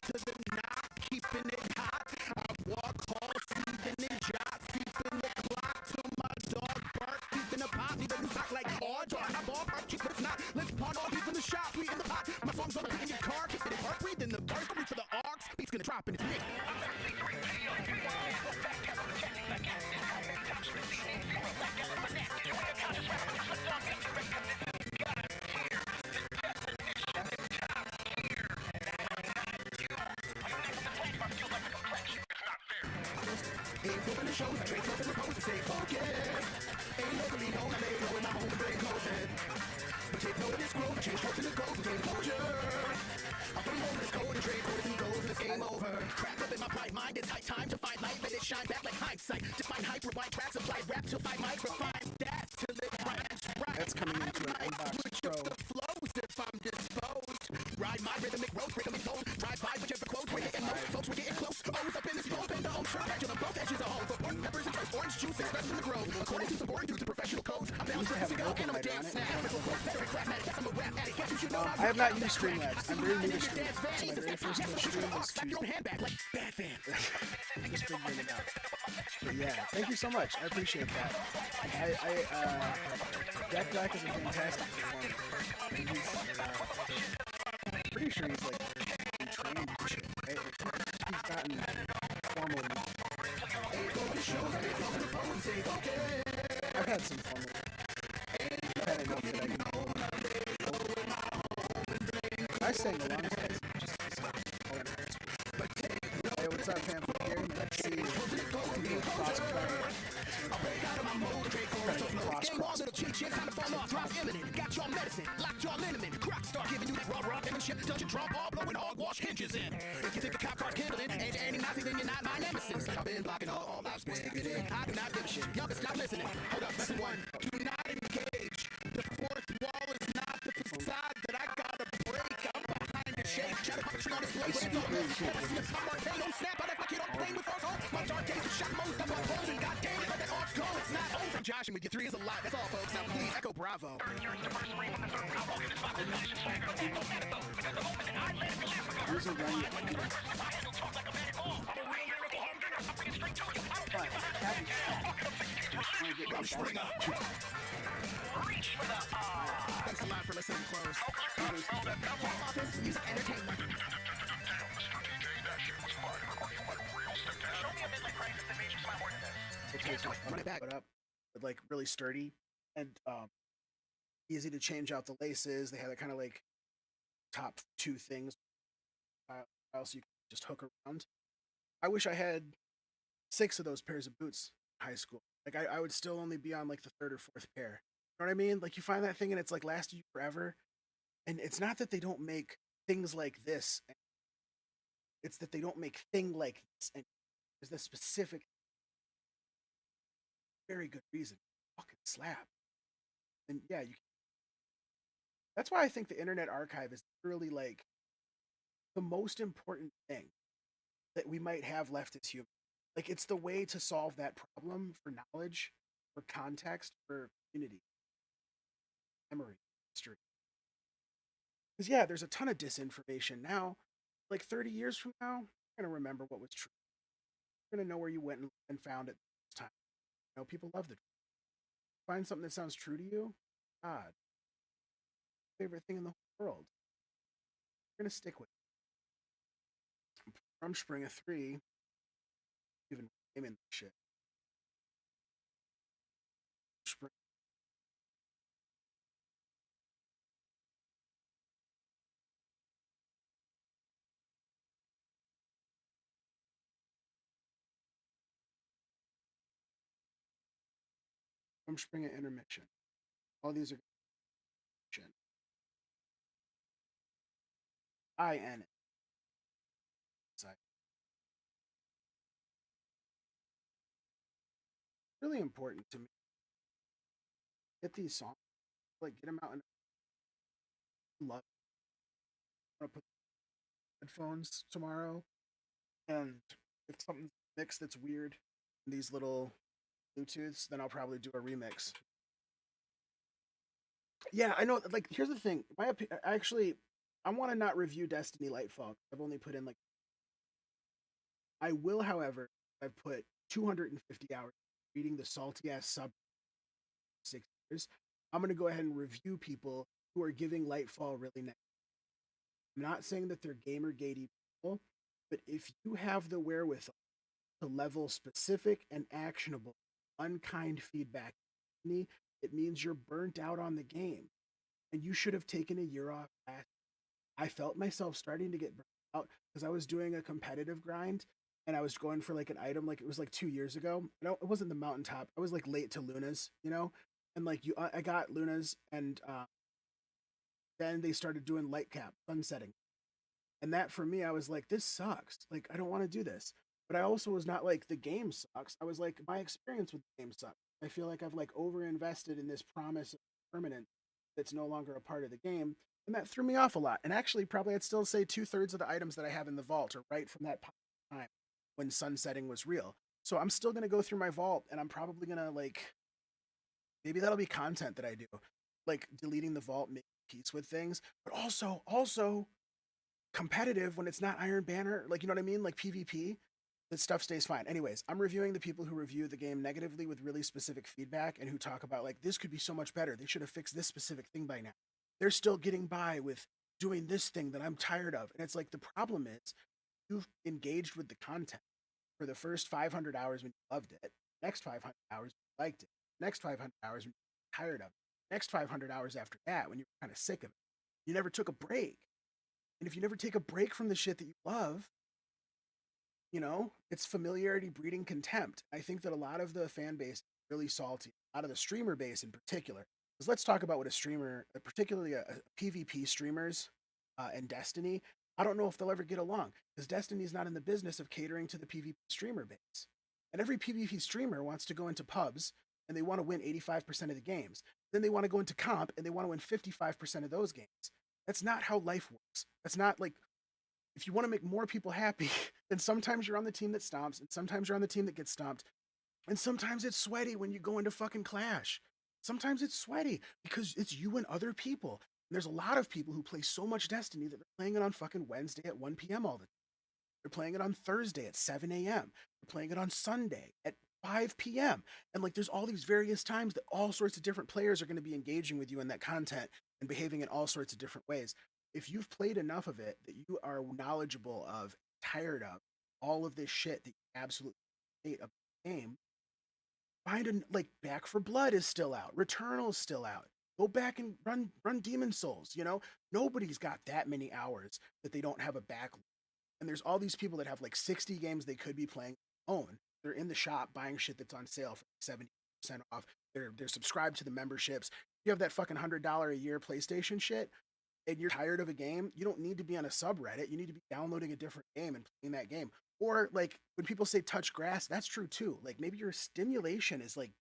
To the knot, keeping it hot. I walk hard, seething in jots, keeping the clock till my dog bark, keeping a pot, need a new sock like hard. I ballpark, cheap, let's not. Let's pawn all these in the shop, we in the pot. My song's on in your car, keeping it heart breathing the burst, reach for the arcs, beat's gonna drop and it's me. Ain't flipping the shows, I trade something to pose to stay focused. Ain't locally known, I lay low in my home brain closing. But take note of this growth, I change strokes in the goals and game closure. I'll put over this code and trade code and goals and it's game over. Crack up in my pride mind, it's high time to find light, let it shine back like hindsight. Define hype, rewind tracks, apply rap till 5 mics, refine that till it rhymes right. That's coming into an Unbox Pro. The flows if I'm disposed. Ride my rhythmic road, rhythm and tone. Drive by whichever quotes, we're hitting most folks, we're getting close. Always up in this flow, bend the whole shirt, on both edges of home. For pork, peppers, and toast, orange juice, expressed in the grove. According to some boring dudes and professional codes, I'm bound to have a go, and I'm a damn snap. I have not used Streamlabs. I'm very new to Streamlabs. So my very first Twitch stream was Tuesday. Just figuring it out. But yeah, thank you so much. I appreciate that. Jack Black is a fantastic performer. And he's, pretty sure he's like been trained and shit, right? He's gotten formal. I've had some fun with it. I've had enough that I can. I sang a lot of times. Just start pamphlet here. Let's see. Game walls, little cheat shit, time to fall off, drop imminent. Got your medicine, locked your liniment. Croc start giving you that raw demonship. Dungeon draw ball, blowing hogwash hinges in. If you think a cop car's kindling, ain't any Nazi, then you're not my nemesis. I've been blocking all lives, been sticking in. I do not give a shit. Y'all can stop listening. Hold up, lesson one. Do not engage. The fourth wall is not the facade that I gotta break. I'm behind the shade. Shadow puppetry on display, but it's all good. Ever see a top arcade, don't snap. I like you don't play with those hoes. My dark days are shot most of my hoes, and goddamn it, let that arts go. It's not over. Joshing with you, 3 is a lot. That's all, folks. Now please echo bravo. Here's a run. Thanks a lot for listening. Close. Office Music Entertainment. Run it back, but up, but like really sturdy and easy to change out the laces. They had that kind of like top 2 things, else you can just hook around. I wish I had 6 of those pairs of boots in high school. Like I would still only be on like the 3rd or 4th pair. You know what I mean? Like you find that thing and it's like lasted you forever. And it's not that they don't make things like this. It's that they don't make thing like this. And there's this specific, very good reason. Fucking slap. And yeah, that's why I think the Internet Archive is really like the most important thing that we might have left as humans. Like it's the way to solve that problem for knowledge, for context, for community, memory, history. Because yeah, there's a ton of disinformation now. Like 30 years from now, you're gonna remember what was true. You're gonna know where you went and found it this time. You know, people love the truth. Find something that sounds true to you. God, favorite thing in the whole world. You're gonna stick with it. From Spring of 3, even naming this shit. Spring. From Spring of Intermission. All these are intermission. IN. Really important to me. Get these songs, like get them out and love. I'm gonna put headphones tomorrow, and if something's mixed that's weird, these little Bluetooths, then I'll probably do a remix. Yeah, I know. Like, here's the thing. Actually, I want to not review Destiny Lightfall. I've only put in like. I will, however, I've put 250 hours reading the salty ass sub 6 years. I'm gonna go ahead and review people who are giving Lightfall really nice. I'm not saying that they're gamer gatey people, but if you have the wherewithal to level specific and actionable unkind feedback, it means you're burnt out on the game, and you should have taken a year off. I felt myself starting to get burnt out because I was doing a competitive grind and I was going for like an item, like it was like 2 years ago. No, it wasn't the mountaintop. I was like late to Luna's, you know, and like I got Luna's, and then they started doing light cap sunsetting, and that for me, I was like, this sucks. Like I don't want to do this. But I also was not like the game sucks. I was like, my experience with the game sucks. I feel like I've like over invested in this promise of permanent that's no longer a part of the game. And that threw me off a lot. And actually, probably I'd still say 2/3 of the items that I have in the vault are right from that time when sunsetting was real. So I'm still going to go through my vault, and I'm probably going to like, maybe that'll be content that I do. Like deleting the vault, making peace with things, but also competitive when it's not Iron Banner. Like, you know what I mean? Like PvP. That stuff stays fine. Anyways, I'm reviewing the people who review the game negatively with really specific feedback and who talk about like, this could be so much better. They should have fixed this specific thing by now. They're still getting by with doing this thing that I'm tired of. And it's like, the problem is you've engaged with the content for the first 500 hours when you loved it, next 500 hours when you liked it, next 500 hours when you were tired of it, next 500 hours after that when you were kind of sick of it. You never took a break. And if you never take a break from the shit that you love, You know, it's familiarity breeding contempt. I think that a lot of the fan base is really salty. A lot of the streamer base in particular. Because let's talk about what a streamer, particularly PvP streamers and Destiny, I don't know if they'll ever get along because Destiny is not in the business of catering to the PvP streamer base. And every PvP streamer wants to go into pubs and they want to win 85% of the games. Then they want to go into comp and they want to win 55% of those games. That's not how life works. That's not like if you want to make more people happy, then sometimes you're on the team that stomps, and sometimes you're on the team that gets stomped, and sometimes it's sweaty when you go into fucking Clash. Sometimes it's sweaty because it's you and other people. And there's a lot of people who play so much Destiny that they're playing it on fucking Wednesday at 1 p.m. all the time. They're playing it on Thursday at 7 a.m. They're playing it on Sunday at 5 p.m. And like there's all these various times that all sorts of different players are going to be engaging with you in that content and behaving in all sorts of different ways. If you've played enough of it that you are knowledgeable of, tired of all of this shit that you absolutely hate of the game, find a like Back for Blood is still out, Returnal is still out. Go back and run Demon Souls. You know, nobody's got that many hours that they don't have a backlog. And there's all these people that have like 60 games they could be playing own. They're in the shop buying shit that's on sale for 70% off. They're subscribed to the memberships. You have that fucking $100 a year PlayStation shit, and you're tired of a game, you don't need to be on a subreddit. You need to be downloading a different game and playing that game. Or like when people say touch grass, that's true too. Like maybe your stimulation is like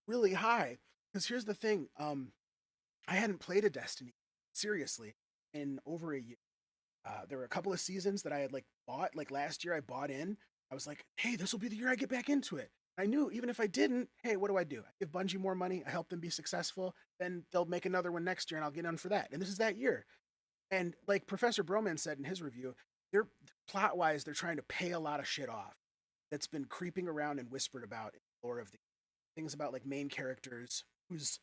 really high. Because here's the thing, I hadn't played a Destiny seriously in over a year. There were a couple of seasons that I had like bought. Like last year, I bought in. I was like, hey, this will be the year I get back into it. I knew even if I didn't, hey, what do? I give Bungie more money. I help them be successful. Then they'll make another one next year, and I'll get on for that. And this is that year. And like Professor Broman said in his review, they're plot wise, they're trying to pay a lot of shit off that's been creeping around and whispered about in the lore of the things about like main characters, who's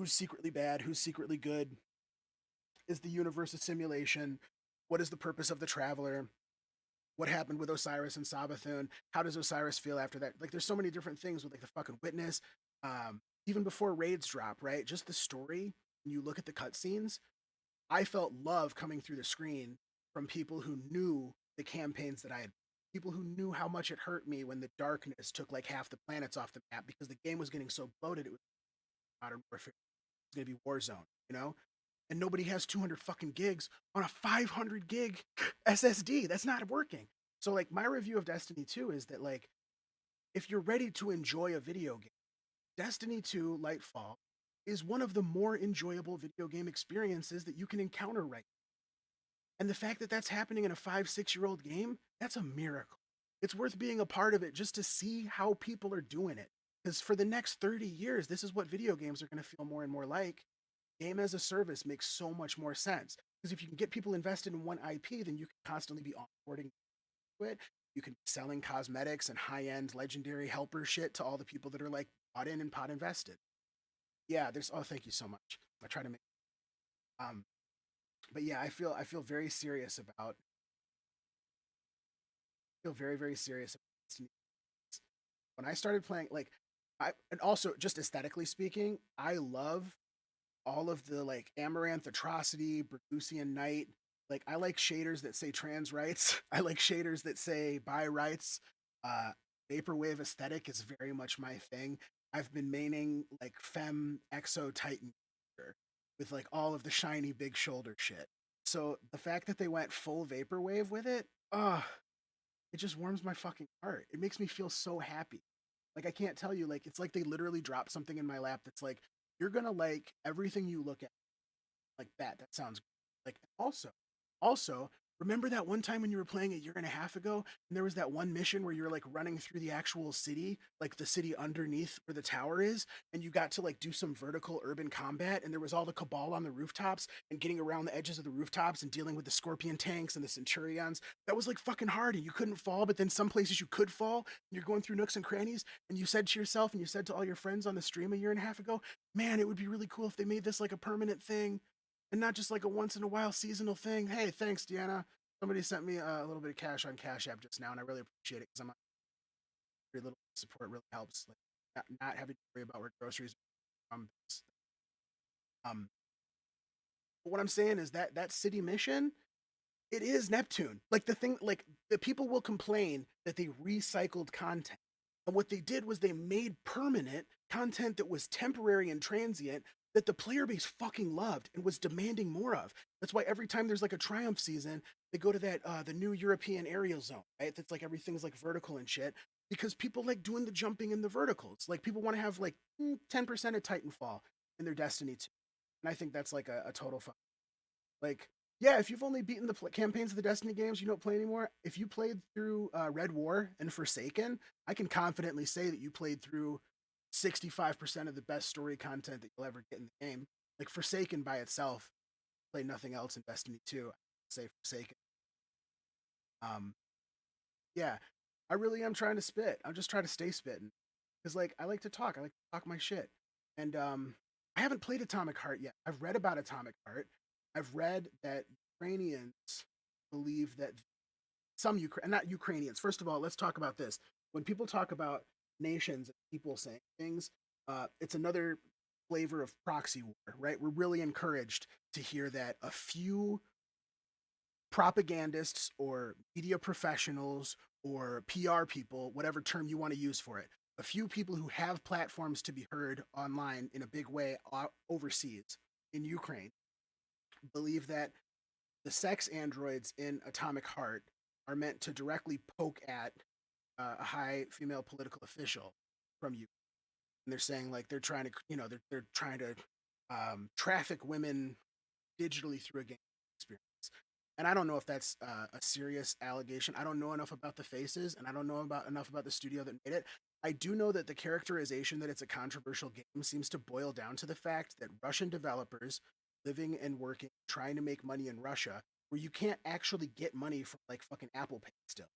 secretly bad, who's secretly good, is the universe a simulation? What is the purpose of the traveler? What happened with Osiris and Sabathun? How does Osiris feel after that? Like, there's so many different things with like the fucking witness. Even before raids drop, right? Just the story. When you look at the cutscenes, I felt love coming through the screen from people who knew the campaigns that I had. People who knew how much it hurt me when the darkness took like half the planets off the map because the game was getting so bloated. It was Modern Warfare. It was gonna be Warzone, you know? And nobody has 200 fucking gigs on a 500 gig SSD. That's not working. So like my review of Destiny 2 is that like if you're ready to enjoy a video game, Destiny 2 Lightfall is one of the more enjoyable video game experiences that you can encounter right now. And the fact that that's happening in a 5, 6 year old game, that's a miracle. It's worth being a part of it just to see how people are doing it. Because for the next 30 years, this is what video games are going to feel more and more like. Game as a service makes so much more sense. Because if you can get people invested in one IP, then you can constantly be onboarding to it. You can be selling cosmetics and high-end legendary helper shit to all the people that are like bought in and pot invested. Yeah, there's thank you so much. I try to make um but yeah, I feel very serious about feel very, very serious about Destiny. When I started playing like I and also just aesthetically speaking, I love all of the like Amaranth Atrocity, Bragusian Night. Like I like shaders that say trans rights. I like shaders that say bi rights. Uh Vaporwave aesthetic is very much my thing. I've been maining like femme exo titan with like all of the shiny big shoulder shit. So the fact that they went full vaporwave with it, it just warms my fucking heart. It makes me feel so happy. Like I can't tell you, like it's like they literally dropped something in my lap that's like, you're gonna like everything you look at like that. That sounds like also, remember that one time when you were playing a year and a half ago, and there was that one mission where you're like running through the actual city, like the city underneath where the tower is, and you got to like do some vertical urban combat, and there was all the cabal on the rooftops and getting around the edges of the rooftops and dealing with the scorpion tanks and the centurions. That was like fucking hard, and you couldn't fall, but then some places you could fall, and you're going through nooks and crannies, and you said to yourself, and you said to all your friends on the stream a year and a half ago, man, it would be really cool if they made this like a permanent thing and not just like a once in a while seasonal thing. Hey, thanks, Deanna. Somebody sent me a little bit of cash on Cash App just now, and I really appreciate it because I'm very little support really helps. Like not having to worry about where groceries are from. Um, but what I'm saying is that that city mission, It is Neptune. Like the thing, like the people will complain that they recycled content. And what they did was they made permanent content that was temporary and transient that the player base fucking loved and was demanding more of. That's why every time there's like a Triumph season, they go to that the new European aerial zone, right? That's like everything's like vertical and shit. Because people like doing the jumping in the verticals. Like people want to have like 10% of Titanfall in their Destiny 2. And I think that's like a total fuck. Like, yeah, if you've only beaten the campaigns of the Destiny games, you don't play anymore. If you played through Red War and Forsaken, I can confidently say that you played through 65% of the best story content that you'll ever get in the game. Like Forsaken by itself, play nothing else in Destiny 2. I say Forsaken. Um, yeah, I really am trying to spit. I'm just trying to stay spitting because like I like to talk. I like to talk my shit, and I haven't played Atomic Heart yet. I've read about Atomic Heart. I've read that Ukrainians believe that some not Ukrainians. First of all, let's talk about this. When people talk about nations and people saying things, it's another flavor of proxy war, right? We're really encouraged to hear that a few propagandists or media professionals or PR people, whatever term you want to use for it, a few people who have platforms to be heard online in a big way overseas in Ukraine believe that the sex androids in Atomic Heart are meant to directly poke at a high female political official from Ukraine. And they're saying like they're trying to, they're trying to traffic women digitally through a game experience. And I don't know if that's a serious allegation. I don't know enough about the faces, and I don't know enough about the studio that made it. I do know that the characterization that it's a controversial game seems to boil down to the fact that Russian developers living and working, trying to make money in Russia, where you can't actually get money from like fucking Apple Pay still.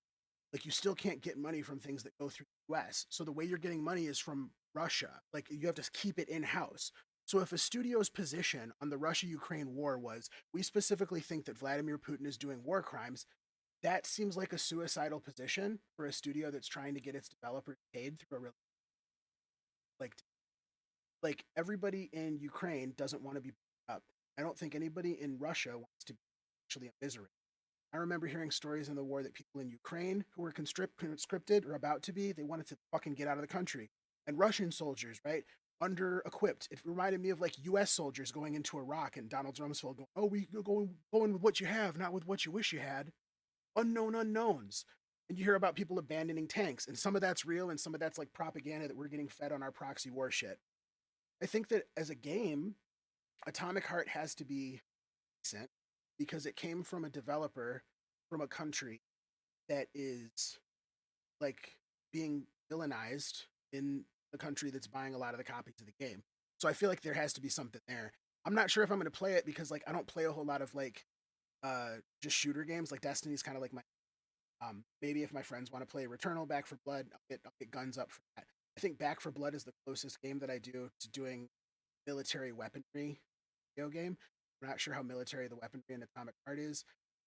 Like you still can't get money from things that go through the US. So the way you're getting money is from Russia. Like you have to keep it in house. So if a studio's position on the Russia-Ukraine war was, we specifically think that Vladimir Putin is doing war crimes, that seems like a suicidal position for a studio that's trying to get its developers paid through a really like everybody in Ukraine doesn't want to be up. I don't think anybody in Russia wants to be actually immiserated. I remember hearing stories in the war that people in Ukraine who were conscripted or about to be, they wanted to fucking get out of the country. And Russian soldiers, right, under equipped. It reminded me of like U.S. soldiers going into Iraq and Donald Rumsfeld going, "Oh, we going with what you have, not with what you wish you had." Unknown unknowns. And you hear about people abandoning tanks, and some of that's real, and some of that's like propaganda that we're getting fed on our proxy war shit. I think that as a game, Atomic Heart has to be decent because it came from a developer from a country that is like being villainized in the country that's buying a lot of the copies of the game. So I feel like there has to be something there. I'm not sure if I'm going to play it because like I don't play a whole lot of like just shooter games. Like Destiny's kind of like my maybe if my friends want to play Returnal, Back for Blood, I'll get guns up for that. I think Back for Blood is the closest game that I do to doing military weaponry video game. I'm not sure how military the weaponry in Atomic Heart is.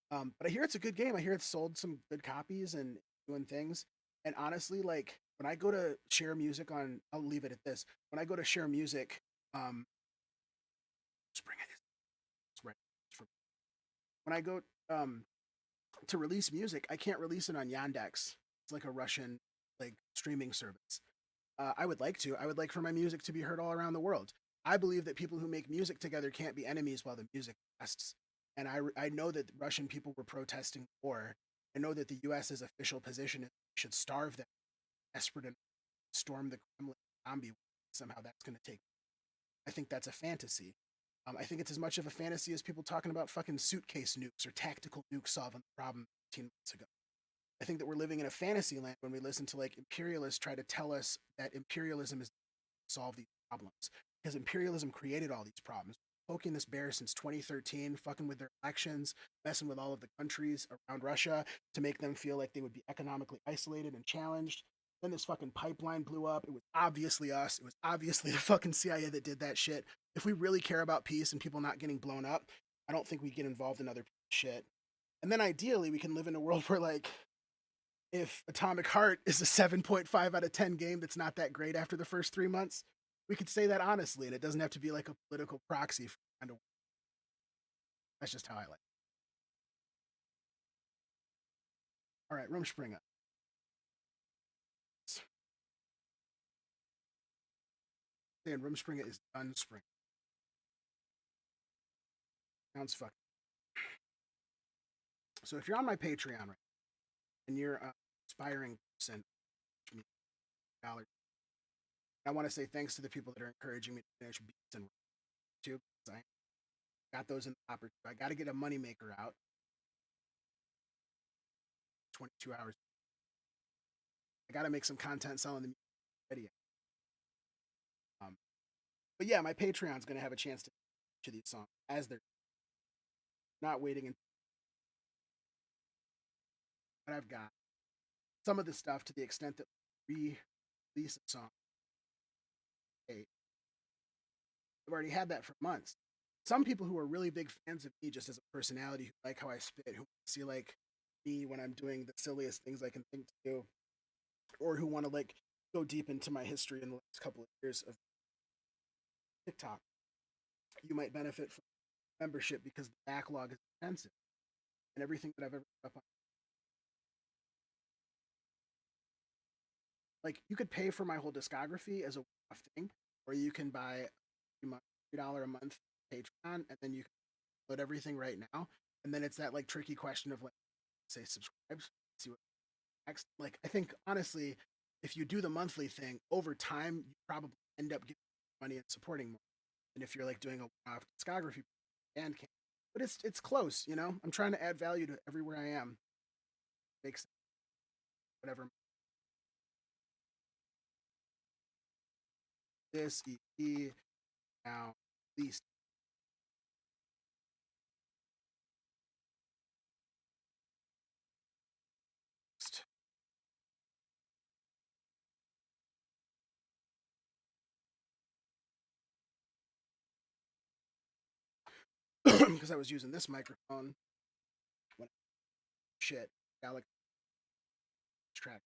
But I hear it's a good game. I hear it's sold some good copies and doing things. And honestly, like when I go to share music on, I'll leave it at this. When I go to share music, just bring it. It's right. When I go to release music, I can't release it on Yandex. It's like a Russian like streaming service. I would like to. I would like for my music to be heard all around the world. I believe that people who make music together can't be enemies while the music lasts. And I know that Russian people were protesting the war. I know that the U.S.'s official position is we should starve them, desperate and storm the Kremlin zombie. Somehow that's going to take. I think that's a fantasy. I think it's as much of a fantasy as people talking about fucking suitcase nukes or tactical nukes solving the problem 15 months ago. I think that we're living in a fantasy land when we listen to like imperialists try to tell us that imperialism is solve these problems because imperialism created all these problems. Poking this bear since 2013, fucking with their elections, messing with all of the countries around Russia to make them feel like they would be economically isolated and challenged. Then this fucking pipeline blew up. It was obviously us. It was obviously the fucking CIA that did that shit. If we really care about peace and people not getting blown up, I don't think we get involved in other shit. And then ideally, we can live in a world where like if Atomic Heart is a 7.5 out of 10 game that's not that great after the first 3 months, we could say that honestly, and it doesn't have to be like a political proxy for kind of. That's just how I like it. All right, Rumspringa. Saying Rumspringa is Unspring. Sounds fucking. So if you're on my Patreon right and you're an aspiring person, $, I want to say thanks to the people that are encouraging me to finish beats and too. I got those in the hopper. I got to get a moneymaker out. 22 hours. I got to make some content selling the music video. But yeah, my Patreon's going to have a chance to these songs as they're not waiting until what I've got. Some of the stuff to the extent that release a song. Hey, I've already had that for months. Some people who are really big fans of me just as a personality, who like how I spit, who see like me when I'm doing the silliest things I can think to do, or who want to like go deep into my history in the last couple of years of TikTok. You might benefit from membership because the backlog is expensive, and everything that I've ever put up on. Like you could pay for my whole discography as a one-off thing, or you can buy $3 a month Patreon, and then you can load everything right now. And then it's that like tricky question of like, say subscribe, see what next. Like I think honestly, if you do the monthly thing over time, you probably end up getting money and supporting more. And if you're like doing a one-off discography band camp, but it's close, you know. I'm trying to add value to everywhere I am. Makes whatever this EP now at least. Because I was using this microphone when shit Alex track.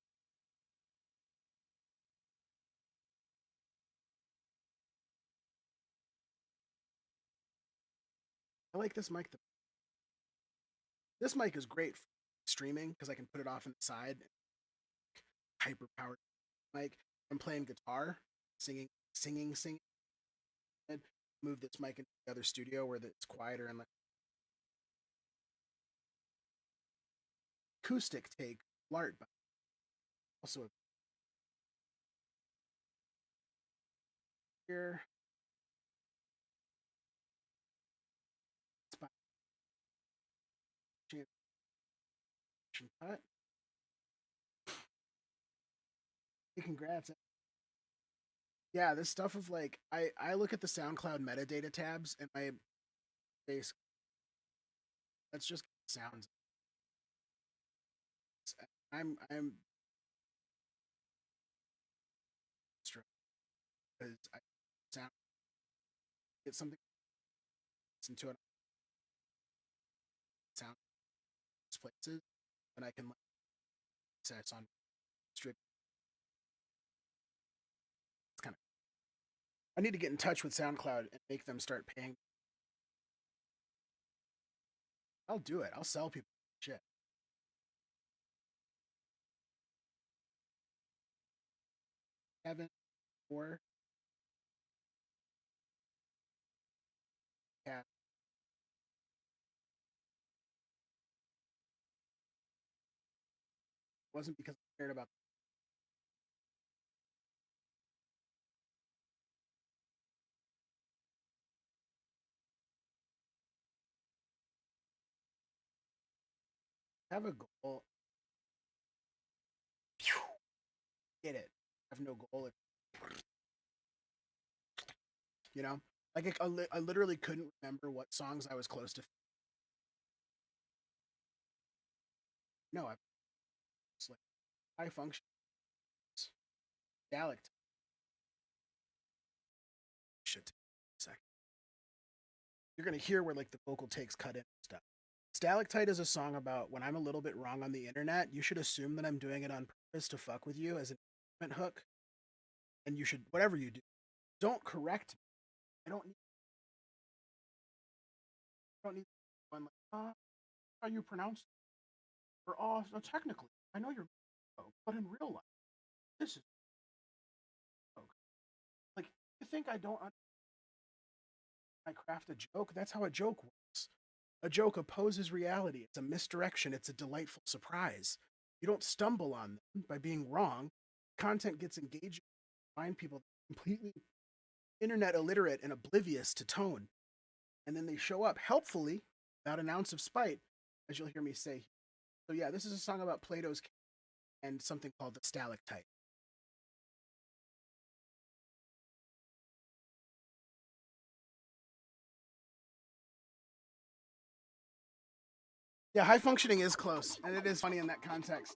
I like this mic. This mic is great for streaming because I can put it off on the side. Hyper powered mic. I'm playing guitar, singing. Move this mic into the other studio where it's quieter and like acoustic take. Lart, but also here. Cut. Hey, congrats. Yeah, this stuff of like I look at the SoundCloud metadata tabs and my base. That's just sounds. I'm because I sound get something listen to it sound places and I can like access on strip. It's kind of I need to get in touch with SoundCloud and make them start paying. I'll do it. I'll sell people shit. Kevin or Cat. It wasn't because I cared about. Have a goal. Get it. I have no goal. You know, like I literally couldn't remember what songs I was close to. No, it's like high function. Dialect. Shit. Second. You're gonna hear where like the vocal takes cut in and stuff. Stalactite is a song about when I'm a little bit wrong on the internet, you should assume that I'm doing it on purpose to fuck with you as an hook. And you should, whatever you do, don't correct me. I don't need one like, how you pronounce it? We're all no, technically. I know you're a joke, but in real life, this is a joke. Like you think I don't I craft a joke? That's how a joke works. A joke opposes reality. It's a misdirection. It's a delightful surprise. You don't stumble on them by being wrong. Content gets engaging. Find people completely internet illiterate and oblivious to tone. And then they show up helpfully, without an ounce of spite, as you'll hear me say. So yeah, this is a song about Plato's cave and something called the stalactite. Yeah, high functioning is close, and it is funny in that context.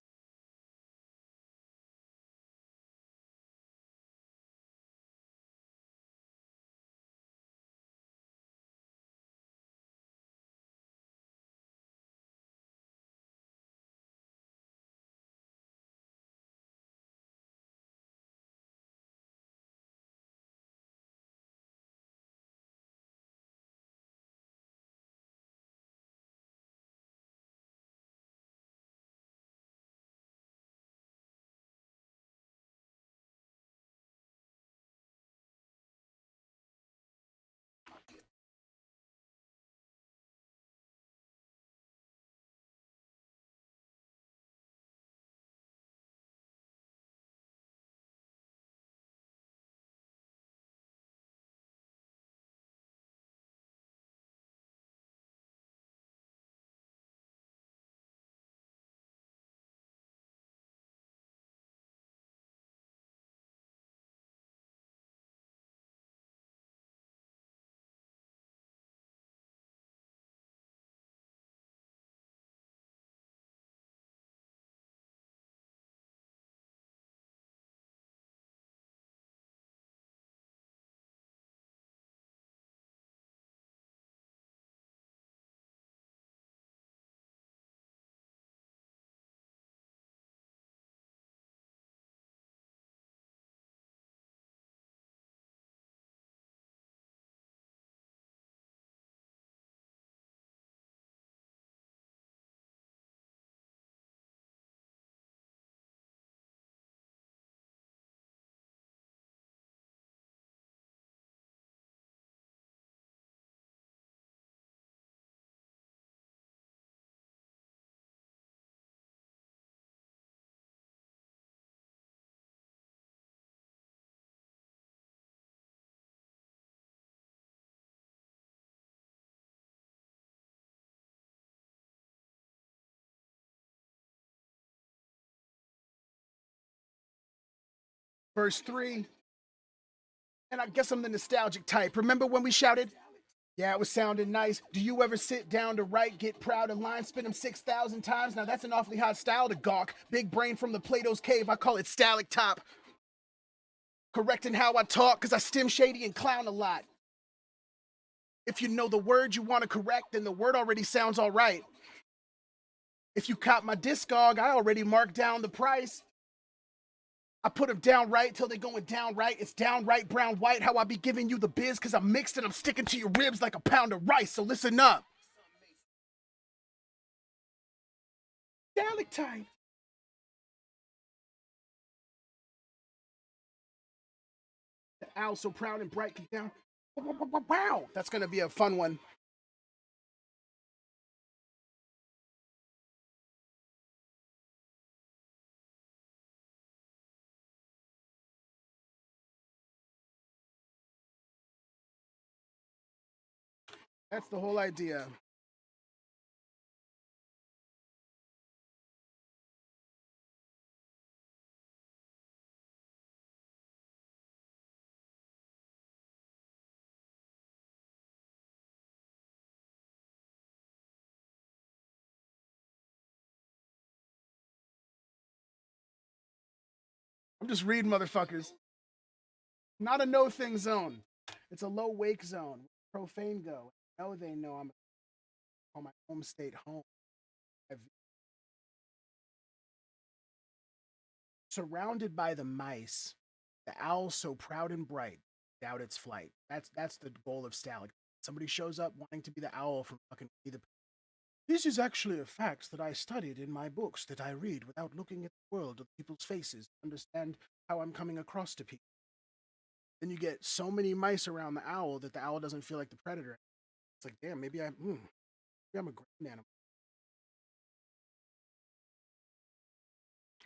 Verse 3, and I guess I'm the nostalgic type. Remember when we shouted, yeah, it was sounding nice. Do you ever sit down to write, get proud of lines, spin them 6,000 times? Now that's an awfully hot style to gawk. Big brain from the Plato's cave, I call it stalactop. Correcting how I talk, cause I stim shady and clown a lot. If you know the word you want to correct, then the word already sounds all right. If you cop my discog, I already marked down the price. I put them down right till they going down right. It's downright brown white how I be giving you the biz, cause I'm mixed and I'm sticking to your ribs like a pound of rice. So listen up. Stalactite. The owl so proud and bright can down. Wow, that's gonna be a fun one. That's the whole idea. I'm just reading, motherfuckers. Not a no thing zone. It's a low wake zone. Profane go. No, they know I'm on my home state home. I've surrounded by the mice. The owl so proud and bright, doubt its flight. That's the goal of Stalactite. Somebody shows up wanting to be the owl from fucking Winnie the Pooh. This is actually a fact that I studied in my books that I read without looking at the world of people's faces to understand how I'm coming across to people. Then you get so many mice around the owl that the owl doesn't feel like the predator. It's like, damn, maybe I'm a ground animal.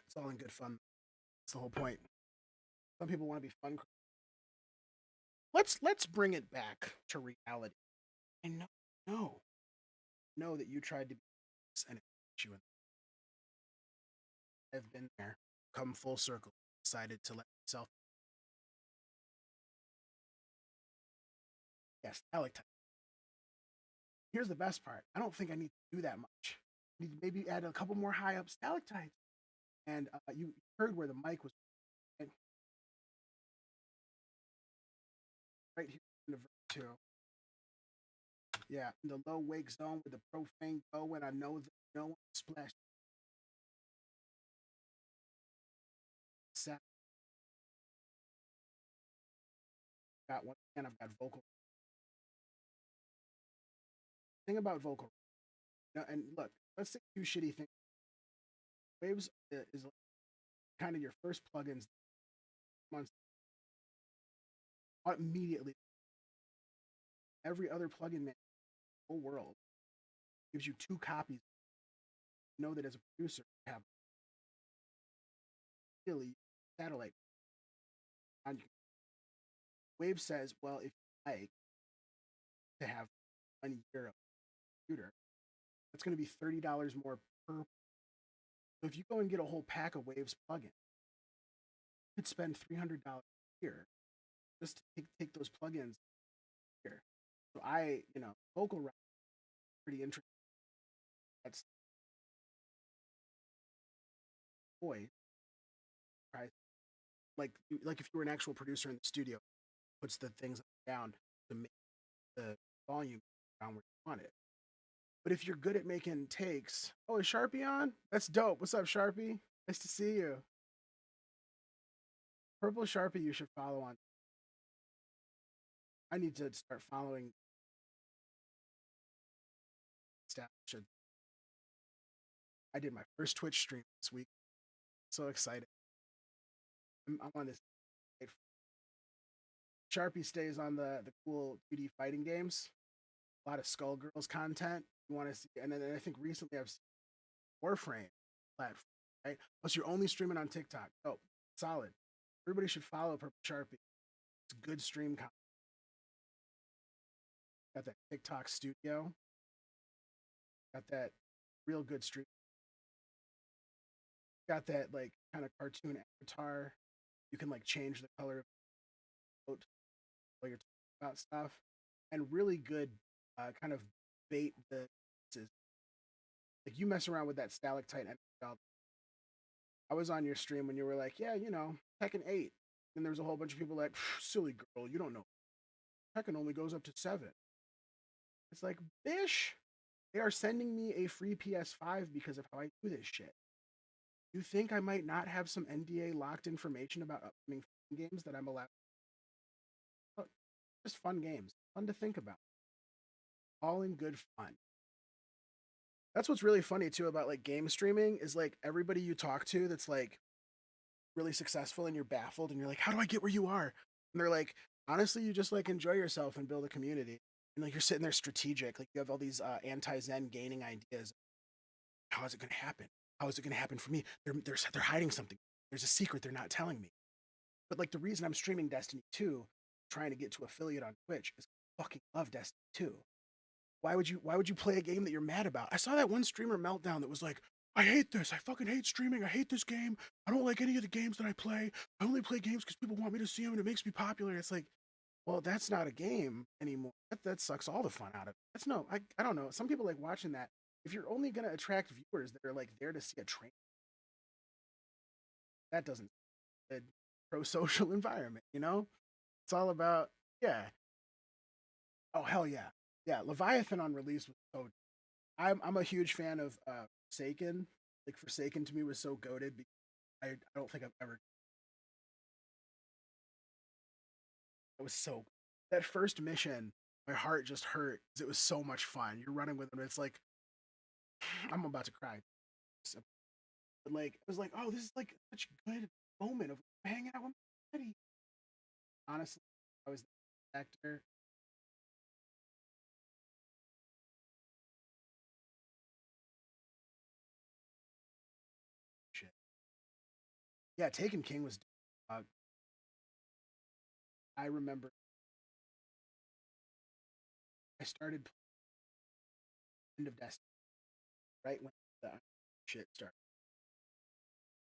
It's all in good fun. That's the whole point. Some people want to be fun. Let's bring it back to reality. I know that you tried to be this and it hurt you. I've been there, come full circle, decided to let myself. Yes, stalactite. Here's the best part. I don't think I need to do that much. I need to maybe add a couple more high up stalactites. And you heard where the mic was right here in the verse two. Yeah, in the low wake zone with the profane go, and I know that no one splashed. Got one and I've got vocal. Thing about vocal, and look, let's say two shitty things. Waves is like kind of your first plugins months immediately. Every other plugin man in the whole world gives you two copies. You know that as a producer, you have really satellite on you. Wave says, well, if you like to have 1 year of computer, that's going to be $30 more per. So if you go and get a whole pack of Waves plugins, you could spend $300 a year just to take those plugins here. So vocal rap pretty interesting. That's voice. Right? Like if you were an actual producer in the studio, puts the things down to make the volume down where you want it. But if you're good at making takes, oh, is Sharpie on? That's dope. What's up, Sharpie? Nice to see you. Purple Sharpie, you should follow on. I need to start following staff. I did my first Twitch stream this week. So excited. I'm on this. Sharpie stays on the cool 2D fighting games. A lot of Skullgirls content. You want to see, and then I think recently I've seen Warframe platform, right? Plus, you're only streaming on TikTok. Oh, solid. Everybody should follow Purple Sharpie. It's good stream content. Got that TikTok studio. Got that real good stream. Got that like kind of cartoon avatar. You can like change the color of the boat while you're talking about stuff, and really good kind of bait the like you mess around with that stalactite. I was on your stream when you were like, yeah, Tekken 8. And there was a whole bunch of people like, silly girl, you don't know. Tekken only goes up to 7. It's like, bish, they are sending me a free PS5 because of how I do this shit. You think I might not have some NDA locked information about upcoming games that I'm allowed? Oh, just fun games, fun to think about. All in good fun. That's what's really funny too about like game streaming is like everybody you talk to that's like really successful and you're baffled and you're like, how do I get where you are? And they're like, honestly, you just like enjoy yourself and build a community. And like you're sitting there strategic, like you have all these anti-Zen gaining ideas. How is it going to happen? How is it going to happen for me? They're hiding something. There's a secret they're not telling me. But like the reason I'm streaming Destiny 2, trying to get to affiliate on Twitch, is I fucking love Destiny 2. Why would you play a game that you're mad about? I saw that one streamer meltdown that was like, I hate this. I fucking hate streaming. I hate this game. I don't like any of the games that I play. I only play games because people want me to see them and it makes me popular. It's like, well, that's not a game anymore. That sucks all the fun out of it. That's no, I don't know. Some people like watching that. If you're only going to attract viewers that are like there to see a train, that doesn't a pro-social environment, It's all about, yeah. Oh, hell yeah. Yeah, Leviathan on release was so. I'm a huge fan of Forsaken. Like Forsaken to me was so goated. I don't think I've ever. It was so. That first mission, my heart just hurt because it was so much fun. You're running with them. It's like I'm about to cry. But like, I was like, oh, this is like such a good moment of hanging out with my buddy. Honestly, I was the actor. Shit. Yeah, Taken King was. I remember I started End of Destiny right when the shit started.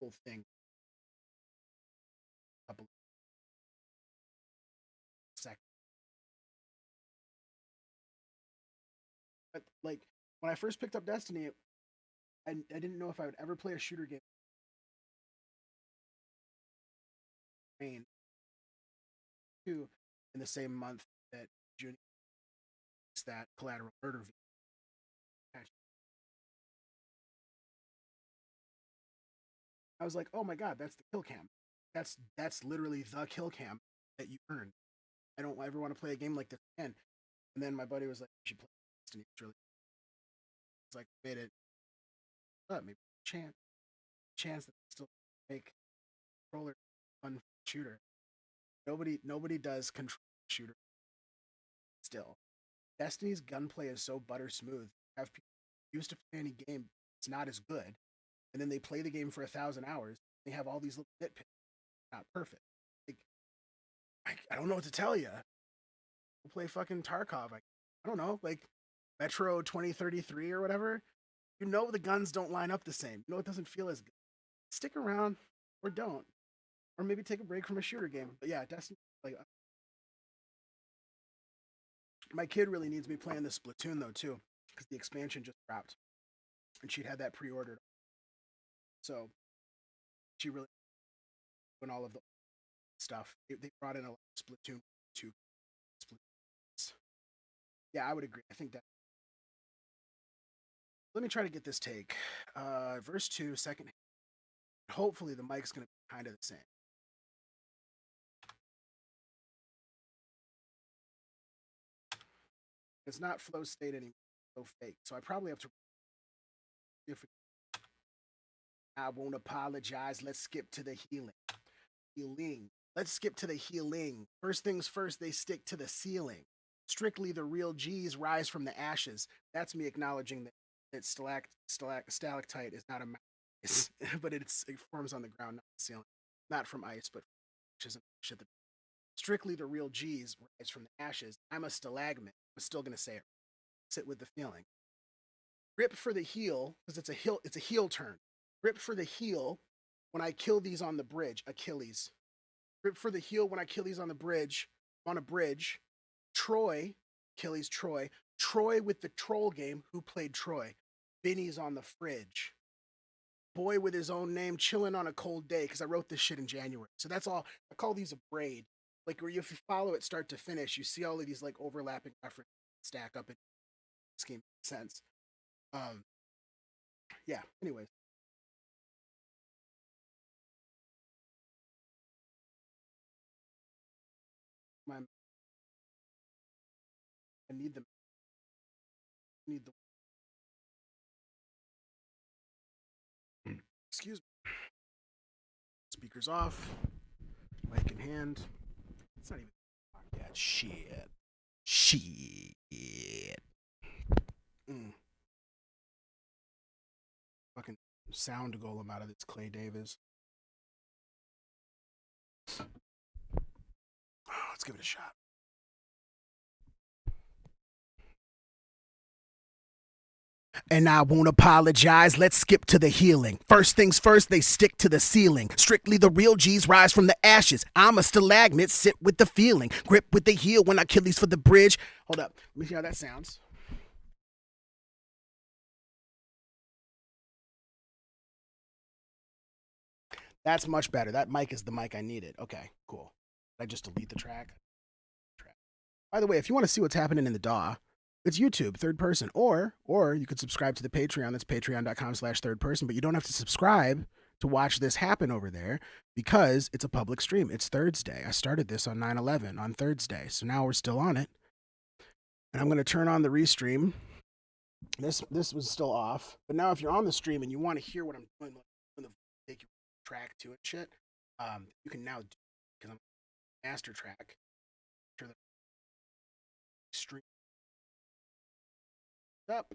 Whole thing. Couple seconds. But like when I first picked up Destiny, I didn't know if I would ever play a shooter game. Main 2 in the same month that June that Collateral Murder patch. I was like, oh my god, that's the kill cam. That's literally the kill cam that you earn. I don't ever want to play a game like this again. And then my buddy was like, you should play Destiny. It's like made it up, maybe chance that still make controller fun shooter. Nobody does control shooter still. Destiny's gunplay is so butter smooth. Have people used to play any game, it's not as good, and then they play the game for 1,000 hours. They have all these little nitpicks. Not perfect. Like, I don't know what to tell you. We'll play fucking Tarkov. I don't know, like Metro 2033 or whatever. You know the guns don't line up the same. You know it doesn't feel as good. Stick around or don't, or maybe take a break from a shooter game. But yeah, Destiny. Like, my kid really needs me playing this Splatoon though too, because the expansion just dropped, and she had that pre-ordered. So she really doing all of the stuff. They brought in a lot of Splatoon 2. Yeah, I would agree. I think that. Let me try to get this take. Verse 2, second. Hopefully the mic's going to be kind of the same. It's not flow state anymore. Flow fake. So I probably have to. I won't apologize. Let's skip to the healing. Healing. Let's skip to the healing. First things first, they stick to the ceiling. Strictly the real G's rise from the ashes. That's me acknowledging that stalactite is not a mountain, but it forms on the ground, not the ceiling. Not from ice, but shit. Strictly the real G's rise from the ashes. I'm a stalagmite. I'm still gonna say it. Sit with the feeling. Grip for the heel, because it's a heel turn. Grip for the heel when I kill these on the bridge. Achilles. Grip for the heel when I kill these on the bridge. On a bridge. Troy, Achilles Troy. Troy with the troll game. Who played Troy? Benny's on the fridge. Boy with his own name, chilling on a cold day, because I wrote this shit in January. So that's all. I call these a braid. Like, where if you follow it start to finish, you see all of these like overlapping references stack up in scheme sense. Yeah. Anyways. I need them. I need the. Excuse me. Speakers off. Mic in hand. It's not even yet. Shit. Fucking sound golem out of this Clay Davis. Let's give it a shot. And I won't apologize. Let's skip to the healing. First things first, they stick to the ceiling. Strictly the real G's rise from the ashes. I'm a stalagmite, sit with the feeling. Grip with the heel when Achilles for the bridge. Hold up. Let me see how that sounds. That's much better. That mic is the mic I needed. Okay, cool. Did I just delete the track? By the way, if you want to see what's happening in the DAW, it's YouTube, third person, or you could subscribe to the Patreon. That's patreon.com/third person, but you don't have to subscribe to watch this happen over there because it's a public stream. It's thiiirdsday. I started this on 9/11 on thiiirdsday, so now we're still on it. And I'm going to turn on the restream This was still off, but now if you're on the stream and you want to hear what I'm doing, like when the take your track to it, shit, you can now do because I'm master track. Sure the stream up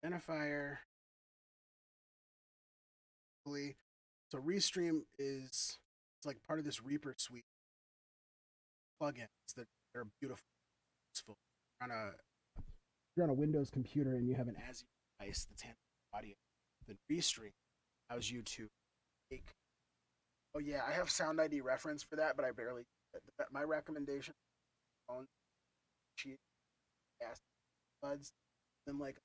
identifier. So Restream is it's like part of this Reaper suite plugins that are beautiful. You're on a Windows computer and you have an ASIO device that's handling audio. Then Restream allows you to make. Oh yeah, I have Sound ID reference for that, but I barely. My recommendation on cheap gas buds, then like.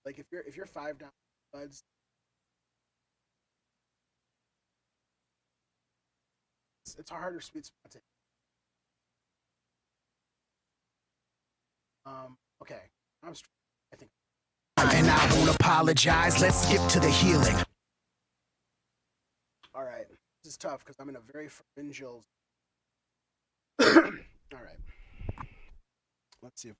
Like if you're $5 buds, it's a harder sweet spot to. Okay, I think. And I won't apologize. Let's skip to the healing. All right, this is tough because I'm in a very pharyngeal. All right, let's see if.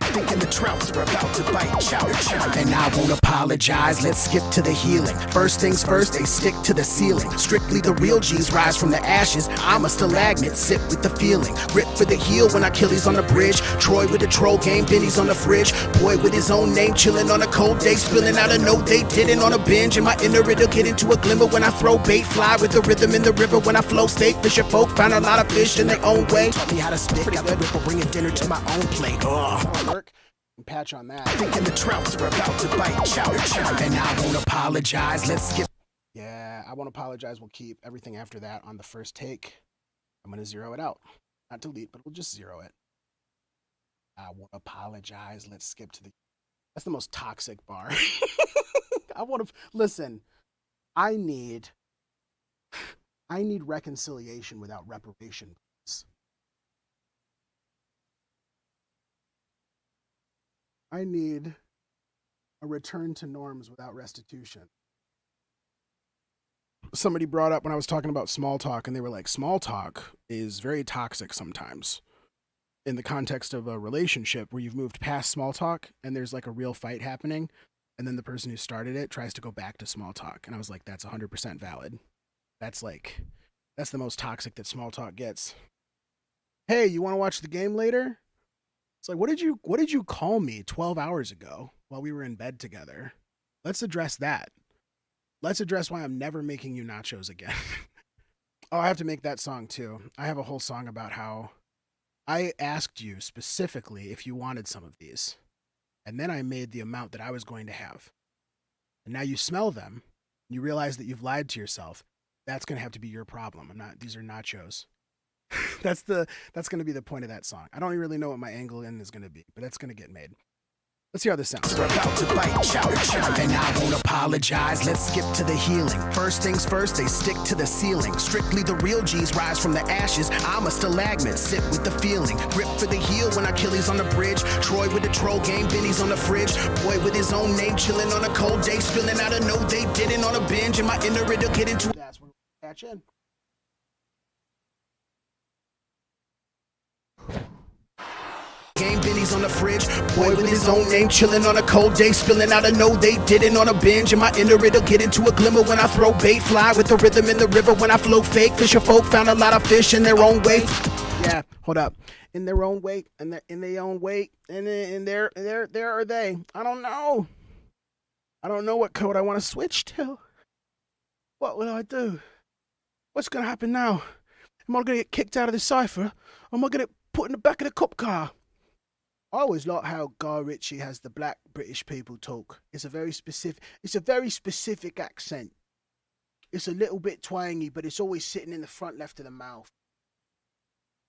Thinking the trouts are about to bite, chow, chow. And I won't apologize, let's skip to the healing. First things first, they stick to the ceiling. Strictly the real G's rise from the ashes. I'm a stalagmate, sit with the feeling. Grip for the heel when Achilles on the bridge. Troy with the troll game, Benny's on the fridge. Boy with his own name, chilling on a cold day. Spilling out a note they didn't on a binge. And my inner it'll get into a glimmer when I throw bait. Fly with the rhythm in the river when I flow state. Fisher folk found a lot of fish in their own way. Taught me how to spit, got the ripper, bringing dinner to my own plate. Work. Patch on that. Thinking the trouts are about to bite, chow, chow. And I won't apologize, let's skip. Yeah, I won't apologize. We'll keep everything after that on the first take. I'm going to zero it out. Not delete, but we'll just zero it. I won't apologize. Let's skip to the. That's the most toxic bar. I want to. Listen, I need reconciliation without reparation. Please. I need a return to norms without restitution. Somebody brought up when I was talking about small talk, and they were like, small talk is very toxic sometimes in the context of a relationship where you've moved past small talk and there's like a real fight happening, and then the person who started it tries to go back to small talk. And I was like, that's 100% valid. That's the most toxic that small talk gets. Hey, you want to watch the game later? It's like, what did you call me 12 hours ago while we were in bed together? Let's address that. Let's address why I'm never making you nachos again. Oh, I have to make that song too. I have a whole song about how I asked you specifically if you wanted some of these. And then I made the amount that I was going to have. And now you smell them. And you realize that you've lied to yourself. That's going to have to be your problem. These are nachos. That's going to be the point of that song. I don't really know what my angle in is going to be, but that's going to get made. Let's see how this sounds. We're about to bite, chow, chow. And I won't apologize, let's skip to the healing. First things first, they stick to the ceiling. Strictly the real G's rise from the ashes. I'm a stalagmate, sit with the feeling. Grip for the heel when Achilles on the bridge. Troy with the troll game, Benny's on the fridge. Boy with his own name, chilling on a cold day. Spilling out a note they didn't on a binge. And my inner it'll get into. That's where we catch in. Game Benny's on the fridge, boy with his own name, chilling on a cold day, spilling out a no they didn't on a binge. And my inner it'll get into a glimmer when I throw bait. Fly with the rhythm in the river when I flow fake. Fisher folk found a lot of fish in their own way. Yeah, hold up. In their own way, and in their own way, and there are they. I don't know. I don't know what code I want to switch to. What will I do? What's gonna happen now? Am I gonna get kicked out of the cipher? Or am I gonna get put in the back of the cop car? I always like how Guy Ritchie has the black British people talk. It's a very specific accent. It's a little bit twangy, but it's always sitting in the front left of the mouth.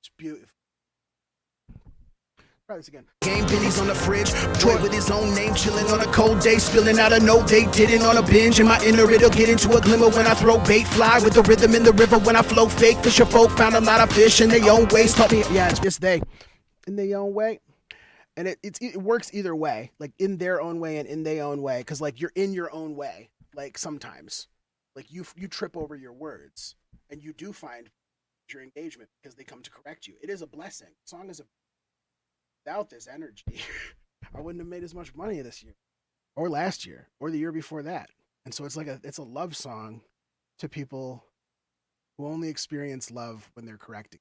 It's beautiful. Try this again. Game Benny's on the fridge, Troy with his own name, chilling on a cold day, spilling out a note they didn't on a binge. And my inner it'll get into a glimmer when I throw bait. Fly with the rhythm in the river when I flow fake. Fisher folk found a lot of fish in their own ways. Taught me, yeah, it's just they. In their own way. And it works either way, like in their own way and in their own way, because like you're in your own way. Like sometimes, like you trip over your words, and you do find your engagement because they come to correct you. It is a blessing. Song is a without this energy, I wouldn't have made as much money this year, or last year, or the year before that. And so it's a love song to people who only experience love when they're correcting.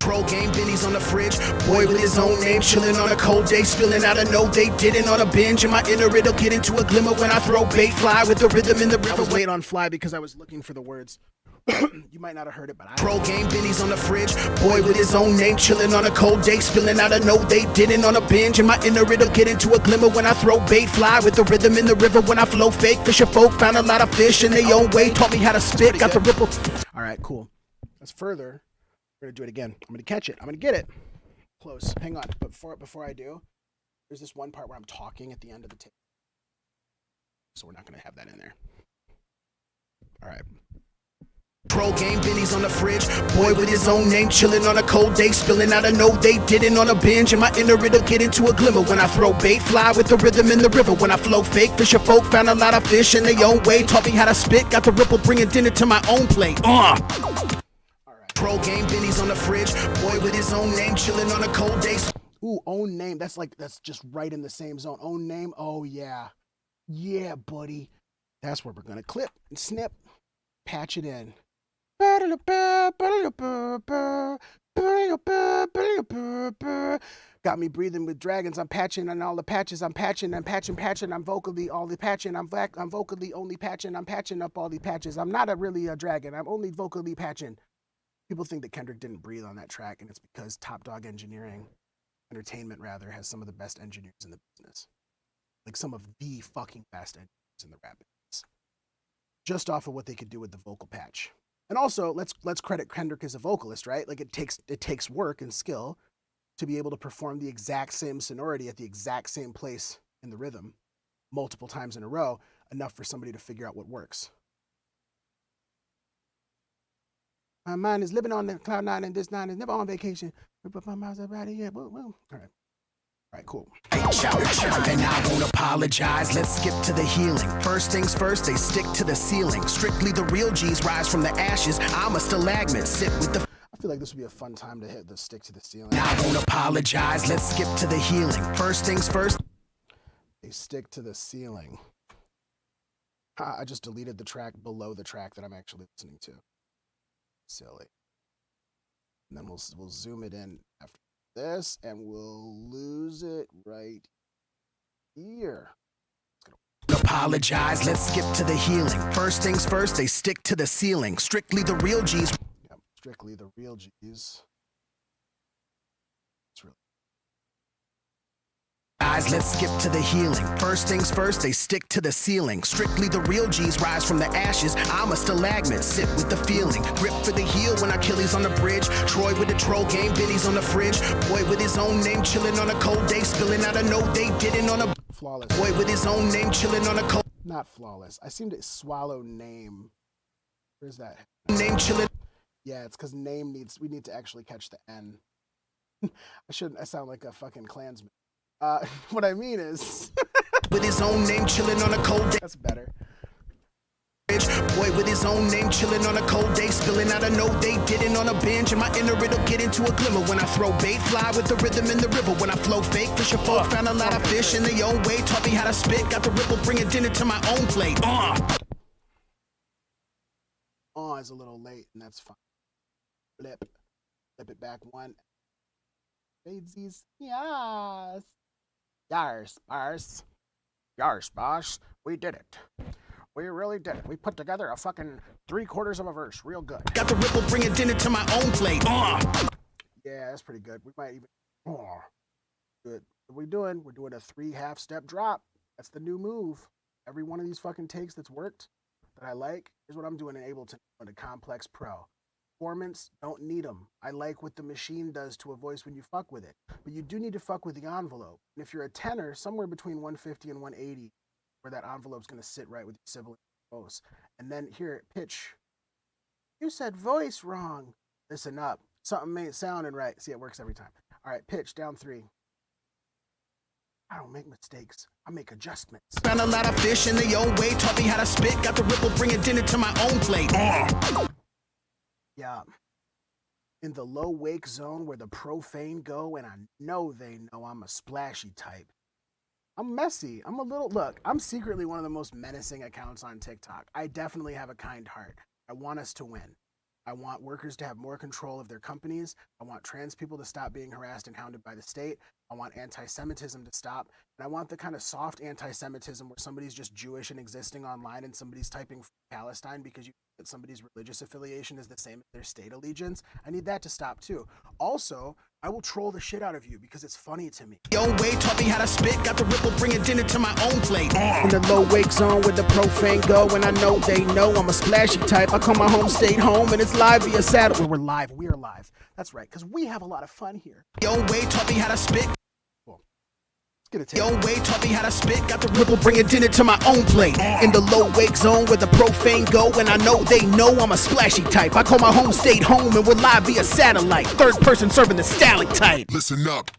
Pro game, Benny's on the fridge. Boy with his own name, chilling on a cold day, spilling out a no, they didn't on a binge. In my inner, it'll get into a glimmer when I throw bait, fly with the rhythm in the river. I was late on fly because I was looking for the words. You might not have heard it, but I Pro game, Benny's on the fridge. Boy with his own name, chilling on a cold day, spilling out a no, they didn't on a binge. In my inner, it'll get into a glimmer when I throw bait, fly with the rhythm in the river. When I flow fake, fisher folk found a lot of fish in their own way, taught me how to spit, got the ripple. All right, cool. Let's further. We're gonna do it again. I'm gonna catch it. I'm gonna get it. Close. Hang on. But before I do, there's this one part where I'm talking at the end of the tape. So we're not gonna have that in there. All right. Pro game, Benny's on the fridge. Boy with his own name, chilling on a cold day, spilling out a no, they didn't on a binge. In my inner, it'll get into a glimmer when I throw bait, fly with the rhythm in the river. When I flow fake, fisher folk found a lot of fish in their own way, taught me how to spit, got the ripple, bringing dinner to my own plate. Pro game, Benny's on the fridge. Boy with his own name, chilling on a cold day. Ooh, own name. That's just right in the same zone. Own name. Oh yeah. Yeah, buddy. That's where we're gonna clip and snip. Patch it in. Got me breathing with dragons. I'm patching on all the patches. I'm patching. I'm patching. I'm vocally all the patching. I'm vocally only patching. I'm patching up all the patches. I'm not really a dragon. I'm only vocally patching. People think that Kendrick didn't breathe on that track, and it's because Top Dog Entertainment rather, has some of the best engineers in the business. Like some of the fucking best engineers in the rap business. Just off of what they could do with the vocal patch. And also, let's credit Kendrick as a vocalist, right? Like it takes work and skill to be able to perform the exact same sonority at the exact same place in the rhythm multiple times in a row, enough for somebody to figure out what works. My mind is living on the cloud nine, and this nine is never on vacation. We put my mouth up right here. All right, cool. And I won't apologize, let's skip to the healing. First things first, they stick to the ceiling. Strictly the real G's rise from the ashes. I'm a stalagmite, sit with the... I feel like this would be a fun time to hit the stick to the ceiling. I won't apologize, let's skip to the healing. First things first. They stick to the ceiling. I just deleted the track below the track that I'm actually listening to. Silly. And then we'll zoom it in after this, and we'll lose it right here. Apologize, let's skip to the healing. First things first, they stick to the ceiling. Strictly the real G's. Yep, strictly the real G's. It's really... Guys, let's skip to the healing. First things first, they stick to the ceiling. Strictly the real G's rise from the ashes. I'm a stalagmite, sit with the feeling. Grip for the heel when Achilles on the bridge. Troy with the troll game, Benny's on the fridge. Boy with his own name, chilling on a cold day, spilling out a no, they didn't on a... Flawless. Boy with his own name, chilling on a cold... Not flawless. I seem to swallow name. Where's that? Name chilling. Yeah, it's because name we need to actually catch the N. I sound like a fucking Klansman. What I mean is... with his own name, chilling on a cold day. That's better. Boy with his own name, chilling on a cold day, spilling out a no, they didn't on a binge. In my inner, it'll get into a glimmer when I throw bait, fly with the rhythm in the river. When I flow fake, fisher folk found a lot of fish in their own way, taught me how to spit, got the ripple, bringing dinner to my own plate. Is a little late, and that's fine. Flip it back one. Fadesies. Yes. Yars, boss. We did it. We really did it. We put together a fucking 3/4 of a verse. Real good. Got the ripple, bringing dinner to my own plate. Yeah, that's pretty good. We might even... Good. What are we doing? We're doing a 3 half-step drop. That's the new move. Every one of these fucking takes that's worked, that I like, here's what I'm doing in Ableton on the Complex Pro. Performance, don't need them. I like what the machine does to a voice when you fuck with it. But you do need to fuck with the envelope. And if you're a tenor, somewhere between 150 and 180, where that envelope's going to sit right with your sibling voice. And then here, pitch. You said voice wrong. Listen up. Something ain't sounding right. See, it works every time. All right, pitch down 3. I don't make mistakes. I make adjustments. Found a lot of fish in the old way, taught me how to spit. Got the ripple, bringing dinner to my own plate. Yeah. In the low wake zone where the profane go, and I know they know I'm a splashy type. I'm messy. I'm a little, look, I'm secretly one of the most menacing accounts on TikTok. I definitely have a kind heart. I want us to win. I want workers to have more control of their companies. I want trans people to stop being harassed and hounded by the state. I want anti-Semitism to stop. And I want the kind of soft anti-Semitism where somebody's just Jewish and existing online and somebody's typing Palestine because you that somebody's religious affiliation is the same as their state allegiance. I need that to stop too. Also, I will troll the shit out of you because it's funny to me. Yo way taught me how to spit, got the ripple, bringing dinner to my own plate. In the low wake zone where the profane go, and I know they know I'm a splashy type. I call my home state home, and it's live via satellite. We're live. We are live. That's right, because we have a lot of fun here. Yo way taught me how to spit. Yo way taught me how to spit, got the ripple, bringing dinner to my own plate. In the low wake zone where the profane go, and I know they know I'm a splashy type. I call my home state home, and we're live via satellite. Third person serving the stalactite. Listen up.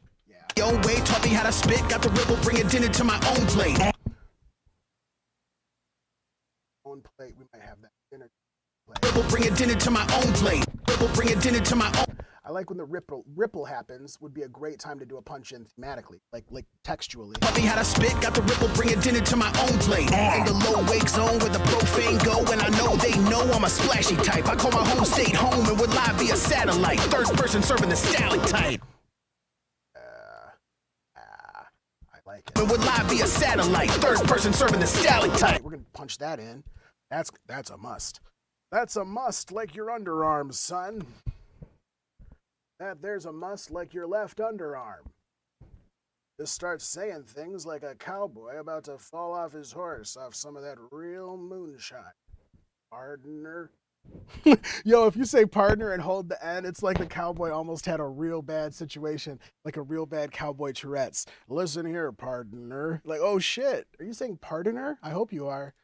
Yo way taught me how to spit, got the ripple, bringing dinner to my own plate. On plate, we might have that dinner. Ripple, bringing dinner to my own plate. Ripple, bringing dinner to my own. I like when the ripple happens. Would be a great time to do a punch in thematically, like textually. Taught me how to spit, got the ripple, bringing dinner to my own plate. In the low wake zone where the profane go, and I know they know I'm a splashy type. I call my home state home, and we're live via satellite. Third person serving the stalactite. I like it. And we're live via satellite. Third person serving the stalactite. We're gonna punch that in. That's a must. That's a must, like your underarms, son. There's a must like your left underarm. Just start saying things like a cowboy about to fall off his horse off some of that real moonshine. Partner. Yo, if you say partner and hold the N, it's like the cowboy almost had a real bad situation, like a real bad cowboy Tourette's. Listen here, partner. Like, oh shit, are you saying partner? I hope you are.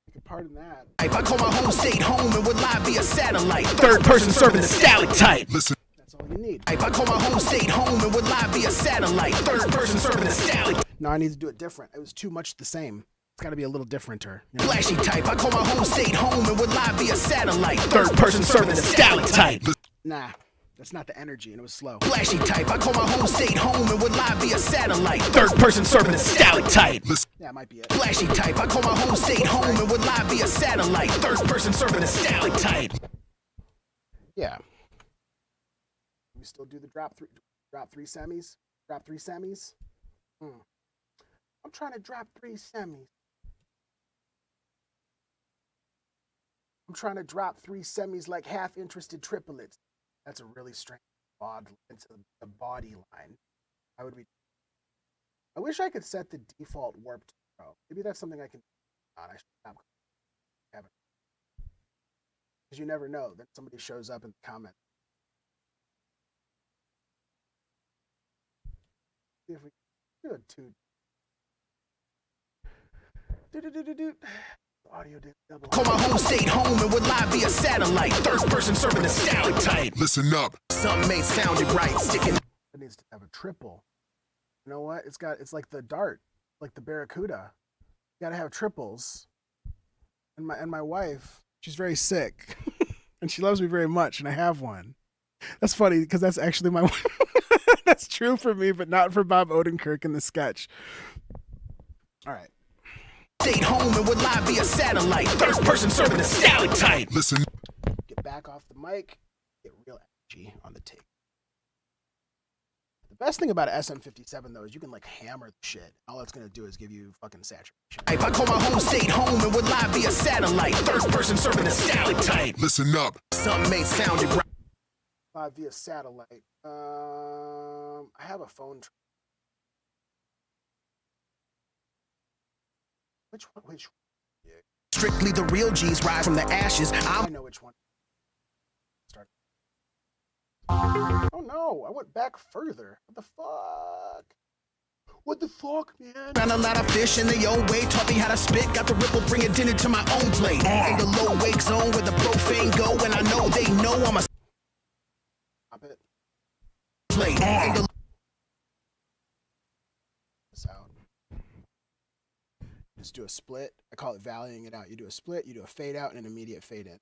You can pardon that. I call my home state home, and we're live via satellite. Third person serving the stalactite. Listen. That's all you need. I call my home state home, and we're live via satellite. Third person serving the stalactite. No, I need to do it different. It was too much the same. It's got to be a little differenter. You know? Flashy type. I call my home state home, and we're live via satellite. Third person serving the stalactite. Nah, that's not the energy, and it was slow. Flashy type. I call my home state home, and we're live via satellite. Third person serving the stalactite. Yeah, it might be it. Flashy type. I call my home state home, and we're live via satellite. Third person serving the stalactite. Yeah. We still do the drop three semis? Drop three semis? I'm trying to drop 3 semis. I'm trying to drop 3 semis like half-interested triplets. That's a really strange into the body line. I wish I could set the default warp to 0. Maybe that's something I can do. I should stop having. Because you never know. Then somebody shows up in the comments. See if we do a 2. Audio did double. Call my home state home, and we're live via satellite. Third person serving the stalactite. Listen up. Something ain't sounded right. Sticking. It needs to have a triple. You know what? It's like the dart, like the barracuda. You gotta have triples. And my wife, she's very sick, and she loves me very much, and I have one. That's funny because that's actually my wife. That's true for me, but not for Bob Odenkirk in the sketch. All right. State home, and we're live via satellite. Third person serving the stalactite. Listen. Get back off the mic. Get real energy on the tape. The best thing about an SM57 though is you can like hammer the shit. All it's gonna do is give you fucking saturation. I call my home state home, and we're live via satellite. Third person serving the stalactite. Listen up. Something ain't sounded right. Live via satellite. I have a phone. Which one? Yeah. Strictly the real G's rise from the ashes. I know which one. Start. Oh no, I went back further. What the fuck? What the fuck, man? Found a lot of fish in the old way, taught me how to spit. Got the ripple, bringing dinner to my own plate. In the low wake zone where the profane go, and I know they know I'm a Stop it. plate. Just do a split. I call it valuing it out. You do a split, you do a fade out, and an immediate fade in.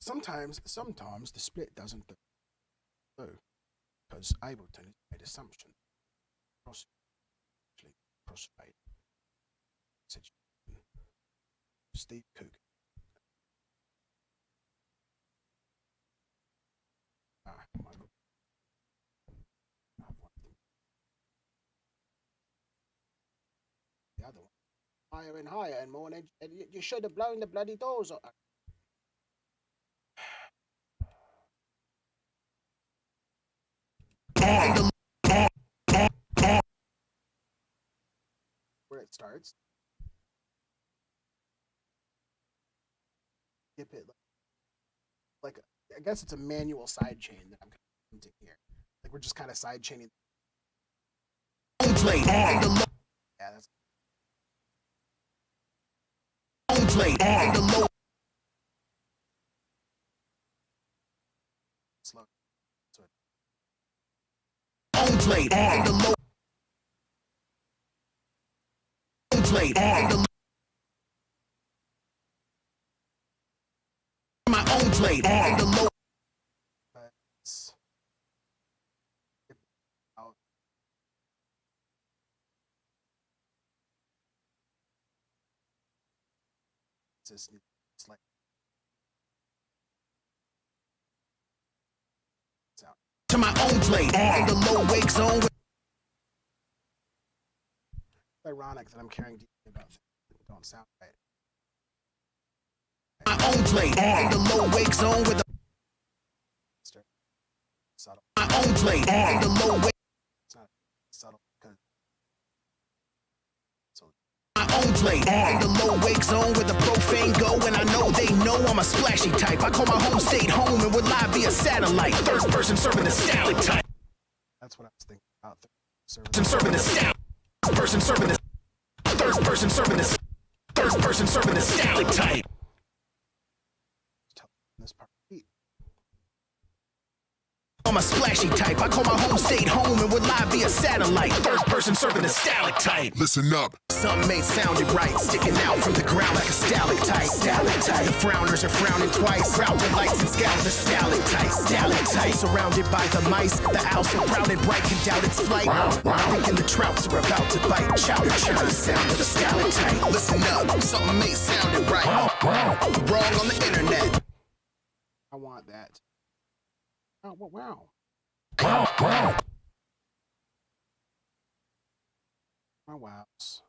Sometimes the split doesn't go because Ableton has made assumption. Crossfade. Steve Cook. Michael. The other one. Higher and higher and more. And you should have blown the bloody doors off. Where it starts. Skip it like I guess it's a manual side chain that I'm into here. Like we're just kind of side chaining. Yeah, that's slow. Plate and the low plate and the my own plate and the low it's like to my own plate and the low wake zone. It's ironic that I'm caring deeply about things that don't sound right. My own plate and the low wake zone with the subtle. my own plate and the low wake. It's not subtle because so My own plate and the low wake zone with the profane go, and I know they know I'm a splashy type. I call my home state home and would live via satellite. Third person serving the stalactite. that's what I was thinking about. Serving the stalactite. Person serving the third person serving the third person serving the stalactite. This part. I'm a splashy type. I call my home state home and would live via satellite. Third person serving the stalactite. Listen up. Something ain't sounded right, sticking out from the ground like a stalactite. Stalactite. The frowners are frowning twice. Proud lights and scowls are stalactite. Stalactite. Surrounded by the mice, the owl so proud and bright can doubt its flight. Thinking the trouts are about to bite. Chowder chowder sound of the stalactite. Listen up, something ain't sounded right. Wrong on the internet. I want that. Oh, wow. My wows.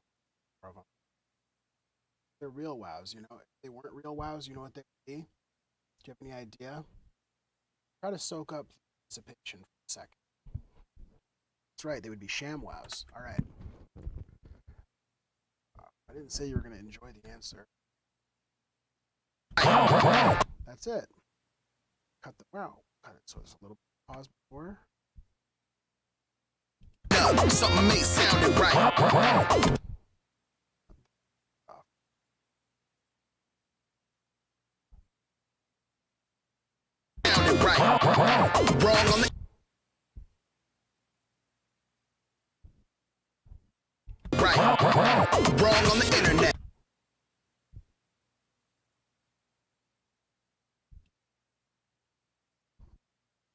They're real wows, you know. If they weren't real wows, you know what they would be? Do you have any idea? Try to soak up anticipation for a second. That's right, they would be sham wows. All right. I didn't say you were going to enjoy the answer. That's it. Cut the wow. Cut it so it's a little pause before. No, something ain't sounded right. Sounded right. Wrong on the right. Wrong on the internet.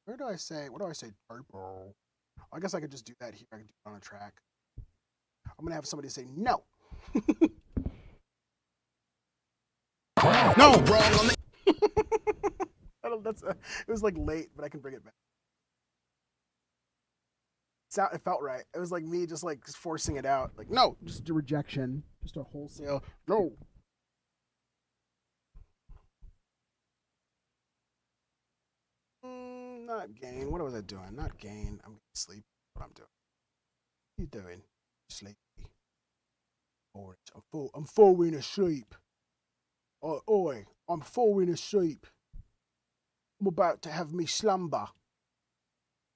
Where do I say, what do I say? Turbo. I guess I could just do that here. I could do it on a track. I'm going to have somebody say no. No, wrong on the I don't, it was like late, but I can bring it back. It felt right. It was like me just like forcing it out. Like, no, just a rejection. Just a wholesale no. Not gain. What was I doing? Not gain. I'm getting sleepy. What I'm doing. What are you doing? Sleepy. I'm falling asleep. Oi, I'm falling asleep. I'm about to have me slumber.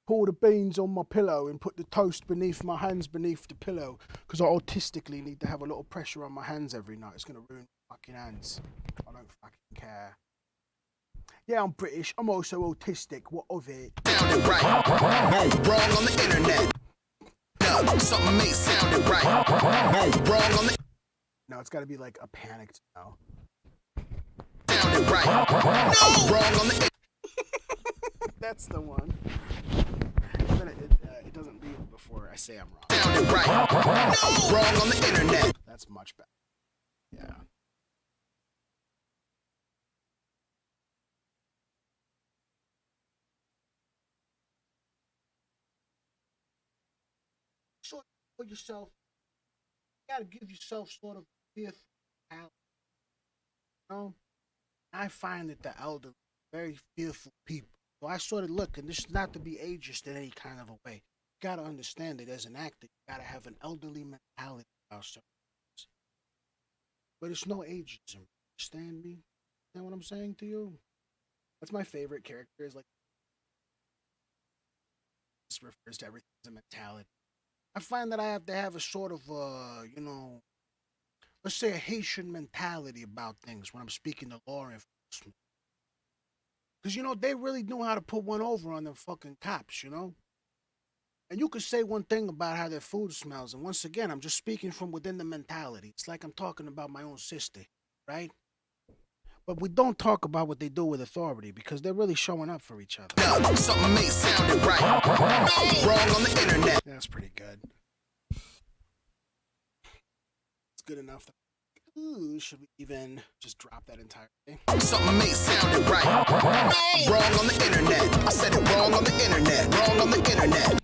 Pour the beans on my pillow and put the toast beneath my hands beneath the pillow, because I autistically need to have a little pressure on my hands every night. It's going to ruin my fucking hands. I don't fucking care. Yeah, I'm British. I'm also autistic. What of it? sounded right. No, wrong on the internet. No, up, something ain't sounding right. No, wrong on the. No, it's got to be like a panicked no. Sounded right. No, wrong on the. That's the one. Then it doesn't leave before I say I'm wrong. Sounded right. No, wrong on the internet. That's much better. Yeah. So for yourself, you gotta give yourself sort of fearful talent. You know? I find that the elderly are very fearful people. So I sort of look, and this is not to be ageist in any kind of a way. You gotta understand that as an actor, you gotta have an elderly mentality about certain things. But it's no ageism. Understand me? Understand what I'm saying to you? That's my favorite character. Is like this refers to everything as a mentality. I find that I have to have a sort of, let's say a Haitian mentality about things when I'm speaking to law enforcement. Because, they really knew how to put one over on them fucking cops, And you could say one thing about how their food smells. And once again, I'm just speaking from within the mentality. It's like I'm talking about my own sister, right? But we don't talk about what they do with authority because they're really showing up for each other. No, something ain't sounding right. No, wrong on the internet. That's pretty good. It's good enough. Ooh, should we even just drop that entire thing? Something ain't sounding right. No, wrong on the internet. I said it wrong on the internet. Wrong on the internet.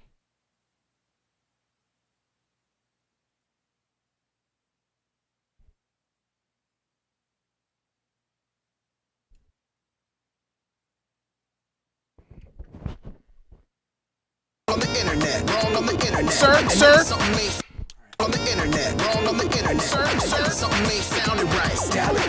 On the internet. Wrong on the internet. Sir. Something ain't on the internet. Wrong on the internet. Sir. Something ain't sounding right.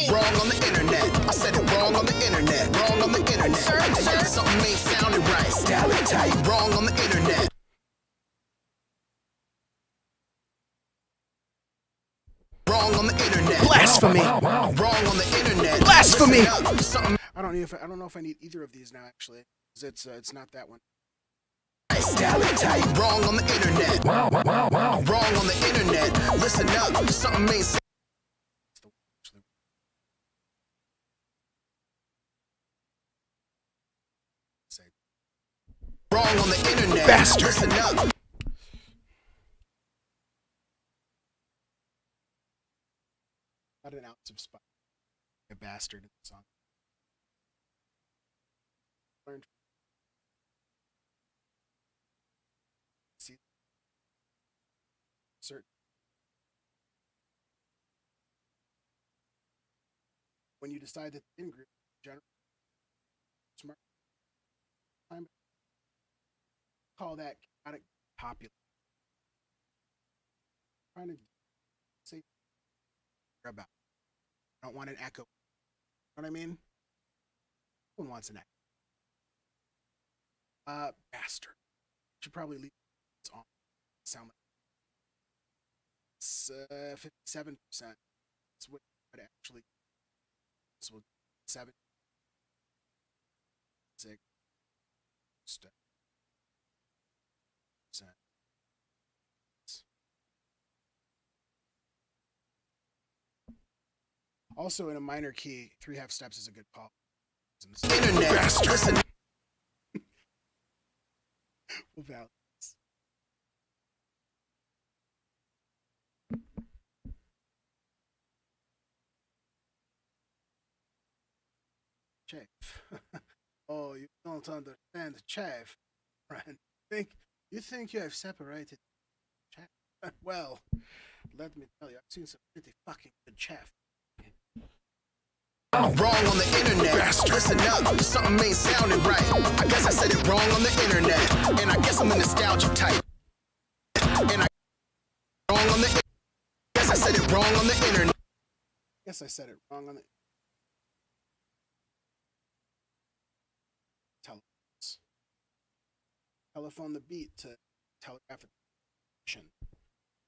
Wrong on the internet. I said it wrong on the internet. Wrong on the internet. Sir. Something ain't sounding right. Stalactite. Wrong on the internet. Wrong on the internet. Blasphemy. Wrong on the internet. Blasphemy. Something I don't know if I need either of these now. Actually, 'cause it's not that one. Stalactite. Wrong on the internet. Wrong on the internet. Listen up. Something ain't. Wrong on the internet. Bastard. Listen up. Not an ounce of spite. A bastard in the song. Learned. See. Certain. When you decide that the in-group general smart time, call that chaotic popular. Trying to say about. I don't want an echo. You know what I mean? No one wants an echo. Bastard. Should probably leave it on. Sound like it's 57%. It's what it actually. So 7, 6, 7%. Also, in a minor key, 3/2 steps is a good call. Internet. Listen. We'll validate this. Chaff. Oh, you don't understand chaff, friend. You think you have separated chaff? Well, let me tell you, I've seen some pretty fucking good chaff. Wrong on the internet. Bastard. Listen up. Something ain't sounding right. I guess I said it wrong on the internet. And I guess I'm the nostalgic type. guess I said it wrong on the telephones. Telephone the beat to telegraph attention.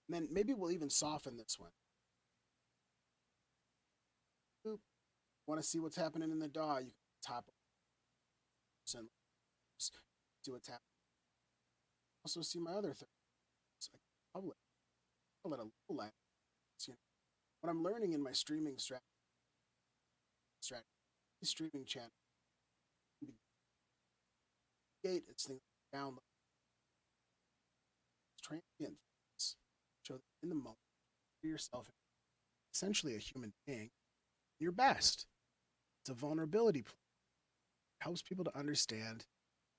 And then maybe we'll even soften this one. Boop. Want to see what's happening in the DAW? You can top and see what's happening. Also see my other thing. Public. I'll let a little light. You know, what I'm learning in my streaming strategy, streaming channel, gate it's things like download, transient things, show that in the moment, yourself, essentially a human being, your best. It's a vulnerability play. It helps people to understand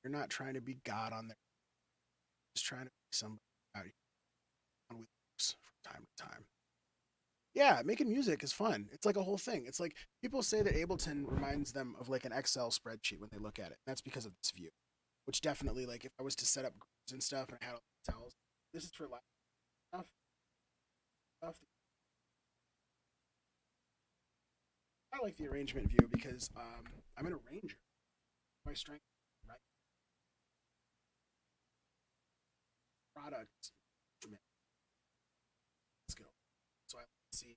you're not trying to be God on their, just trying to be somebody out here on with from time to time. Yeah, making music is fun. It's like a whole thing. It's like people say that Ableton reminds them of like an Excel spreadsheet when they look at it. That's because of this view, which definitely, like, if I was to set up groups and stuff and I had all the cells, this is for live stuff. I like the arrangement view because I'm an arranger. My strength, right? Product skill. So I see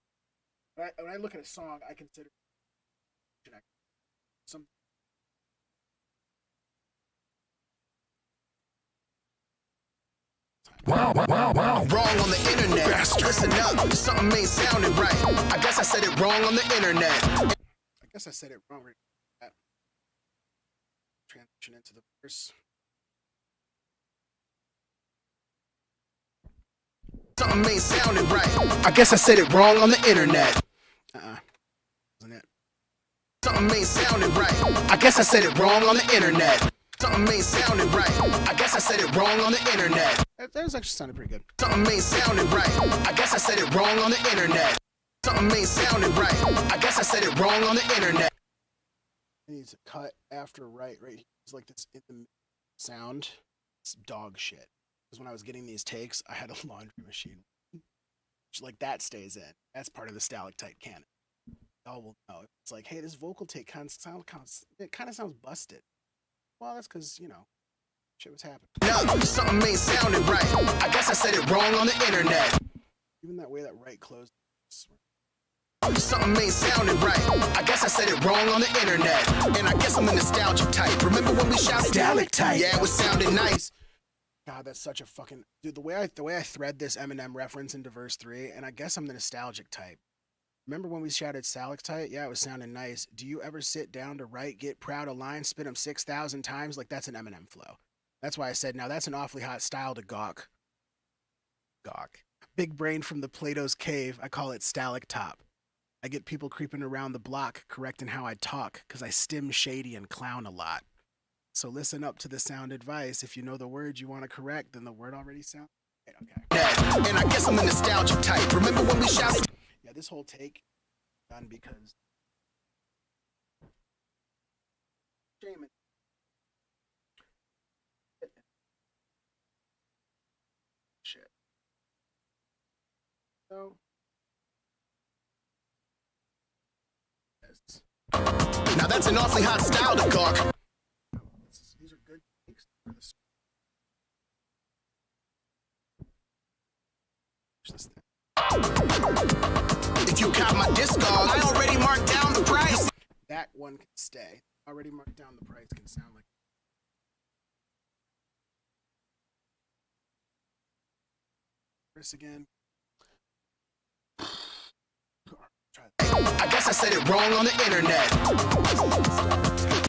when I look at a song, I consider some. Wow. Wrong on the internet. Listen up, something ain't sounding right. I guess I said it wrong on the internet. I guess I said it wrong. Transition into the verse. Something ain't sounding right. I guess I said it wrong on the internet. Wasn't it? Something ain't sounding right. I guess I said it wrong on the internet. Something ain't sounding right. I guess I said it wrong on the internet. That was actually sounded pretty good. Something ain't sounding right. I guess I said it wrong on the internet. Something ain't sounding right. I guess I said it wrong on the internet. It needs a cut after right here. It's like this in the sound. It's dog shit. Because when I was getting these takes, I had a laundry machine. Which, like, that stays in. That's part of the stalactite canon. Y'all will know. It's like, hey, this vocal take kind of sounds busted. Well, that's because, you know, shit was happening. No, something ain't sounding right. I guess I said it wrong on the internet. Even that way that right closed. Something ain't sounding right. I guess I said it wrong on the internet. And I guess I'm the nostalgic type. Remember when we shouted stalactite? Yeah, it was sounding nice. God, that's such a fucking dude. The way I thread this Eminem reference into verse 3, and I guess I'm the nostalgic type. Remember when we shouted stalactite? Yeah, it was sounding nice. Do you ever sit down to write, get proud of lines, spit them 6,000 times? Like, that's an Eminem flow. That's why I said, now that's an awfully hot style to gawk. Big brain from the Plato's cave. I call it stalactop. I get people creeping around the block, correcting how I talk, because I stim shady and clown a lot. So listen up to the sound advice. If you know the word you want to correct, then the word already sounds okay. And I guess I'm the nostalgic type. Remember when we shouted? Yeah, this whole take done because Shaman. Shit. So now that's an awfully hot style to gawk. These are good takes for this. If you count my discog, I already marked down the price. That one can stay. Already marked down the price can sound like. Chris again. I guess I said it wrong on the internet.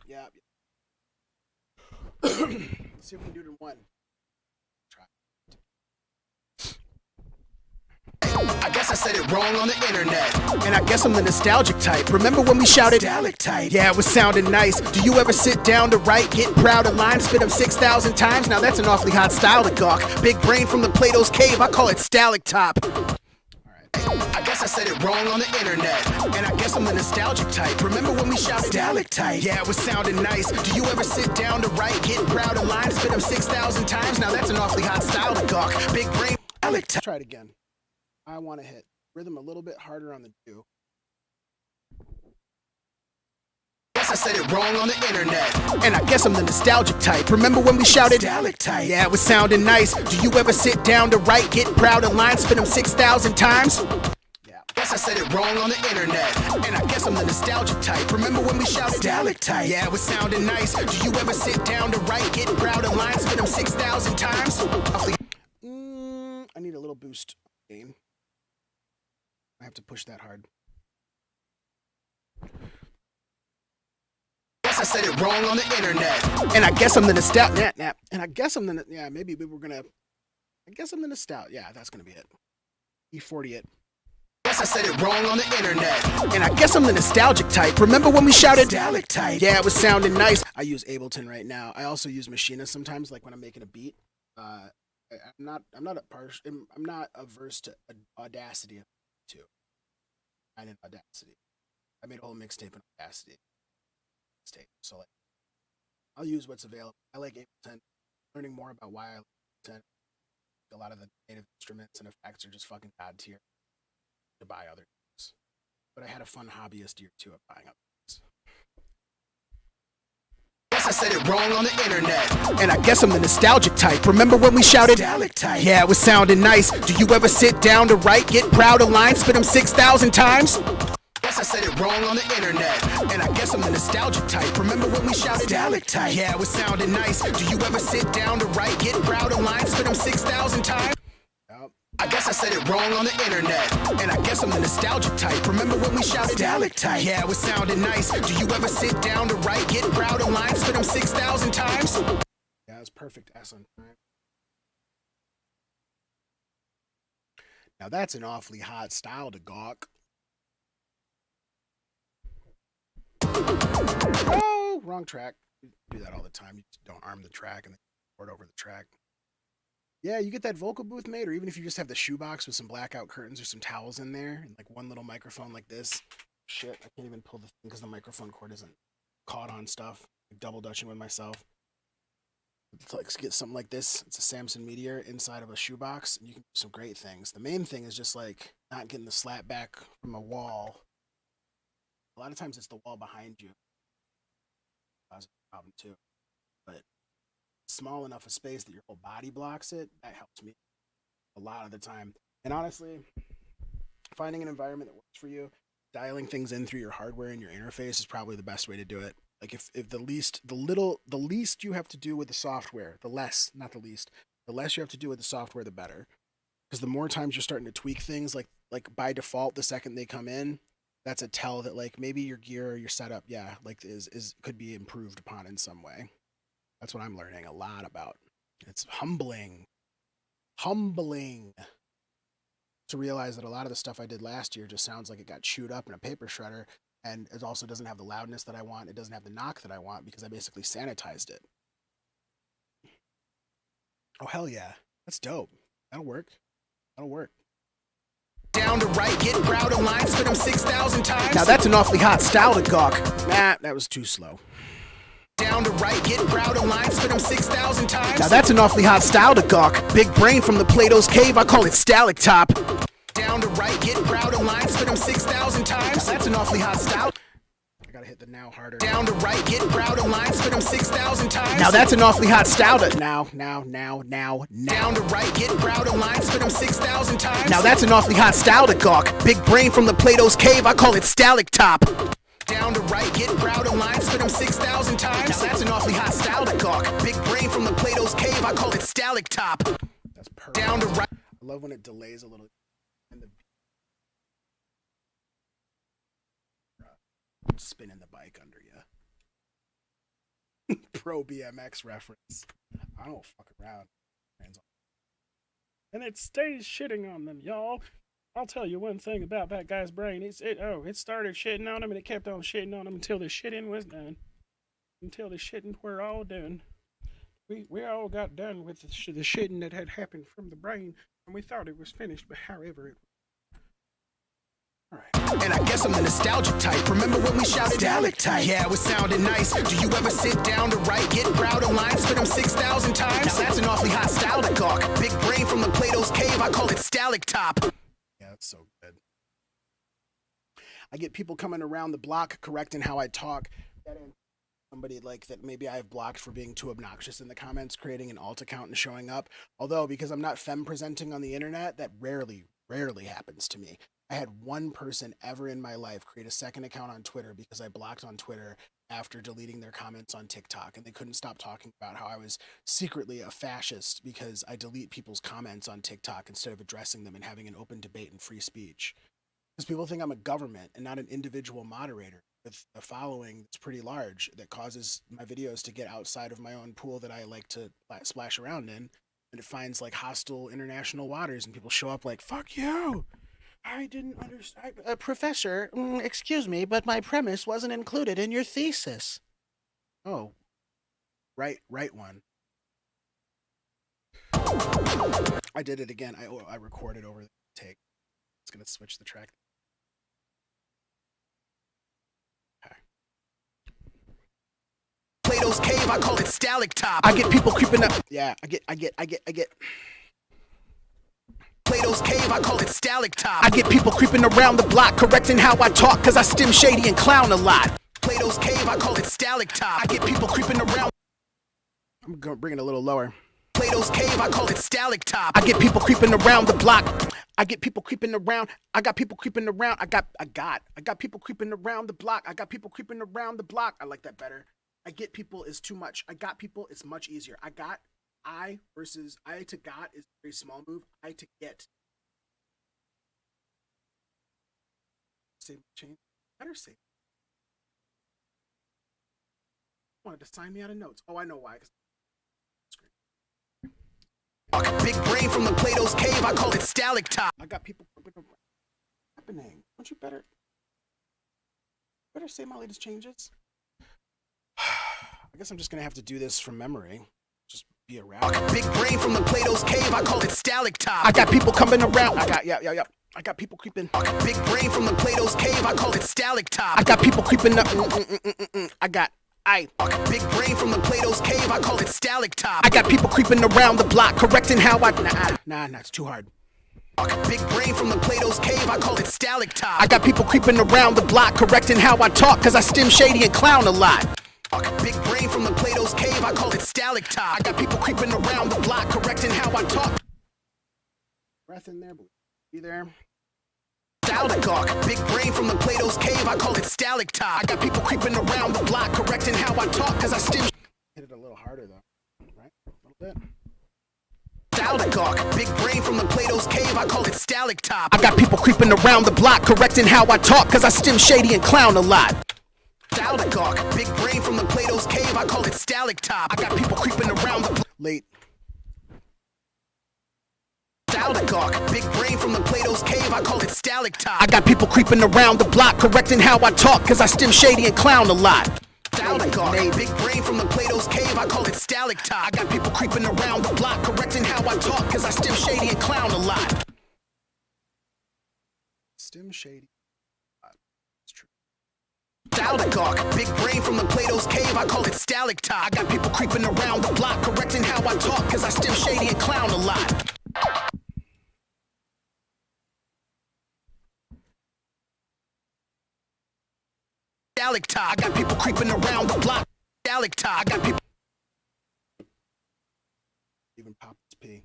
Yeah. Let's see if we can do it in one. I guess I said it wrong on the internet. And I guess I'm the nostalgic type. Remember when we shouted stalactite? Yeah, it was sounding nice. Do you ever sit down to write, get proud of lines, spit them 6,000 times? Now that's an awfully hot style to gawk. Big brain from the Plato's cave. I call it stalactop. I guess I said it wrong on the internet. And I guess I'm the nostalgic type. Remember when we shouted stalactite? Yeah, it was sounding nice. Do you ever sit down to write, get proud of lines, spit them 6,000 times? Now that's an awfully hot style to gawk. Big brain. Let's try it again. I want to hit rhythm a little bit harder on the do. I said it wrong on the internet. And I guess I'm the nostalgic type. Remember when we shouted stalactite? Yeah, it was sounding nice. Do you ever sit down to write, get proud of lines, spit them 6,000 times? Yeah. Guess I said it wrong on the internet. And I guess I'm the nostalgic type. Remember when we shouted stalactite? Yeah, it was sounding nice. Do you ever sit down to write, get proud of lines, spit them 6,000 times? I need a little boost gain. I have to push that hard. I said it wrong on the internet. And I guess I'm the nostalgic. And I guess I'm the, yeah, maybe we were gonna, I guess I'm the nostalgic. Yeah, that's gonna be it. E40 it. Guess I said it wrong on the internet. And I guess I'm the nostalgic type. Remember when we shouted stalactite? Yeah, it was sounding nice. I use Ableton right now. I also use Machinist sometimes, like when I'm making a beat. I'm not averse to Audacity too. I did Audacity. I made a whole mixtape in Audacity. So like, I'll use what's available. I like Ableton. Learning more about why I like Ableton. A lot of the native instruments and effects are just fucking god tier to buy other things. But I had a fun hobbyist year too of buying other things. I said it wrong on the internet. And I guess I'm the nostalgic type. Remember when we shouted stalactite? Yeah, it was sounding nice. Do you ever sit down to write, get proud of lines, spit them 6,000 times? Guess I said it wrong on the internet. And I guess I'm the nostalgic type. Remember when we shouted stalactite? Yeah, it was sounding nice. Do you ever sit down to write, get proud of lines, spit them 6,000 times? Yep. I guess I said it wrong on the internet. And I guess I'm the nostalgic type. Remember when we shouted stalactite? Yeah, it was sounding nice. Do you ever sit down to write, get proud of lines, spit them 6,000 times? Yeah, it was perfect S on time. Now that's an awfully hot style to gawk. Oh, wrong track. You do that all the time. You just don't arm the track and then board over the track. Yeah, you get that vocal booth made, or even if you just have the shoebox with some blackout curtains or some towels in there, and like one little microphone like this. Shit, I can't even pull the thing because the microphone cord isn't caught on stuff. Like double dutching with myself. It's like get something like this. It's a Samson Meteor inside of a shoebox, and you can do some great things. The main thing is just like not getting the slap back from a wall. A lot of times it's the wall behind you. That's a problem too. But small enough a space that your whole body blocks it, that helps me a lot of the time. And honestly, finding an environment that works for you, dialing things in through your hardware and your interface is probably the best way to do it. Like if the least you have to do with the software, the less you have to do with the software, the better. Because the more times you're starting to tweak things, like by default, the second they come in, that's a tell that like maybe your gear or your setup, yeah, like is could be improved upon in some way. That's what I'm learning a lot about. It's humbling to realize that a lot of the stuff I did last year just sounds like it got chewed up in a paper shredder, and it also doesn't have the loudness that I want. It doesn't have the knock that I want because I basically sanitized it. Oh, hell yeah. That's dope. That'll work. Down to write, get proud of lines, spit them 6,000 times. Now that's an awfully hot style to gawk. Nah, that was too slow. Down to write, get proud of lines, spit them 6,000 times. Now that's an awfully hot style to gawk. Big brain from the Plato's cave, I call it stalactop. Down to write, get proud of lines, spit them 6,000 times. Now that's an awfully hot style. I gotta hit the now harder. Down to write, get proud of lines, spit them 6,000 times. Now that's an awfully hot style to now. Down to write, get proud of lines, spit them 6,000 times. Now that's an awfully hot style to gawk. Big brain from the Plato's cave, I call it stalactop. Down to write, get proud of lines, spit them 6,000 times. Now that's an awfully hot style to gawk. Big brain from the Plato's cave, I call it stalactop. That's perfect. Down to write. I love when it delays a little. And the spinning the bike under you. Pro BMX reference. I don't fuck around. And it stays shitting on them, y'all. I'll tell you one thing about that guy's brain. It started shitting on him, and it kept on shitting on him until the shitting was done. Until the shitting were all done. We all got done with the shitting that had happened from the brain, and we thought it was finished, but however it. Alright. And I guess I'm the nostalgic type. Remember when we shouted stalactite? Yeah, it was sounding nice. Do you ever sit down to write, get proud of lines, spit them 6,000 times? Now that's an awfully hot style to gawk. Big brain from the Plato's cave, I call it stalactop. Yeah, that's so good. I get people coming around the block correcting how I talk, get in. Somebody like that maybe I've blocked for being too obnoxious in the comments, creating an alt account and showing up. Although, because I'm not femme presenting on the internet, that rarely happens to me. I had one person ever in my life create a second account on Twitter because I blocked on Twitter after deleting their comments on TikTok, and they couldn't stop talking about how I was secretly a fascist because I delete people's comments on TikTok instead of addressing them and having an open debate and free speech. Because people think I'm a government and not an individual moderator with a following that's pretty large that causes my videos to get outside of my own pool that I like to splash around in, and it finds like hostile international waters, and people show up like, fuck you. I didn't understand. Professor, excuse me, but my premise wasn't included in your thesis. Oh, right one. I did it again. I recorded over the take. It's gonna switch the track. Okay. Plato's cave, I call it stalactop. I get people creeping up. Yeah, I get. Plato's cave, I call it stalactop. I get people creeping around the block, correcting how I talk, cause I stim shady and clown a lot. Plato's cave, I call it stalactop. I get people creeping around. I'm gonna bring it a little lower. Plato's cave, I call it stalactop. I get people creeping around the block. I get people creeping around. I got people creeping around. I got people creeping around the block. I got people creeping around the block. I like that better. I get people is too much. I got people is much easier. I versus I to got is a very small move. I to get. Save change. Better save. Wanted to sign me out of notes. Oh, I know why. Big brain from the Plato's cave. I call it stalactop. I got people happening. Don't you better say my latest changes? I guess I'm just gonna have to do this from memory. Just be around. Big brain from the Plato's cave. I call it stalactop. I got people coming around. I got people creeping. Big brain from the Plato's cave. I call it stalactop. I got people creeping up. Big brain from the Plato's cave. I call it stalactop. I got people creeping around the block, correcting how I. Nah, it's too hard. Big brain from the Plato's cave. I call it stalactop. I got people creeping around the block, correcting how I talk, cause I stim shady and clown a lot. Big brain from the Plato's cave. I call it stalactop. I got people creeping around the block, correcting how I talk. Breath in there, but be there. Stalactop. Big brain from the Plato's cave. I call it stalactop. I got people creeping around the block, correcting how I talk, cause I stim. Hit it a little harder though, right? A little bit. Stalactop. Big brain from the Plato's cave. I call it stalactop. I got people creeping around the block, correcting how I talk, cause I stim shady and clown a lot. Stalactop. Big brain from the Plato's cave. I call it stalactop. I got people creeping around the late. Stalactop. Big brain from the Plato's cave. I call it stalactop. I got people creeping around the block, correcting how I talk, cause I stim shady and clown a lot. Stalactop. Big brain from the Plato's cave. I call it stalactop. I got people creeping around the block, correcting how I talk, cause I stim shady and clown a lot. Stim shady. It's true. Stalactop. Big brain from the Plato's cave. I call it stalactop. I got people creeping around the block, correcting how I talk, cause I stim shady and clown a lot. Stalactop. I got people creeping around the block. Stalactop. I got people. Even pop this P.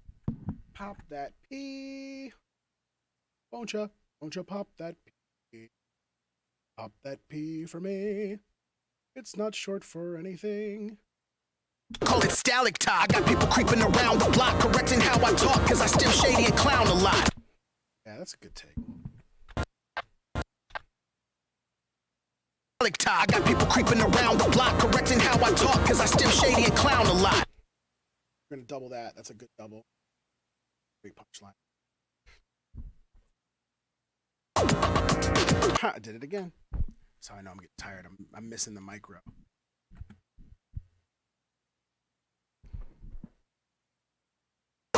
Pop that P. Won't ya pop that P? Pop that P for me. It's not short for anything. Call it stalactop. I got people creeping around the block, correcting how I talk, cause I stim shady and clown a lot. Yeah, that's a good take. I got people creeping around the block, correcting how I talk, cause I stim shady and clown a lot. We're gonna double that. That's a good double. Great punchline. I did it again. That's how I know I'm getting tired. I'm missing the micro.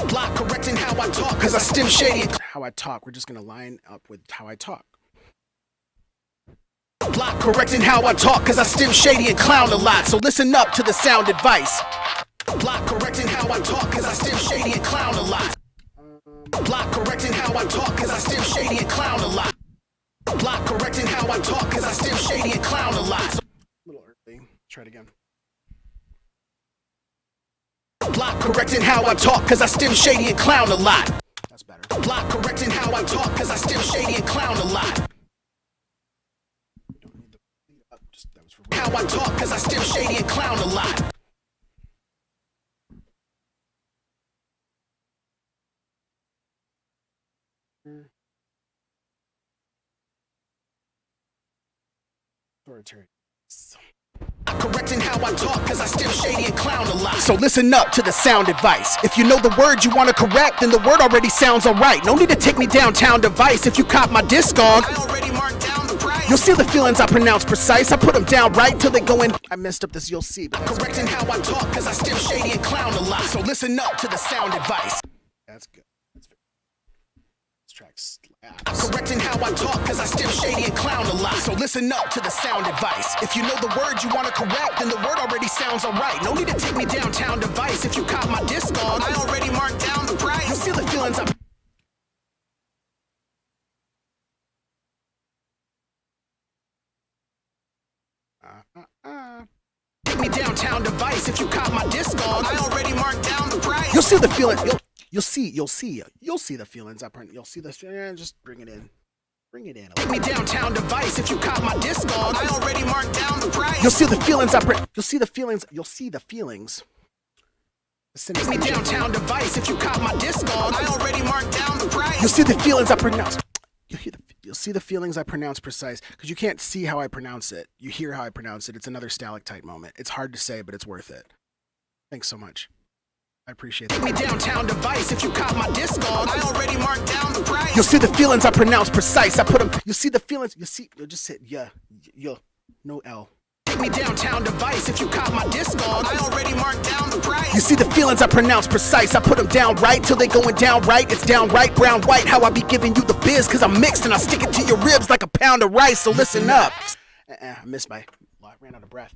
Block correcting how I talk, cause I stim shady. How I talk. We're just gonna line up with how I talk. Block correcting how I talk, cause I stim shady and clown a lot. So listen up to the sound advice. Block correcting how I talk, cause I stim shady and clown a lot. Block correcting how I talk, cause I stim shady and clown a lot. Block correcting how I talk, cause I stim shady and clown a lot. A little early. Try it again. Block correcting how I talk, cause I still shady and clown a lot. That's better. Block correcting how I talk, cause I still shady and clown a lot. Don't need the lead up. Just, that was for How I talk, cause I still shady and clown a lot. authoritarian. Correcting how I talk, cause I still shady and clown a lot. So listen up to the sound advice. If you know the word you wanna correct, then the word already sounds alright. No need to take me downtown device. If you cop my Discog, I already marked down the price. you'll see the feelings I pronounce precise. I put them down right till they go in. I messed up this you'll see, but that's Correcting how I talk, cause I still shady and clown a lot. So listen up to the sound advice. That's good. That's very This track slaps. Correcting how I talk, cause I still shady and clown a lot. So listen up to the sound advice. If you know the word you wanna correct, then the word already sounds alright. No need to take me downtown device. If you cop my Discog, I already marked down the price. you'll see the feelings I take me downtown device. If you cop my Discog, I already marked down the price. you'll see the feeling. You'll see the feelings I print. You'll see this. Just bring it in. Bring it in. Take me downtown device. If you cop my Discog, I already marked down the price. you'll see the feelings I print. You'll see the feelings. You'll see the feelings. Take me downtown device. If you cop my Discog, I already marked down the price. you'll see the feelings I pronounce. You'll see the feelings I pronounce precise, because you can't see how I pronounce it. You hear how I pronounce it. It's another stalactite moment. It's hard to say, but it's worth it. Thanks so much. I appreciate Take me that. downtown device. If you cop my Discog, I already marked down the price. you'll see the feelings I pronounce precise. I put them. You'll see the feelings. You'll just hit no L. Take me downtown device. If you cop my Discog, I already marked down the price. you see the feelings I pronounce precise. I put them down right till they going down right. It's down right, brown, white. How I be giving you the biz, cause I'm mixed and I stick it to your ribs like a pound of rice. So listen up. I missed I ran out of breath.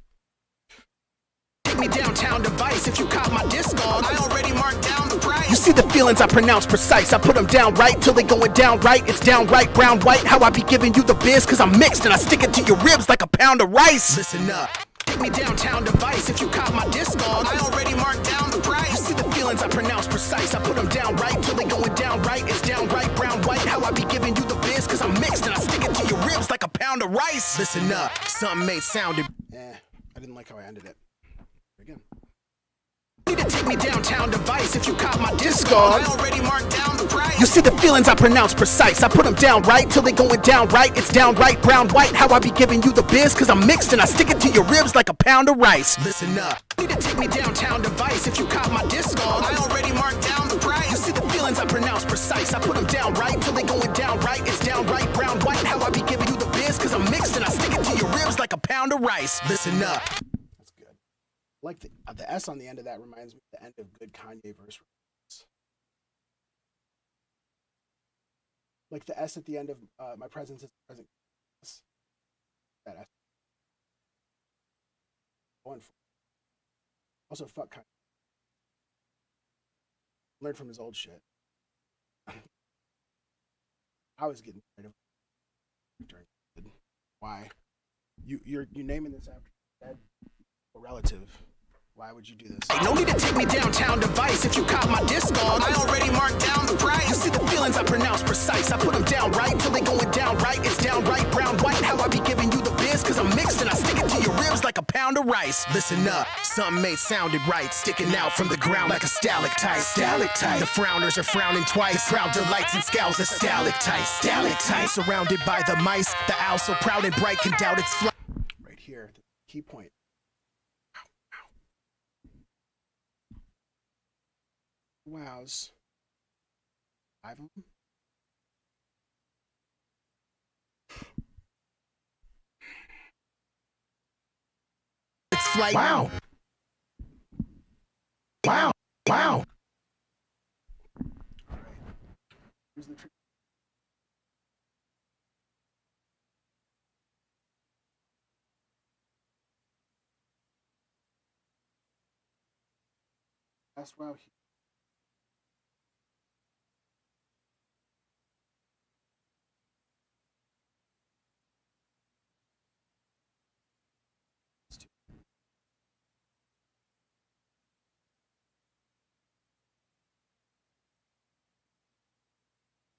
Take me downtown device. If you cop my Discog, I already marked down the price. you see the feelings I pronounce precise. I put them down right till they going down right. It's down right, brown, white. How I be giving you the biz, cause I'm mixed and I stick it to your ribs like a pound of rice. Listen up. Take me downtown device. If you cop my Discog, I already marked down the you price. see the feelings I pronounce precise. I put them down right till they going down right. It's down right, brown, white. How I be giving you the biz, cause I'm mixed and I stick it to your ribs like a pound of rice. Listen up. Something may sounded. I didn't like how I ended it. Again. Need to take me downtown device. If you cop my I Discog, already marked down the price. you see the feelings I pronounce precise. I put them down right till they going down right. It's down right, brown, white. How I be giving you the biz, cause I'm mixed and I stick it to your ribs like a pound of rice. Listen up. Need to take me downtown device. If you cop my Discog, I already marked down the you price. see the feelings I pronounce precise. I put them down right till they going down right. It's down right, brown, white. How I be giving you the biz, cause I'm mixed and I stick it to your ribs like a pound of rice. Listen up. That's good. Like the S on the end of that reminds me of the end of good Kanye verse. Like the S at the end of my presence is present. That S. Going for. Also, fuck Kanye. Learn from his old shit. I was getting tired of during. Why? You're naming this after dead or relative. Why would you do this? Hey, no need to take me downtown device. If you cop my Discog, I already marked down the you price. see the feelings I pronounce precise. I put them down right till they going down right. It's down right, brown, white. How I be giving you the biz, cause I'm mixed and I stick it to your ribs like a pound of rice. Listen up. Something may sounded right. Sticking out from the ground like a stalactite. Stalactite. The frowners are frowning twice. The crowd delights and scowls a stalactite. Stalactite. Surrounded by the mice. The owl so proud and bright can doubt its flight. Right here, the key point. Wows. 5 of them. Its flight. Wow. Wow. Wow. Here's the trick. Last wow here.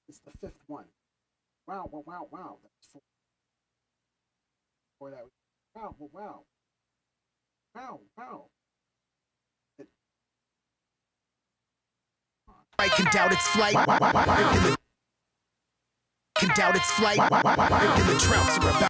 It's the fifth one. Wow, wow, wow, wow. That's four. Before that, wow, wow, wow. Wow, wow. I can doubt its flight. Can doubt its flight. And the trouts are about.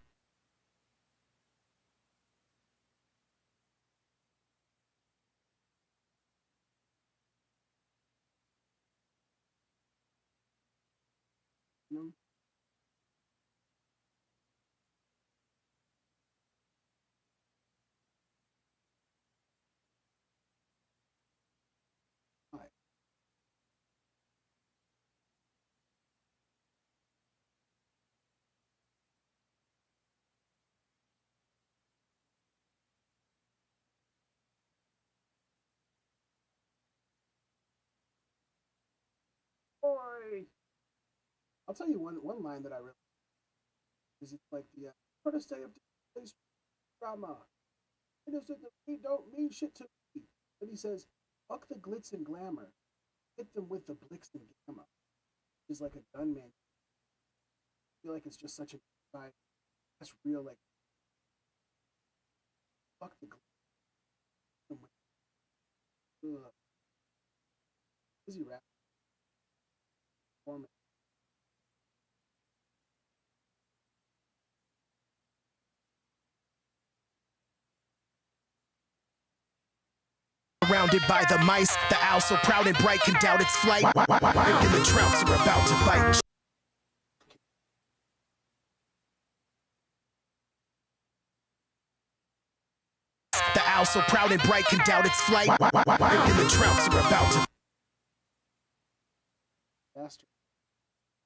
Boy. I'll tell you one line that I really is it like the first day of today's drama. It is that we don't mean shit to me. But he says, fuck the glitz and glamour. Hit them with the blix and gamma. He's like a gunman. I feel like it's just such a vibe. That's real, like fuck the glitz. Busy rap. Performance. Surrounded by the mice, the owl so proud and bright can doubt its flight. And the trouts are about to bite. The owl so proud and bright can doubt its flight. And the trouts are about to. Faster.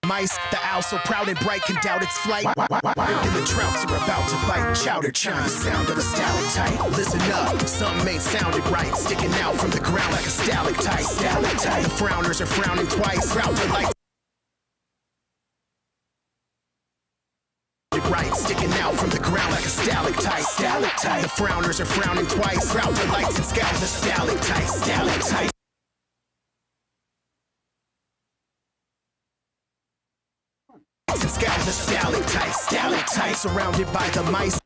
Mice, the owl so proud and bright can doubt its flight. And the trouts are about to bite. Chowder chime, sound of a stalactite. Listen up, something ain't sounded right. Sticking out from the ground like a stalactite. Stalactite. The frowners are frowning twice. Proud to like. Right, sticking out from the ground like a stalactite. Stalactite. The frowners are frowning twice. Proud to lights and scowls. A stalactite. Stalactite. And scowls a stalactite, stalactite, surrounded by the mice.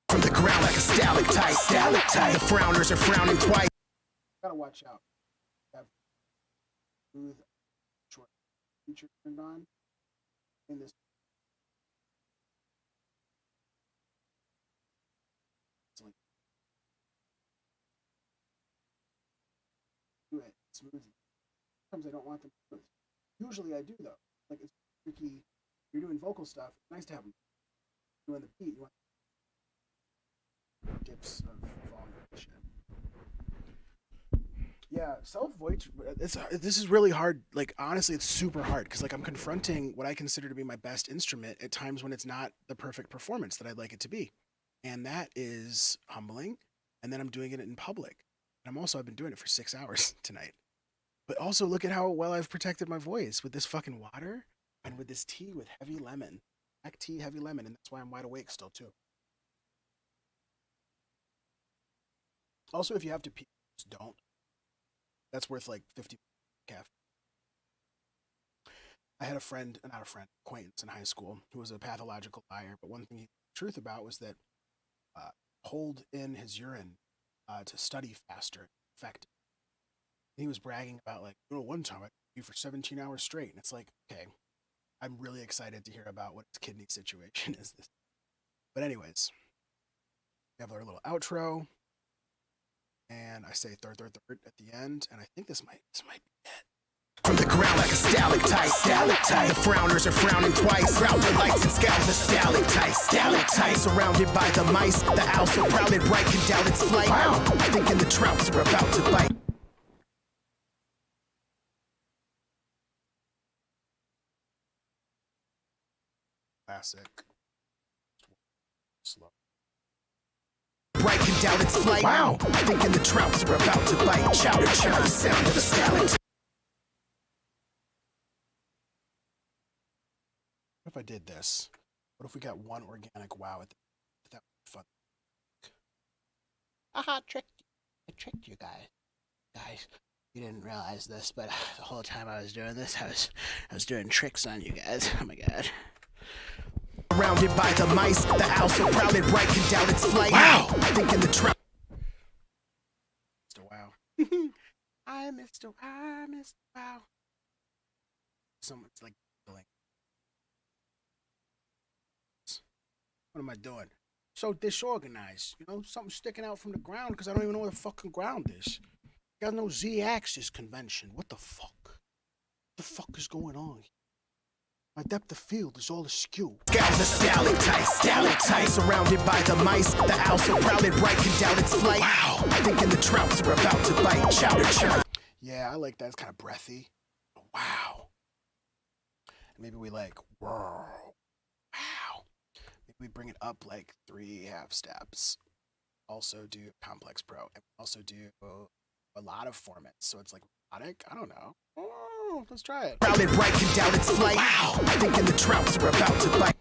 From the ground like a stalactite, stalactite. The frowners are frowning twice. Gotta watch out. Have smooth short feature turned on in this. Do it smooth. Sometimes I don't want them smooth. Usually I do though. Like it's tricky. You're doing vocal stuff. It's nice to have them doing the beat. You want dips of volume and shit. Yeah, self-voice. This is really hard. Like honestly, it's super hard because like I'm confronting what I consider to be my best instrument at times when it's not the perfect performance that I'd like it to be, and that is humbling. And then I'm doing it in public. And I've been doing it for 6 hours tonight. But also look at how well I've protected my voice with this fucking water and with this tea with heavy lemon. Black tea, heavy lemon, and that's why I'm wide awake still too. Also, if you have to pee, just don't. That's worth like 50 caffeine. I had acquaintance in high school who was a pathological liar, but one thing he told the truth about was that hold in his urine to study faster, effective. He was bragging about like, one time I could for 17 hours straight. And it's like, okay, I'm really excited to hear about what his kidney situation is. But anyways, we have our little outro. And I say third at the end. And I think this might be it. From the ground like a stalactite, stalactite. The frowners are frowning twice. Proud to lights and scowls. A stalactite, stalactite. Surrounded by the mice, the owl so proud and bright can doubt its flight. Thinking the trouts are about to bite. Classic. Slow. Bright can doubt its flight. Thinking the trouts are about to bite. Chowder chime, sound of a stalactite. if I did this? What if we got one organic wow at the that would be fun. Aha, I tricked you guys. Guys, you didn't realize this, but the whole time I was doing this, I was doing tricks on you guys. Oh my god. Surrounded by the mice, the owl so proud and bright can doubt its flight. Wow! Thinking the trap. Mr. Wow. Hi, Mr. Wow, Mr. Wow. Someone's like going. What am I doing? So disorganized, you know, something sticking out from the ground because I don't even know where the fucking ground is. Got no Z-axis convention. What the fuck? What the fuck is going on? My depth of field is all askew. Gals are stalactites, surrounded by the mice. The owl so proud and bright can doubt its flight. Wow! Thinking the trouts are about to bite. Chowder chowder. Yeah, I like that. It's kind of breathy. Wow. Maybe we like, whoa. Wow. Maybe we bring it up like 3 half steps. Also do complex pro. And also do a lot of formats. So it's like robotic. I don't know. Oh, let's try it. Proud and bright can doubt its flight. Wow! Thinking the trouts are about to bite.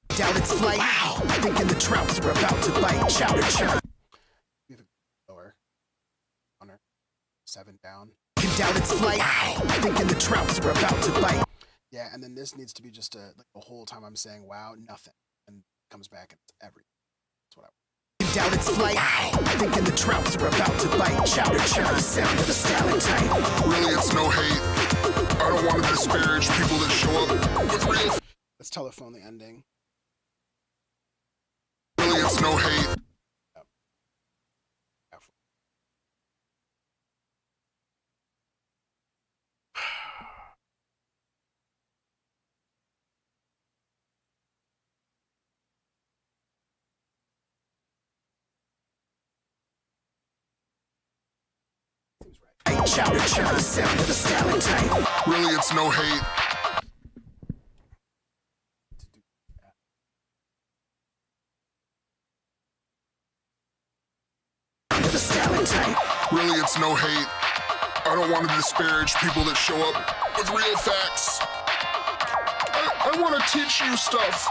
Doubt its flight. Wow! Thinking the trouts are about to bite. Chowder chowder. We have a lower. Honor. 7 down. Can doubt its flight. Wow! Thinking the trouts are about to bite. Yeah, and then this needs to be just like the whole time I'm saying wow, nothing. And it comes back and it's everything. That's what I want. Doubt its flight. Wow! Thinking the trouts are about to bite. Chowder chowder. Sound of a stalactite. Really, it's no hate. I don't want to disparage people that show up with real. Let's telephone the ending. Really, it's no hate. Chowder chowder. Sound of a stalactite. Really, it's no hate. Sound of a stalactite. Really, it's no hate. I don't want to disparage people that show up with real facts. I want to teach you stuff.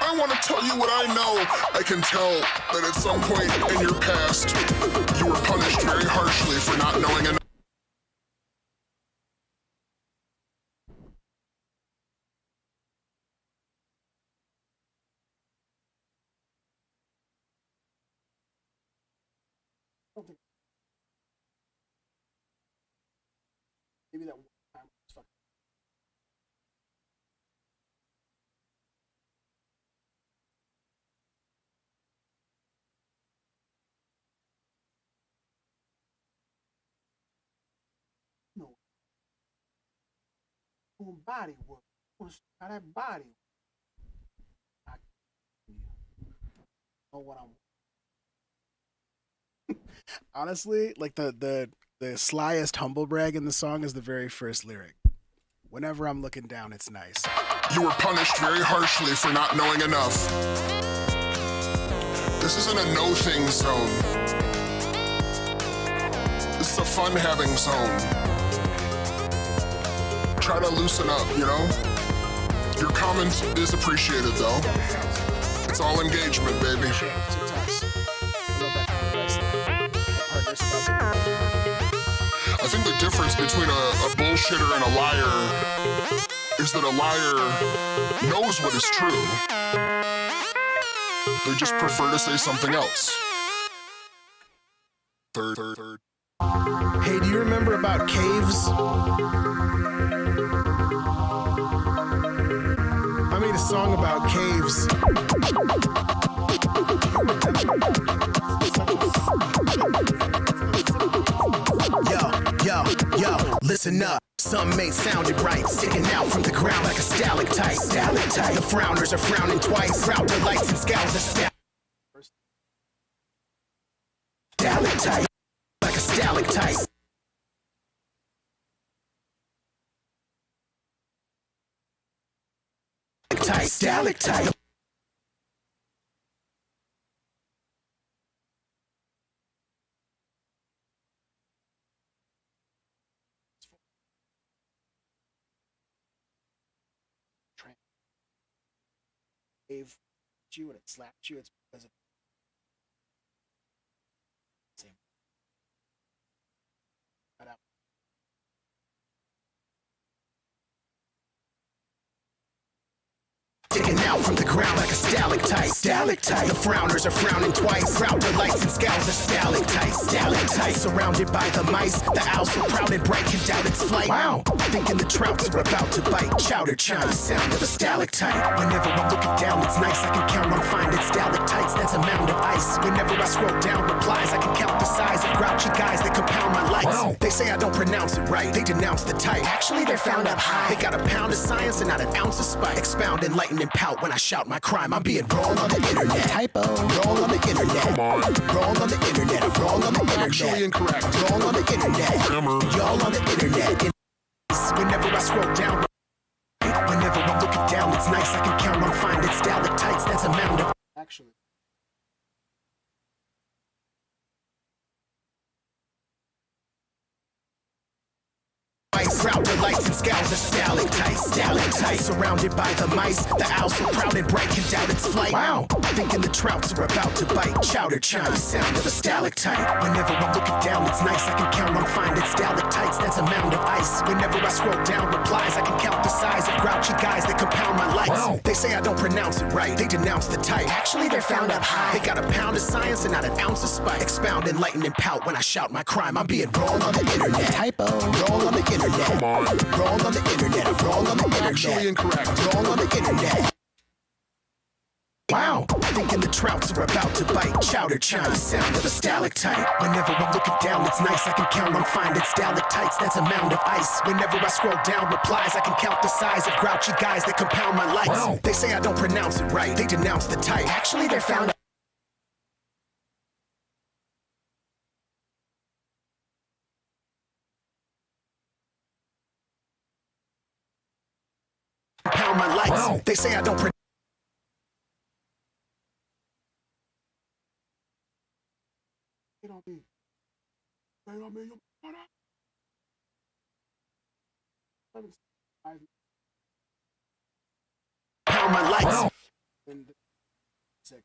I want to tell you what I know. I can tell that at some point in your past, you were punished very harshly for not knowing enough. Maybe that one time was fucking. No. Doing body work. I want to see how that body works. I know what I'm. Honestly, like the slyest humble brag in the song is the very first lyric. Whenever I'm looking down, it's nice. You were punished very harshly for not knowing enough. This isn't a no-thing zone. This is a fun-having zone. Try to loosen up, you know? Your comment is appreciated, though. It's all engagement, baby. I think the difference between a bullshitter and a liar is that a liar knows what is true. They just prefer to say something else. Third. Hey, do you remember about caves? I made a song about caves. Yo, listen up. Some may sound it right, sticking out from the ground like a stalactite. The frowners are frowning twice. Proud delights and scowls are stalactite. Like a stalactite. Stalactite. wave you and it slaps you, it's because of the same. Sticking out from the ground like a stalactite. Stalactite. The frowners are frowning twice. Proud delights and scowls are stalactites. Stalactites. Surrounded by the mice. The owl so proud and bright can doubt its flight. Wow. Thinking the trouts are about to bite. Chowder chime. The sound of a stalactite. Whenever I'm looking down, it's nice. I can count on finding stalactites. That's a mound of ice. Whenever I scroll down replies, I can count the size of grouchy guys that compound my lights. Wow. They say I don't pronounce it right. They denounce the type. Actually, they're found up high. They got a pound of science and not an ounce of spite. Expound, enlighten, and pout when I shout my crime. I'm being rolled on the internet. Typo. Roll on the internet. Come on. Roll on the internet. I'm roll on the internet. Actually incorrect. Roll on the internet. Hammer. Y'all on the internet. Whenever I scroll down, whenever I'm looking down, it's nice. I can count on finding stalactites. That's a mound of. Actually. Proud delights and scowls are stalactites. Stalactites. Surrounded by the mice. The owl so proud and bright can doubt its flight. Wow. Thinking the trouts are about to bite. Chowder chime. Sound of a stalactite. Whenever I'm looking down, it's nice. I can count on finding stalactites. That's a mound of ice. Whenever I scroll down replies, I can count the size of grouchy guys that compound my lights. Wow. They say I don't pronounce it right. They denounce the type. Actually, they're found up high. They got a pound of science and not an ounce of spite. Expound, enlighten, and pout when I shout my crime. I'm being rolled on the internet. Typo. Roll on the internet. Come on. Roll on the internet. I'm roll on the internet. Actually incorrect. Roll on the internet. Wow. Thinking the trouts are about to bite. Chowder chime. Sound of a stalactite. Whenever I'm looking down, it's nice. I can count on finding stalactites. That's a mound of ice. Whenever I scroll down replies, I can count the size of grouchy guys that compound my lights. Wow. They say I don't pronounce it right. They denounce the type. Actually, they're found. Compound my lights. Wow. They say I don't pronounce. Get on me. Get on me. You Pound my lights. Wow. And sick.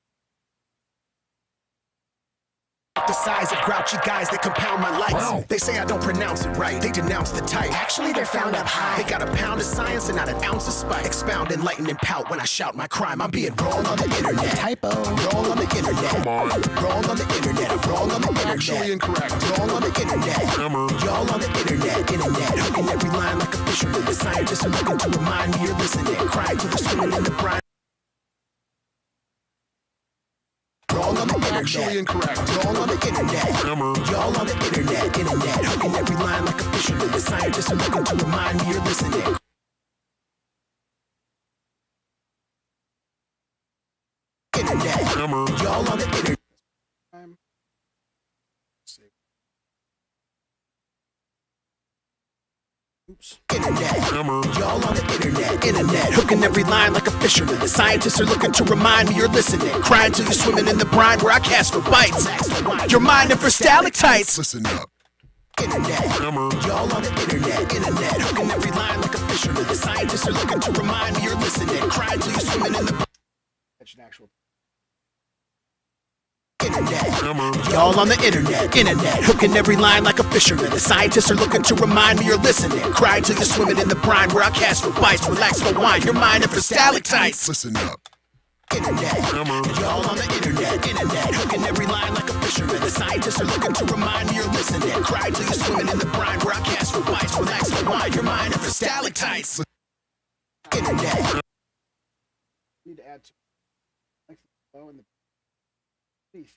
The size of grouchy guys that compound my lights. Wow. They say I don't pronounce it right. They denounce the type. Actually, they're found up high. They got a pound of science and not an ounce of spite. Expound, enlighten, and pout when I shout my crime. I'm being rolled on the internet. Typo. Roll on the internet. Come on. Roll on the internet. I'm roll on the internet. Actually incorrect. Roll on the internet. Hammer. Y'all on the internet. Internet. Hooking every line like a fisherman. The scientists are looking to remind me you're listening. Cry till they're swimming in the brine. Roll on the internet. Actually incorrect. Roll on the internet. Hammer. Y'all on the internet. Internet. Hooking every line like a fisherman. The scientists are looking to remind me you're listening. Internet. Hammer. Y'all on the internet. Oops. Internet. Hammer. Y'all on the internet. Internet. Hooking every line like a fisherman. The scientists are looking to remind me you're listening. Crying till you're swimming in the brine where I cast for bites. You're mining for stalactites. Listen up. Internet. Hammer. Y'all on the internet. Internet. Hooking every line like a fisherman. The scientists are looking to remind me you're listening. Crying till you're swimming in the That's an actual. internet. Hammer. Y'all on the internet. Internet. Hooking every line like a fisherman. The scientists are looking to remind me you're listening. Crying till you're swimming in the brine where I cast for bites. Relax for wine. You're mining for stalactites. Listen up. Internet. Hammer. Y'all on the internet. Internet. Hooking every line like a fisherman. The scientists are looking to remind me you're listening. Crying till you're swimming in the brine where I cast for bites. Relax for wine. You're mining for stalactites. Internet. Need to add to like the flow and the beef.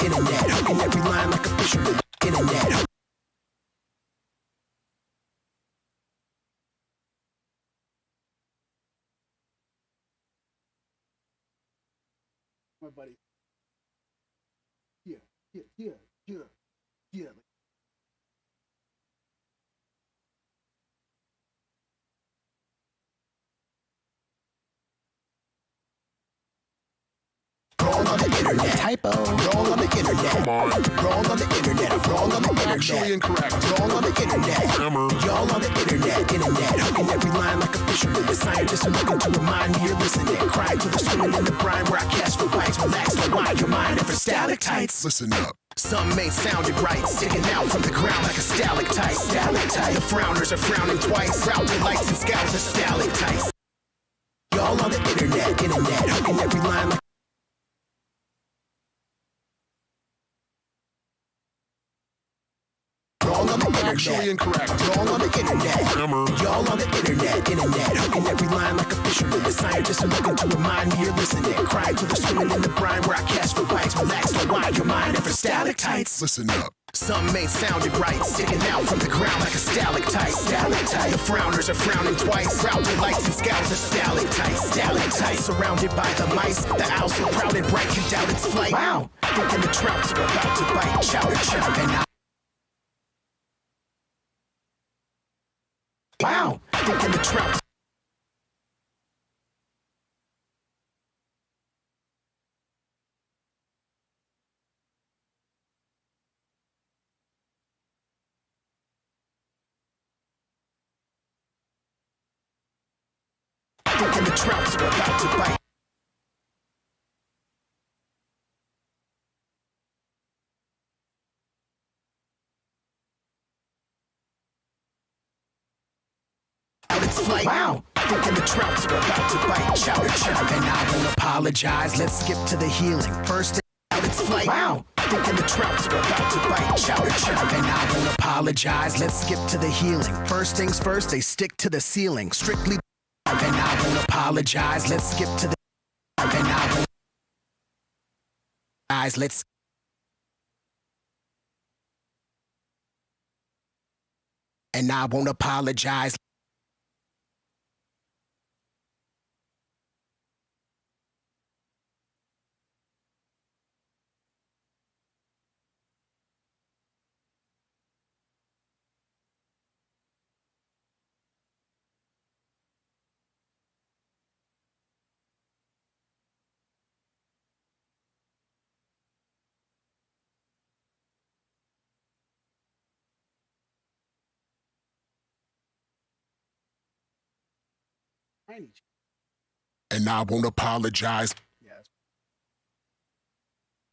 Internet. Hooking every line like a fisherman. Internet. My buddy. Yeah. Roll on the internet. typo. Wrong on the internet. Come on. Wrong on the internet. I'm wrong on the internet. Actually incorrect. Wrong on the internet. Hammer. Y'all on the internet. Hooking every line like a fisherman. The scientists are looking to remind me you're listening. Crying till they're swimming in the brine where I cast for bites. Relax, unwind your mind and for stalactites. Listen up. Some ain't sounded right, sticking out from the ground like a stalactite. Stalactite. The frowners are frowning twice. Route to lights and scouts are stalactites. Y'all on the internet. Hooking every line like wrong on the internet. Actually incorrect. Wrong on the internet. Hammer. Y'all on the internet. Hooking every line like a fisherman. The scientists are looking to remind me you're listening. Crying till they're swimming in the brine where I cast for bites. Relax, unwind your mind and for stalactites. Listen up. Some ain't sounded right, sticking out from the ground like a stalactite. Stalactite. The frowners are frowning twice. Route to lights and scouts are stalactites. Stalactites. Surrounded by the mice. The owl so proud and bright can doubt its flight. Wow. Thinking the trouts are about to bite. Chowder chowder. And I wow, thinking the trouts. Thinking the trouts are about to bite. Its flight. Wow, thinking the trouts are about to bite. Chowder chowder. And I won't apologize. Let's skip to the healing. First out its flight. Wow, thinking the trouts are about to bite. Chowder chowder. And I won't apologize. Let's skip to the healing. First things first, they stick to the ceiling. Strictly. And I won't apologize. Let's skip to the. And I won't. Guys, let's. And I won't apologize. And I won't apologize.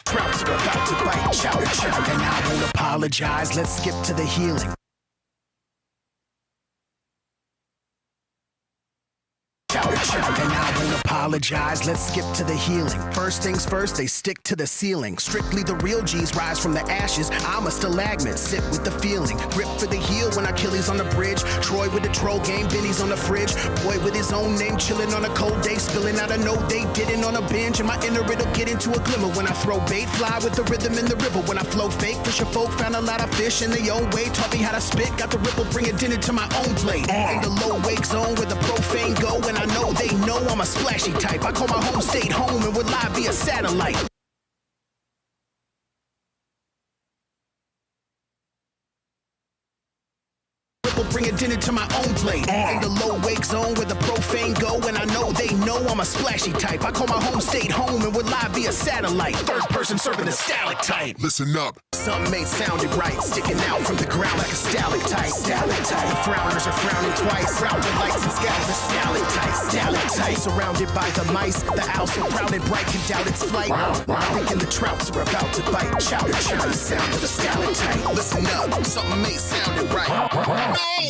Trouts are about to bite. Chowder chowder. And I won't apologize. Let's skip to the healing. Chowder chowder. And I won't apologize. Let's skip to the healing. First things first, they stick to the ceiling. Strictly the real G's rise from the ashes. I'm a stalagmite, sit with the feeling. Grip for the heel when Achilles on the bridge. Troy with the troll game, Benny's on the fridge. Boy with his own name, chilling on a cold day. Spilling out a no they didn't on a binge. And my inner it'll get into a glimmer when I throw bait. Fly with the rhythm in the river when I flow fake. Fisher folk found a lot of fish in their own way. Taught me how to spit, got the ripple, bringing dinner to my own plate. In the low wake zone where the profane go. And I know they know I'm a splashy type. I call my home state home and we're live via satellite. Bringing dinner to my own plate. In the low wake zone where the profane go. And I know they know I'm a splashy type. I call my home state home and we're live via satellite. Third person serving the stalactite. Listen up. Some ain't sounded right, sticking out from the ground like a stalactite. Stalactite. The frowners are frowning twice. Route to lights and scouts are stalactite. Stalactite. Surrounded by the mice. The owl so proud and bright can doubt its flight. Thinking the trouts are about to bite. Chowder chowder. The sound of the stalactite. Listen up. Something ain't sounded right.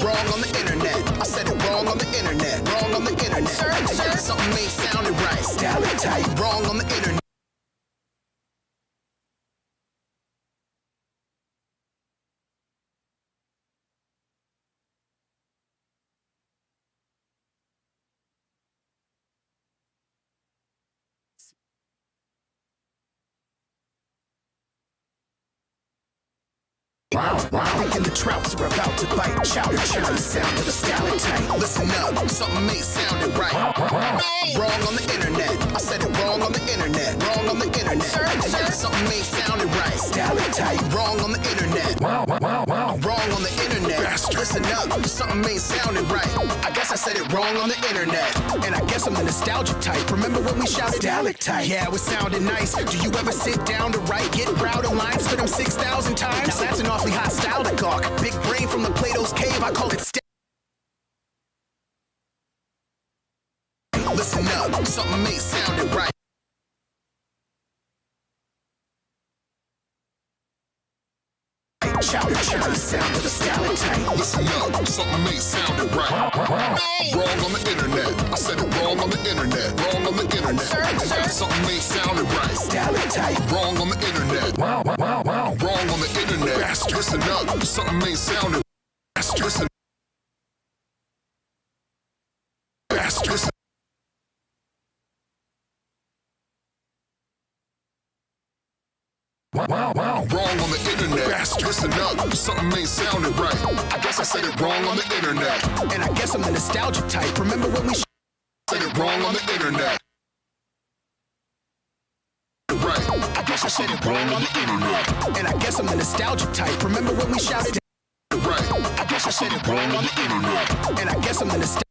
Wrong on the internet. I said it wrong on the internet. Wrong on the internet. Sir. Something ain't sounded right. Stalactite. Wrong on the internet. Thinking the trouts are about to bite. Chowder chowder. The sound of the stalactite. Listen up. Something ain't sounded right. Wrong on the internet. I said it wrong on the internet. Wrong on the internet. Sir. Something ain't sounded right. Stalactite. Wrong on the internet. Wrong on the internet. Listen up, something ain't sounding right. I guess I said it wrong on the internet. And I guess I'm the nostalgic type. Remember when we shouted stalactite? Yeah, it was sounding nice. Do you ever sit down to write, get proud of lines, spit them 6,000 times? Now that's an awfully hot style to gawk. Big brain from the Plato's cave, I call it Listen up, something ain't sounding right. Chowder chowder sound of the stalactite. Listen up, something ain't sounding right. Wrong on the internet. I said it wrong on the internet. Wrong on the internet. Something ain't sounding right. Stalactite. Wrong on the internet. Wrong on the internet. Bastard. Listen up, something ain't sounding. Bastard. Listen. Bastard. Listen. Wrong on the internet. Bastard. Listen up, something ain't sounding right. I guess I said it wrong on the internet. And I guess I'm the nostalgic type. Remember when we said it wrong on the internet. Right. I guess I said it wrong on the internet. And I guess I'm the nostalgic type. Remember when we shouted right. I guess I said it wrong on the internet. And I guess I'm the nostalgic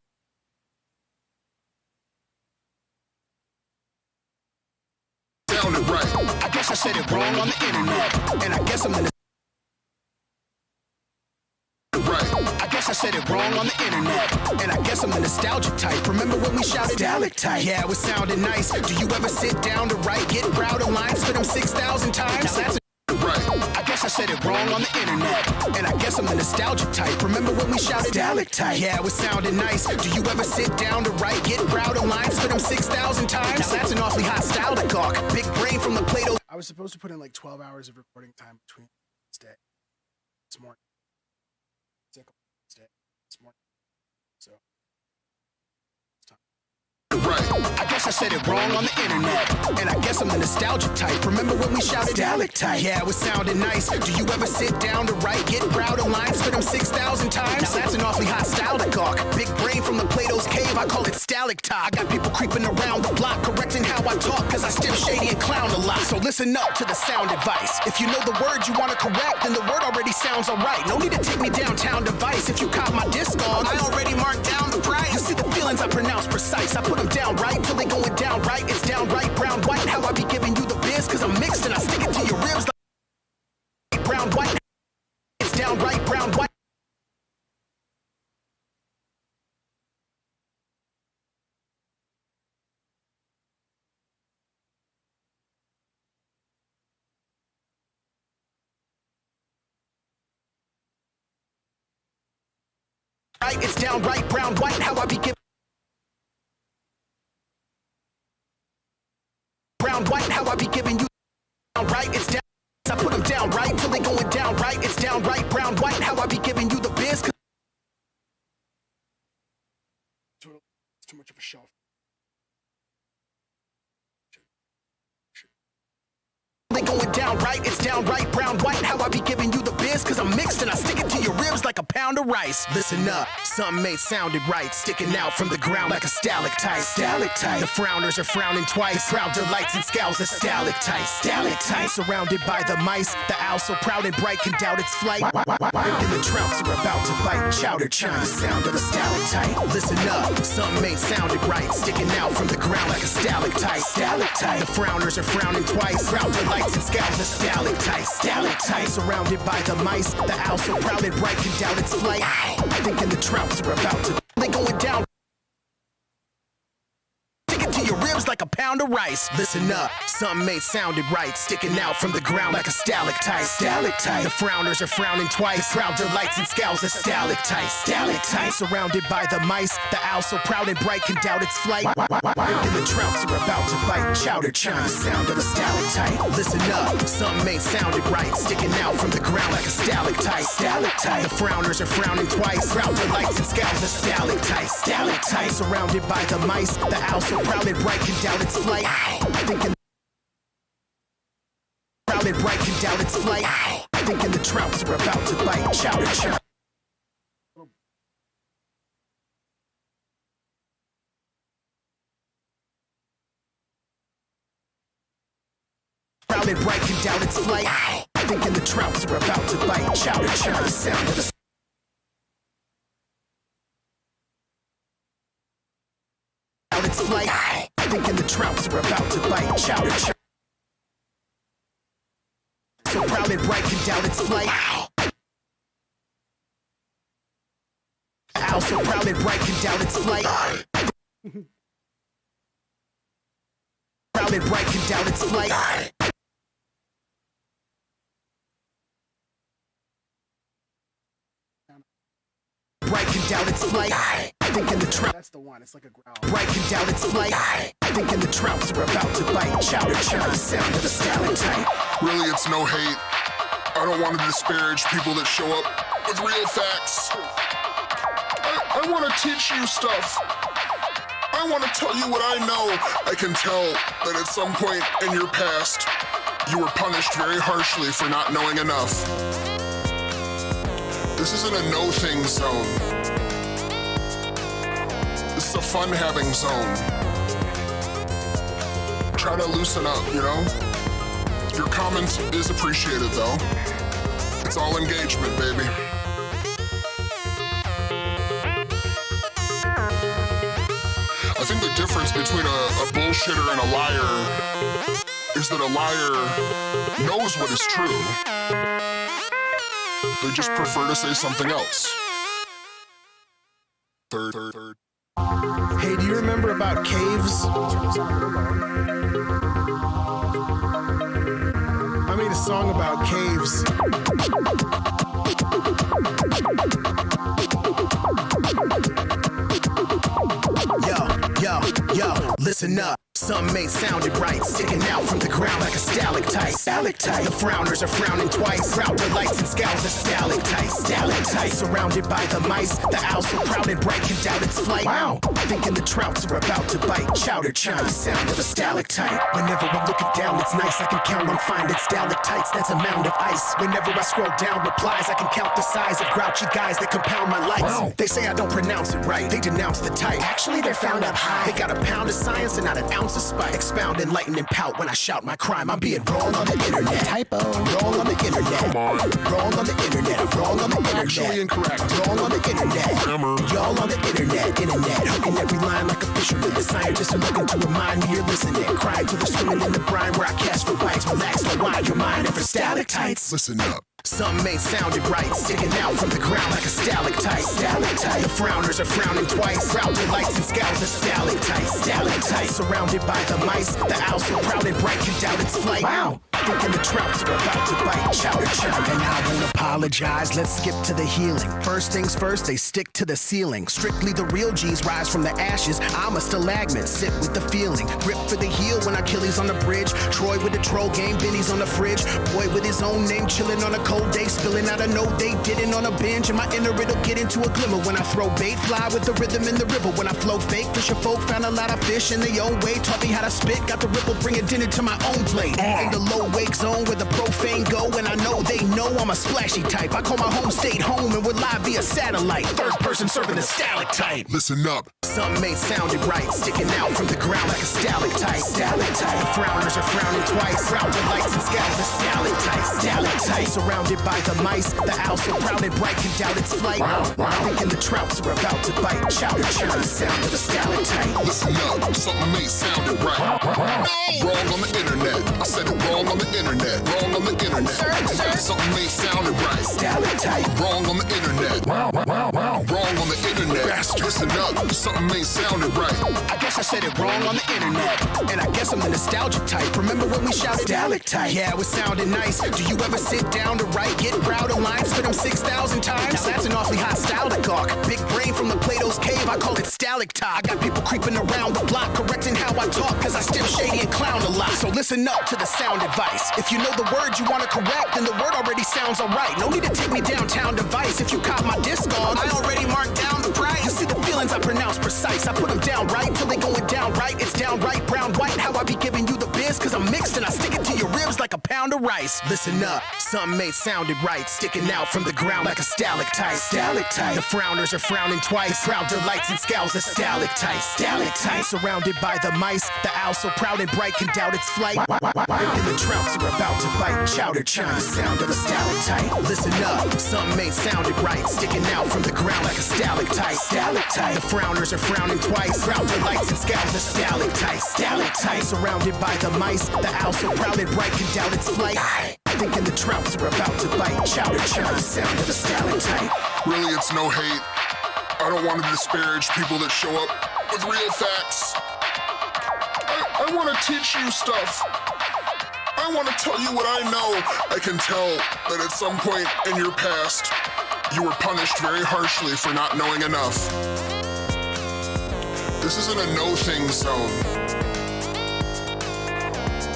sounded right. I guess I said it wrong on the internet. And I guess I'm the right. I guess I said it wrong on the internet. And I guess I'm the nostalgic type. Remember when we shouted stalactite? Yeah, it was sounding nice. Do you ever sit down to write, get proud of lines, spit them 6,000 times? Now that's right. I guess I said it wrong on the internet. And I guess I'm the nostalgic type. Remember when we shouted stalactite? Yeah, it was sounding nice. Do you ever sit down to write, get proud of lines, spit them 6,000 times? Now that's an awfully hot style to gawk. Big brain from the Plato. I was supposed to put in like 12 hours of recording time between this morning. This morning. So. Right. I guess I said it wrong on the internet. And I guess I'm the nostalgic type. Remember when we shouted stalactite? Yeah, it was sounding nice. Do you ever sit down to write, get proud of lines, spit them 6,000 times? Now that's an awfully hot style to gawk. Big brain from the Plato's cave, I call it stalactite. I got people creeping around the block, correcting how I talk, cause I still shady and clown a lot. So listen up to the sound advice. If you know the words you wanna correct, then the word already sounds alright. No need to take me downtown device. If you caught my discog, I already marked down the price. You see the feelings I pronounce precise. I put them down right till they going down right. It's downright brown white. How I be giving you the biz, cause I'm mixed and I stick it to your ribs like brown white. It's downright brown white. Right, it's downright brown white. How I be giving brown white. How I be giving you right. It's down. I put them down right till they going down right. It's downright brown white. How I be giving you the biz. It's too much of a shelf. They going down right, it's downright brown white. How I be giving you the biz, cause I'm mixed and I stick it to your ribs like a pound of rice. Listen up, something ain't sounded right. Sticking out from the ground like a stalactite. Stalactite. The frowners are frowning twice. Proud delights and scowls a stalactite. Stalactite. Surrounded by the mice. The owl so proud and bright can doubt its flight. And the trouts are about to bite. Chowder chime, sound of a stalactite. Listen up, something ain't sounded right. Sticking out from the ground like a stalactite. Stalactite. The frowners are frowning twice. Proud delights and scowls a stalactite. Stalactite. Surrounded by the mice. The owl so proud and bright can doubt its flight. Thinking the trouts are about to. They going down. To your ribs like a pound of rice. Listen up, something ain't sounded right. Sticking out from the ground like a stalactite. Stalactite. The frowners are frowning twice. Proud delights and scowls a stalactite. Stalactite. Surrounded by the mice. The owl so proud and bright can doubt its flight. And the trouts are about to bite. Chowder chime, sound of a stalactite. Listen up, something ain't sounded right. Sticking out from the ground like a stalactite. Stalactite. The frowners are frowning twice. Proud delights and scowls a stalactite. Stalactite. Surrounded by the mice. The owl so proud and bright can doubt its flight. Thinking proud and bright can doubt its flight. Thinking the trouts are about to bite. Chowder chime. Proud and bright can doubt its flight. Thinking the trouts are about to bite. Chowder chime, sound of the flight. Thinking the trouts are about to bite. Chowder. So proud and bright, can doubt its flight. Owl so proud and bright, can doubt its flight. Proud and bright, can doubt its flight. Bright can doubt its flight. Thinking the trout. That's the one. It's like a growl. Bright can doubt its flight. Thinking the trouts are about to bite. Chowder chowder, sound of the stalactite. Really, it's no hate. I don't want to disparage people that show up with real facts. I want to teach you stuff. I want to tell you what I know. I can tell that at some point in your past, you were punished very harshly for not knowing enough. This isn't a no-thing zone. This is a fun-having zone. Try to loosen up, you know? Your comment is appreciated, though. It's all engagement, baby. I think the difference between a bullshitter and a liar is that a liar knows what is true. They just prefer to say something else. Third. Hey, do you remember about caves? I made a song about caves. Yo, listen up. Something ain't sounded right, sticking out from the ground like a stalactite. Stalactite. The frowners are frowning twice. Proud delights and scowls are stalactites. Stalactites surrounded by the mice. The owl so proud and bright can doubt its flight. Wow. Thinking the trouts are about to bite. Chowder chime, sound of a stalactite. Whenever I'm looking down, it's nice. I can count on finding stalactites. That's a mound of ice. Whenever I scroll down replies, I can count the size of grouchy guys that compound my lights. Wow. They say I don't pronounce it right. They denounce the type. Actually, they're found up high. They got a pound of science and not an ounce of spite. Expound, enlighten, and pout when I shout my crime. I'm being wrong on the internet. Typo. Wrong on the internet. Come on. Wrong on the internet. I'm wrong on the internet. Actually incorrect. Wrong on the internet. Hammer. Y'all on the internet. Hooking every line like a fisherman. The scientists are looking to remind me you're listening. Crying to the swimming in the brine where I cast for bites. Relax, don't wind your mind and for stalactites. Listen up. Something ain't sounded right, sticking out from the ground like a stalactite. Stalactite. The frowners are frowning twice. Proud delights and scowls are stalactites. Stalactites surrounded by the mice. The owl so proud and bright can doubt its flight. Wow. Thinking the trouts are about to bite. Chowder chime. And I won't apologize. Let's skip to the healing. First things first, they stick to the ceiling. Strictly the real G's rise from the ashes. I'm a stalagmite. Sit with the feeling. Grip for the heel when Achilles on the bridge. Troy with the troll game. Benny's on the fridge. Boy with his own name chilling on a cold day, spilling out a no they didn't on a binge. And my inner it'll get into a glimmer when I throw bait, fly with the rhythm in the river. When I flow fake, fisher folk found a lot of fish in their own way. Taught me how to spit, got the ripple, bringing dinner to my own plate. In the low wake zone where the profane go, and I know they know I'm a splashy type. I call my home state home, and we're live via satellite. Third person serving the stalactite. Listen up. Something ain't sounded right, sticking out from the ground like a stalactite. Stalactite. The frowners are frowning twice. Proud delights and scowls are stalactites. Stalactites surrounded by the mice. The owl so proud and bright can doubt its flight. Thinking the trouts are about to bite. Chowder chime, sound of a stalactite. Listen up. Something ain't sounded right. Wrong on the internet. I said it wrong on the internet. Wrong on the internet. Something ain't sounded right. Stalactite. Wrong on the internet. Wrong on the internet. Bastard. Listen up. Something ain't sounded right. I guess I said it wrong on the internet. And I guess I'm the nostalgic type. Remember when we shouted stalactite? Yeah, it was sounding nice. Do you ever sit down to write? Get proud of lines, spit them 6,000 times. Now that's an awfully hot style to gawk. Big brain from the Plato's cave, I call it stalactite. I got people creeping around the block, correcting how I talk, cause I still shady and clown a lot. So listen up to the sound advice. If you know the word you wanna correct, then the word already sounds alright. No need to take me downtown device. If you caught my discog, I already marked down the price. You see the feelings I pronounce precise. I put them down right till they going down right. It's downright brown white. How I be giving you the biz, cause I'm mixed and I stick it to your ribs like a pound of rice. Listen up. Something ain't sounded right, sticking out from the ground like a stalactite. Stalactite. The frowners are frowning twice. Proud delights and scowls a stalactite. Stalactite. Surrounded by the mice, the owl so proud and bright can doubt its flight. And the trouts are about to bite. Chowder chime, the sound of a stalactite. Listen up, something ain't sounded right, sticking out from the ground like a stalactite. Stalactite. The frowners are frowning twice. Proud delights and scowls a stalactite. Stalactite. Surrounded by the mice, the owl so proud and bright can doubt its flight. Thinking the trouts are about to bite. Chowder chime, the sound of a stalactite. Really, it's no hate. I don't want to disparage people that show up with real facts. I want to teach you stuff. I want to tell you what I know. I can tell that at some point in your past, you were punished very harshly for not knowing enough. This isn't a no-thing zone.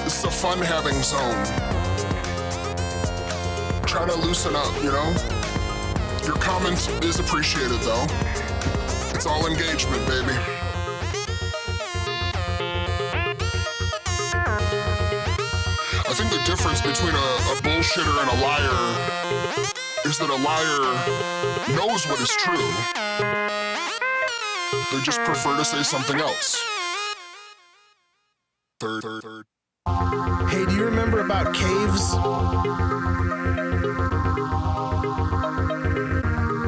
This is a fun-having zone. Try to loosen up, you know? Your comment is appreciated, though. It's all engagement, baby. I think the difference between a bullshitter and a liar is that a liar knows what is true. They just prefer to say something else. Third. Hey, do you remember about caves?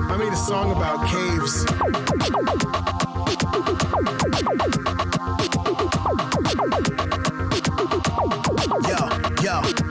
I made a song about caves.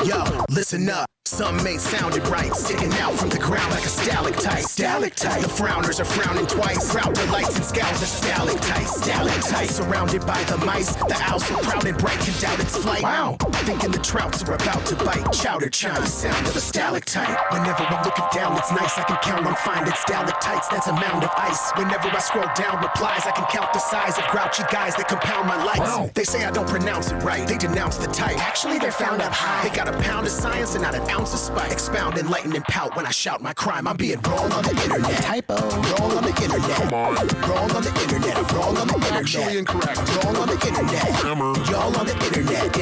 Yo, listen up. Something ain't sounded right, sticking out from the ground like a stalactite. Stalactite. The frowners are frowning twice. Proud delights and scowls a stalactite. Stalactite. Surrounded by the mice, the owl so proud and bright can doubt its flight. Wow. Thinking the trouts are about to bite. Chowder chime, the sound of a stalactite. Whenever I'm looking down, it's nice I can count on finding stalactites. That's a mound of ice. Whenever I scroll down replies, I can count the size of grouchy guys that compound my likes. Wow. They say I don't pronounce it right. They denounce the type. Actually, they're found up high. They got a pound of science and not an ounce of spite. Expound, enlighten, and pout when I shout my crime. I'm being wrong on the internet. Typo. Wrong on the internet. Come on. Wrong on the internet. I'm wrong on the internet. Actually incorrect. Wrong on the internet. Hammer. Y'all on the internet.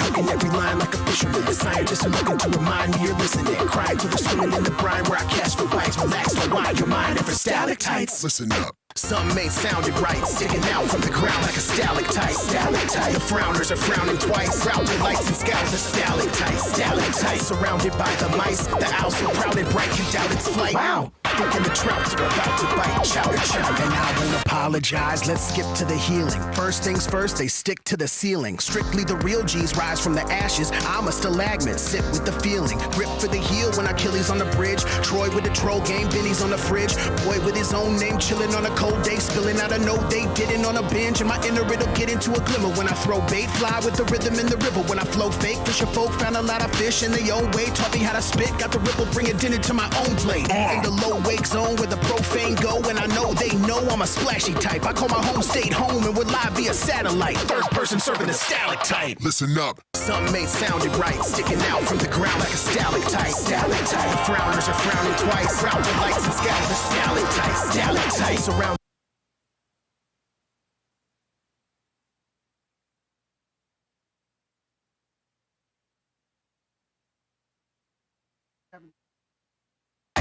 Hooking every line like a fisherman. The scientists are looking to remind me you're listening. Crying till they're swimming in the brine where I cast for bites. Relax, don't wind your mind ever stalactites. Listen up. Something ain't sounded right, sticking out from the ground like a stalactite. Stalactite. The frowners are frowning twice. Proud delights and scowls a stalactite. Stalactite. Surrounded by the mice, the owl so proud and bright can doubt its flight. Wow. Thinking the trouts are about to bite. Chowder chime. And I won't apologize, let's skip to the healing. First things first, they stick to the ceiling. Strictly the real G's rise from the ashes. I'm a stalagmite, sit with the feeling. Grip for the heel when Achilles on the bridge. Troy with the troll game, Benny's on the fridge. Boy with his own name, chilling on a cold day. Spilling out a no they didn't on a binge. And my inner it'll get into a glimmer when I throw bait. Fly with the rhythm in the river when I flow fake. Fisher folk found a lot of fish in their own way. Taught me how to spit, got the ripple, bringing dinner to my own plate. In the low wake zone where the profane go. And I know they know I'm a splashy type. I call my home state home and we're live via satellite. Third person serving the stalactite. Listen up. Something ain't sounded right, sticking out from the ground like a stalactite. Stalactite. The frowners are frowning twice. Proud delights and scowls a stalactite. Stalactite. Surround.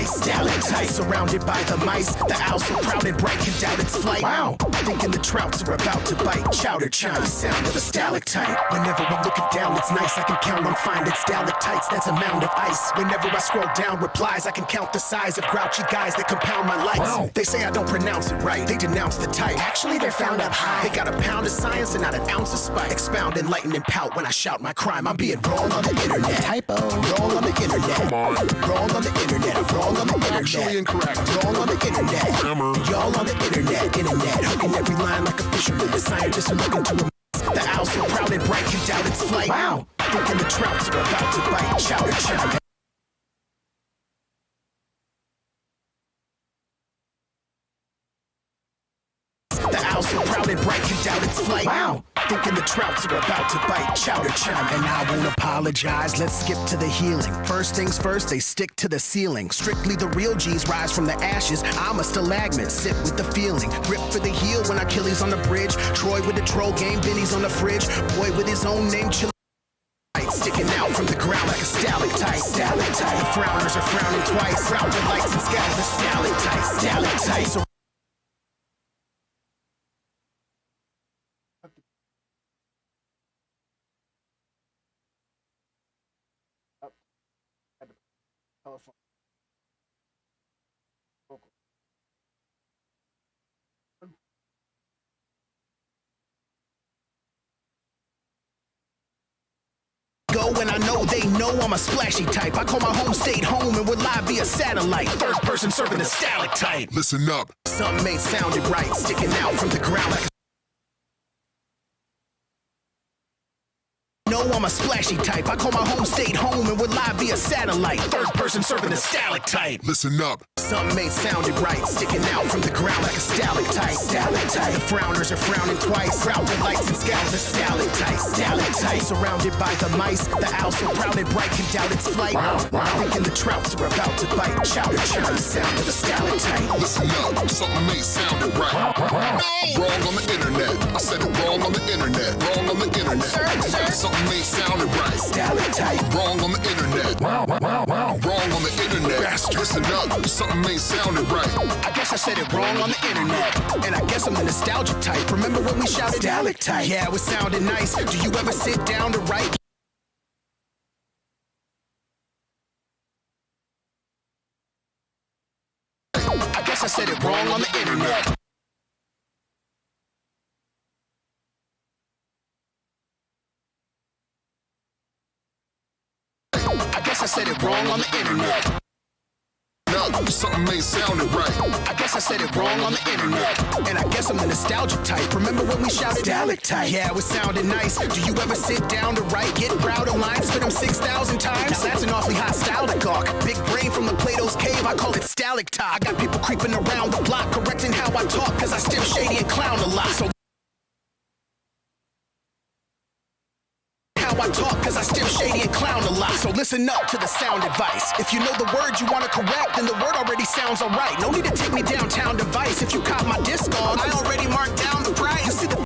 Stalactite. Surrounded by the mice, the owl so proud and bright can doubt its flight. Wow. Thinking the trouts are about to bite. Chowder chime, the sound of a stalactite. Whenever I'm looking down, it's nice I can count on finding stalactites. That's a mound of ice. Whenever I scroll down replies, I can count the size of grouchy guys that compound my likes. Wow. They say I don't pronounce it right. They denounce the type. Actually, they're found up high. They got a pound of science and not an ounce of spite. Expound, enlighten, and pout when I shout my crime. I'm being wrong on the internet. Typo. Wrong on the internet. Come on. Wrong on the internet. I'm wrong on the internet. Actually incorrect. Wrong on the internet. Hammer. Y'all on the internet. Hooking every line like a fisherman. The scientists are looking to remind. The owl so proud and bright can doubt its flight. Wow. Thinking the trouts are about to bite. Chowder chime. The owl so proud and bright can doubt its flight. Wow. Thinking the trouts are about to bite. Chowder chime. And I won't apologize, let's skip to the healing. First things first, they stick to the ceiling. Strictly the real G's rise from the ashes. I'm a stalagmite, sit with the feeling. Grip for the heel when Achilles on the bridge. Troy with the troll game, Benny's on the fridge. Boy with his own name, chilling. Sticking out out from the ground like a stalactite. Stalactite. The frowners are frowning twice. Frown lights and scowls are stalactite. Stalactite. So Up. Telephone. Vocal. go and I know they know I'm a splashy type. I call my home state home and we're live via satellite. Third person serving a stalactite. Listen up. Something ain't sounded right, sticking out from the ground like no, I'm a splashy type. I call my home state home and we're live via satellite. Third person serving a stalactite. Listen up. Something ain't sounded right, sticking out from the ground like a stalactite. Stalactite. The frowners are frowning twice. Proud lights and scowls are stalactite. Stalactite. Surrounded by the mice, the owl so proud and bright can doubt its flight. Thinking the trouts are about to bite. Chowder churn, sound of a stalactite. Listen up. Something ain't sounded right. Wrong on the internet. I said it wrong on the internet. Wrong on the internet. Something ain't sounded right. Stalactite. Wrong on the internet. Wrong on the internet. Bastard. Listen up. Something ain't sounded right. I guess I said it wrong on the internet. And I guess I'm the nostalgic type. Remember when we shouted stalactite? Yeah, it was sounding nice. Do you ever sit down to write? I guess I said it wrong on the internet. I guess I said it wrong on the internet. No, something ain't sounded right. I guess I said it wrong on the internet. And I guess I'm the nostalgic type. Remember when we shouted stalactite? Yeah, it was sounding nice. Do you ever sit down to write? Get proud of lines, spit them 6,000 times? Now that's an awfully hot style to gawk. Big brain from the Plato's cave, I call it stalactite. I got people creeping around the block, correcting how I talk, cause I still shady and clown a lot. So I talk cause I still shady and clown a lot. So listen up to the sound advice. If you know the word you want to correct, then the word already sounds alright. No need to take me downtown device. If you caught my discog, I already marked down the price. You see the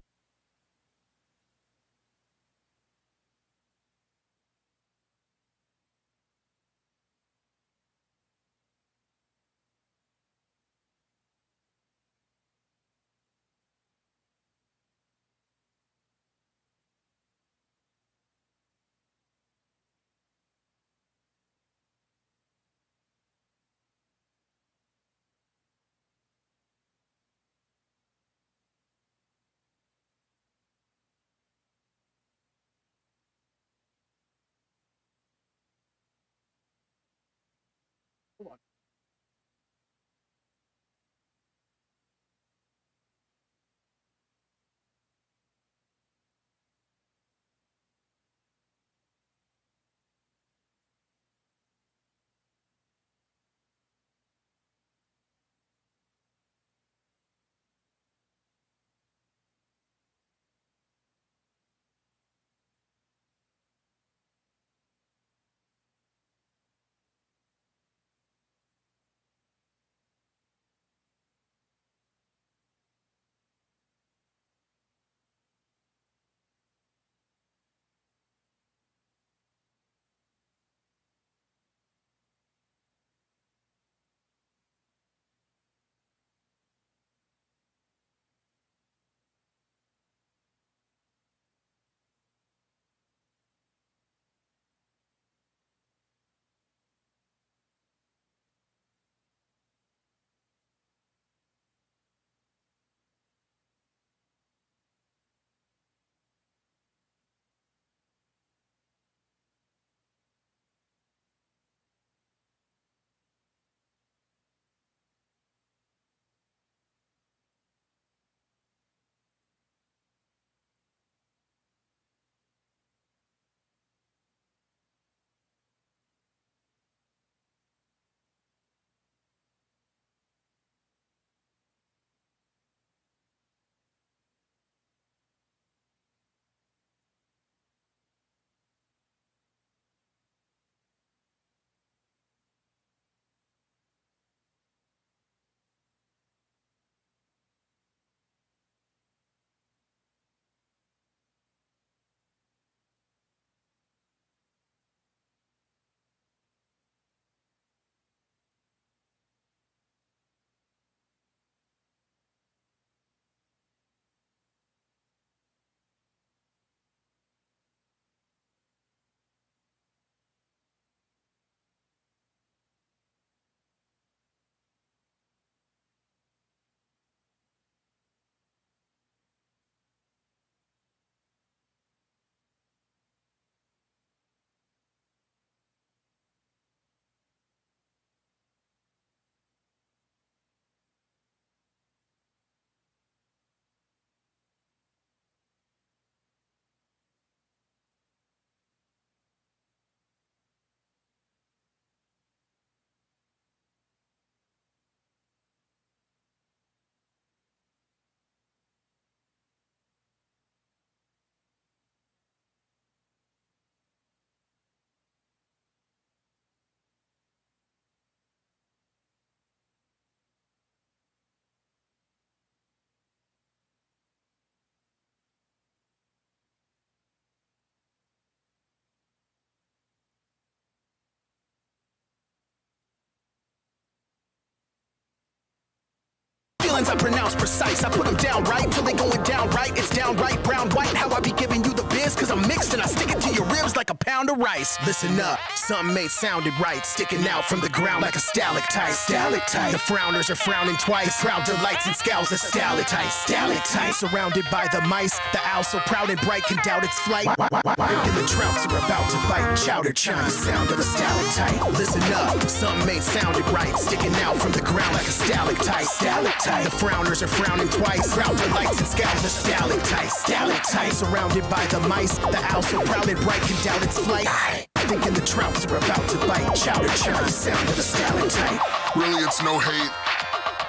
I pronounce precise. I put them down right till they going down right. It's downright brown, white. How I be giving you the biz, cause I'm mixed and I stick it to your ribs like a pound of rice. Listen up, something ain't sounded right. Sticking out from the ground like a stalactite. Stalactite. The frowners are frowning twice. Proud delights and scowls are stalactite. Stalactite. Surrounded by the mice. The owl so proud and bright can doubt its flight. And the trouts are about to bite. Chowder chime, sound of a stalactite. Listen up, something ain't sounded right. Sticking out from the ground like a stalactite. Stalactite. The frowners are frowning twice. Proud delights and scowls are stalactite. Stalactite. Surrounded by the mice. The owl so proud and bright can doubt its flight. Thinking the trouts are about to bite. Chowder chime, sound of a stalactite. Really, it's no hate.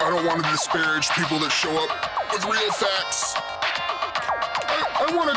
I don't want to disparage people that show up with real facts. I want to.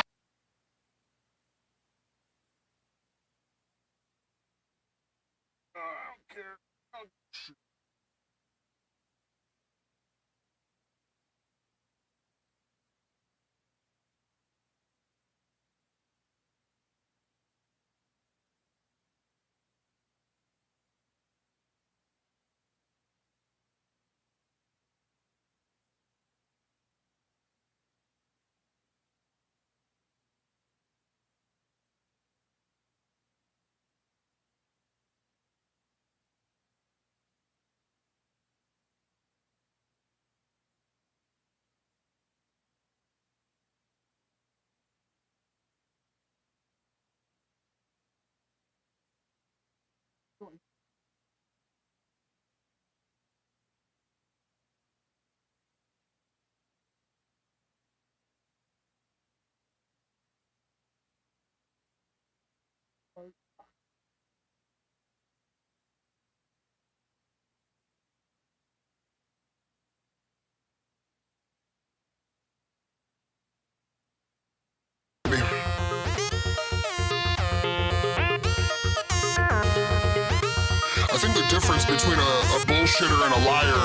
I think the difference between a bullshitter and a liar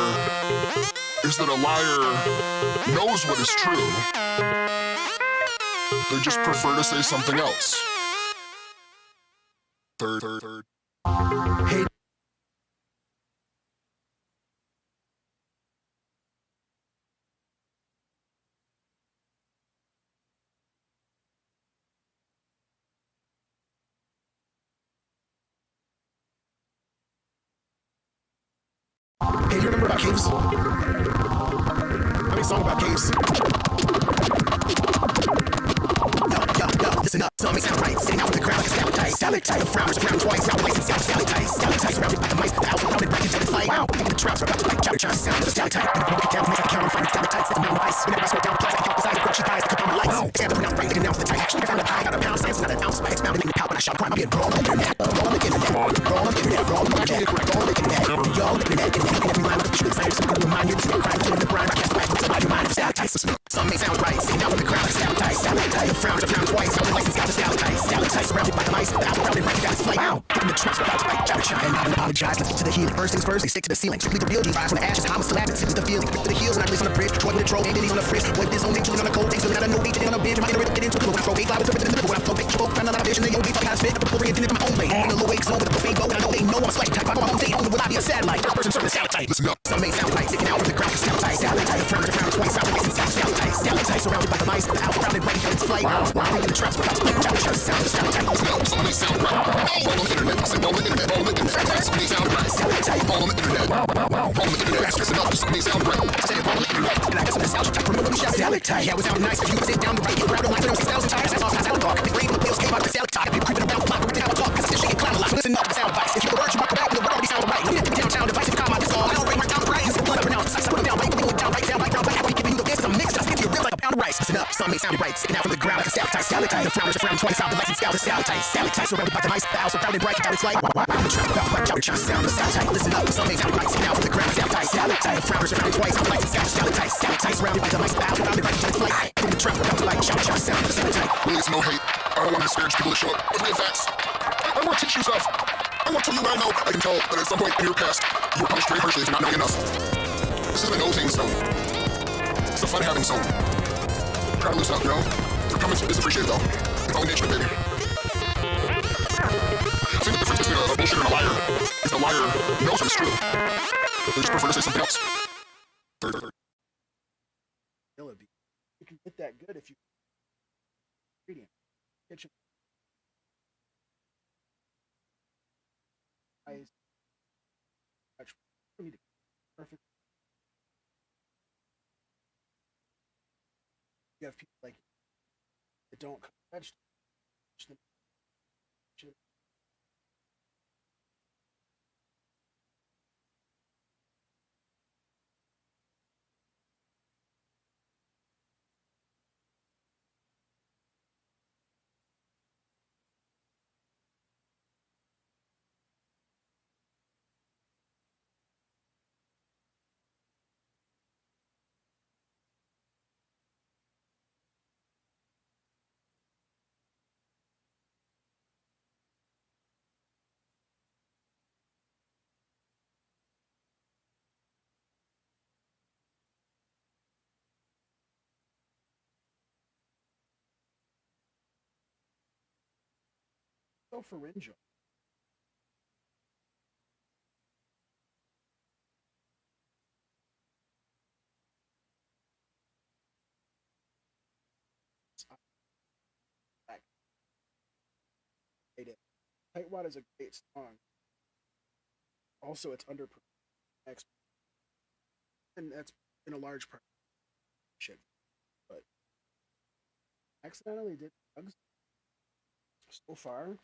is that a liar knows what is true. They just prefer to say something else. Third. Hey. Hey, you remember about caves? I made a song about caves. Yo, listen up. Something sound right. Sitting out on the ground like a stalactite. Stalactite. The frowners frown twice. Round lights and sound stalactite. Stalactite surrounded by the mice. The owls surrounded by each other's flight. Wow. Thinking the trouts are about to bite. Chowder chime, sound of a stalactite. And the broken down, make a count on finding stalactites. That's a mountain of ice. Whenever I slow down, plus I count the size of crunchy pies. The cup on the lights. Stand up and out right. They announce the type. Actually, I found a high. Got a pound. Science, not an ounce. My head's pounding in the pout when I shout crime. I'm getting raw on the internet. Raw on the internet. Raw on the internet. Raw on the internet. Raw on the internet. Raw on the internet. And every line with the truth. Science, something to remind you. It's no crime. Killing the brine. I can't splash. What's about your mind? Stalactites. Some may sound right. Sitting out on the ground like stalactite. Stalactite. The frowners are frown twice. Round lights and sound of stalactite. Stalactite surrounded by the mice. The owls surrounded by its flight. Wow. And the trouts are about to bite. Chowder chime. And I don't apologize. Let's get to the healing. First things first. They stick to the ceiling. Strictly the real deep. Rise from the ashes. Homicide labs. Sit with the feeling. Grip to the heels. And I place on the bridge. Troy with the troll. And then he's on the fridge. What this only chilling on the cold. Things living out of no reach. And on a binge. Am I gonna get into it? When I throw eight fly with the rhythm in the middle. When I flow big. Triple. Found a lot of vision. They only fucking spit. I put the in my own way. In a low wake zone with a buffet go. And I know they know I'm a slice type. I'm on my own day. Only will I be a satellite. First person serving the stalactite. Listen up. Some may sound right. Sticking out from the ground. Stalactite. Stalactite. The frowners are frown twice. Round lights and sound stalactite. Stalactite surrounded by the mice. The owls surrounded right in its flight. Thinking the trouts were about to bite. Chowder chime, sound of the stalactite. Some may sound right. All on the internet. I said all on the internet. All on the internet. Some may sound right. Stalactite. All on the internet. All on the internet. Listen up. Some may sound right. I said it all on the internet. And I got some nostalgia type from a shout stalactite. Yeah, it was out nice. If you would sit down the right, get proud of like 6,000 times. That's all I sound talk. The brain with the wheels came out of the stalactite. I've been creeping around the block with the talk. Cause this shit get clown a lot. So listen up, the sound bites. If you were to rock about, the word already sound right. Look at the downtown device. If you calm out this all, I don't rate my down right. Use the blood up and down. I put them down right. Put them down right. Down right. Down right. I be giving you the best. I'm mixed. I stick to your ribs like a pound of rice. Listen up, some may sound right. Sticking out from the ground like a stalactite. Stalactite. The frowners are frown twice. Out the lights and scowls are stalactite. Stalactite surrounded by the mice. The owls surrounded bright. Down its light. The trouts about to bite. Chowder chime, sound of the stalactite. Listen up, some may sound right. Sticking out from the ground. Stalactite. Stalactite. The frowners are frown twice. Out the lights and scowls are stalactite. Stalactite surrounded by the mice. The owls surrounded bright. Down its light. The trouts about to bite. Chowder chime, sound of the stalactite. Really, it's no hate. I don't want to disparage people that show up with real facts. I want to teach you stuff. I want to tell you what I know. I can tell that at some point in your past, you were punished very harshly for not knowing enough. This isn't a no-thing zone. It's a fun-having zone. Try to loosen up, you know? Your comments is appreciated, though. It's all nature, baby. I think the difference between a bullshitter and a liar is the liar knows what is true. They just prefer to say something else. Third. vanilla bean. You can get that good if you ingredient kitchen ice. You need to perfect. You have people like that don't cook vegetables. So pharyngeal. Tightwad is a great song. Also, it's under and that's in a large part shit. But accidentally did drugs so far.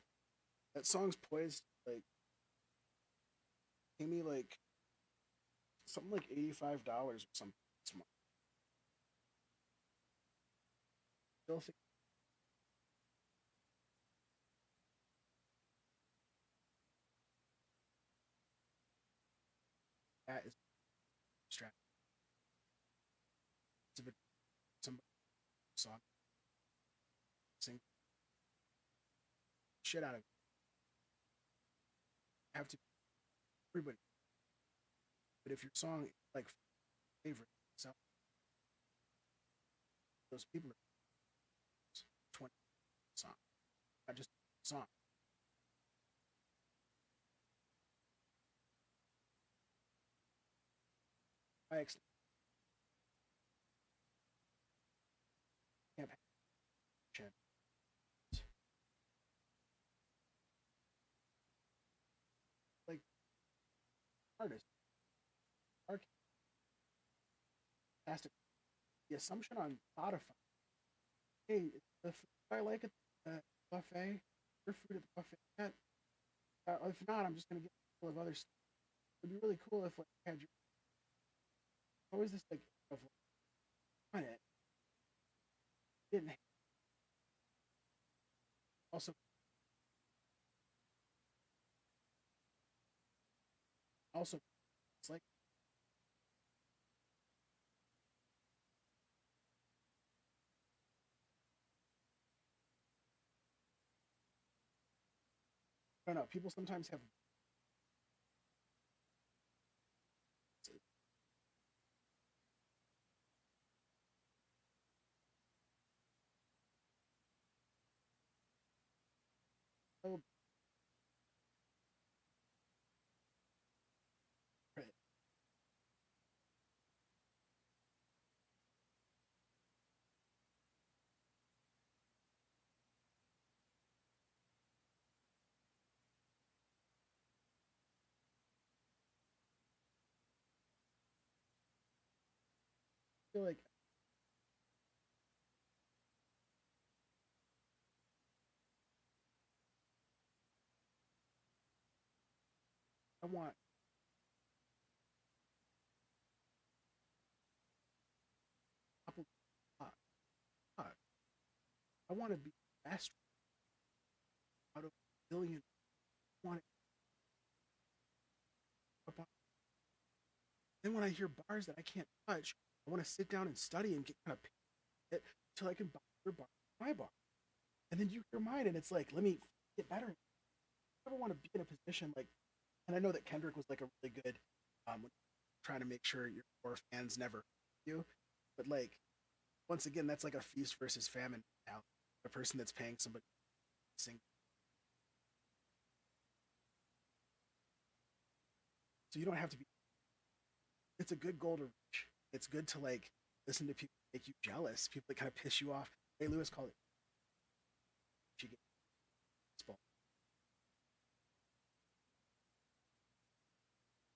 That song's poised like pay me like something like $85 or something this month. Still think that is strategy. It's a bit somebody song sing shit out of it. You have to everybody. But if your song is like favorite, so those people are 20 song, not just a song. I actually can't have like artists are fantastic. The assumption on Spotify, hey, the food I like at the buffet, your food at the buffet yet? If not, I'm just gonna get full of other stuff. It'd be really cool if like I had your always this like of on it didn't also also it's like I don't know. People sometimes have so feel like I want Apple I want to be best out of a billion. I want it. Then when I hear bars that I can't touch, I want to sit down and study and get kind of it until I can buy your bar, my bar. And then you hear mine, and it's like, let me get better. I never want to be in a position like, and I know that Kendrick was like a really good, trying to make sure your core fans never you, but like, once again, that's like a feast versus famine now. A person that's paying somebody to sing, so you don't have to be. It's a good goal to reach. It's good to like listen to people that make you jealous, people that kind of piss you off. Ray Lewis called it.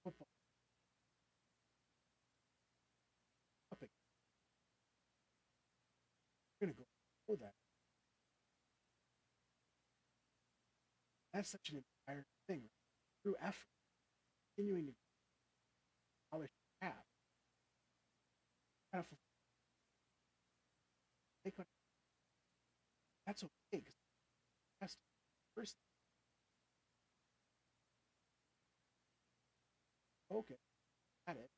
Football. We're gonna go through that. That's such an entire thing, right? Through effort, continuing to polish your craft. Kind of take on that's okay because that's the first focus at it.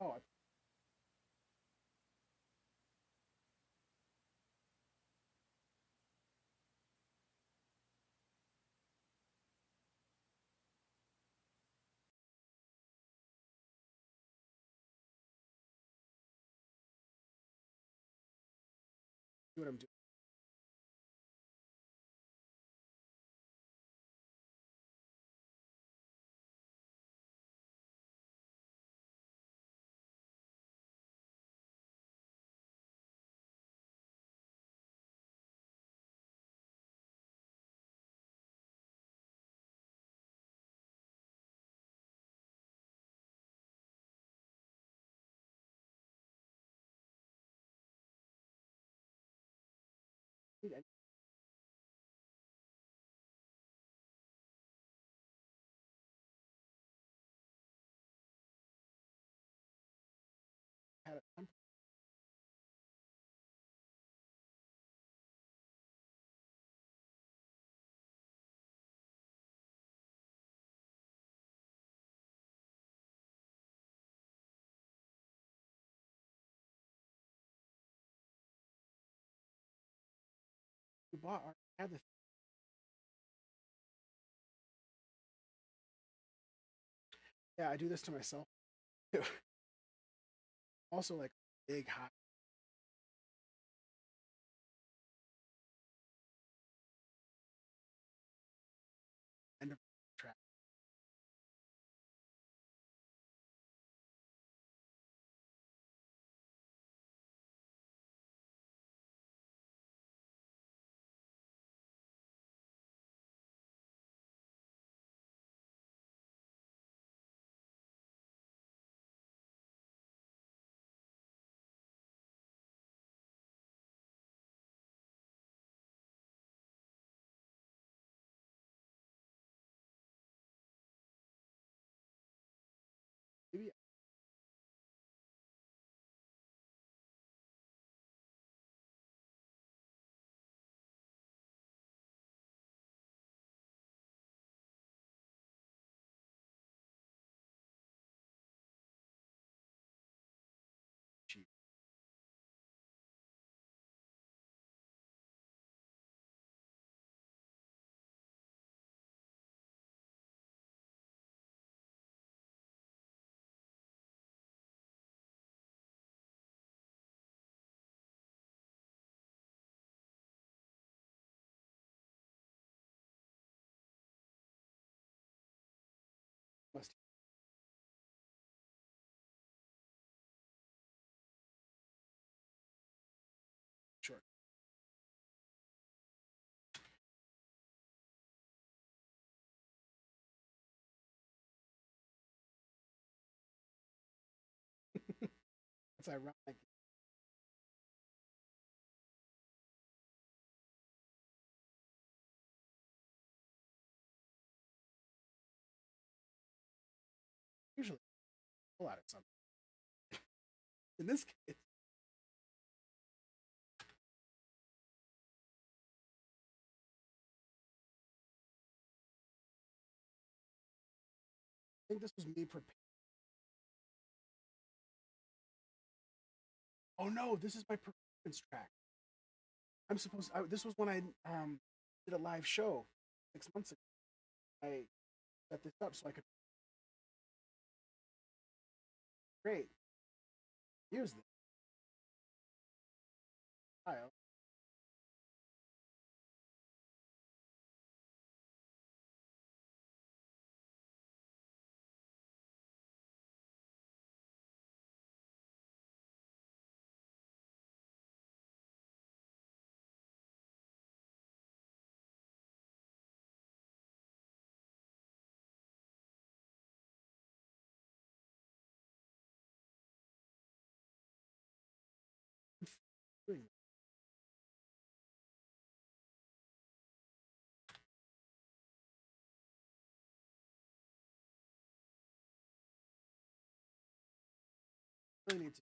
Oh, I see what I'm doing. I had a, I'm you bought art. I had the yeah. I do this to myself too. Also, like big hot end of track. It's ironic. Usually, a lot of something. In this case, I think this was me prepared. Oh no, this is my performance track. This was when I did a live show 6 months ago. I set this up so I could. Great. Here's the file. Doing that. Really need to.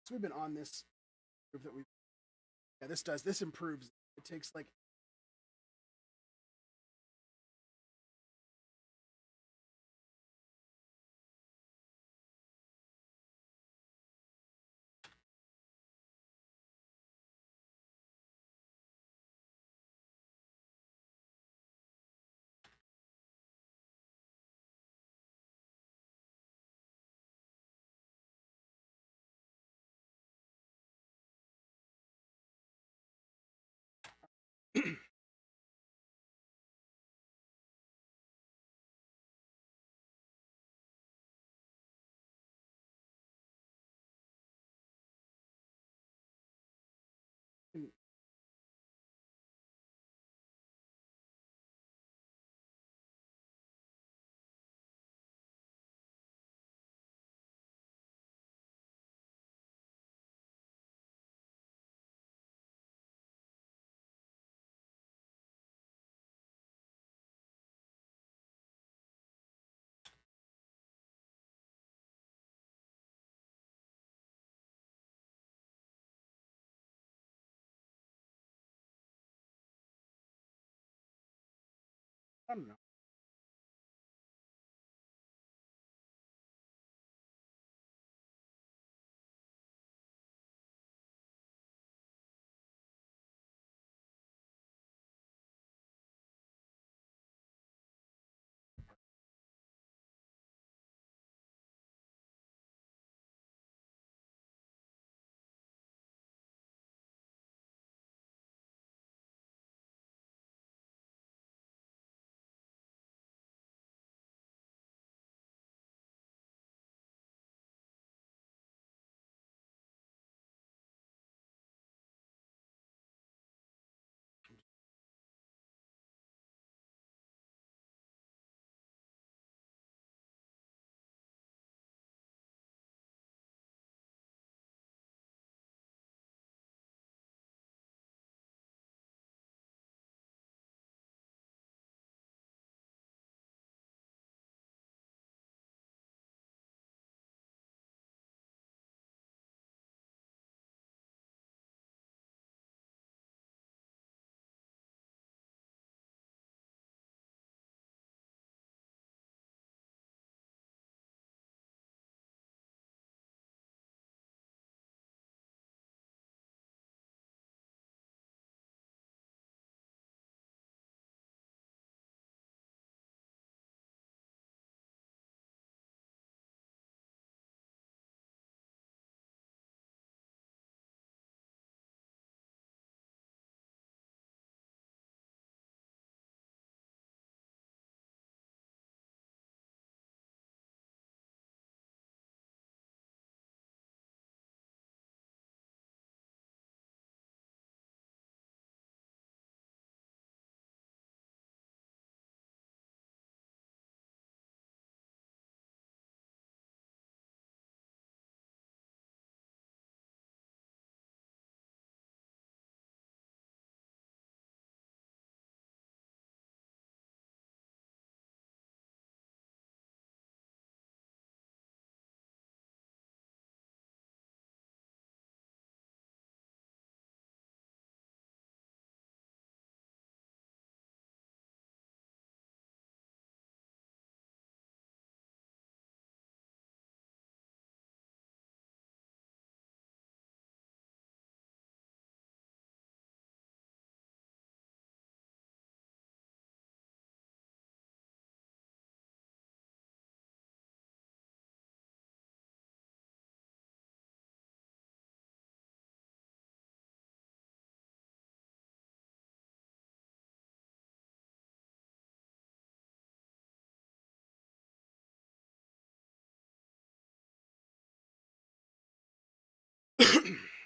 So we've been on this group that we. Yeah, this improves. It takes like I don't know.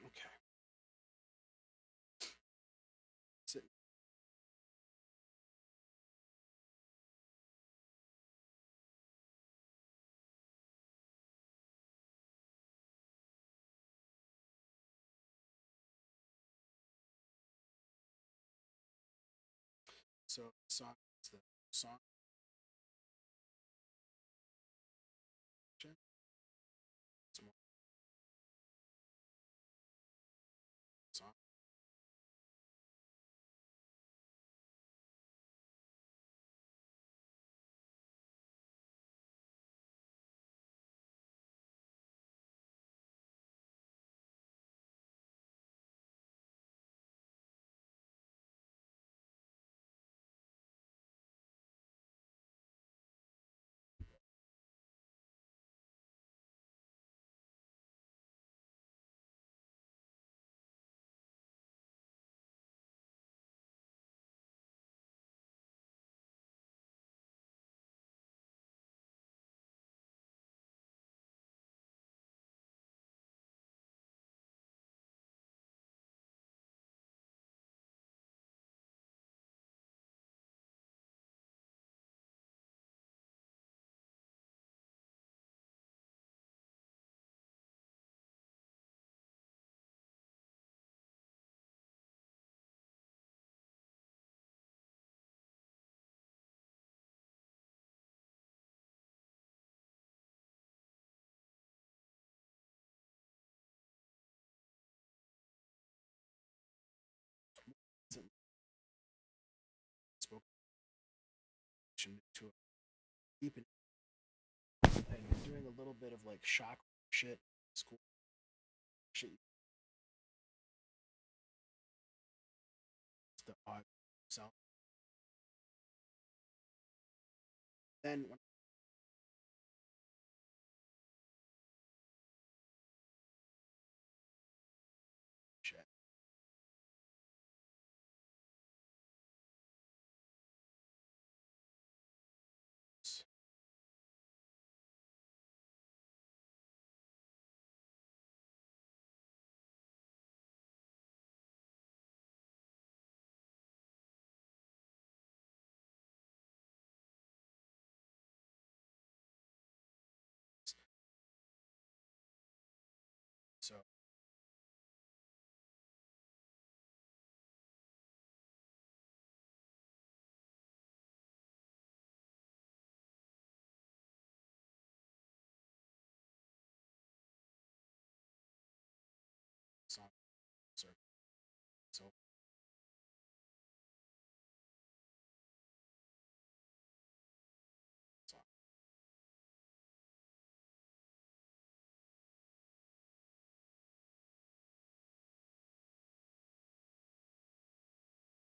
Okay. Sit. So song is the song. It's more song. to deep and doing a little bit of like shock shit. School shit. The odd self. Then when shit. So song so so song.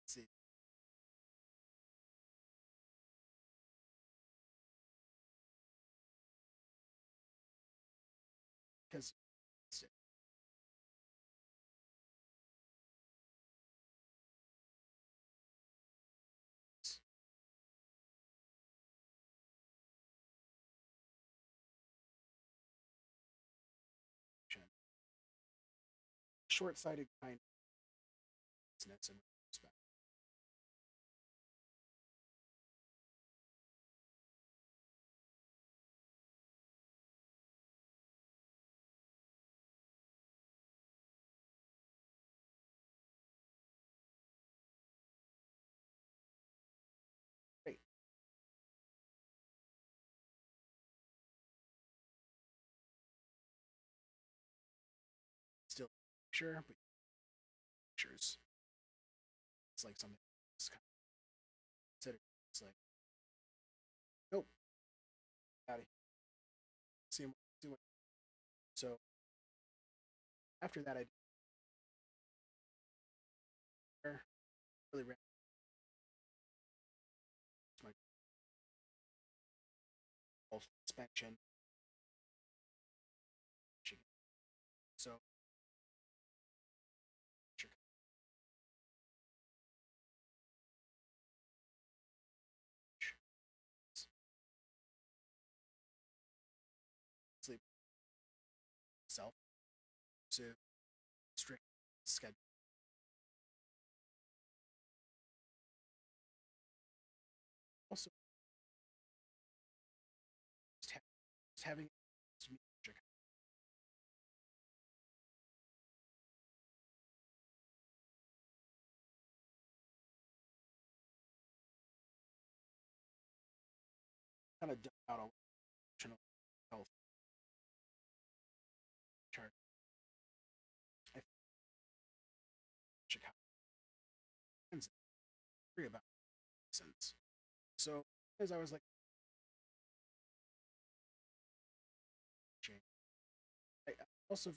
See because short-sighted kind of business in respect. Great. Still sure, but pictures. It's like something that's kind of considered. It's like nope, out of here. See what. So after that, I really ran my whole suspension. So sleep self to strict schedule. Also, just having kind of done out all emotional health chart. I Chicago and free about sense. So as I was like, change. I also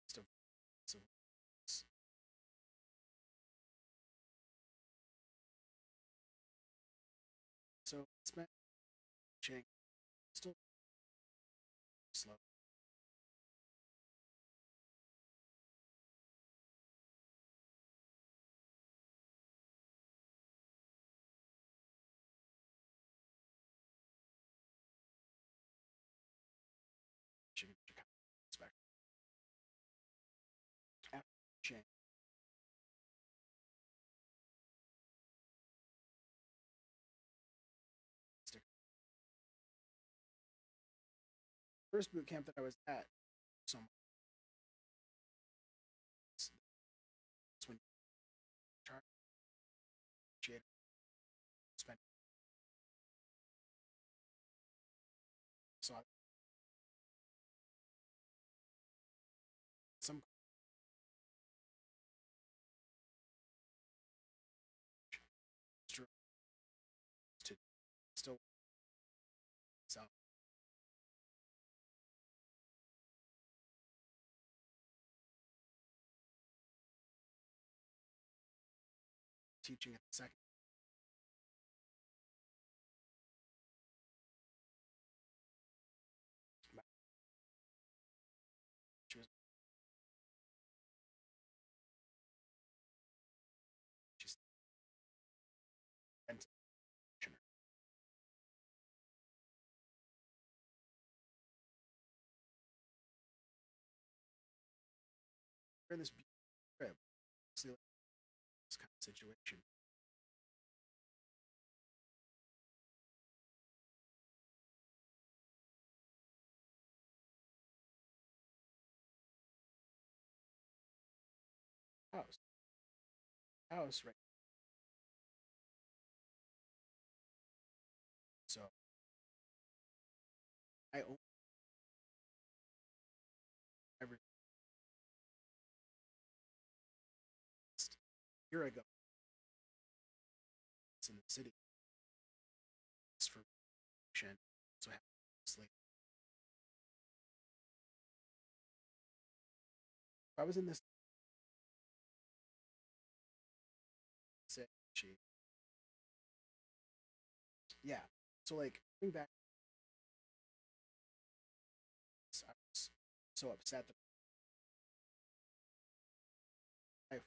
stuff. So it's been change still slow. Chicago spectrum. After change. First boot camp that I was at, so that's when charge spent. So I, some teaching at the second. She was she's we're in this crib, this kind of situation. House right. So I own every year ago. It's in the city. It's for so I have to sleep. If I was in this sick, yeah. So like coming back, I was so upset that I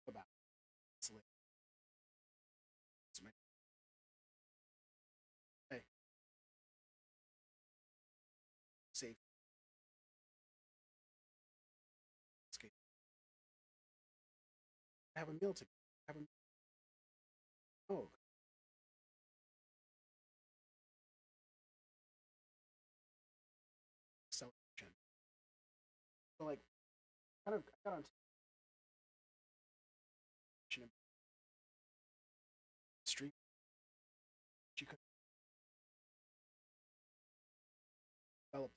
about sleep. It's my hey, safe escape. Have a meal together. Have a oh celebration. So like kind of I got on street. She could develop.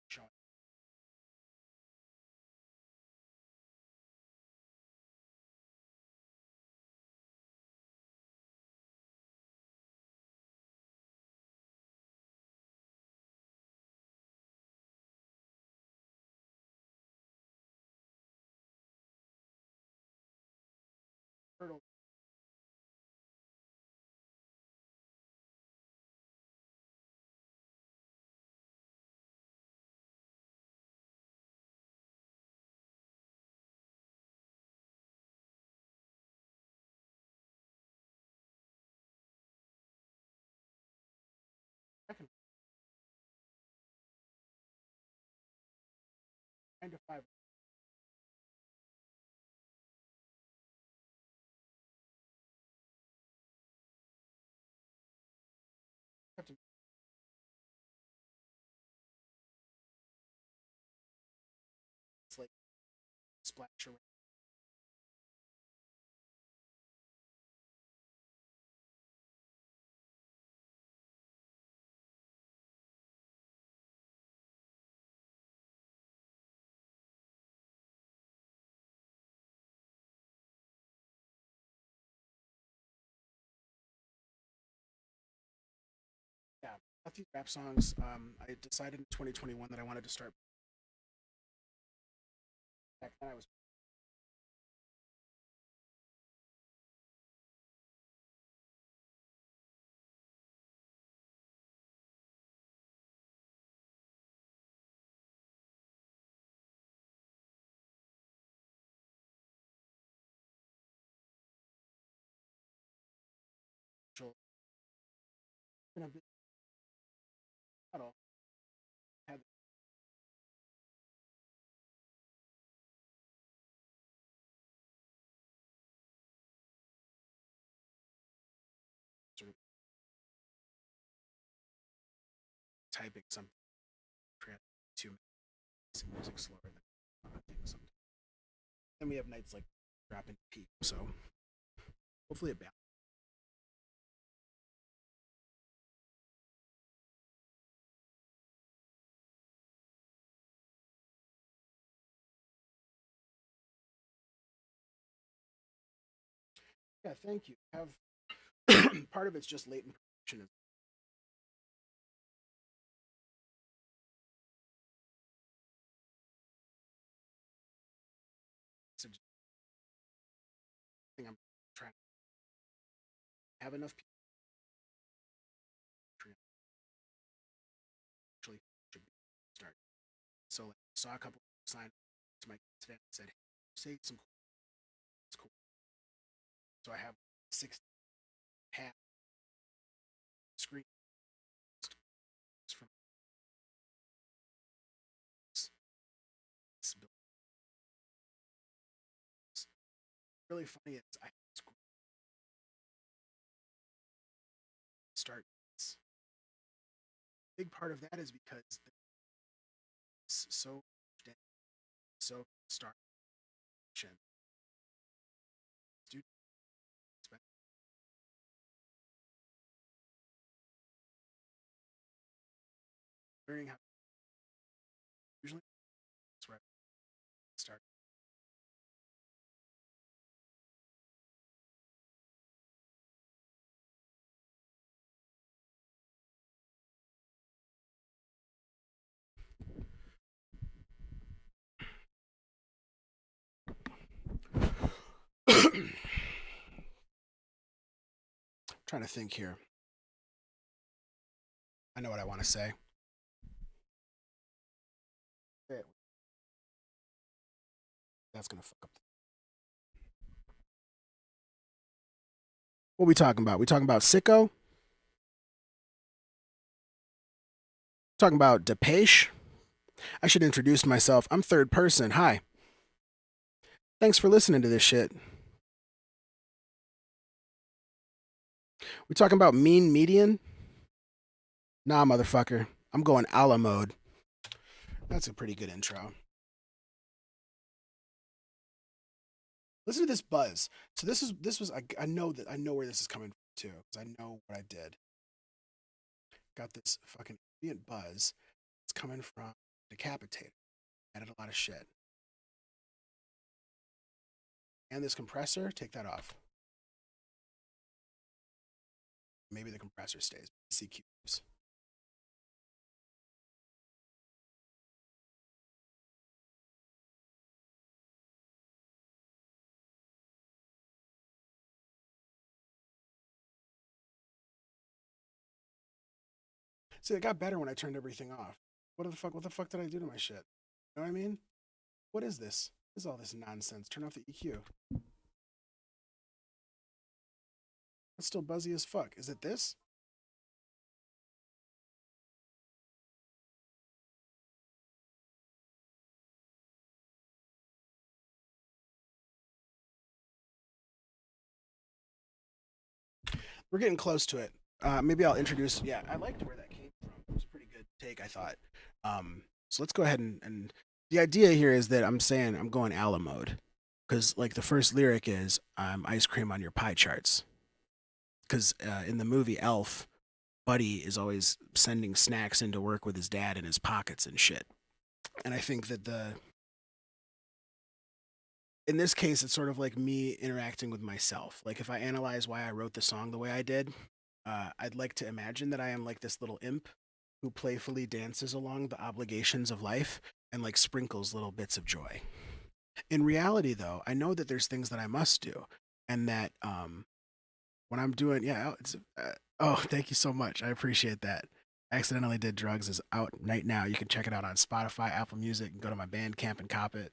Showing. Hurdle. Second 9 to 5. Have to it's like splash around. Yeah, Matthew's rap songs. I decided in 2021 that I wanted to start. Back then, I was Not all. Had sort of typing something. 2 minutes, music slower than things sometimes. Then we have nights like dropping peak, so hopefully it balances. Yeah, thank you. Have part of it's just latent production. It's a thing I'm trying to have enough people actually should be start. So like, I saw a couple sign to my today and said, hey, say some cool. It's cool. So I have 6 half screen from really funny is I start. Big part of that is because it's so start learning how usually that's where I start. Trying to think here. I know what I want to say. That's gonna fuck up. What we talking about? We talking about Sicko? Talking about Depeche? I should introduce myself. I'm third person. Hi. Thanks for listening to this shit. We talking about mean median? Nah, motherfucker. I'm going a la mode. That's a pretty good intro. Listen to this buzz. So this was I know where this is coming from too, because I know what I did. Got this fucking ambient buzz. It's coming from Decapitator. Added a lot of shit. And this compressor, take that off. Maybe the compressor stays. CQs. See, it got better when I turned everything off. What the fuck did I do to my shit? You know what I mean? What is this? What is all this nonsense? Turn off the EQ. It's still buzzy as fuck. Is it this? We're getting close to it. Maybe I'll introduce. Yeah, I liked where that came from. It was a pretty good take, I thought. So let's go ahead and the idea here is that I'm saying I'm going a la mode because like the first lyric is ice cream on your pie charts. Because in the movie Elf, Buddy is always sending snacks into work with his dad in his pockets and shit. And I think that in this case, it's sort of like me interacting with myself. Like if I analyze why I wrote the song the way I did, I'd like to imagine that I am like this little imp who playfully dances along the obligations of life and like sprinkles little bits of joy. In reality, though, I know that there's things that I must do, and that when I'm doing, yeah, oh, thank you so much. I appreciate that. Accidentally Did Drugs is out right now. You can check it out on Spotify, Apple Music, and go to my Bandcamp and cop it.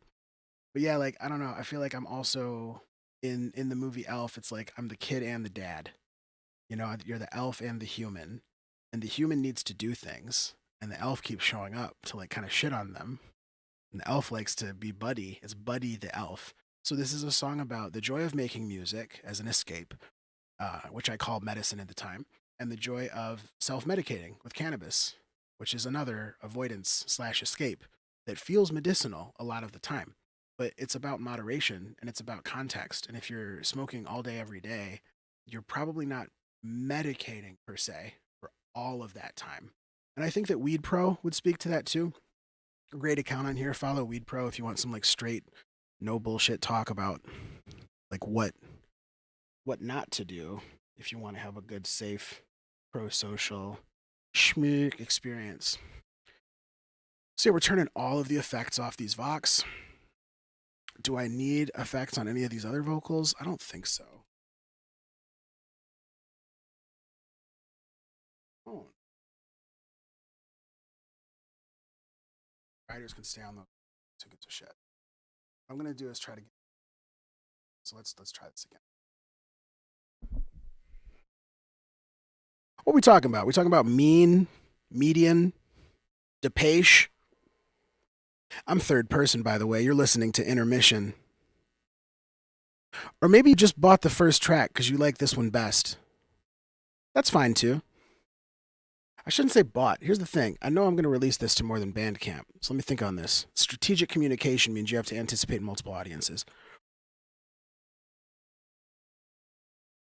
But yeah, like I don't know. I feel like I'm also in the movie Elf. It's like I'm the kid and the dad. You know, you're the elf and the human, and the human needs to do things, and the elf keeps showing up to like kind of shit on them. And the elf likes to be Buddy. It's Buddy the elf. So this is a song about the joy of making music as an escape, which I called medicine at the time, and the joy of self-medicating with cannabis, which is another avoidance slash escape that feels medicinal a lot of the time. But it's about moderation and it's about context. And if you're smoking all day, every day, you're probably not medicating per se for all of that time. And I think that Weed Pro would speak to that too. A great account on here. Follow Weed Pro if you want some like straight, no bullshit talk about like what not to do if you want to have a good, safe, pro-social schmook experience. So yeah, we're turning all of the effects off these Vox. Do I need effects on any of these other vocals? I don't think so. Oh. Writers can stay on the to get to shit. What I'm gonna do is try to get. So let's try this again. What are we talking about? We talking about mean, median, depeche. I'm third person, by the way. You're listening to Intermission. Or maybe you just bought the first track because you like this one best. That's fine too. I shouldn't say bought. Here's the thing. I know I'm going to release this to more than Bandcamp. So let me think on this. Strategic communication means you have to anticipate multiple audiences.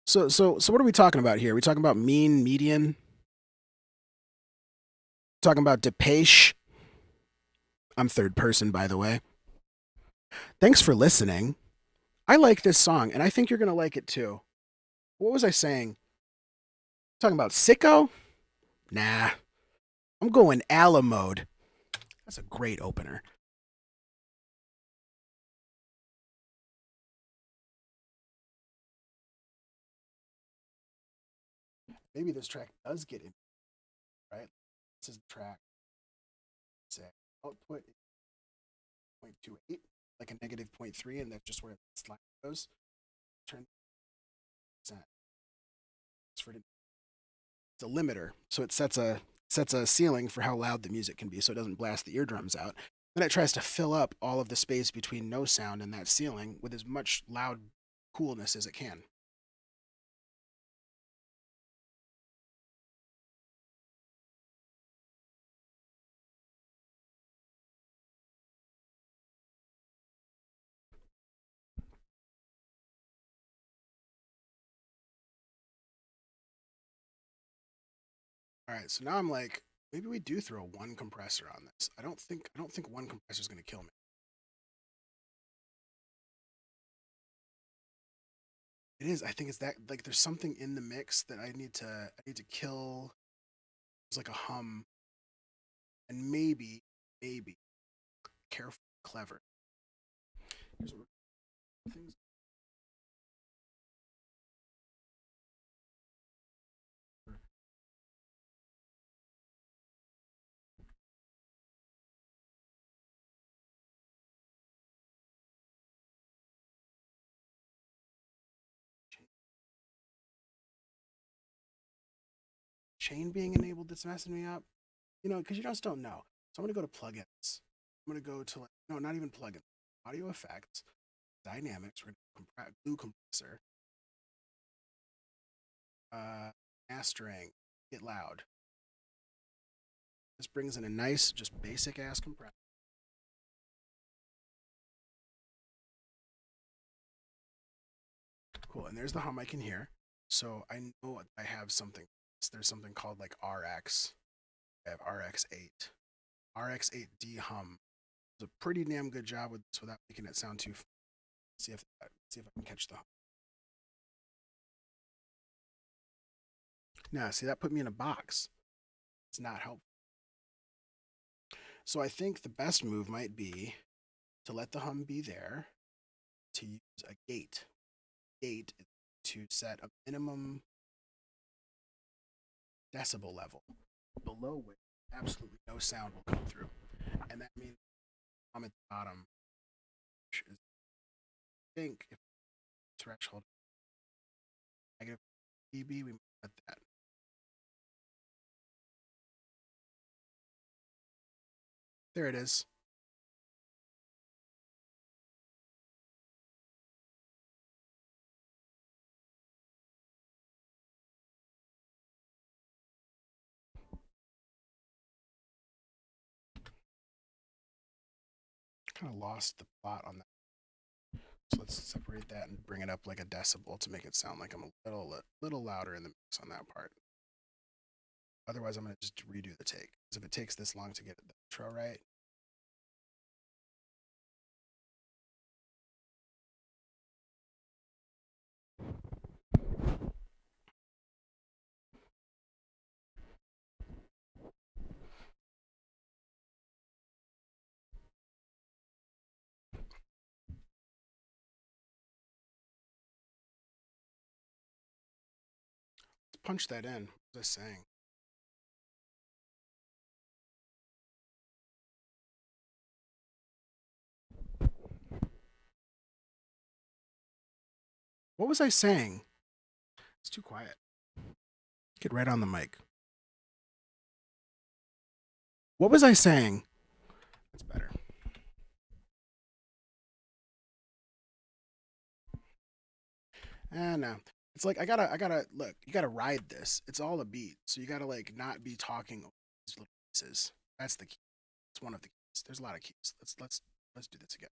So what are we talking about here? Are we talking about mean, median? Talking about depeche? I'm third person, by the way. Thanks for listening. I like this song, and I think you're going to like it too. What was I saying? Talking about sicko? Nah. I'm going Allah mode. That's a great opener. Maybe this track does get in, right? This is the track. Say output 0.28, like a negative 0.3, and that's just where the slide goes. Turn it's a limiter, so it sets a ceiling for how loud the music can be, so it doesn't blast the eardrums out. Then it tries to fill up all of the space between no sound and that ceiling with as much loud coolness as it can. All right, so now I'm like, maybe we do throw one compressor on this. I don't think one compressor is going to kill me. It is. I think it's that like there's something in the mix that I need to kill. It's like a hum, and maybe careful, clever. Here's what things. Chain being enabled that's messing me up. You know, because you just don't know. So I'm gonna go to plugins. I'm gonna go to like no, not even plugins. Audio effects, dynamics. We're gonna glue compressor, mastering, get loud. This brings in a nice, just basic ass compressor. Cool, and there's the hum I can hear. So I know I have something. There's something called like RX. I have RX8. RX8D hum. Does a pretty damn good job with this without making it sound too. See if I can catch the hum. Now, see that put me in a box. It's not helpful. So I think the best move might be to let the hum be there, to use a gate. Gate to set a minimum decibel level below which absolutely no sound will come through. And that means I'm at the bottom, which is, I think, if threshold negative dB, we might let that. There it is. Kind of lost the plot on that. So let's separate that and bring it up like a decibel to make it sound like I'm a little louder in the mix on that part. Otherwise, I'm going to just redo the take. Because if it takes this long to get the intro right. Let's punch that in. What was I saying? What was I saying? It's too quiet. Get right on the mic. What was I saying? That's better. No. It's like I gotta look. You gotta ride this. It's all a beat, so you gotta like not be talking over these little pieces. That's the key. It's one of the keys. There's a lot of keys. Let's do this again.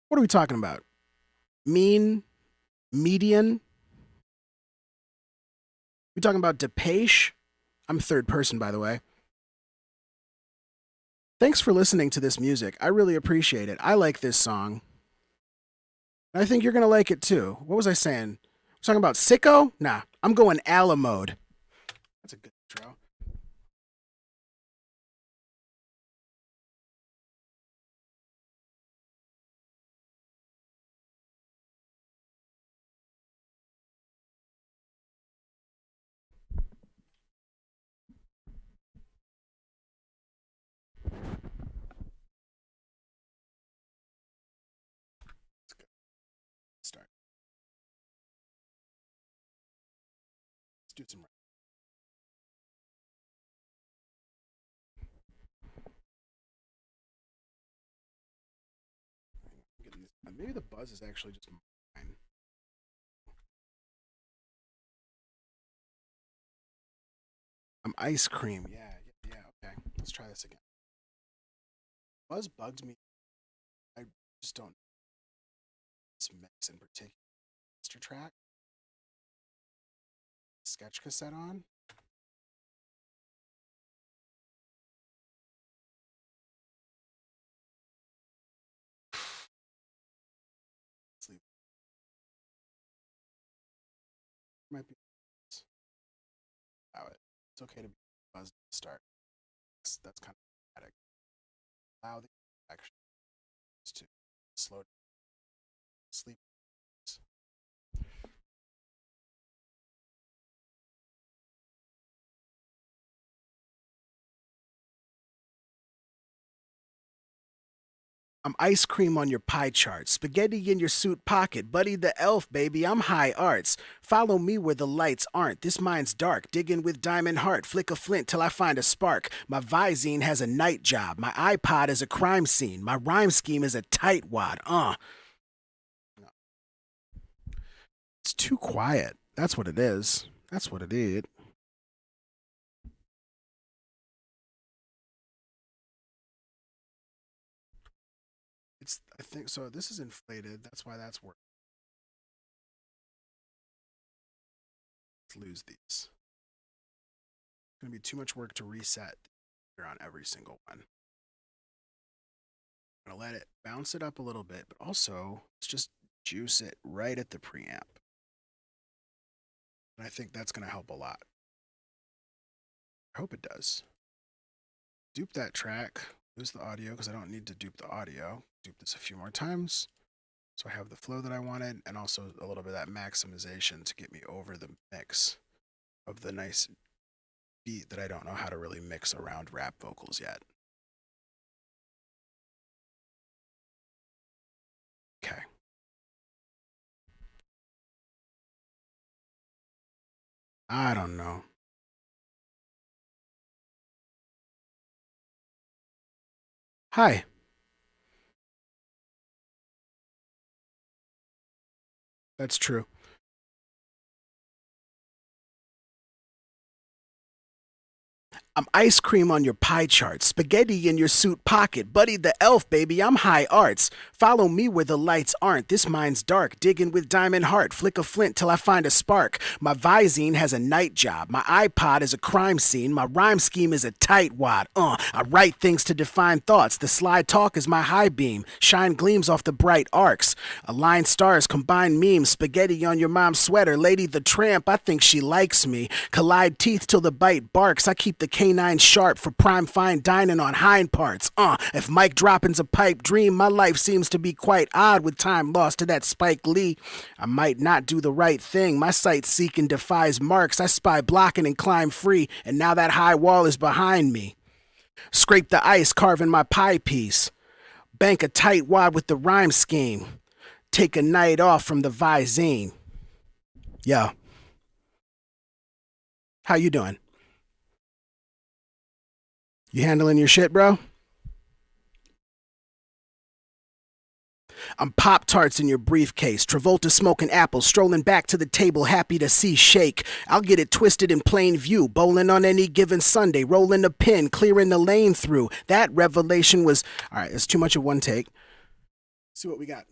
What are we talking about? Mean, median. We talking about Depeche? I'm third person, by the way. Thanks for listening to this music. I really appreciate it. I like this song. I think you're gonna like it too. What was I saying? I'm talking about Sicko? Nah, I'm going Ala mode. That's a good intro. Start. Let's do some. Maybe the buzz is actually just mine. I'm ice cream. Yeah. Okay. Let's try this again. Buzz bugs me. I just don't. This mix in particular. Master track. Sketch cassette on. Sleep. Might be. Allow it. It's okay to be buzzed at the start. That's kind of dramatic. Allow the action to slow down. Sleep. I'm ice cream on your pie chart, spaghetti in your suit pocket, Buddy the Elf, baby, I'm high arts. Follow me where the lights aren't, this mine's dark, digging with diamond heart, flick a flint till I find a spark. My Visine has a night job, my iPod is a crime scene, my rhyme scheme is a tightwad, It's too quiet, that's what it is. That's what it is. I think so. This is inflated. That's why that's working. Let's lose these. It's gonna be too much work to reset on every single one. I'm gonna let it bounce it up a little bit, but also let's just juice it right at the preamp. And I think that's gonna help a lot. I hope it does. Dupe that track. Lose the audio because I don't need to dupe the audio. Dupe this a few more times. So I have the flow that I wanted and also a little bit of that maximization to get me over the mix of the nice beat that I don't know how to really mix around rap vocals yet. Okay. I don't know. Hi. That's true. I'm ice cream on your pie chart, spaghetti in your suit pocket. Buddy the elf, baby, I'm high arts. Follow me where the lights aren't. This mine's dark, digging with diamond heart. Flick a flint till I find a spark. My Visine has a night job. My iPod is a crime scene. My rhyme scheme is a tightwad. I write things to define thoughts. The sly talk is my high beam. Shine gleams off the bright arcs. Aligned stars combine memes. Spaghetti on your mom's sweater. Lady the tramp, I think she likes me. Collide teeth till the bite barks. I keep the canine sharp for prime fine dining on hind parts. If Mike dropping's a pipe dream, my life seems to be quite odd with time lost to that Spike Lee. I might not do the right thing. My sight seeking defies marks. I spy blocking and climb free, and now that high wall is behind me. Scrape the ice, carving my pie piece. Bank a tight wad with the rhyme scheme. Take a night off from the Visine. Yo. How you doing? You handling your shit, bro? I'm Pop Tarts in your briefcase. Travolta smoking apples, strolling back to the table, happy to see shake. I'll get it twisted in plain view, bowling on any given Sunday, rolling a pin, clearing the lane through. That revelation was. Alright, it's too much of one take. Let's see what we got.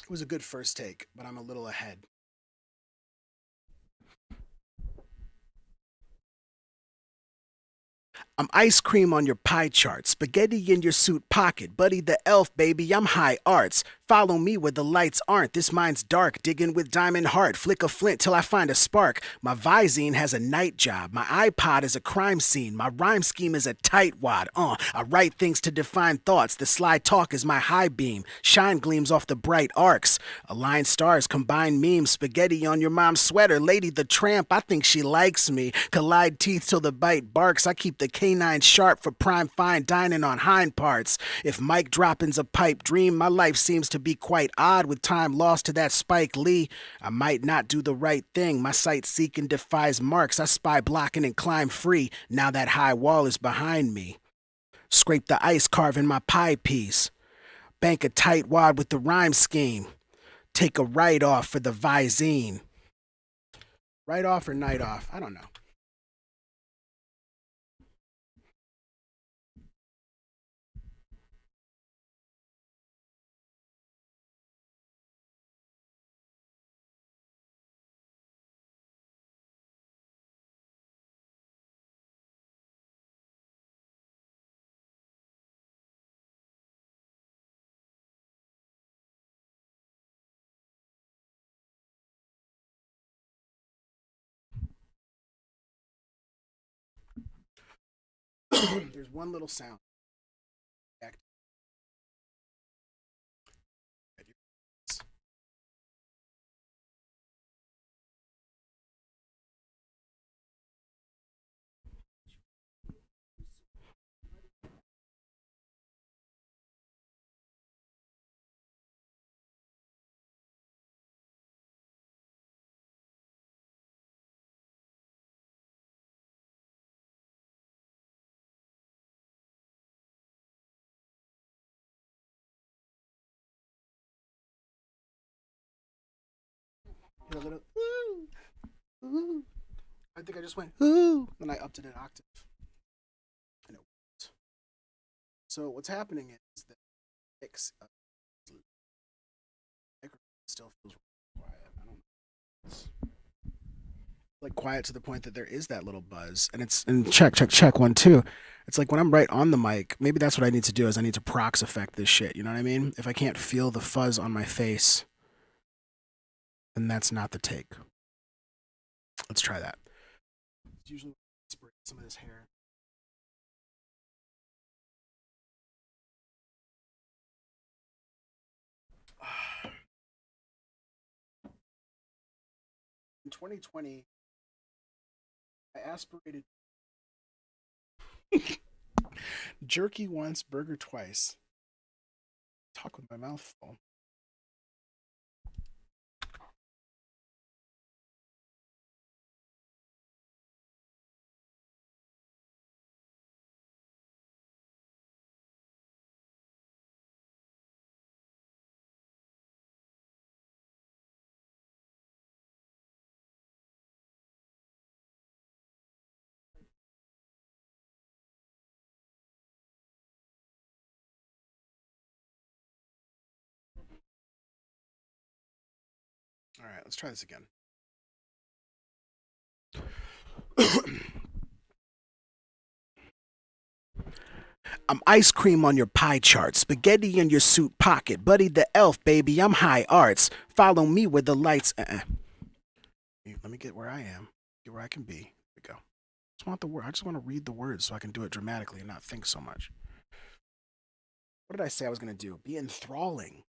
It was a good first take, but I'm a little ahead. I'm ice cream on your pie chart, spaghetti in your suit pocket. Buddy the elf, baby, I'm high arts. Follow me where the lights aren't. This mine's dark, digging with diamond heart. Flick a flint till I find a spark. My Visine has a night job. My iPod is a crime scene. My rhyme scheme is a tightwad. I write things to define thoughts. The sly talk is my high beam. Shine gleams off the bright arcs. Aligned stars combine memes. Spaghetti on your mom's sweater. Lady the tramp, I think she likes me. Collide teeth till the bite barks. I keep the canine sharp for prime fine dining on hind parts. If Mike dropping's a pipe dream, my life seems to be quite odd with time lost to that Spike Lee. I might not do the right thing. My sight seeking defies marks. I spy blocking and climb free. Now that high wall is behind me. Scrape the ice, carving my pie piece. Bank a tight wad with the rhyme scheme. Take a write off for the Visine. Write off or night off? I don't know. There's one little sound. Hit a little ooh, ooh. I think I just went ooh, and I upped it an octave. And it worked. So what's happening is that mix still feels quiet. I don't know. It's like quiet to the point that there is that little buzz, and it's and check 1 2. It's like when I'm right on the mic, maybe that's what I need to do is I need to prox effect this shit. You know what I mean? If I can't feel the fuzz on my face, then that's not the take. Let's try that. It's usually spray some of this hair. In 2020, I aspirated jerky once, burger twice. Talk with my mouth full. All right, let's try this again. I'm ice cream on your pie chart, spaghetti in your suit pocket, Buddy the Elf, baby, I'm high arts. Follow me where the lights. Let me get where I am, get where I can be. Here we go. I just want to read the words so I can do it dramatically and not think so much. What did I say I was going to do? Be enthralling.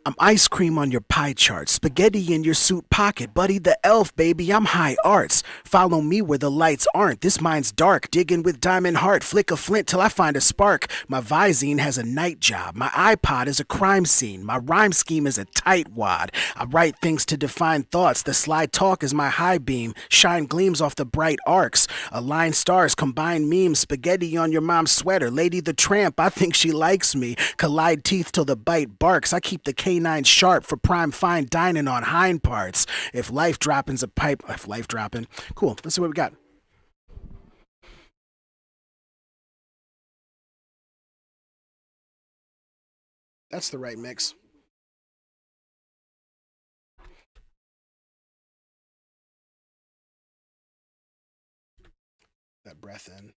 I'm ice cream on your pie chart, spaghetti in your suit pocket, Buddy the Elf, baby, I'm high arts. Follow me where the lights aren't, this mine's dark, digging with diamond heart, flick a flint till I find a spark. My Visine has a night job, my iPod is a crime scene, my rhyme scheme is a tight wad. I write things to define thoughts, the sly talk is my high beam, shine gleams off the bright arcs, align stars, combine memes, spaghetti on your mom's sweater, Lady the Tramp, I think she likes me, collide teeth till the bite barks, I keep the canine sharp for prime fine dining on hind parts. If life dropping's a pipe, cool. Let's see what we got. That's the right mix. That breath in.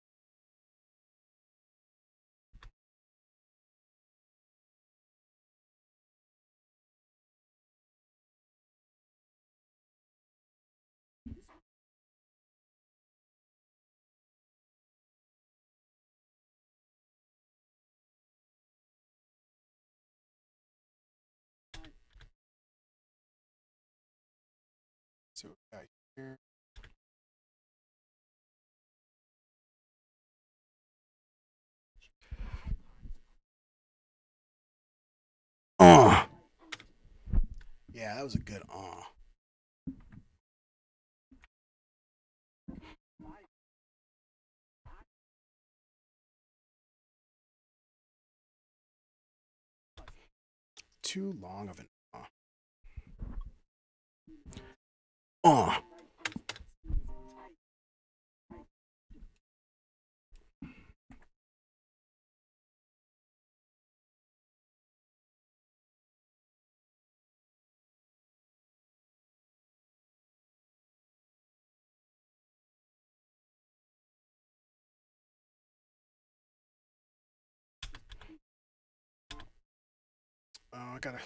So here. Yeah, that was a good Too long of an I gotta.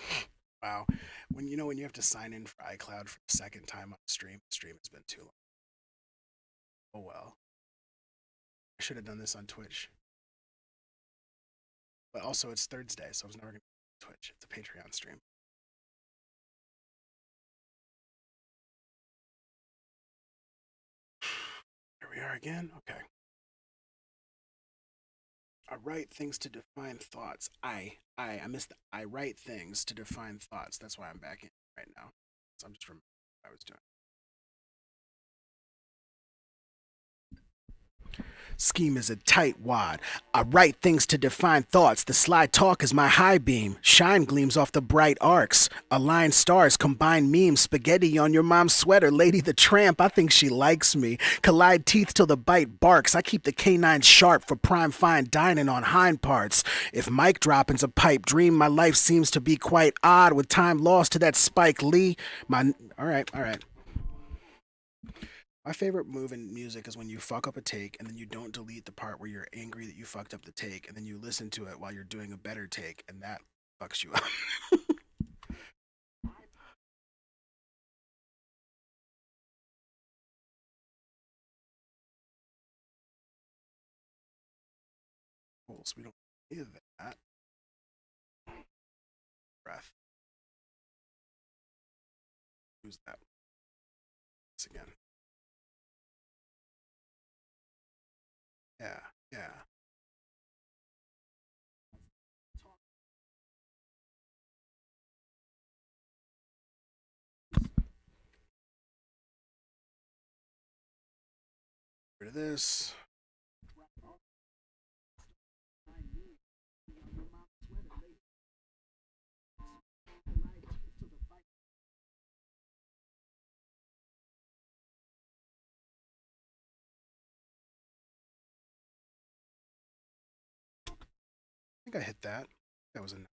Wow. When you have to sign in for iCloud for the second time on the stream has been too long. Oh well. I should have done this on Twitch. But also it's thiiirdsday, so I was never gonna do Twitch. It's a Patreon stream. Here we are again. Okay. I write things to define thoughts. I missed the I write things to define thoughts. That's why I'm back in right now. So I'm just remembering what I was doing. Scheme is a tight wad. I write things to define thoughts. The sly talk is my high beam. Shine gleams off the bright arcs. Align stars, combine memes. Spaghetti on your mom's sweater. Lady the tramp, I think she likes me. Collide teeth till the bite barks. I keep the canine sharp for prime fine dining on hind parts. If mic dropping's a pipe dream, my life seems to be quite odd. With time lost to that Spike Lee. All right. My favorite move in music is when you fuck up a take and then you don't delete the part where you're angry that you fucked up the take and then you listen to it while you're doing a better take and that fucks you up. Cool, so we don't need that. Breath. Use that. Once again. Yeah. Rid of this. I think I hit that. That was enough.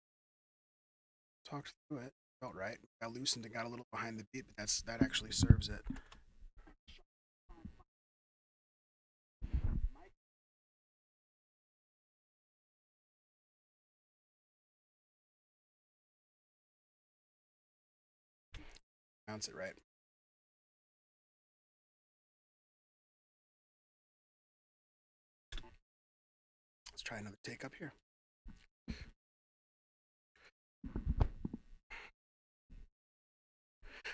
Talked through it. Felt right. Got loosened and got a little behind the beat, but that actually serves it. Bounce it right. Let's try another take up here.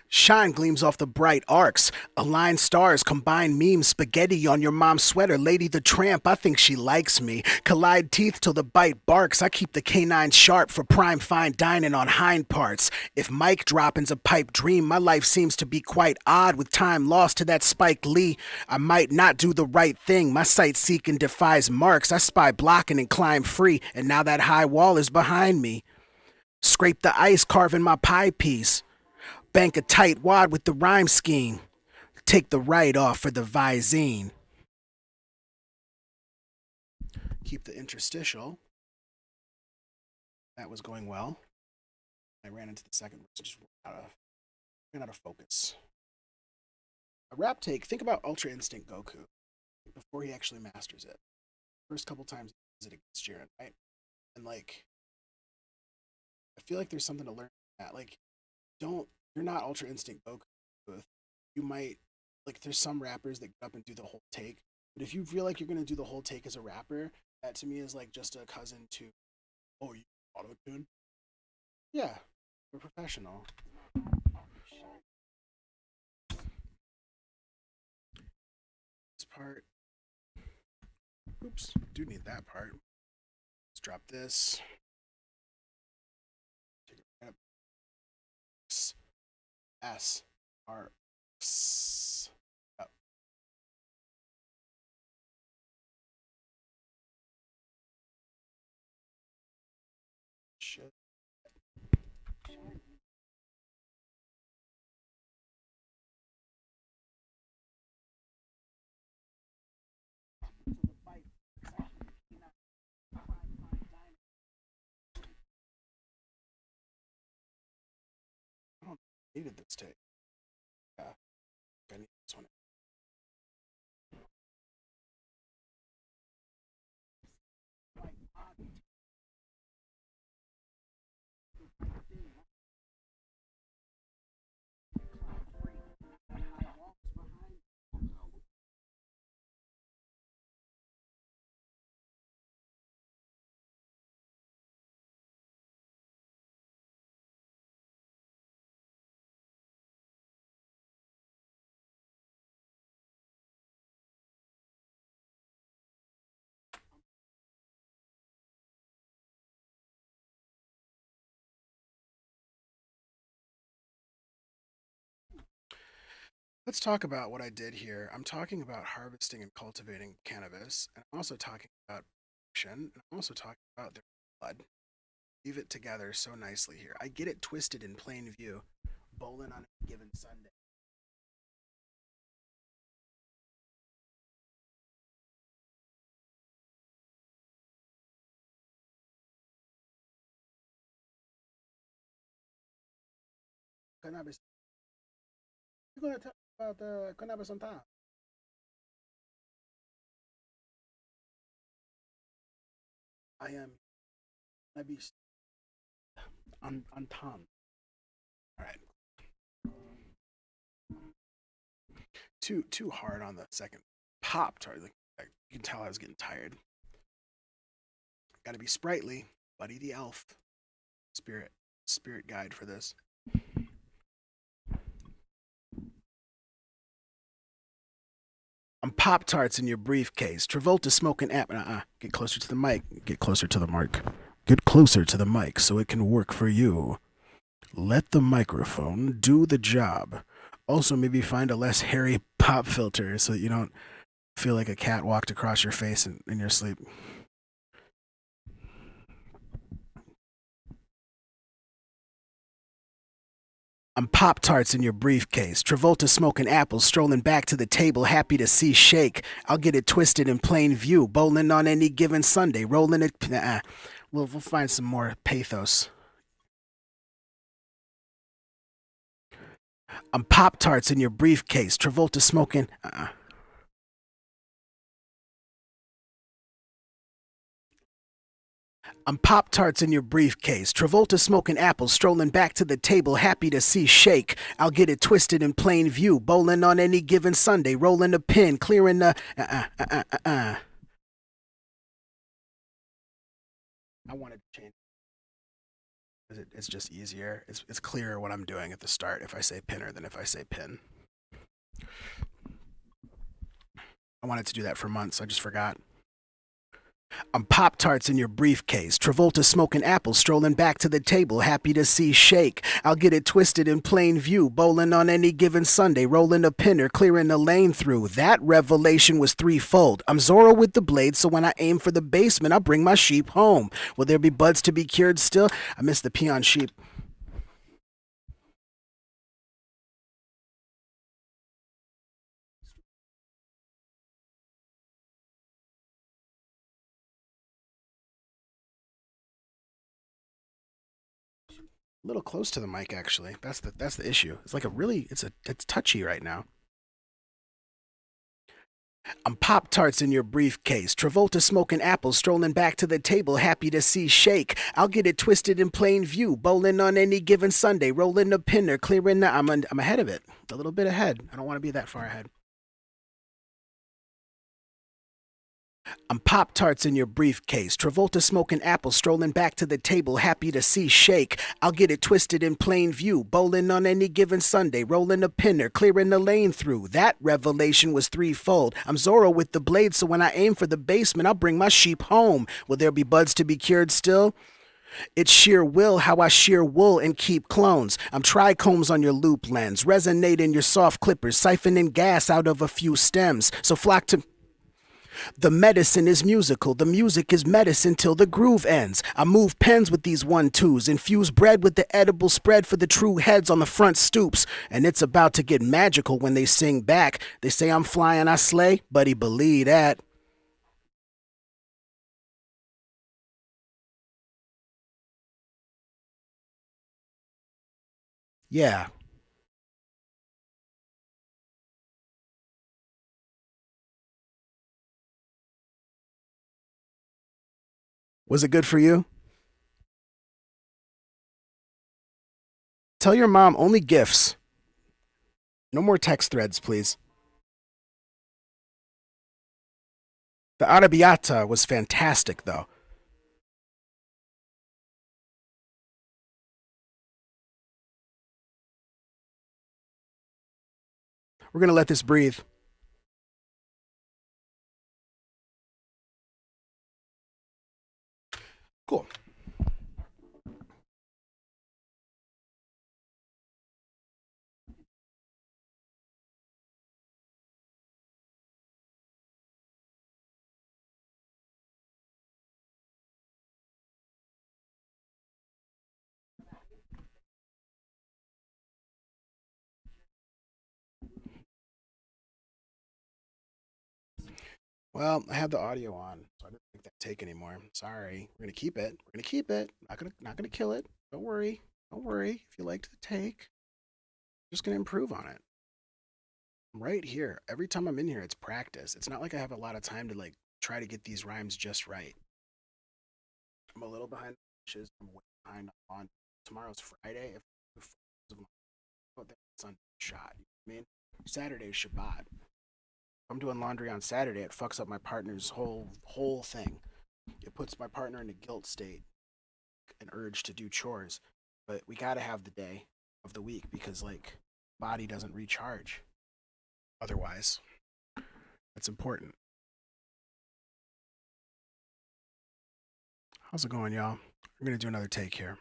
Shine gleams off the bright arcs. Align stars, combine memes. Spaghetti on your mom's sweater. Lady the tramp, I think she likes me. Collide teeth till the bite barks. I keep the canine sharp for prime fine dining on hind parts. If mic dropping's a pipe dream, my life seems to be quite odd. With time lost to that Spike Lee, I might not do the right thing. My sight seeking defies marks. I spy blocking and climb free, and now that high wall is behind me. Scrape the ice, carving my pie piece. Bank a tight wad with the rhyme scheme. Take the right off for the Visine. Keep the interstitial. That was going well. I ran into the second verse, just ran out of focus. A rap take, think about Ultra Instinct Goku before he actually masters it. First couple times he does it against Jiren, right? And like, I feel like there's something to learn from that. Like, you're not Ultra Instinct Goku. You might, like, there's some rappers that get up and do the whole take. But if you feel like you're going to do the whole take as a rapper, that to me is like just a cousin to, oh, you auto-tune? Yeah, we're professional. This part, oops, do need that part. Let's drop this. Take it right up. S R X. Up. Shit. I don't needed this take. Yeah, I need this one. Let's talk about what I did here. I'm talking about harvesting and cultivating cannabis, and I'm also talking about production, and I'm also talking about their blood. Leave it together so nicely here. I get it twisted in plain view. Bowling on a given Sunday. Cannabis. You're gonna talk about the cannabis on time. I am cannabis on time. All right. Too hard on the second pop tart. Like, you can tell I was getting tired. Got to be sprightly. Buddy the Elf, spirit guide for this. I'm Pop Tarts in your briefcase. Travolta smoking app. Get closer to the mic. Get closer to the mic. Get closer to the mic so it can work for you. Let the microphone do the job. Also, maybe find a less hairy pop filter so that you don't feel like a cat walked across your face in your sleep. I'm Pop Tarts in your briefcase. Travolta smoking apples, strolling back to the table, happy to see shake. I'll get it twisted in plain view, bowling on any given Sunday, rolling it. We'll find some more pathos. I'm Pop Tarts in your briefcase. Travolta smoking. I'm Pop Tarts in your briefcase. Travolta smoking apples, strolling back to the table, happy to see shake. I'll get it twisted in plain view, bowling on any given Sunday, rolling a pin, clearing the. I wanted to change. It's just easier. It's clearer what I'm doing at the start if I say pinner than if I say pin. I wanted to do that for months. I just forgot. I'm Pop Tarts in your briefcase. Travolta smoking apples, strolling back to the table, happy to see shake. I'll get it twisted in plain view, bowling on any given Sunday, rolling a pinner, clearing the lane through. That revelation was threefold. I'm Zorro with the blade, so when I aim for the basement, I'll bring my sheep home. Will there be buds to be cured still? I miss the peon sheep. A little close to the mic, actually. That's the issue. It's like it's touchy right now. I'm Pop Tarts in your briefcase. Travolta smoking apples, strolling back to the table, happy to see shake. I'll get it twisted in plain view, bowling on any given Sunday, rolling a pinner, clearing the. I'm ahead of it, a little bit ahead. I don't want to be that far ahead. I'm Pop Tarts in your briefcase. Travolta smoking apples, strolling back to the table, happy to see shake. I'll get it twisted in plain view, bowling on any given Sunday, rolling a pinner, clearing the lane through. That revelation was threefold. I'm Zorro with the blade, so when I aim for the basement, I'll bring my sheep home. Will there be buds to be cured still? It's sheer will how I shear wool and keep clones. I'm trichomes on your loop lens, resonate in your soft clippers, siphoning gas out of a few stems. So flock to. The medicine is musical, the music is medicine till the groove ends. I move pens with these 1-2s, infuse bread with the edible spread for the true heads on the front stoops. And it's about to get magical when they sing back. They say I'm flying, I slay, buddy, believe that. Yeah. Was it good for you? Tell your mom only gifts. No more text threads, please. The Arrabbiata was fantastic, though. We're going to let this breathe. Cool. Well, I have the audio on, so I didn't think that take anymore. Sorry. We're gonna keep it. We're gonna keep it. Not gonna kill it. Don't worry. Don't worry. If you liked the take, I'm just gonna improve on it. I'm right here. Every time I'm in here, it's practice. It's not like I have a lot of time to like try to get these rhymes just right. I'm a little behind the bushes. I'm way behind on tomorrow's Friday. If Sunday shot, you know what I mean? Saturday's Shabbat. If I'm doing laundry on Saturday, it fucks up my partner's whole thing. It puts my partner in a guilt state, an urge to do chores. But we gotta have the day of the week because like body doesn't recharge otherwise. That's important. How's it going, y'all? We're gonna do another take here.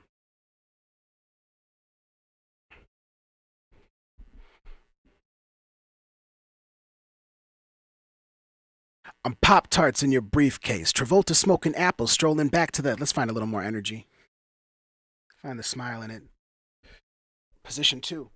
I'm Pop-Tarts in your briefcase. Travolta smoking apples, strolling back to the... Let's find a little more energy. Find the smile in it. Position 2.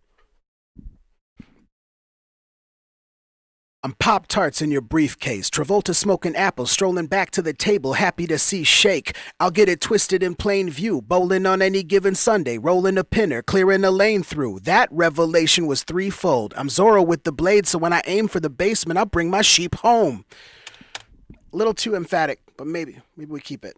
I'm Pop-Tarts in your briefcase. Travolta smoking apples, strolling back to the table, happy to see shake. I'll get it twisted in plain view, bowling on any given Sunday, rolling a pinner, clearing a lane through. That revelation was threefold. I'm Zorro with the blade, so when I aim for the basement, I'll bring my sheep home. A little too emphatic, but maybe we keep it.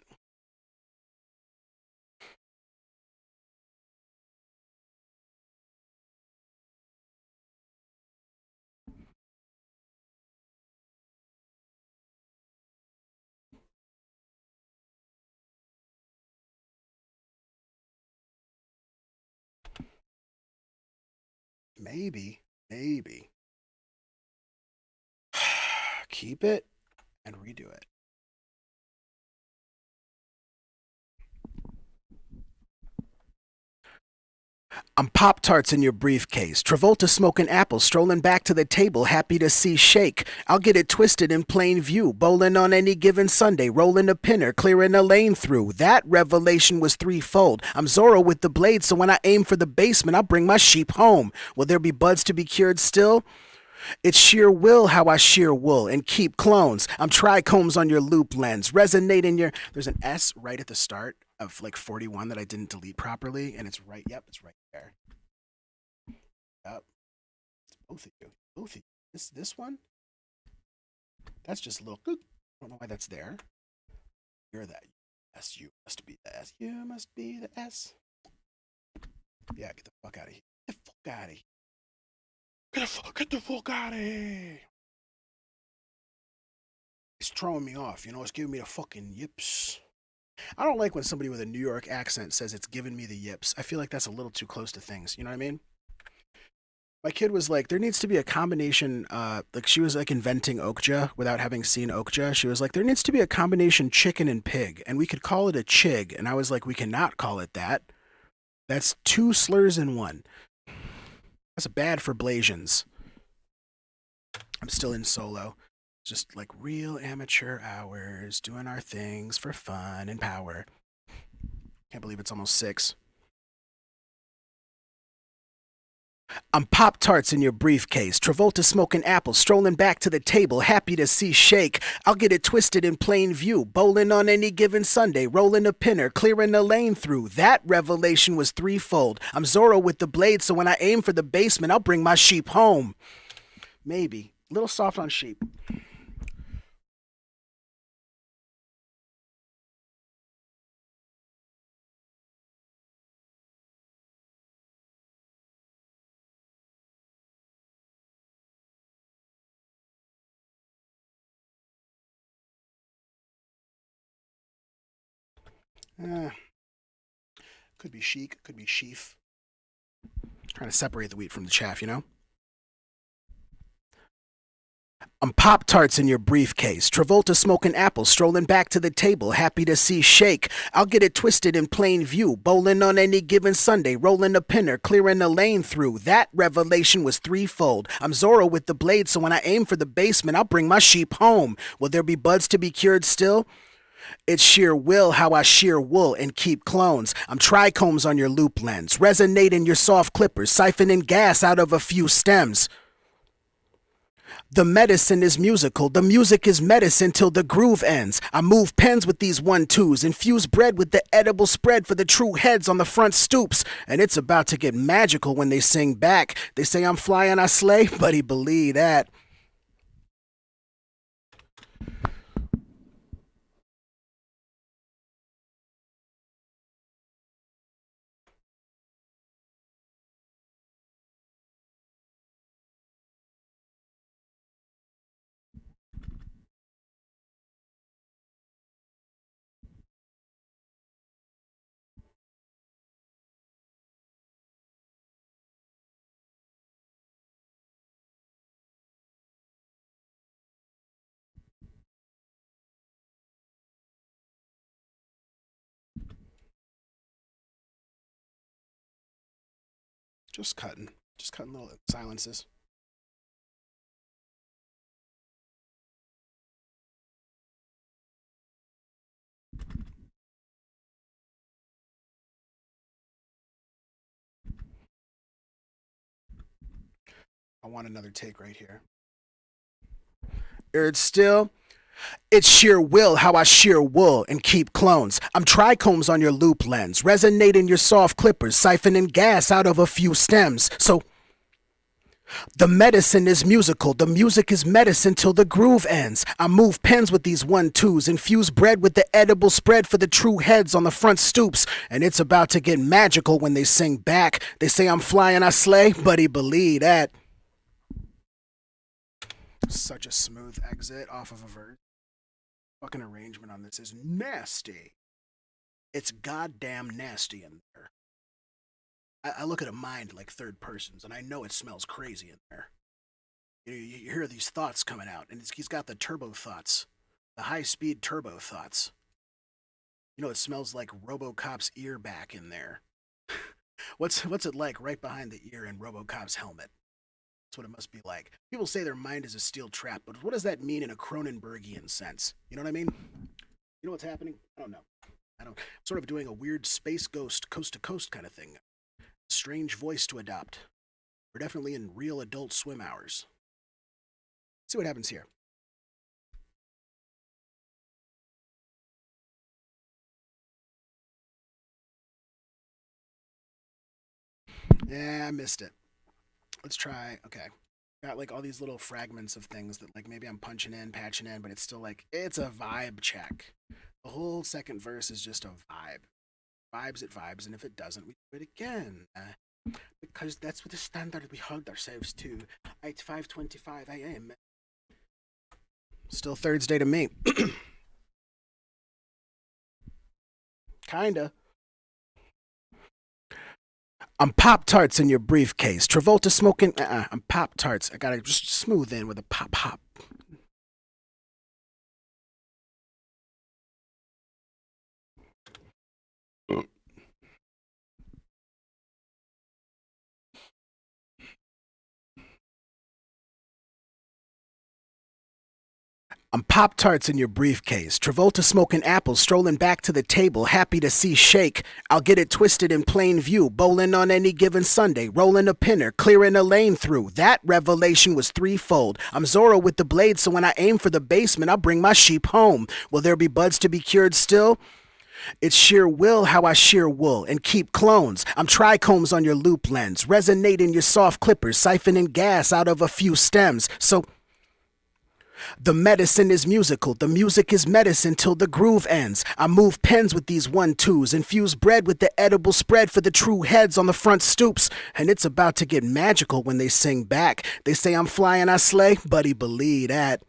Maybe. Keep it and redo it. I'm Pop-Tarts in your briefcase. Travolta smoking apples, strolling back to the table, happy to see shake. I'll get it twisted in plain view, bowling on any given Sunday, rolling a pinner, clearing a lane through. That revelation was threefold. I'm Zorro with the blade, so when I aim for the basement, I'll bring my sheep home. Will there be buds to be cured still? It's sheer will how I shear wool and keep clones. I'm trichomes on your loop lens, resonate in your... There's an S right at the start of like 41 that I didn't delete properly, and it's right, yep, it's right there. Yep. It's both of you. This one? That's just a little... I don't know why that's there. You're that. S, you must be the S. You must be the S. Yeah, get the fuck out of here. Get the fuck out of here. Get the fuck out of here. It's throwing me off, you know, it's giving me the fucking yips. I don't like when somebody with a New York accent says it's giving me the yips. I feel like that's a little too close to things, you know what I mean? My kid was like, there needs to be a combination, like she was like inventing Okja without having seen Okja. She was like, there needs to be a combination chicken and pig, and we could call it a chig. And I was like, we cannot call it that. That's 2 slurs in one. That's bad for Blasians. I'm still in solo. Just like real amateur hours, doing our things for fun and power. Can't believe it's almost 6. I'm Pop-Tarts in your briefcase. Travolta smoking apples, strolling back to the table, happy to see shake. I'll get it twisted in plain view, bowling on any given Sunday, rolling a pinner, clearing a lane through. That revelation was threefold. I'm Zorro with the blade, so when I aim for the basement, I'll bring my sheep home. Maybe. A little soft on sheep. Could be chic, could be sheaf. Trying to separate the wheat from the chaff, you know? I'm Pop-Tarts in your briefcase. Travolta smoking apples, strolling back to the table, happy to see shake. I'll get it twisted in plain view, bowling on any given Sunday, rolling a pinner, clearing a lane through. That revelation was threefold. I'm Zorro with the blade, so when I aim for the basement, I'll bring my sheep home. Will there be buds to be cured still? It's sheer will how I shear wool and keep clones. I'm trichomes on your loop lens, resonate in your soft clippers, siphoning gas out of a few stems. The medicine is musical, the music is medicine till the groove ends. I move pens with these 1-2s, infuse bread with the edible spread for the true heads on the front stoops. And it's about to get magical when they sing back. They say I'm fly and I slay, buddy, believe that. Just cutting little silences. I want another take right here. It's still. It's sheer will how I shear wool and keep clones. I'm trichomes on your loop lens, resonating your soft clippers, siphoning gas out of a few stems. So the medicine is musical, the music is medicine till the groove ends. I move pens with these 1-2s, infuse bread with the edible spread for the true heads on the front stoops. And it's about to get magical when they sing back. They say I'm fly and I slay, buddy, believe that. Such a smooth exit off of a verse. Fucking arrangement on this is nasty. It's goddamn nasty in there. I look at a mind like third persons, and I know it smells crazy in there. You hear these thoughts coming out, and he's got the turbo thoughts, the high-speed turbo thoughts. You know, it smells like RoboCop's ear back in there. What's it like right behind the ear in RoboCop's helmet? That's what it must be like. People say their mind is a steel trap, but what does that mean in a Cronenbergian sense? You know what I mean? You know what's happening? I don't know. I'm sort of doing a weird space ghost, coast-to-coast kind of thing. Strange voice to adopt. We're definitely in real Adult Swim hours. Let's see what happens here. Yeah, I missed it. Let's try. Okay. Got like all these little fragments of things that like maybe I'm punching in, patching in, but it's still like, it's a vibe check. The whole second verse is just a vibe. Vibes, it vibes, and if it doesn't, we do it again. Because that's what the standard we hold ourselves to at 5:25 a.m. Still Thursday to me. Kinda. I'm Pop-Tarts in your briefcase. Travolta smoking. I'm Pop-Tarts. I gotta just smooth in with a pop. I'm Pop-Tarts in your briefcase. Travolta smoking apples, strolling back to the table, happy to see shake. I'll get it twisted in plain view, bowling on any given Sunday, rolling a pinner, clearing a lane through. That revelation was threefold. I'm Zorro with the blade, so when I aim for the basement, I'll bring my sheep home. Will there be buds to be cured still? It's sheer will how I shear wool and keep clones. I'm trichomes on your loop lens, resonating your soft clippers, siphoning gas out of a few stems. So the medicine is musical, the music is medicine till the groove ends. I move pens with these 1-2s, infuse bread with the edible spread for the true heads on the front stoops. And it's about to get magical when they sing back. They say I'm fly and I slay, buddy, believe that.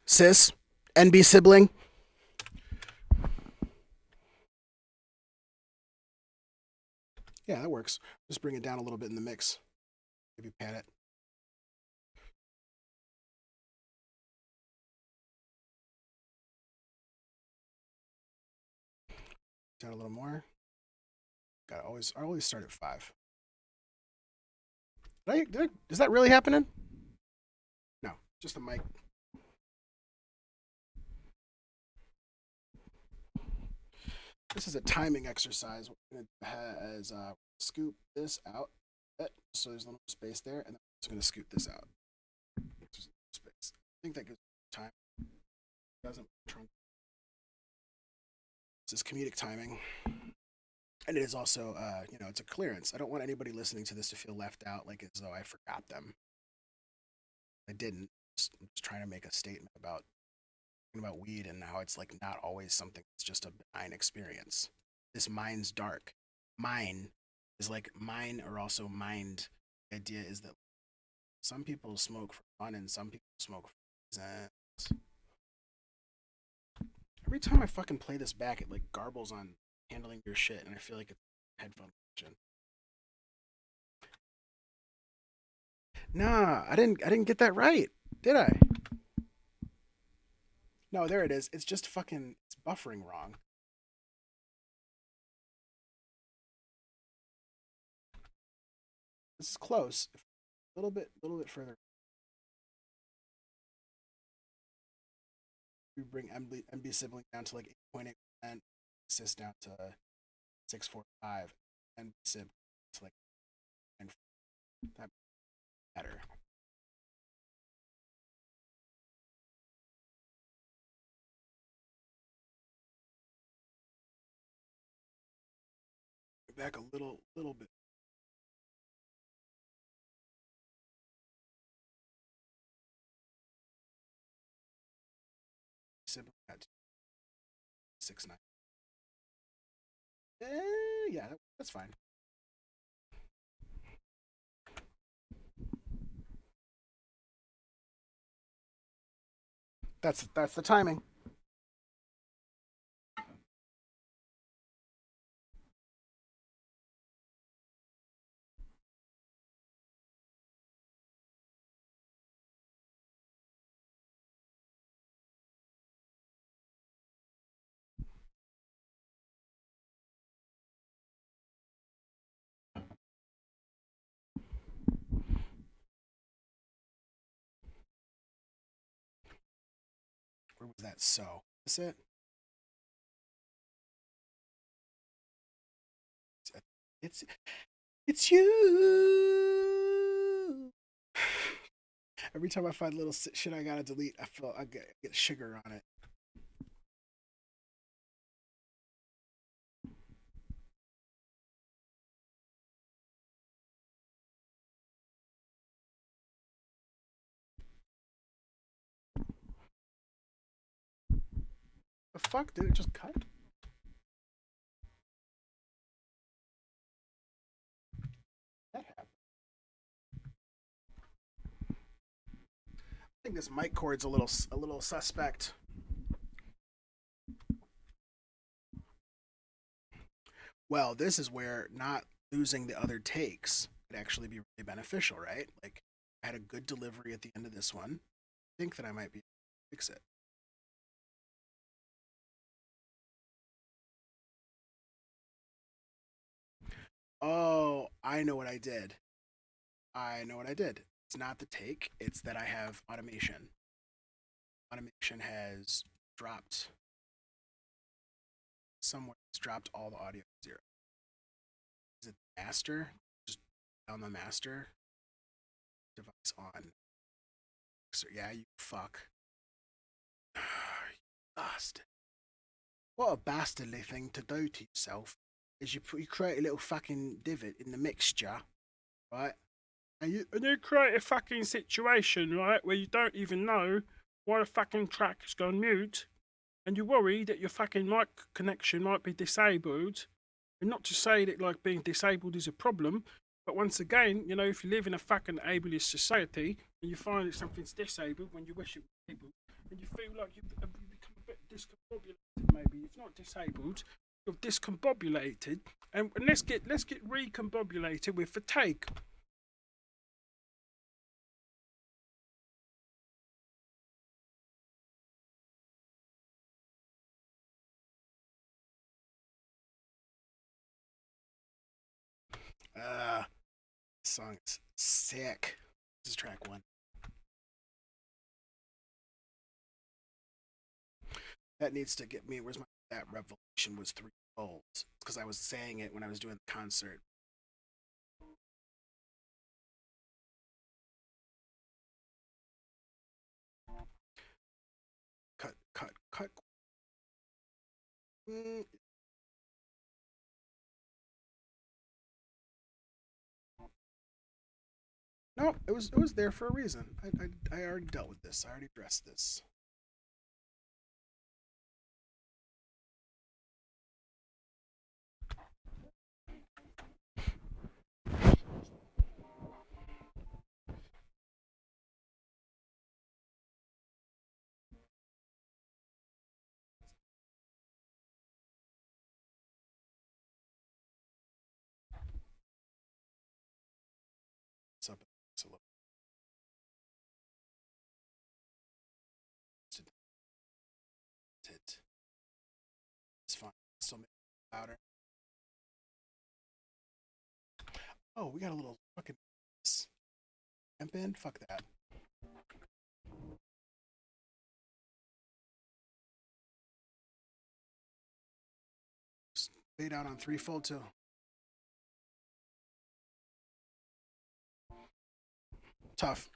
Sis, NB sibling. Yeah, that works. Just bring it down a little bit in the mix. Maybe pan it. Down a little more. I always start at 5. Is that really happening? No, just the mic. This is a timing exercise. We're going to has scoop this out. So there's a little space there, and then I'm just going to scoop this out. Just space. I think that gives time. Doesn't trunk. This is comedic timing. And it is also, it's a clearance. I don't want anybody listening to this to feel left out, like as though I forgot them. I didn't. I'm just trying to make a statement about weed and how it's like not always something that's just a benign experience. This mind's dark. Mine is like mine or also mind. The idea is that some people smoke for fun and some people smoke for reasons. Every time I fucking play this back, it like garbles on handling your shit, and I feel like it's headphone function. Nah, I didn't get that right, did I? No, there it is. It's just fucking, it's buffering wrong. This is close. A little bit further. We bring MB sibling down to like 8.8%, assist down to 6.45, and sib to like 9. That better. Back a little bit. Sibling at 6.9. Yeah, that's fine. That's the timing. Where was that? So is it? It's you. Every time I find little shit I gotta delete, I feel I get sugar on it. The fuck? Did it just cut? That happened. I think this mic cord's a little suspect. Well, this is where not losing the other takes could actually be really beneficial, right? Like, I had a good delivery at the end of this one. I think that I might be able to fix it. Oh, I know what I did. It's not the take, it's that I have automation. Automation has dropped somewhere. It's dropped all the audio to 0. Is it the master? Just down the master device on. So yeah, you fuck. You bastard. What a bastardly thing to do to yourself is you create a little fucking divot in the mixture, right? And you create a fucking situation, right, where you don't even know why the fucking track has gone mute, and you worry that your fucking mic connection might be disabled. And not to say that like being disabled is a problem, but once again, you know, if you live in a fucking ableist society and you find that something's disabled when you wish it was able, and you feel like you've become a bit discombobulated, maybe if not disabled, you're discombobulated, and let's get recombobulated with the take. song is sick. This is track 1. That needs to get me. Where's my that revelation was 3 folds? It's because I was saying it when I was doing the concert. Cut. No, it was there for a reason. I already dealt with this. I already addressed this. What's up? It's fine. Still make it louder. Oh, we got a little fucking amp in. Fuck that. Just fade out on 3-fold too. Tough.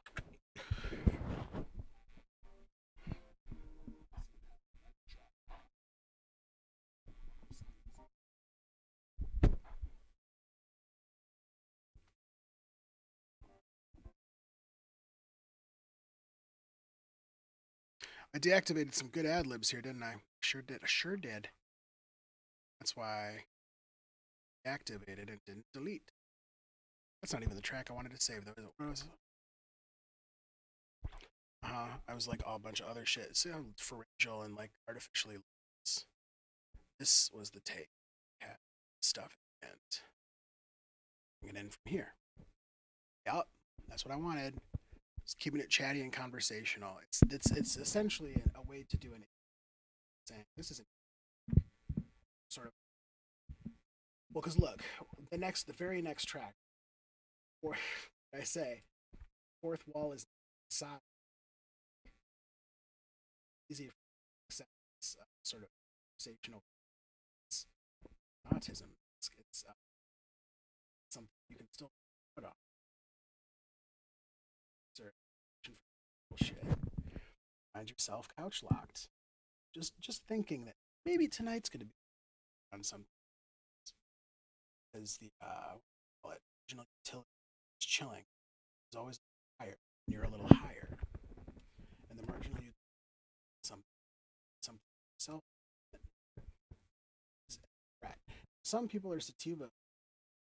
I deactivated some good ad libs here, didn't I? Sure did. That's why I activated and didn't delete. That's not even the track I wanted to save, though. What was it? I was like, a bunch of other shit. See how pharyngeal and like artificially. This was the take. Had stuff and bring it in from here. Yup, that's what I wanted. Just keeping it chatty and conversational. It's essentially a way to do an saying this isn't sort of well, because look, the very next track, or I say, fourth wall is side. Easy to accept sort of conversational. It's autism. It's something you can still put on. Bullshit. Find yourself couch locked. Just thinking that maybe tonight's gonna be on something. Because the original utility is chilling. It's always higher. You're a little higher. And the marginal utility something self. Right. Some people are sativa.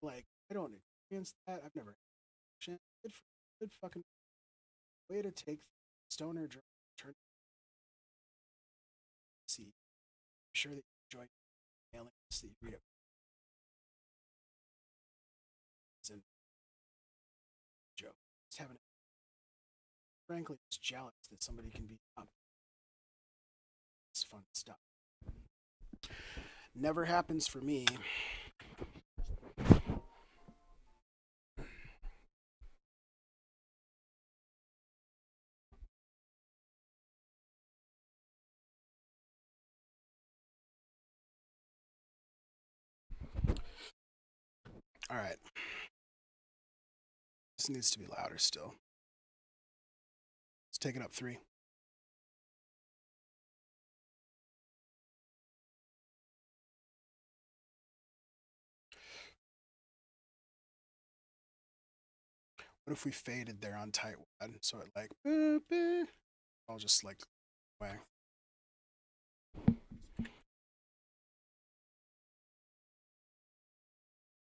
Like, I don't experience that. I've never good fucking way to take stoner drug, turn see. I'm sure that you enjoy mailing this, that you read it. And joke. Just having frankly just jealous that somebody can be up. It's fun stuff. Never happens for me. All right. This needs to be louder still. Let's take it up 3. What if we faded there on tight wad so it like I'll just like way.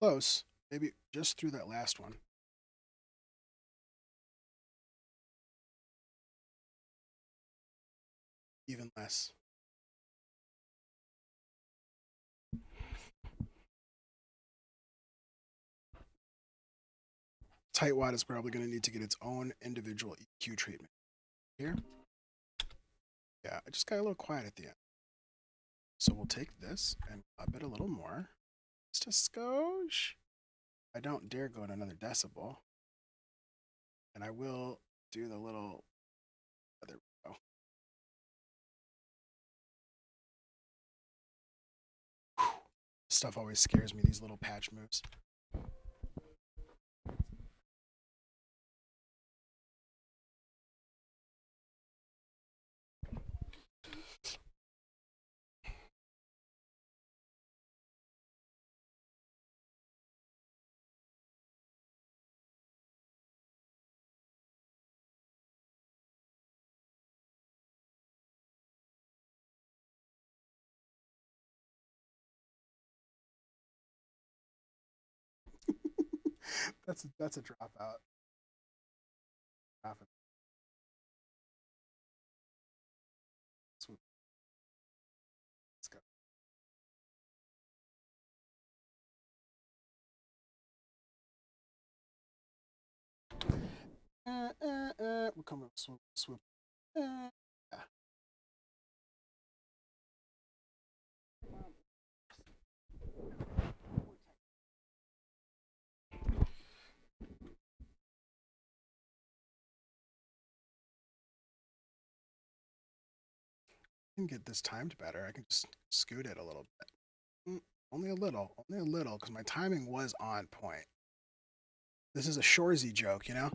Close. Maybe just through that last one. Even less. Tightwad is probably going to need to get its own individual EQ treatment. Here. Yeah, I just got a little quiet at the end. So we'll take this and up it a little more. Just a skosh. I don't dare go to another decibel. And I will do the little other. Oh. Stuff always scares me, these little patch moves. That's a dropout. Swoop. Let's go. We'll come up swoop, swoop. Yeah. I can get this timed better. I can just scoot it a little bit. Only a little, because my timing was on point. This is a Shorzy joke, you know?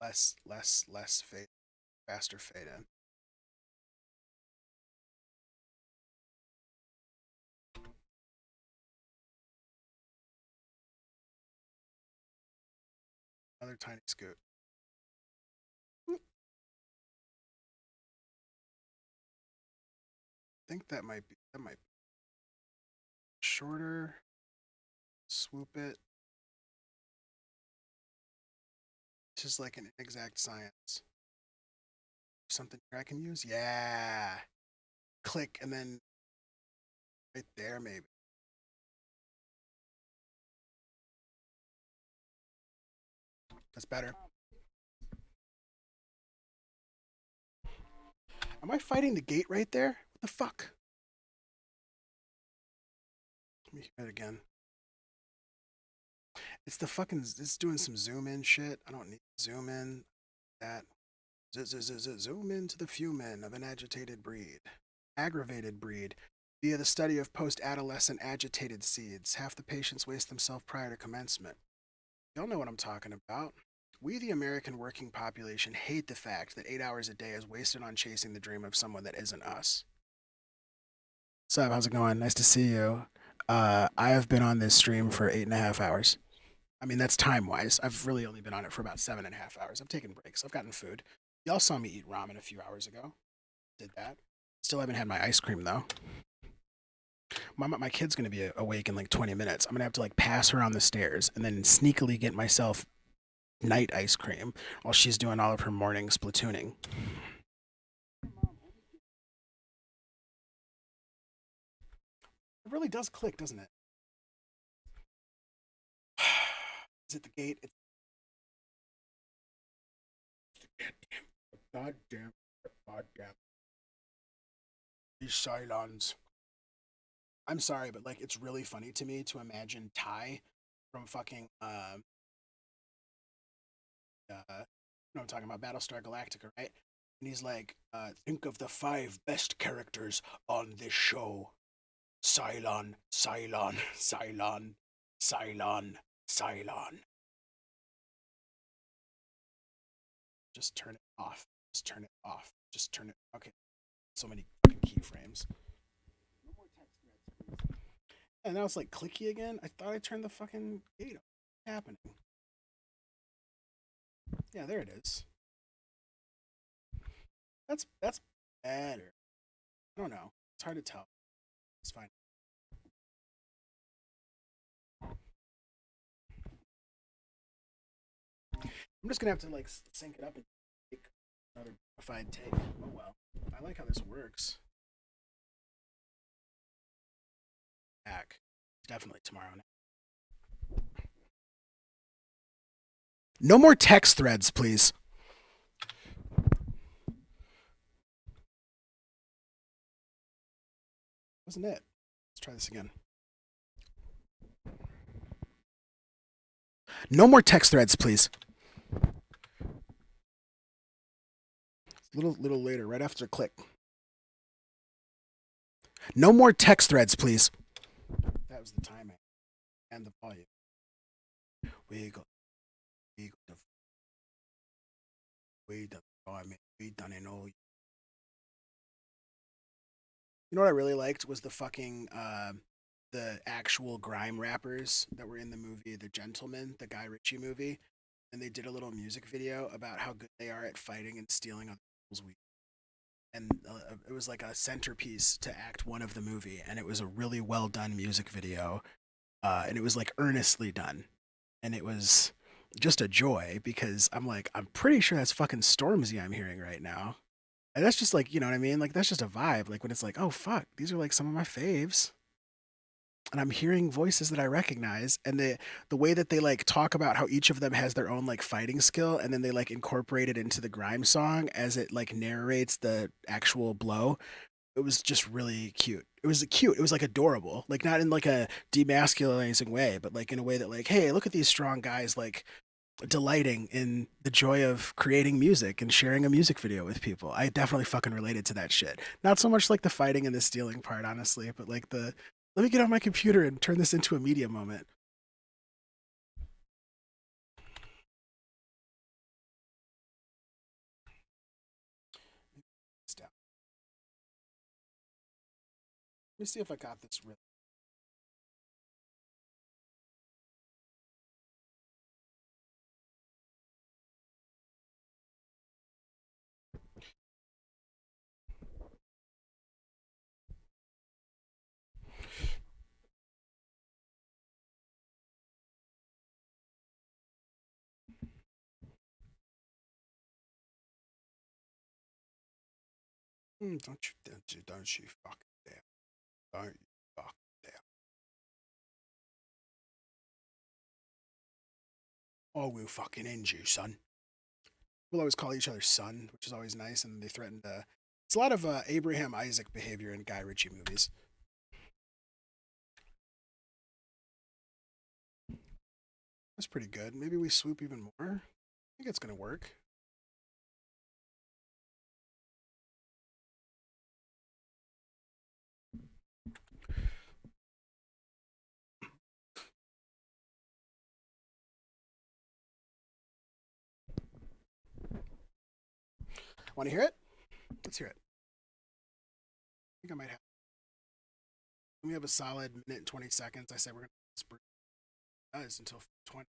Less fade, faster fade in. Another tiny scoot. I think that might be shorter. Swoop it. It's just like an exact science. Something here I can use? Yeah. Click and then right there maybe. That's better. Am I fighting the gate right there? What the fuck? Let me hear it again. It's the fucking, it's doing some zoom in shit. I don't need zoom in. That. Zoom into the fumen of an agitated breed. Aggravated breed. Via the study of post-adolescent agitated seeds, half the patients waste themselves prior to commencement. Y'all know what I'm talking about. We, the American working population, hate the fact that 8 hours a day is wasted on chasing the dream of someone that isn't us. What's up? How's it going? Nice to see you. I have been on this stream for 8.5 hours. I mean, that's time-wise. I've really only been on it for about 7.5 hours. I've taken breaks. I've gotten food. Y'all saw me eat ramen a few hours ago. Did that. Still haven't had my ice cream, though. My kid's going to be awake in like 20 minutes. I'm going to have to like pass her on the stairs and then sneakily get myself night ice cream while she's doing all of her morning splatooning. It really does click, doesn't it? Is it the gate? It's goddamn. These Cylons. I'm sorry, but like it's really funny to me to imagine Ty from fucking you know I'm talking about Battlestar Galactica, right? And he's like, think of the 5 best characters on this show. Cylon, Cylon, Cylon, Cylon, Cylon. Just turn it off. Just turn it off. Just turn it. Okay. So many fucking keyframes. No more text threads, please. And now it's like clicky again. I thought I turned the fucking gate off. What's happening? Yeah, there it is. That's better. I don't know. It's hard to tell. It's fine. I'm just gonna have to like sync it up and take another modified take. Oh well. I like how this works. Back. Definitely tomorrow now. No more text threads, please. What? 'Cause wasn't it. Let's try this again. No more text threads, please. Little later, right after click. No more text threads, please. That was the timing and the volume. We got the timing. We done it all. You know what I really liked was the fucking the actual grime rappers that were in the movie The Gentleman, the Guy Ritchie movie, and they did a little music video about how good they are at fighting and stealing other people's weed. And it was like a centerpiece to Act One of the movie, and it was a really well done music video, and it was like earnestly done, and it was just a joy because I'm pretty sure that's fucking Stormzy I'm hearing right now. And that's just like, you know what I mean? Like, that's just a vibe. Like, when it's like, oh, fuck, these are like some of my faves. And I'm hearing voices that I recognize. And the way that they like talk about how each of them has their own like fighting skill. And then they like incorporate it into the grime song as it like narrates the actual blow. It was just really cute. It was cute. It was like adorable. Like, not in like a demasculizing way, but like in a way that like, hey, look at these strong guys like delighting in the joy of creating music and sharing a music video with people. I definitely fucking related to that shit. Not so much like the fighting and the stealing part, honestly, but like the let me get on my computer and turn this into a media moment. Let me see if I got this right. Don't you fuck there. Don't you fuck there. I will fucking end you, son. We'll always call each other son, which is always nice, and they threaten to. It's a lot of Abraham Isaac behavior in Guy Ritchie movies. That's pretty good. Maybe we swoop even more. I think it's gonna work. Want to hear it? Let's hear it. I think I might have. We have a solid minute and 20 seconds. I said we're going to does until 20.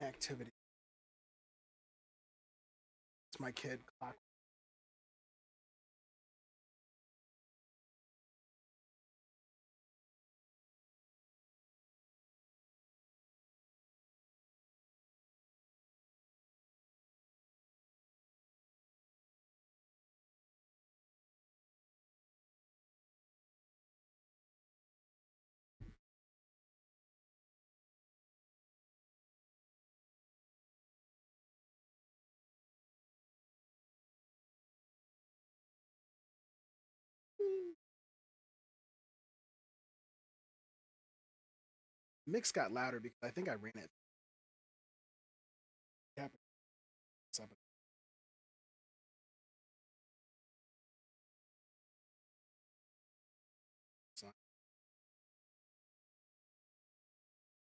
Activity. It's my kid. Clock. Mix got louder because I think I ran it. Happened.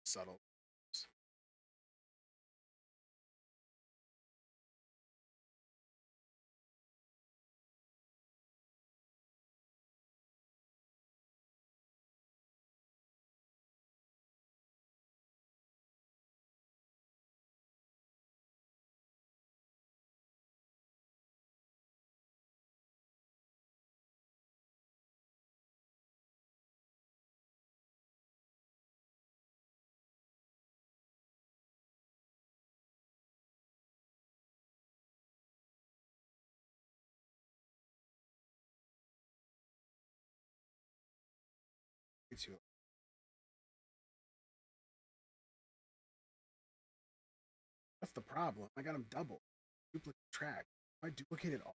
Subtle. Too. That's the problem. I got them double. Duplicate track. I duplicated all.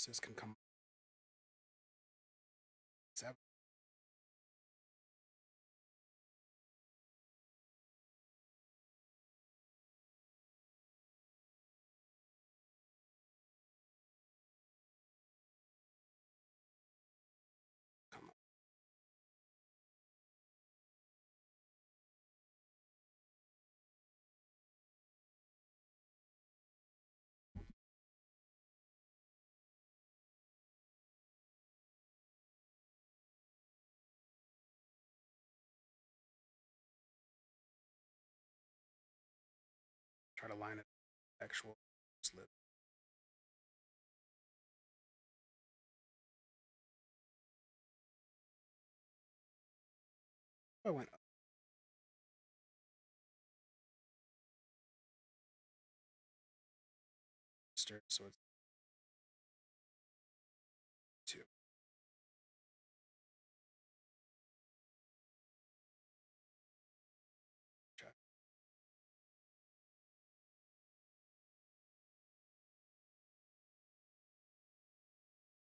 This can come. 7. Come on. Try to line it. Actual slip. I went up. So it's 2. Check.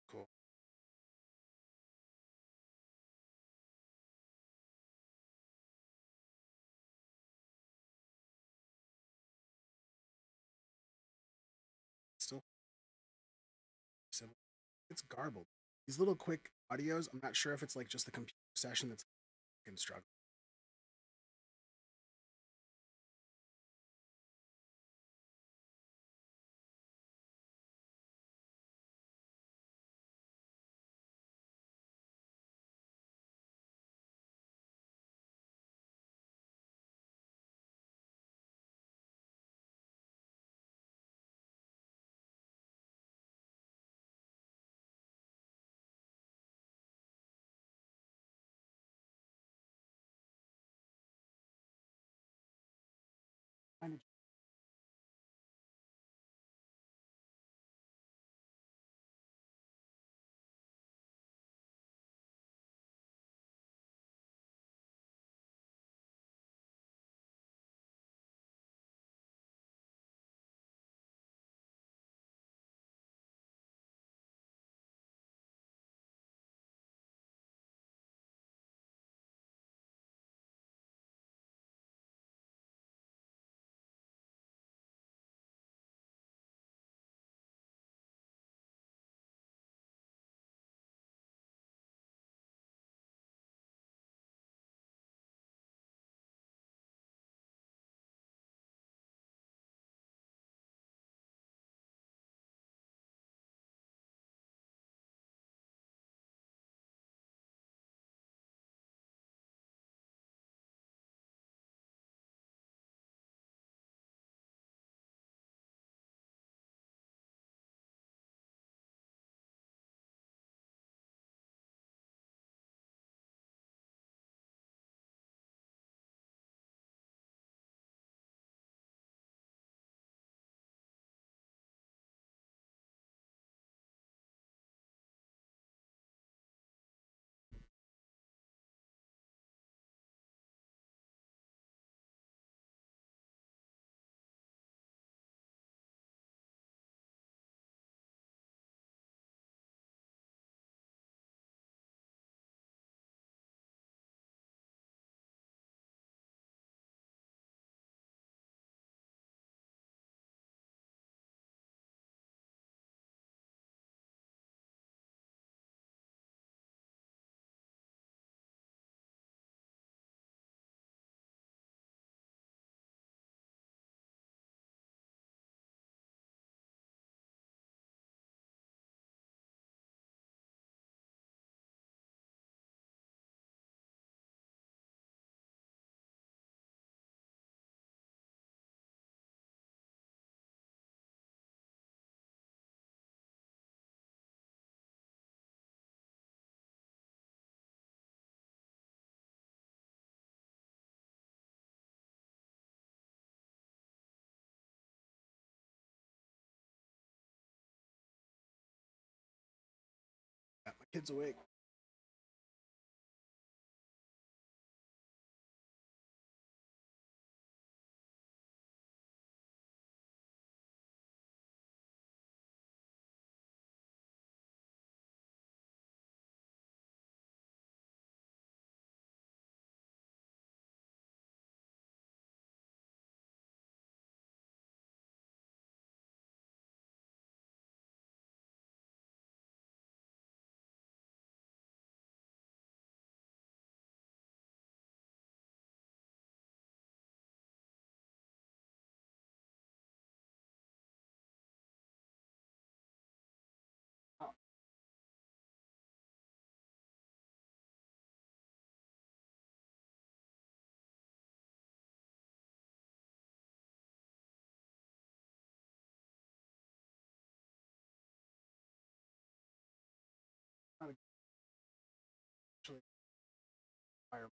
Cool. Still. It's garbled. These little quick audios, I'm not sure if it's like just the computer session that's struggling. Kind of Kids awake. Not actually fire.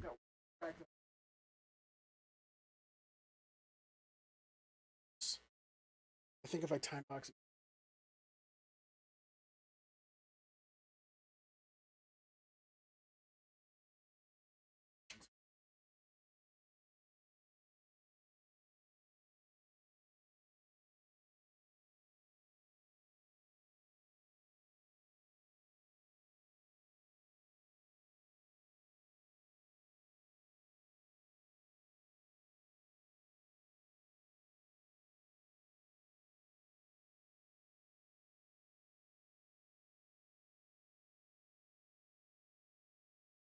Go. Back up. I think if I time box it.